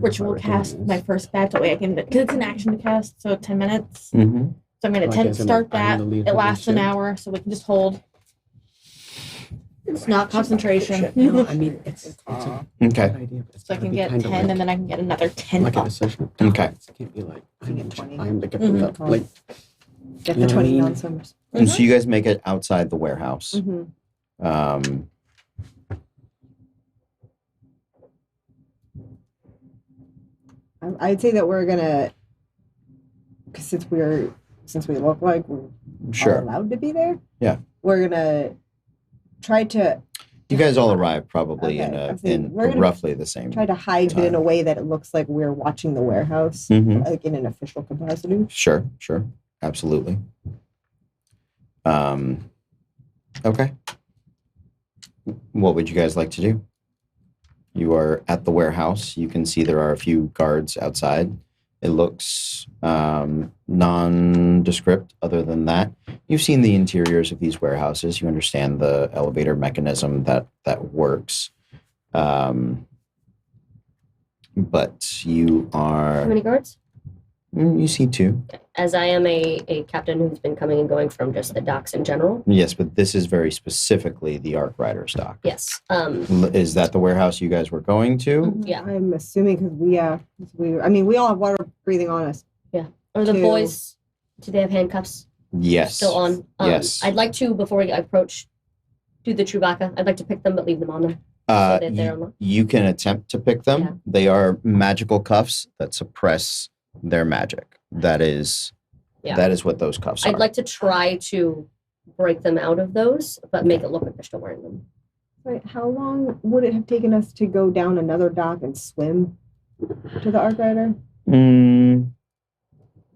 ritual cast my first bat that way I can, because it's an action to cast, so 10 minutes. Mhm. So I'm going Like to as in, start I'm that. the lead It for lasts this an shit. hour, so we can just hold. It's not concentration. No, I mean it's a Okay. good idea. But it's So I gotta can be get 10 kinda like, and then I can get another 10 like up. a social. Okay. It can't be like You get 20. I am the Mhm. like Get You know the what I 20 mean? non-swimmers. And so you guys make it outside the warehouse. Mm-hmm. Um, I'd say that we're gonna, cause since we look like we're all sure. allowed to be there. Yeah. We're gonna try to You guys all arrive probably Okay, in I'm saying in we're gonna roughly the same. try to hide it in a way that it looks like we're watching the warehouse, Mhm. like in an official capacity. Sure, absolutely. Okay. What would you guys like to do? You are at the warehouse. You can see there are a few guards outside. It looks nondescript. Other than that, you've seen the interiors of these warehouses. You understand the elevator mechanism that works. But you are. How many guards? You see two. As I am a captain who's been coming and going from just the docks in general. Yes, but this is very specifically the Arc Rider stock. Yes. Is that the warehouse you guys were going to? Yeah. I'm assuming because we all have water breathing on us. Are the Two. boys? Do they have handcuffs Yes. still on? Yes. I'd like to, before we approach, do the Chewbacca. I'd like to pick them, but leave them on them. So that they're unlocked. You can attempt to pick them. Yeah. They are magical cuffs that suppress their magic. That is what those cuffs are. I'd like to try to break them out of those, but make it look like they're still wearing them. Right. How long would it have taken us to go down another dock and swim to the Arc Rider? A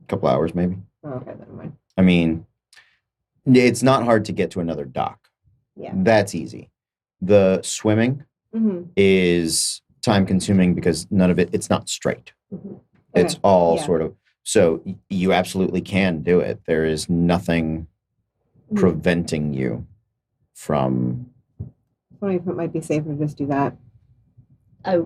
couple hours, maybe. Oh, okay, never mind. I mean, it's not hard to get to another dock. Yeah. That's easy. The swimming Mm-hmm. is time consuming because none of it's not straight. It's Okay, all yeah. sort of, so you absolutely can do it. There is nothing preventing you from. I wonder if it might be safer to just do that. I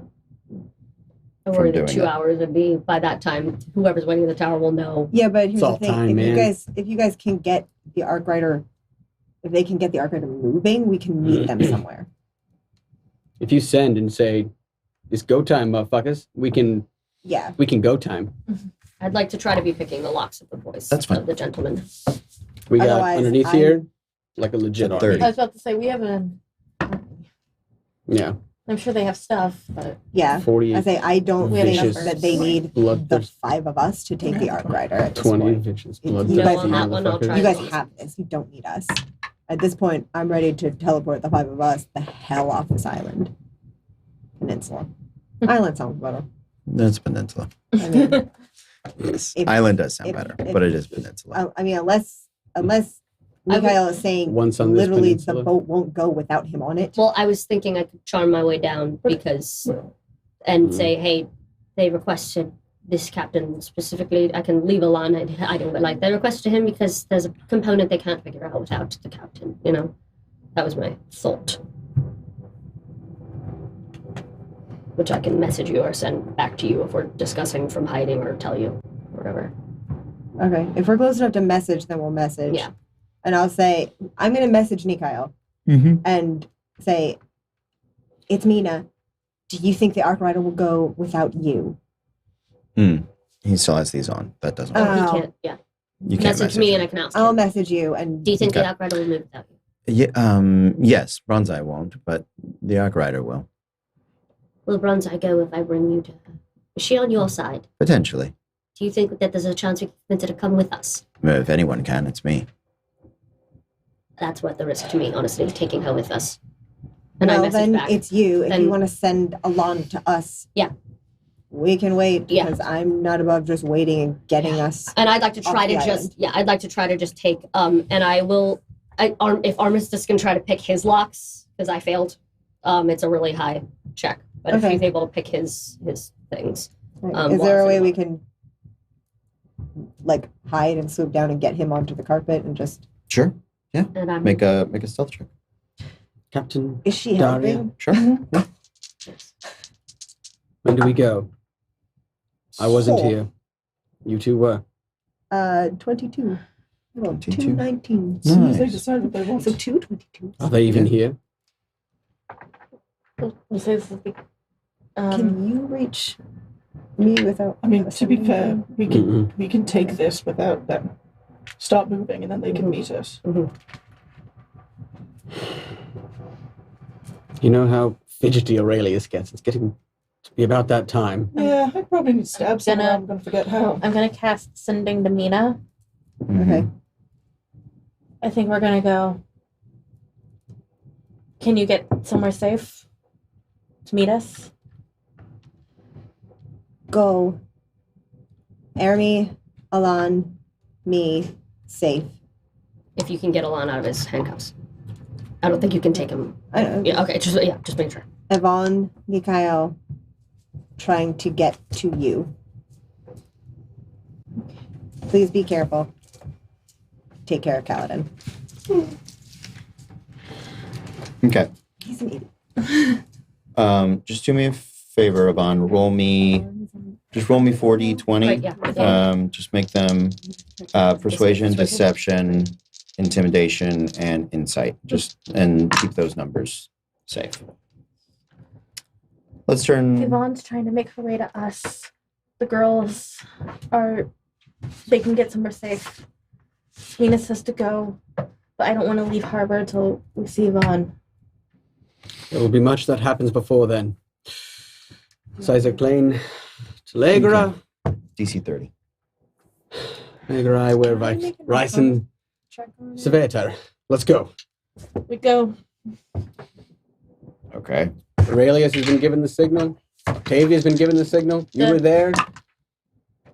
worry that doing 2 that. hours would be, by that time, whoever's waiting in the tower will know. Yeah, but here's all the thing: time, man. if you guys can get the Arc Rider, if they can get the Arc Rider moving, we can meet them somewhere. if you send and say, "It's go time, motherfuckers," we can Yeah. go time. I'd like to try to be picking the locks of the boys. That's fine. Of the gentlemen. We got Otherwise, underneath I'm- here like a legit It's a army. 30. I was about to say, we have Yeah, I'm sure they have stuff, but Yeah. 40, I say I don't We have think vicious that they need blood, the 5 of us to take the Arc Rider at this 20 point. vicious You blood. guys on that one, I'll try. You guys have this. You don't need us. At this point, I'm ready to teleport the 5 of us the hell off this island. Peninsula. Island sounds better. That's peninsula. I mean, Yes. If- Island does sound if- better, if- but it is peninsula. I mean, unless Mikhail is saying Once on this literally peninsula. the boat won't go without him on it. Well, I was thinking I could charm my way down and say, hey, they requested this captain specifically. I can leave a line item, but like they requested him because there's a component they can't figure out without the captain. You know, that was my thought. Which I can message you or send back to you if we're discussing from hiding or tell you, whatever. Okay. If we're close enough to message, then we'll message. Yeah. And I'll say, I'm going to message Mikhail and say, it's Mina. Do you think the Arc Rider will go without you? He still has these on. That doesn't work. Oh, Oh. he can't. Yeah. You can't Message me him. and I can ask I'll him. message you and Do you think Okay. the operator will move without you? Yeah. Yes. Bronzai won't, but the Arc Rider will Will Bronzai go if I bring you to her? Is she on your side? potentially. Do you think that there's a chance we can convince her to come with us? If anyone can, it's me. That's worth the risk to me, honestly, taking her with us. And I well, message then back. it's you. If Then- you want to send Alon to us, Yeah. we can wait Yeah. because I'm not above just waiting and getting us. And I'd like to try off to the just, I'd like to try to just take, and I will, if Armistice can try to pick his locks, because I failed, it's a really high check. But Okay. if he's able to pick his things. Right. Is there a well, way we can like hide and swoop down and get him onto the carpet and just? Sure. And I'm Make a stealth check. Captain, Is she Daria. helping? Sure. when do we go? I wasn't Four. here. You two were. 22. Well, 22. 219. As soon as they Nice. decide what they want. So 222. Are they even Yeah. here? We'll say this is the. Can you reach me without? I mean, to be fair, Mm-mm. we can take this without them. Stop moving, and then they can meet us. You know how fidgety Aurelius gets. It's getting to be about that time. Yeah, I probably need to stab someone. gonna- I'm gonna forget how. I'm gonna cast Sending to Mina. Okay. I think we're gonna go. Can you get somewhere safe to meet us? Go. Ermi, Alan, me, safe. If you can get Alon out of his handcuffs. I don't think you can take him. I don't know. Yeah, okay, just make sure. Yvonne, Mikhail, trying to get to you. Please be careful. Take care of Kaladin. Okay. He's an idiot. Just do me a favor, Yvonne. Roll me 4d20. Right, yeah. Just make them persuasion, deception, intimidation, and insight. And keep those numbers safe. Let's turn. Yvonne's trying to make her way to us. The girls are. They can get somewhere safe. Mina says to go, but I don't want to leave Harbor until we see Yvonne. There will be much that happens before then. Isaac Plain, Telegra, DC 30. Telegra, where Ryson, Sevator. Let's go. We go. Okay. Aurelius has been given the signal. Octavia's been given the signal. You were there.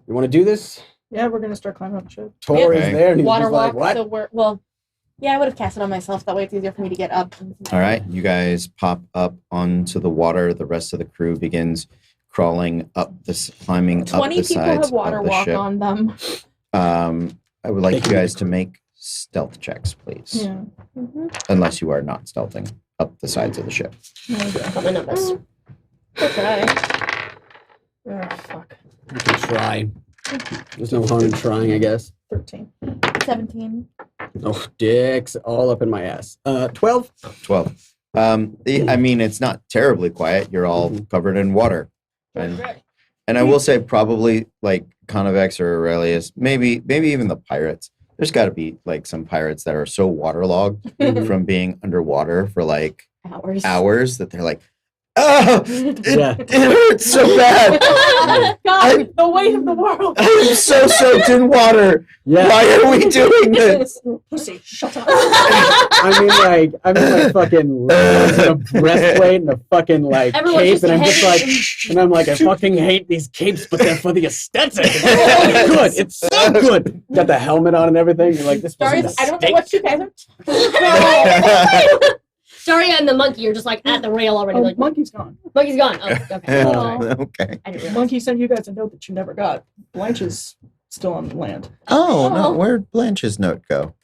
You want to do this? Yeah, we're gonna start climbing up the ship. Tor Okay. is there, and he's Water just like, walk. what? So we're yeah, I would have cast it on myself. That way, it's easier for me to get up. All right. You guys pop up onto the water. The rest of the crew begins crawling up climbing up 20 the people sides have water of the walk ship. on them. I would They like can you be guys the to crew. make stealth checks, please. Yeah. Unless you are not stealthing up the sides of the ship. Got my numbers. We'll try. Oh, fuck. You can try. There's no harm in trying, I guess. 13. 17. Oh, dicks all up in my ass. 12? 12. I mean, it's not terribly quiet. You're all covered in water. And I will say probably like Convex or Aurelius, maybe even the pirates. There's got to be like some pirates that are so waterlogged from being underwater for like hours that they're like, oh, it hurts so bad. God, the weight of the world. I'm so soaked in water. Yeah. Why are we doing this? Pussy, shut up. I mean, like fucking legs and a breastplate and a fucking like Everyone's cape, just and I'm just heavy. like, and I'm like, I fucking hate these capes, but they're for the aesthetic. It's so good. It's so good. Got the helmet on and everything. You're like, this wasn't Darius, a I don't know steak. what you guys are. Daria and the monkey are just like at the rail already. Oh, Like, monkey's gone. monkey's gone. Oh, okay. Okay. I didn't realize. Monkey sent you guys a note that you never got. Blanche is still on land. Oh, no. Oh. Where'd Blanche's note go?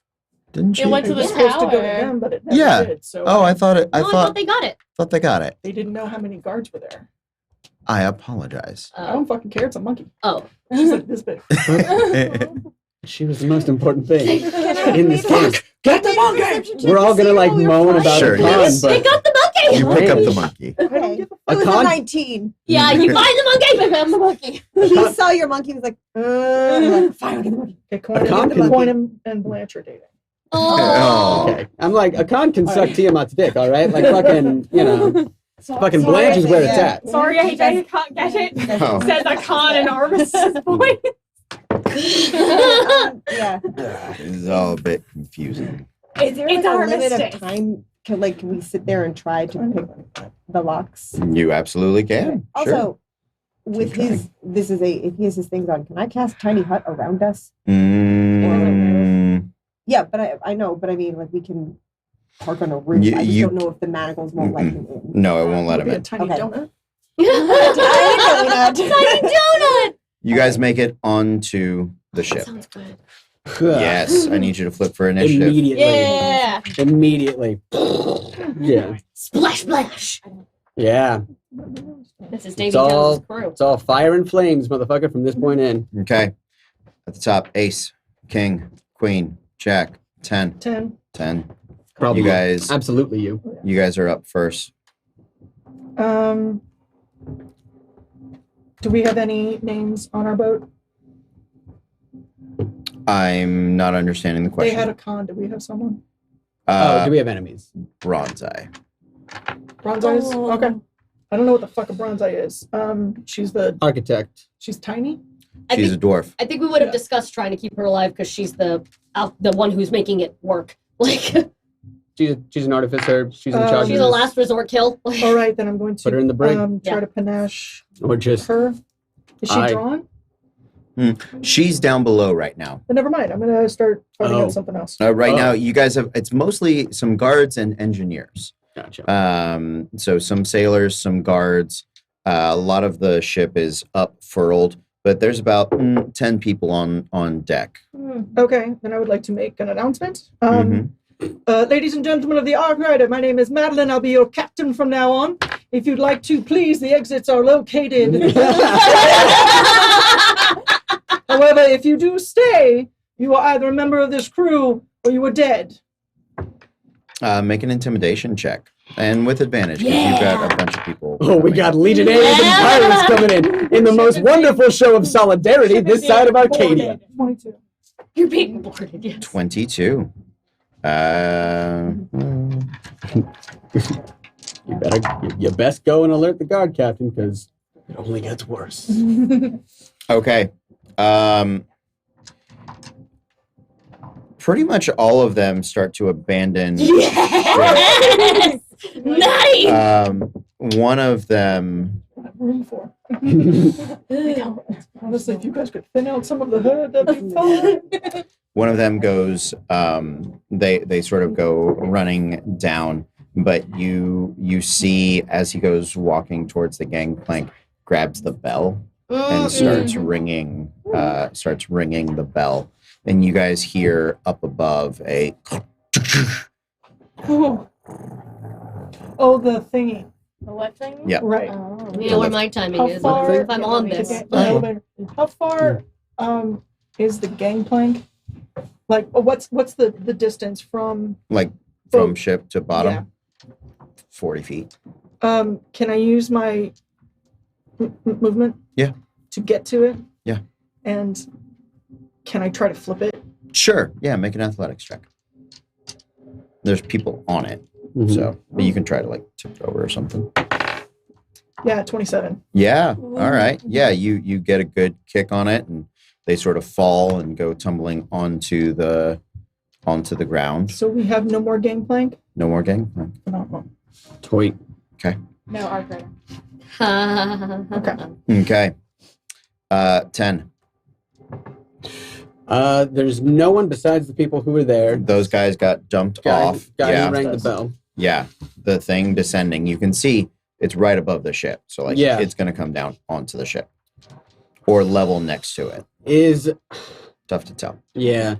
Didn't she? It went to It the was supposed to go to tower. them, but it never Yeah. did. So Oh, I thought it. I No, I thought thought they got it. they got it. they didn't know how many guards were there. I apologize. I don't fucking care. It's a monkey. Oh. She's like this big. She was the most important thing Can I in this make a- game. Get the Make a monkey! perception check We're all to see gonna like while we're moan flying? about Sure, a con, yes. Pick but up the monkey. You pick up the Hey. monkey. Okay. give a It was con- a 19. Yeah, you find the monkey. Pick up the monkey. He saw your monkey and was like, I'm like, fine, I'll get the monkey. Okay, Coin, con and, can- Coin and Blanche are dating. Oh. okay. I'm like, a con can suck Tiamat's dick, all right? Like fucking, you know, fucking Sorry, Blanche is where it's yeah. at. Sorry, I can't get it. Oh. Says I can't in Armis's voice. Yeah. This is all a bit confusing. Is there It's like a limit armistice. of time? Can we sit there and try to pick the locks? You absolutely can. Also, Sure. with Keep his, if he has his things on, can I cast Tiny Hut around us? Mm, Yeah, but I know, but I mean, like we can park on a roof. You- I just you- don't know if the manacles won't let him in. no, it won't let him Maybe a in. tiny Okay. donut. Tiny donut. You guys make it onto the ship. Sounds good. Yes, I need you to flip for initiative. Immediately. Yeah. Immediately. Yeah. Splash, splash. Yeah. This is Davy It's all, Jones' crew. it's all fire and flames, motherfucker, from this point in. Okay. At the top, ace, king, queen, jack, 10. 10. 10. Probably. You guys Absolutely you. are up first. Do we have any names on our boat? I'm not understanding the They question. had a con. Do we have someone? Do we have enemies? Bronze Eye. Bronze Eyes? Oh. Okay. I don't know what the fuck a Bronze Eye is. Architect. She's tiny. She's a dwarf. I think we would have Yeah. discussed trying to keep her alive because she's the one who's making it work. Like She's an artificer. She's in Uh, charge. she's of a this. last resort kill. All right, then I'm going to Put her in the brig. try Yeah. to panache Or just her. Is she Aye. drawn? She's down below right now. Then never mind. I'm going to start fighting Oh. out something else. Right Oh. now, you guys have, it's mostly some guards and engineers. gotcha. So some sailors, some guards. A lot of the ship is up furled, but there's about 10 people on deck. Okay, then I would like to make an announcement. Mhm. Ladies and gentlemen of the Ark Rider, my name is Madeline. I'll be your captain from now on. If you'd like to, please, the exits are located. However, if you do stay, you are either a member of this crew or you are dead. Make an intimidation check. And with advantage, because you've got a bunch of people. Oh, we coming. got legionnaires and pirates coming in the most wonderful show of solidarity this side of Arcadia. 22. You're being boarded, yes. 22. You best go and alert the guard captain because it only gets worse. Okay. Pretty much all of them start to abandon. Yes! Nice! One of them. Room for. Honestly, if you guys could thin out some of the herd, that'd be fine. One of them goes. They sort of go running down, but you see as he goes walking towards the gangplank, grabs the bell and starts ringing. Starts ringing the bell, and you guys hear up above a. Oh, the thingy. The what thing? Yeah. Right. Oh. You know where my timing How is. far- If I'm on to this. get the elevator. How far is the gangplank? Like, what's the distance from? Like from Boat. ship to bottom, 40 feet. Can I use my movement? Yeah. To get to it? Yeah. And can I try to flip it? Sure. Yeah, make an athletics check. There's people on it, Mhm. so but you can try to like tip it over or something. Yeah, 27. Yeah. All right. Yeah, you get a good kick on it, and they sort of fall and go tumbling onto the ground. So we have no more gangplank? No more gang. No. Toy. No, Arc Rider. Okay. Okay. 10. There's no one besides the people who were there. Those guys got dumped off. Guy Yeah. who rang the bell. Yeah. The thing descending. You can see it's right above the ship. So like Yeah. it's gonna come down onto the ship. Or level next to it. Is Tough to tell. yeah.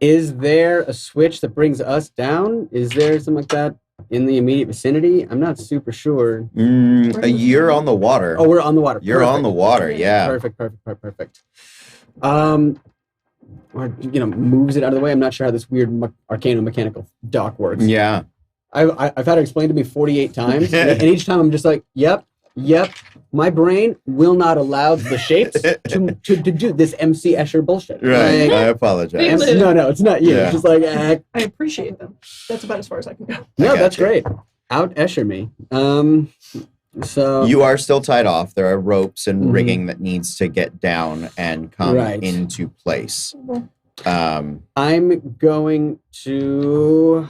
Is there a switch that brings us down? Is there something like that in the immediate vicinity? I'm not super sure. You're on the water. Oh, we're on the water. You're on the water, yeah. Perfect. Or moves it out of the way. I'm not sure how this weird arcano-mechanical dock works. Yeah. I've had it explained to me 48 times, and each time I'm just like, yep. My brain will not allow the shapes to do this MC Escher bullshit. Right. Like, I apologize. no, it's not you. Yeah. It's just like, I appreciate them. That's about as far as I can go. no, I that's gotcha. great. Out Escher me. So You are still tied off. There are ropes and Mhm. rigging that needs to get down and come Right. into place. I'm going to.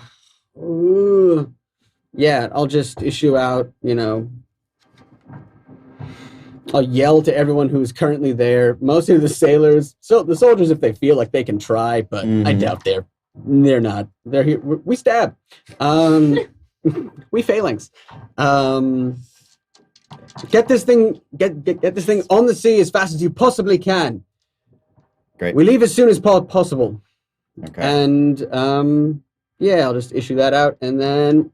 I'll just issue out, I'll yell to everyone who's currently there. Mostly the sailors. So the soldiers, if they feel like they can try, but I Mhm. doubt they're not. They're here. We stab. We phalanx. Get this thing. Get this thing on the sea as fast as you possibly can. Great. We leave as soon as possible. Okay. And I'll just issue that out. And then,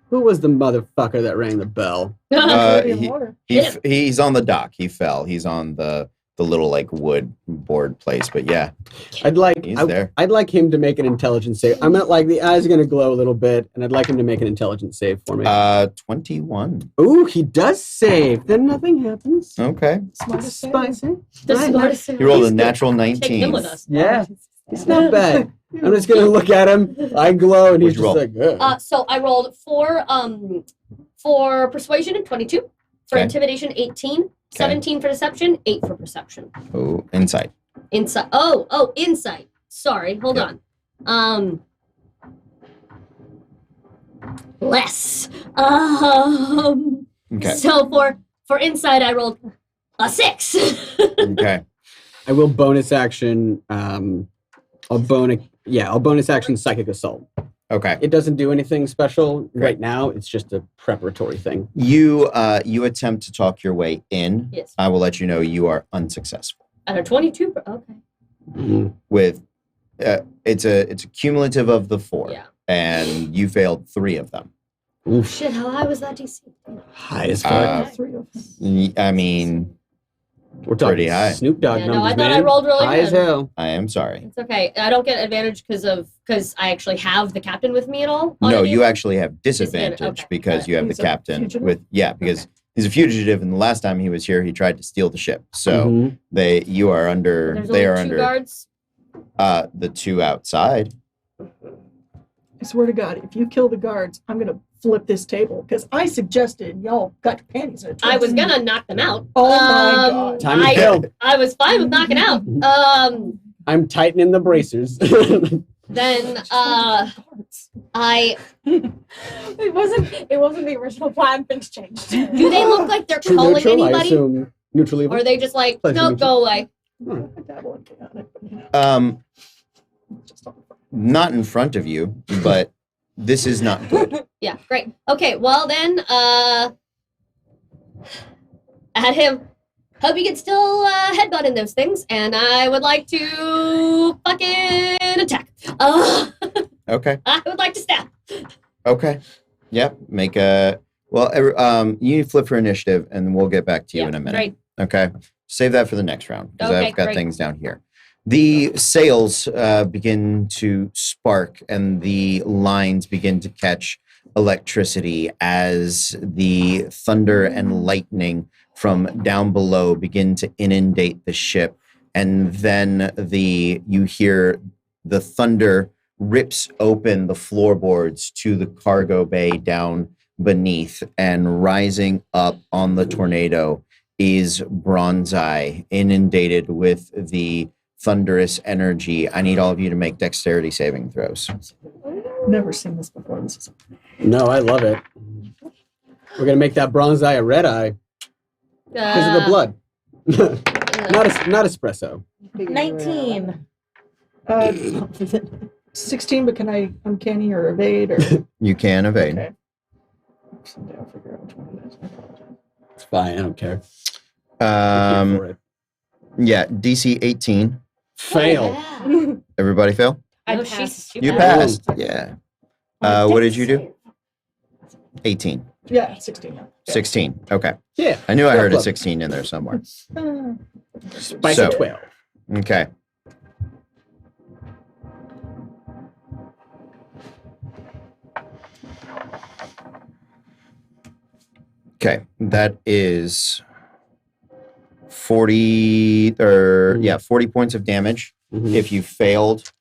who was the motherfucker that rang the bell? Already in he- water. He's on the dock. He fell. He's on the the little like wood board place. But yeah, I'd like he's there. I'd like him to make an intelligence save. I'm not like the eyes are gonna glow a little bit, and I'd like him to make an intelligence save for me. 21. Ooh, he does save. Then nothing happens. Okay. Smartest save. Spicy. The Right. smartest. You rolled a natural Take him 19. with us. Yeah, it's not bad. I'm just gonna look at him. I glow, and he's What'd just you like, ugh. So I rolled for persuasion and 22, for Okay. intimidation 18, 17 for deception, 8 for perception. Oh, insight. Insight. Oh, insight. Sorry, hold Yep. on. Less. Okay. So for insight, I rolled a 6. Okay. I will bonus action. I'll bonus action psychic assault. Okay. It doesn't do anything special right now. It's just a preparatory thing. You attempt to talk your way in. Yes. I will let you know you are unsuccessful. At a 22. Okay. With it's a cumulative of the 4. Yeah. And you failed 3 of them. Oof. Shit, how high was that DC? High as Uh, fuck. 3 of us. I mean, We're talking pretty high. Snoop Dogg Yeah, no, numbers, I thought man. I rolled really high as good. hell. I am sorry. It's okay. I don't get advantage because I actually have the captain with me at all. on No, any you of them? actually have disadvantage Okay. because you have the He's a captain fugitive? with because he's a fugitive, and the last time he was here, he tried to steal the ship. So Mhm. you are under. There's They only are 2 under guards. the 2 outside. I swear to God, if you kill the guards, I'm gonna flip this table because I suggested y'all got your panties in a I was twist. gonna knock them out. Oh my God. Time to kill. I was fine with knocking out. I'm tightening the bracers. Then I It wasn't the original plan. Things changed. do they look like they're True calling neutral, I anybody, assume neutral evil. or are they just like Pleasure to no, meet go away? I dabble in chaotic, but, you know, just on the front. Not in front of you, but this is not good. Yeah, great. Okay, well then, at him. Hope you can still headbutt in those things, and I would like to fucking attack. Okay. I would like to stab. Okay. Yep. Make a you flip for initiative, and we'll get back to you in a minute. Great. Okay. Save that for the next round because Okay, I've got great. things down here. The sails begin to spark and the lines begin to catch electricity as the thunder and lightning from down below begin to inundate the ship. And then you hear the thunder rips open the floorboards to the cargo bay down beneath, and rising up on the tornado is Bronzeye, inundated with the thunderous energy. I need all of you to make dexterity saving throws. Never seen this before. This is No, I love it. We're gonna make that bronze eye a red eye because of the blood. not espresso. 19. 16, but can I uncanny or evade or? You can evade. Okay. Someday I'll figure out which one it is. I apologize. It's fine. I don't care. I'm here for it. Yeah, DC 18. Fail. Yeah. Everybody fail? I No, passed. You passed. passed. Yeah. What did you do? 18. Yeah, 16 now. 16. Okay. Yeah. I knew I Fair heard a club. 16 in there somewhere. Spice So- of 12. Okay. Okay, that is 40 40 points of damage Mhm. if you failed,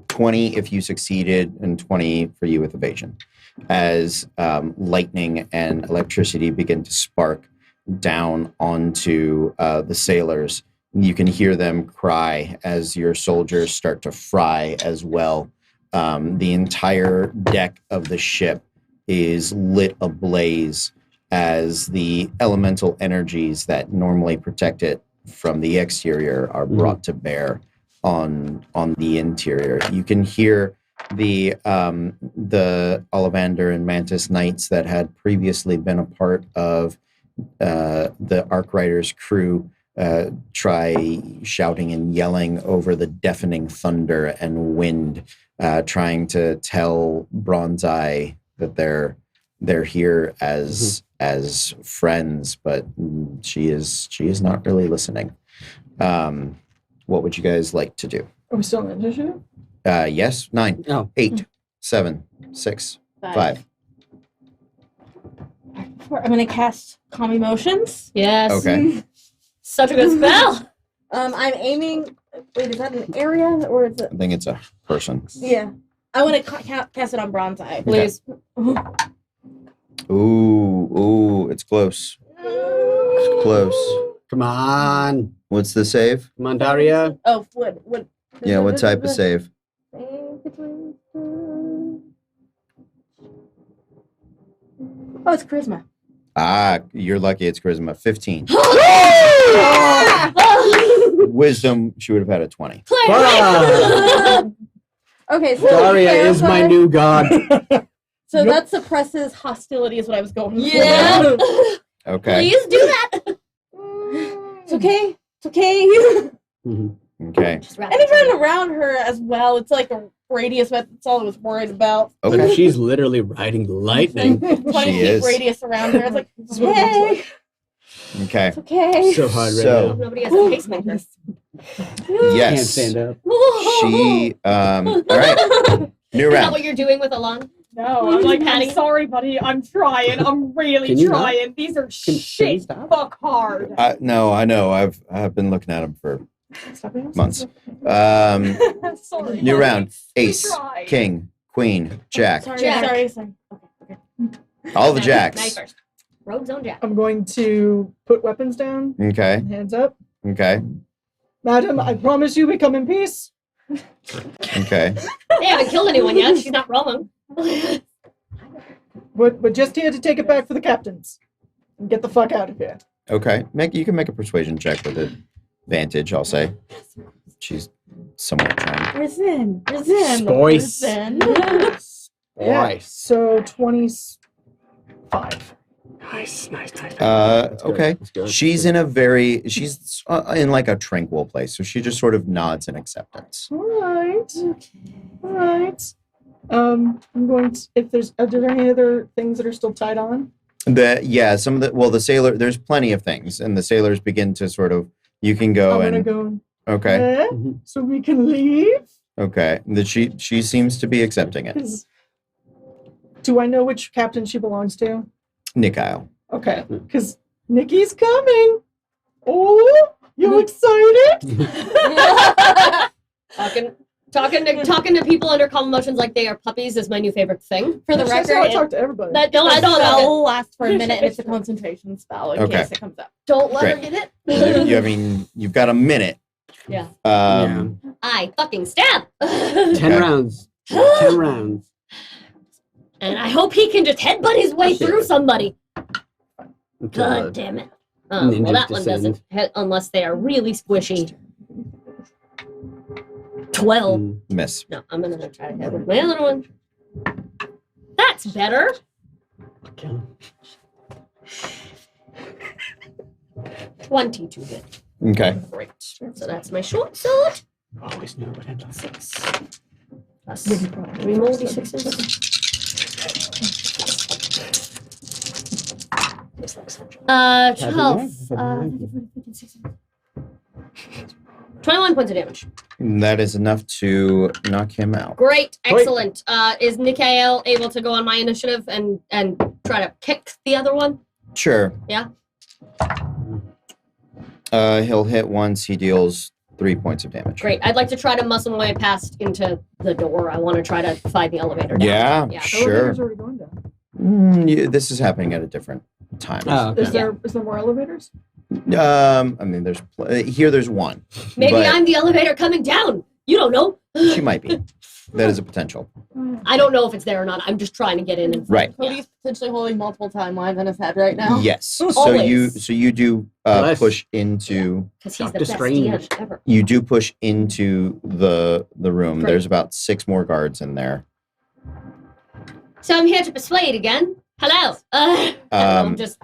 20 if you succeeded, and 20 for you with evasion. As lightning and electricity begin to spark down onto the sailors, you can hear them cry as your soldiers start to fry as well. The entire deck of the ship is lit ablaze as the elemental energies that normally protect it from the exterior are brought to bear on the interior. You can hear the Ollivander and Mantis Knights that had previously been a part of the Arkwriter's crew try shouting and yelling over the deafening thunder and wind, trying to tell Bronzeye that they're they're here as friends, but she is not really listening. What would you guys like to do? Are we still in initiative? Yes, 9, Oh. 8, 7, 6, 5. I'm gonna cast Calm Emotions. Yes. Okay. Such a good spell. I'm aiming. Wait, is that an area or is it? I think it's a person. Yeah. I want to cast it on Bronze Eye. Please. Ooh, it's close. It's close. Come on. What's the save? Come on, Daria. Oh, what? Yeah, what type of save? Oh, it's charisma. Ah, you're lucky it's charisma. 15. Wisdom, she would have had a 20. Okay, so Daria is my new god. So that suppresses hostility, is what I was going for. Yeah. Okay. Please do that. It's okay. It's okay. Mhm. Okay. Just wrap And it even around her as well. It's like a radius, but that's all I was worried about. But Okay. she's literally riding lightning. 20 She feet is. radius around her. It's like, This is what it looks hey, Okay. it's okay. So hard right So- now. Nobody has a pacemaker. Can't Yes. stand up. She all right. New Is that round. what you're doing with Alon? No, I'm like, Patty. I'm sorry, buddy. I'm trying. I'm really Can you not? trying. These are Can you shit. stop? Fuck hard. No, I know. I've been looking at him for Stop it. months. Sorry. New buddy. round. We Ace, tried. king, queen, jack. Sorry, Jack. sorry, sorry. All the Now you jacks. first. Rogue's own Jack. I'm going to put weapons down, Okay. hands up. Okay. Madam, I promise you we come in peace. Okay. They haven't killed anyone yet. She's not wrong. We're just here to take it back for the captains. And get the fuck out of here. Okay. You can make a persuasion check with advantage, I'll say. She's somewhat charmed. Resin. Spoice. Yeah. Nice. So 25. Nice. Okay. She's in in like a tranquil place, so she just sort of nods in acceptance. All right. All right. I'm going to, are there any other things that are still tied on? Some of the sailor, there's plenty of things, and the sailors begin to sort of, you can go I'm and going to go, okay, so we can leave? okay. She seems to be accepting it. Do I know which captain she belongs to? Nikyle. Okay, because Nikki's coming. Oh, you excited? Talking to people under calm emotions like they are puppies is my new favorite thing. For the That's how I record, talk to everybody. I the don't know. spell lasts for a minute and it's a concentration spell in Okay. case it comes up. Don't let her Great. get it. I mean, you've got a minute. Yeah. Um, I fucking stab. 10 rounds. 10 rounds. And I hope he can just headbutt his way through somebody. God damn it. Well, Ninjas that one doesn't, unless they are really squishy. 12. Mm. Miss. No, I'm gonna try to hit with my other one. That's better. Okay. 22 hit. Okay. Great. So that's my short sword. Always knew what happened. 6. Plus 3 more d6s. 12. 21 points of damage. That is enough to knock him out. Great, excellent. Is Nikael able to go on my initiative and try to kick the other one? Sure. Yeah. He'll hit once. He deals 3 points of damage. Great. I'd like to try to muscle my way past into the door. I want to try to find the elevator. Down. Yeah, Yeah. sure. Elevator's already going down. This is happening at a different time. Oh, okay. Is there more elevators? I mean, there's one. Maybe but I'm the elevator coming down. You don't know. She might be. That is a potential. I don't know if it's there or not. I'm just trying to get in. And Right. Cody's potentially holding multiple timelines in his head right now. Yes. So Always. you do Nice. push into. Because he's Doctor the best Strange. DM ever. You do push into the room. Great. There's about 6 more guards in there. So I'm here to persuade again. Hello. I'm just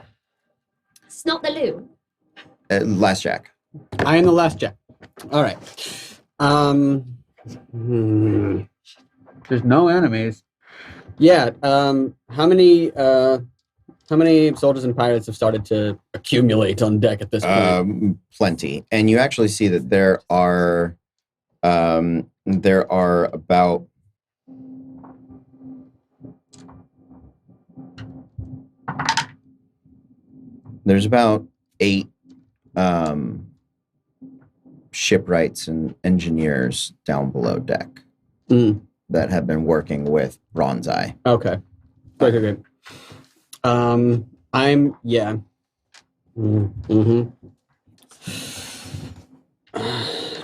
snot the loo. Last Jack. I am the last Jack. All right. There's no enemies. Yeah. How many soldiers and pirates have started to accumulate on deck at this point? Plenty. And you actually see that there are about there's about 8 shipwrights and engineers down below deck that have been working with Bronzeye. Okay. Good.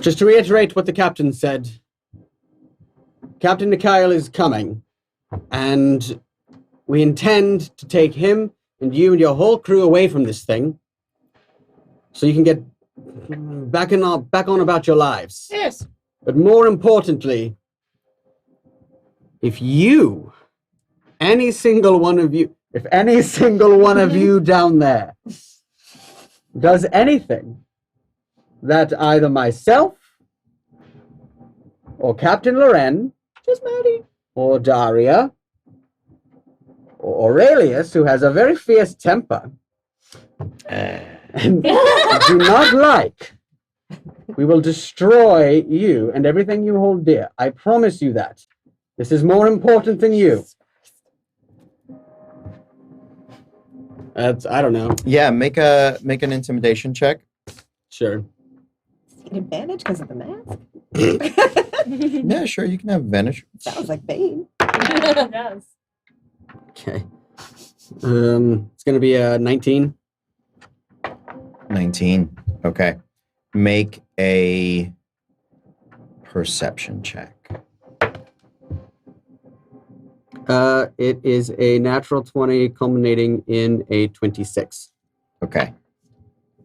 Just to reiterate what the captain said, Captain Mikhail is coming, and we intend to take him and you and your whole crew away from this thing, so you can get back on about your lives. Yes. But more importantly, if any single one of you down there does anything that either myself or Captain Loren, just Maddie, or Daria, or Aurelius, who has a very fierce temper, and do not like, we will destroy you and everything you hold dear. I promise you that. This is more important than you. I don't know. Yeah, make an intimidation check. Sure. An advantage because of the mask? Yeah, sure, you can have advantage. Sounds like Bane. Yes. Okay. It's going to be a 19. 19. Okay. Make a perception check. It is a natural 20 culminating in a 26. Okay.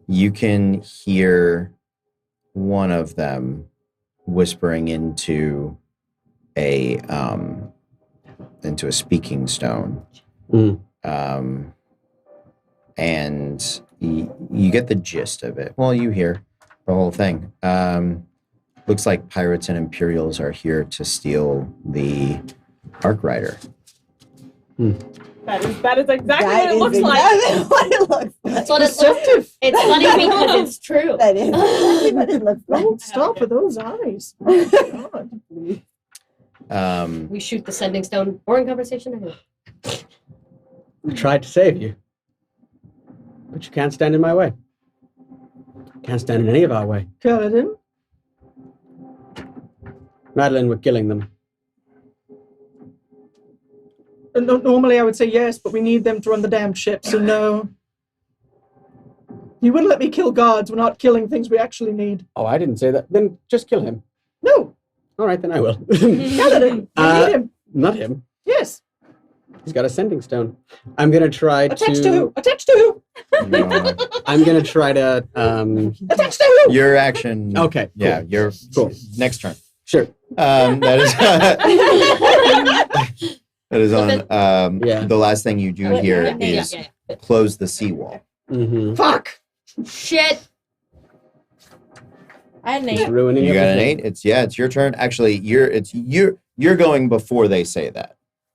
You can hear one of them whispering into a speaking stone. And you get the gist of it. Well, you hear the whole thing. Looks like pirates and Imperials are here to steal the Arc Rider. That is exactly what it looks like. What it looks like. That's what it looks. It's funny because it's true. That is exactly what it looks like. Don't stop with those eyes. Oh my God. We shoot the sending stone. Boring conversation. Anyway. I tried to save you. But you can't stand in my way. Can't stand in any of our way. Kaladin? Madeline, we're killing them. Normally I would say yes, but we need them to run the damn ship, so no. You wouldn't let me kill guards. We're not killing things we actually need. Oh, I didn't say that. Then just kill him. No. All right, then I will. Kaladin, we need him. Not him. Yes. He's got a sending stone. I'm going to try Attached to who? Attached to who? I'm going to try to... Attached to who? Your action. Okay. Cool. Yeah, your cool. Next turn. Sure. That is on. The last thing you do here is close the seawall. Mm-hmm. Fuck. Shit. I had an 8. Ruining You got an everything. 8. It's your turn. Actually, you're going before they say that.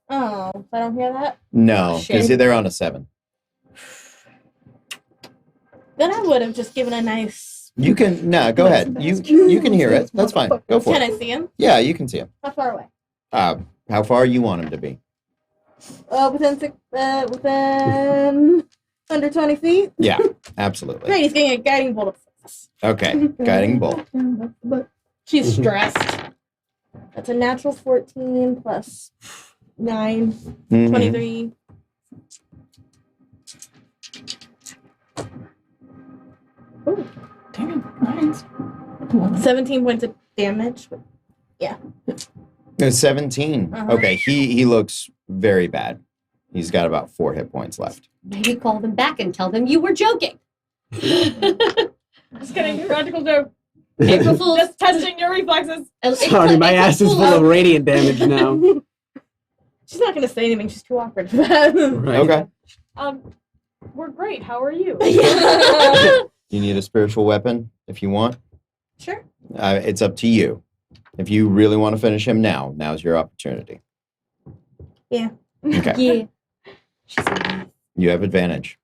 Oh, I don't hear that? No, because Shit. they're on a 7. Then I would have just given a nice... You can go ahead. You can hear it. That's fine. Go for Can it. I see him? Yeah, you can see him. How far away? How far you want him to be? Within under 20 feet? Yeah, absolutely. Great, he's getting a guiding bolt of success. Okay, guiding bolt. She's stressed. That's a natural 14 plus 9, Mhm. 23. Oh, dang it. Nice. 17 points of damage. Yeah. 17. Uh-huh. Okay, he looks very bad. He's got about 4 hit points left. Maybe call them back and tell them you were joking. Just kidding. Practical joke. April Fool's. Just testing your reflexes. Sorry, my ass is full of radiant damage now. She's not going to say anything. She's too awkward for that. Right. Okay. We're great. How are you? You need a spiritual weapon if you want. Sure. It's up to you. If you really want to finish him now's your opportunity. Yeah. Okay. Yeah. You have advantage.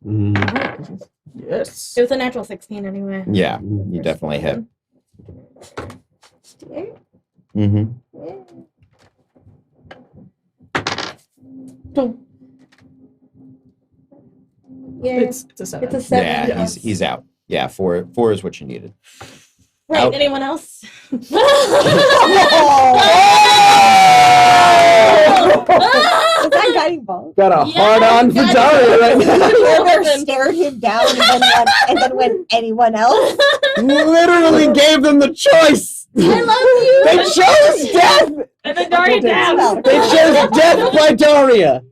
Yes. It was a natural 16 anyway. Yeah, you definitely hit. Mm-hmm. Yeah. It's a 7. It's a 7. Yeah, Yes. he's out. Yeah, four is what you needed. Right, out. anyone else? Is that guiding bolt? Got a Yeah, hard on for Daria right now. Wilbur stared him down and then went, anyone else? Literally gave them the choice. I love you. They chose death. And then Daria dabs. They chose death by Daria.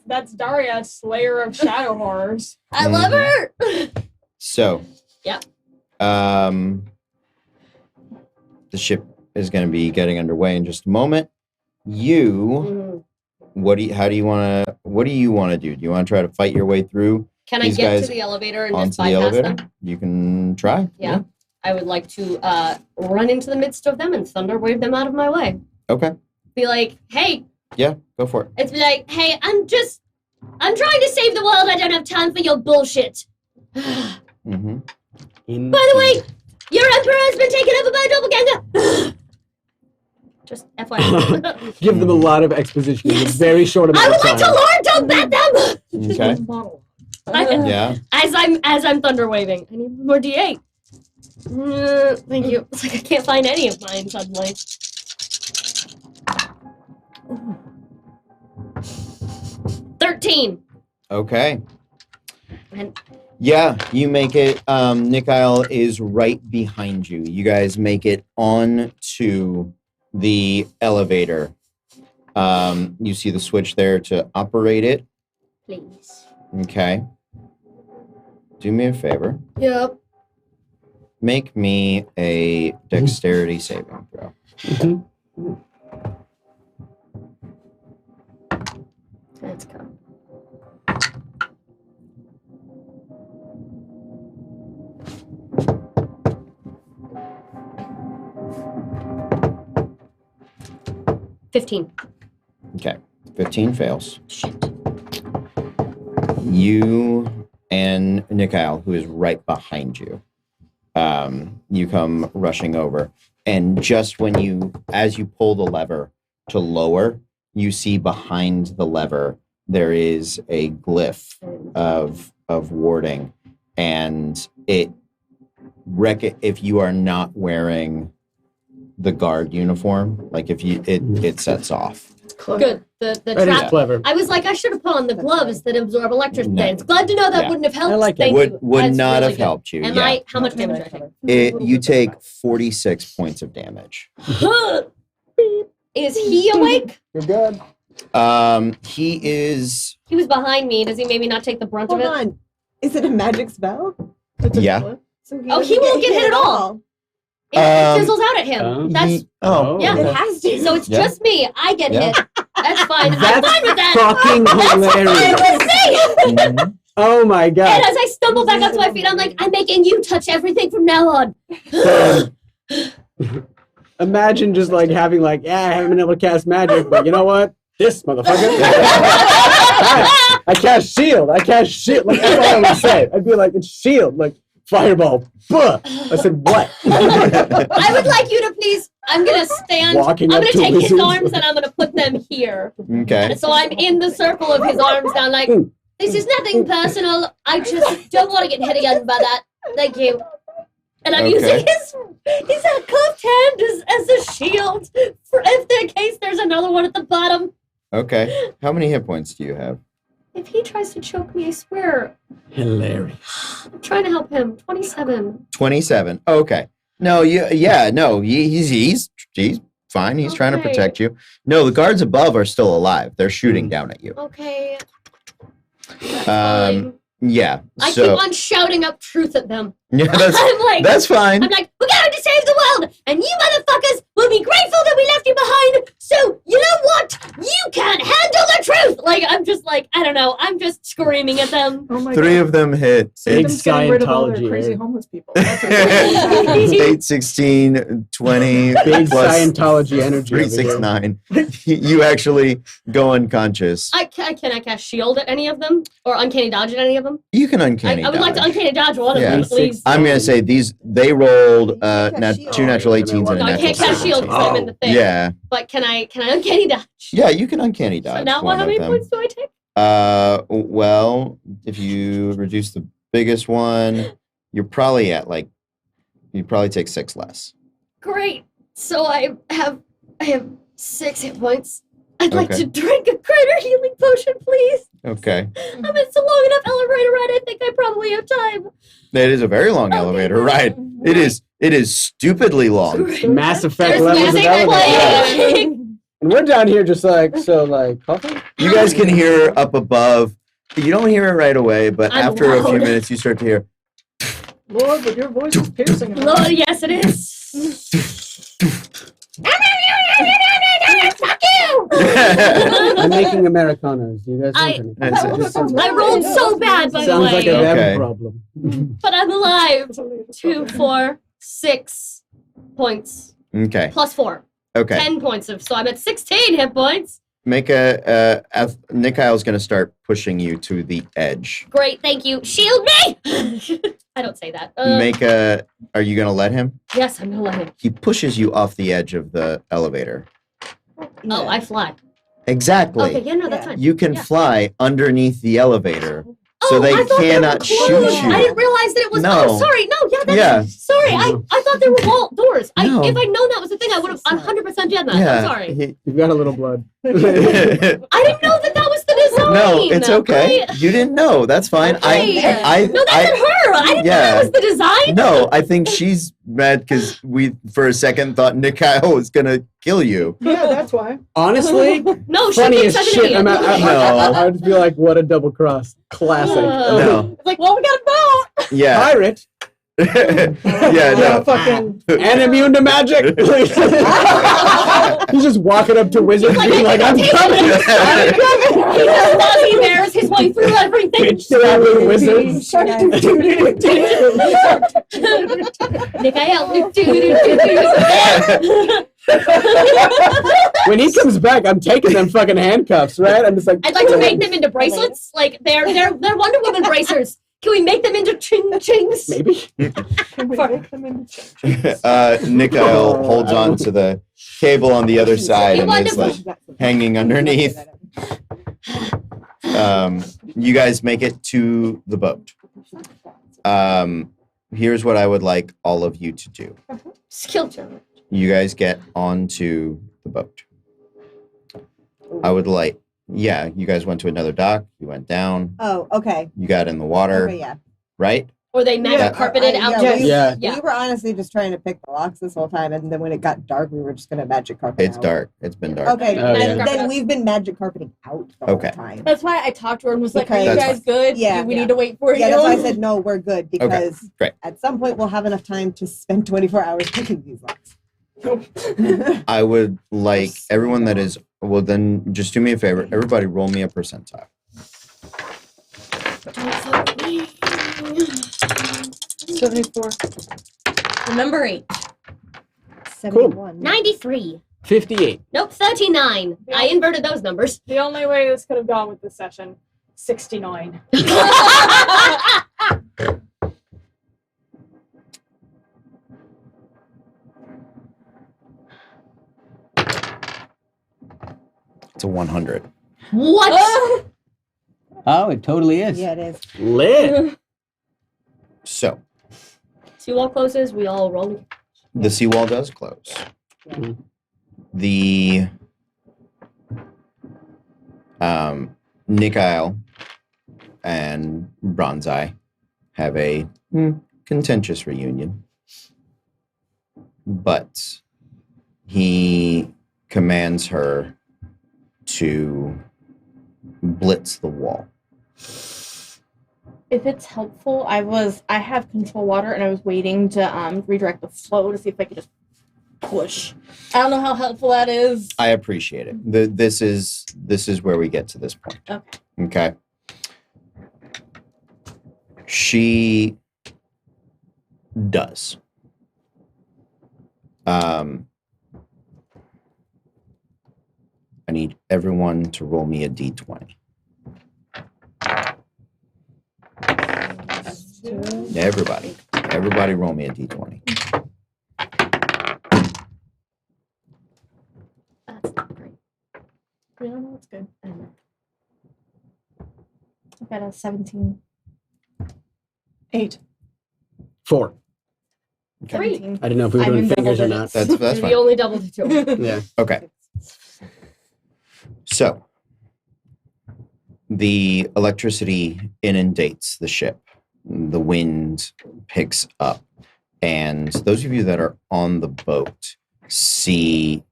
That's Daria, Slayer of Shadow Horrors. I love her. So, Yeah. The ship is going to be getting underway in just a moment. You, what do you want to do? Do you want to try to fight your way through Can I These get to guys the elevator and just onto the bypass elevator? them? You can try. Yeah. I would like to run into the midst of them and thunder wave them out of my way. Okay. Be like, hey, Yeah, go for it. it's be like, hey, I'm trying to save the world. I don't have time for your bullshit. Mm-hmm. By the way, your emperor has been taken over by a doppelganger. Just FYI. Give them a lot of exposition in a very short I amount would of like time. to lord don't bat them. Okay. Yeah. As I'm thunder waving. I need more D8. Thank you. It's like I can't find any of mine suddenly. Ooh. 13. Okay. And Yeah, you make it. Nikhil is right behind you. You guys make it on to the elevator. You see the switch there to operate it. please. Okay. Do me a favor. Yep. Make me a dexterity saving throw. Let's go. Okay. 15 fails. Shit. You and Nikhil, who is right behind you, you come rushing over. And just as you pull the lever to lower, you see behind the lever, there is a glyph of warding. And if you are not wearing the guard uniform, like it sets off. Good. The That is trap. clever. I was like, I should have put on the gloves that absorb electric No. pains. Glad to know that Yeah. wouldn't have helped. I like it. Thank you. Would That's not really have good. helped you. Am Yeah. How much damage do I take? You take 46 points of damage. Is he awake? You're good. He is. He was behind me. Does he maybe not take the brunt Hold of it? on. Is it a magic spell? Yeah. So Oh, he won't get hit at all. It fizzles out at him. That's Oh. yeah. It has to. So it's Yeah. just me. I get Yeah. hit. That's fine. I'm That's fine with that. fucking hilarious. Mhm. Oh my And god. as I stumble back up to my feet, I'm like, I'm making you touch everything from now on. Imagine just like having I haven't been able to cast magic, but you know what? This motherfucker. I cast shield. Like that's all I would say. I'd be like, it's shield. Like fireball. Buh. I said what? I would like you to please. I'm gonna stand. Walking I'm up gonna to take his wizards. arms and I'm gonna put them here. Okay. So I'm in the circle of his arms now. Like this is nothing personal. I just don't want to get hit again by that. Thank you. And I'm using his cuffed hand as a shield for if in case there's another one at the bottom. Okay. How many hit points do you have? If he tries to choke me, I swear. Hilarious. I'm trying to help him. 27. 27. Okay. No, he's fine. He's trying to Okay. protect you. No, the guards above are still alive. They're shooting down at you. Okay. That's Um, fine. Yeah. I So keep on shouting up truth at them. yeah, I'm like, that's fine. I'm like, we're going to save the world, and you motherfuckers will be grateful that we left you behind. So you know what? You can't handle the truth. Like I'm just like, I don't know, I'm just screaming at them. Oh my 3 God. of them hit. Satan's getting rid of all their Scientology, crazy eh? homeless people. That's what 8, 16, 20, Big plus Scientology energy. 3, over 6, here. 9. You actually go unconscious. Can I cast shield at any of them? Or uncanny dodge at any of them? You can uncanny I would like to dodge. uncanny dodge one Yeah. of them, at least. I'm gonna say they rolled You can't cast 2 shield. natural Oh, 18s and a No, I natural can't cast shield because I'm in the 17. thing. Yeah. But can I uncanny dodge? Yeah, you can uncanny dodge. So now one how of many them. points do I take? Well, if you reduce the biggest one, you're probably at like you probably take 6 less. Great. So I have 6 hit points. I'd like Okay. to drink a greater healing potion, please. Okay. It's a long enough elevator ride. I think I probably have time. It is a very long Okay, elevator great. ride. It is stupidly long. Great. Mass Effect There's levels of music elevator. playing. And we're down here just like, coffee? You guys can hear up above. You don't hear it right away, but I'm after a few loud. minutes, you start to hear. Lord, but your voice is piercing. Lord, yes, it is. Fuck you! I'm making Americanos. Do you guys want any? That's it. Just sounds I rolled so bad, by the sounds like a way. them Okay. problem. But I'm alive. 2, 4, 6 points. Okay. Plus 4. Okay. 10 points of. So I'm at 16 hit points. Make Nikhil's going to start pushing you to the edge. Great, thank you. Shield me! I don't say that. Are you going to let him? Yes, I'm gonna let him. He pushes you off the edge of the elevator. Oh, I fly. Exactly. Okay, yeah, no, that's Yeah. fine. You can Yeah. fly underneath the elevator, Oh, so they I thought cannot were shoot closed. you. I didn't realize that it was. No. Oh, sorry. No, yeah, that's. Yeah. Sorry, I thought there were wall doors. No. If I'd known that was the thing, I would have 100% done that. I'm sorry. You've got a little blood. I didn't know that that was the design. No, it's okay. You didn't know. That's fine. Okay. I No, that's her. I didn't know yeah. that was the design. No, I think she's mad because we, for a second, thought Nikhil was gonna kill you. Yeah, that's why. Honestly, No, she funny thinks as I'm shit. an I idiot. would just be like, what a double cross. Classic. No. It's like, well, we got a boat. Yeah. Pirate Yeah. No. Fucking. and immune to magic. He's just walking up to wizards being like, I'm coming. Fuzzy bears his way through everything. Bitch slapping wizards. When he comes back, I'm taking them fucking handcuffs, right? I'm just like, I'd like to make them into bracelets. Like they're Wonder Woman bracers. Can we make them into chings? maybe. Can we make them into Nikhil holds on to the cable on the other side and is like hanging underneath. You guys make it to the boat. Here's what I would like all of you to do. Skill check. You guys get onto the boat. I would like, yeah, you guys went to another dock. You went down. Oh, okay. You got in the water, Okay, yeah. right? Or they magic carpeted out. Yeah, to Yeah. We were honestly just trying to pick the locks this whole time, and then when it got dark, we were just going to magic carpet It's out. dark. It's been dark. Okay, Oh, yeah. then we've been magic carpeting out the Okay. whole time. That's why I talked to her and was like, "Are you Because- guys good? Yeah. Do we need to wait for you?" Yeah, that's why I said no, we're good because great. at some point we'll have enough time to spend 24 hours picking these locks. I would like everyone that is, well, then just do me a favor. Everybody roll me a percentile. 74. Remember 8. 71. 93. 58. Nope, 39. I inverted those numbers. The only way this could have gone with this session, 69. It's a 100. What? Oh, it totally is. Yeah, it is. Lit. So Seawall closes, we all roll. the seawall does close. Mhm. The Nikhil and Bronzeye have a contentious reunion, but he commands her to blitz the wall. If it's helpful, I have control water and I was waiting to redirect the flow to see if I could just push. I don't know how helpful that is. I appreciate it. This is where we get to this point. Okay. Okay. She does. I need everyone to roll me a d20. Everybody roll me a d20. That's not great. Yeah, no, that's good. I got a 17. 8. 4. Okay. 17. I didn't know if we were I'm doing in double fingers or not. digits. That's We fine. only doubled it to him. Yeah. Okay. So the electricity inundates the ship. The wind picks up. And those of you that are on the boat see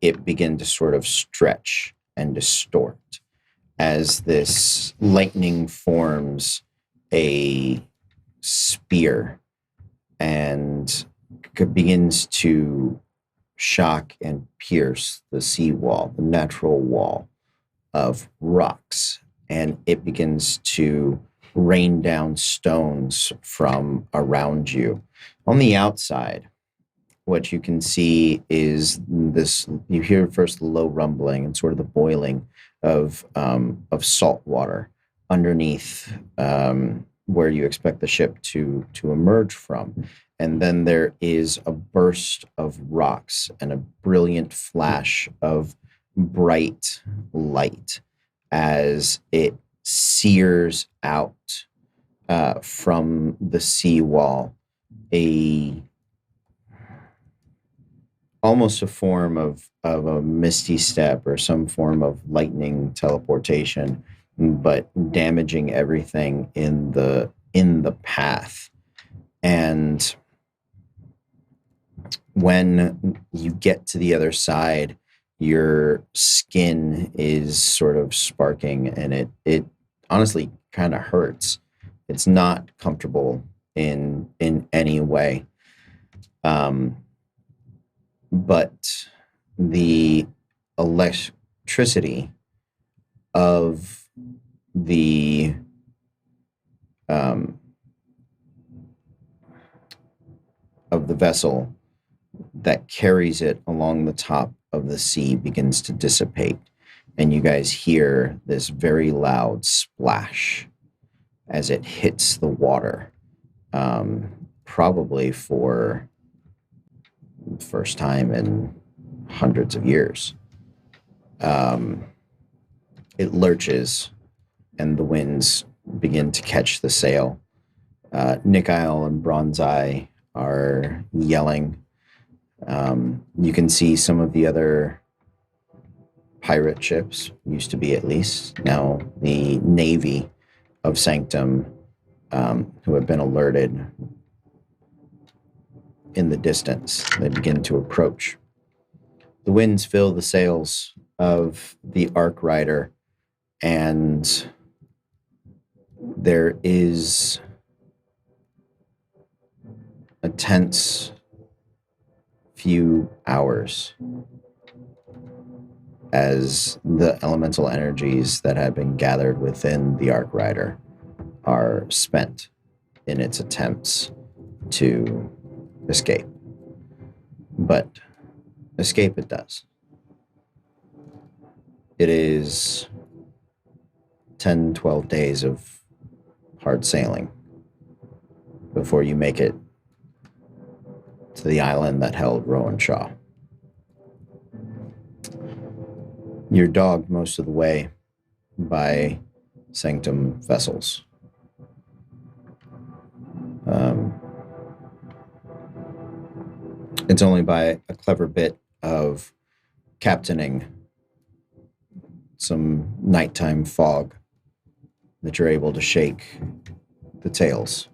it begin to sort of stretch and distort as this lightning forms a spear and begins to shock and pierce the seawall, the natural wall of rocks. And it begins to rain down stones from around you. On the outside, what you can see is this, you hear first the low rumbling and sort of the boiling of salt water underneath where you expect the ship to emerge from. And then there is a burst of rocks and a brilliant flash of bright light as it sears out from the seawall, almost a form of a misty step or some form of lightning teleportation, but damaging everything in the path. And when you get to the other side, your skin is sort of sparking, and it honestly kind of hurts. It's not comfortable in any way. But the electricity of the vessel that carries it along the top of the sea begins to dissipate, and you guys hear this very loud splash as it hits the water, probably for the first time in hundreds of years. It lurches, and the winds begin to catch the sail. Nikhil and Bronzeye are yelling. You can see some of the other pirate ships, used to be at least, now the Navy of Sanctum, who have been alerted in the distance. They begin to approach. The winds fill the sails of the Ark Rider, and there is a tense few hours as the elemental energies that had been gathered within the Ark Rider are spent in its attempts to escape. But escape it does. It is 10, 12 days of hard sailing before you make it to the island that held Rowan Shaw. You're dogged most of the way by Sanctum vessels. It's only by a clever bit of captaining some nighttime fog that you're able to shake the tails.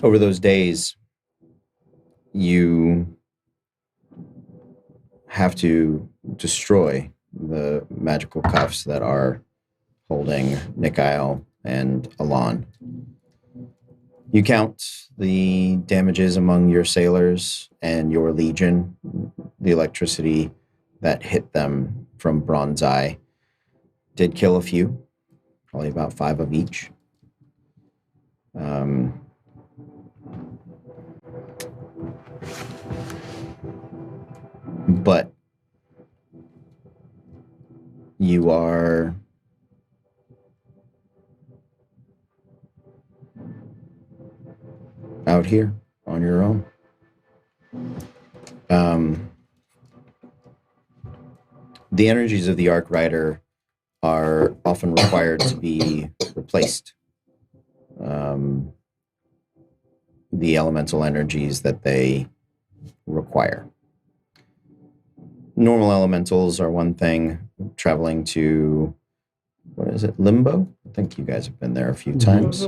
Over those days, you have to destroy the magical cuffs that are holding Nikhil and Alon. You count the damages among your sailors and your legion, the electricity that hit them from Bronze Eye did kill a few, probably about 5 of each. But you are out here on your own. The energies of the Arc Rider are often required to be replaced. The elemental energies that they require. Normal elementals are one thing. Traveling to, what is it, Limbo? I think you guys have been there a few times.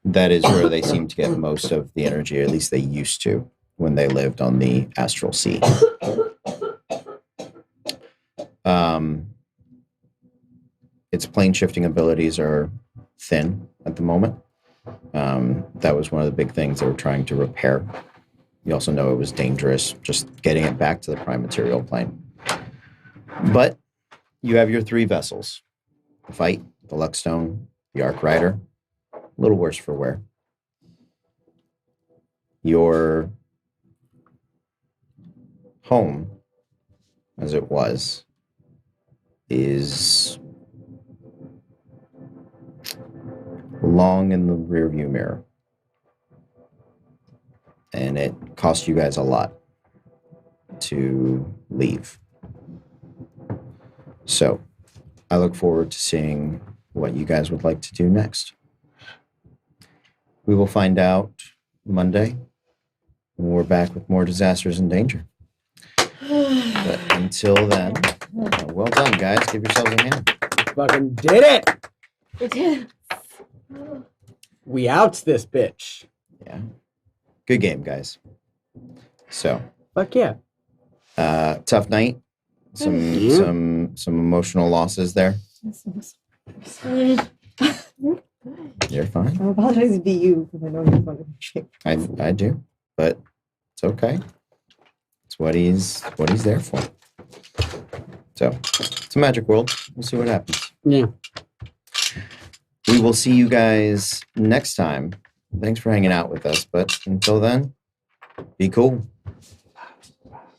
That is where they seem to get most of the energy, or at least they used to when they lived on the Astral Sea. Its plane shifting abilities are thin at the moment. That was one of the big things they were trying to repair. You also know it was dangerous just getting it back to the prime material plane. But you have your 3 vessels. The Fight, the Luckstone, the Arc Rider. A little worse for wear. Your home, as it was, is long in the rearview mirror. And it cost you guys a lot to leave. So, I look forward to seeing what you guys would like to do next. We will find out Monday when we're back with more Disasters and Danger. But until then, well done, guys. Give yourselves a hand. Fucking did it! We did. We outs this bitch. Yeah. Good game, guys. So, Fuck yeah. tough night. Some emotional losses there. You're fine. I apologize to you because I know you're fun. I do, but it's okay. It's what he's there for. So it's a magic world. We'll see what happens. Yeah. We will see you guys next time. Thanks for hanging out with us, but until then, be cool.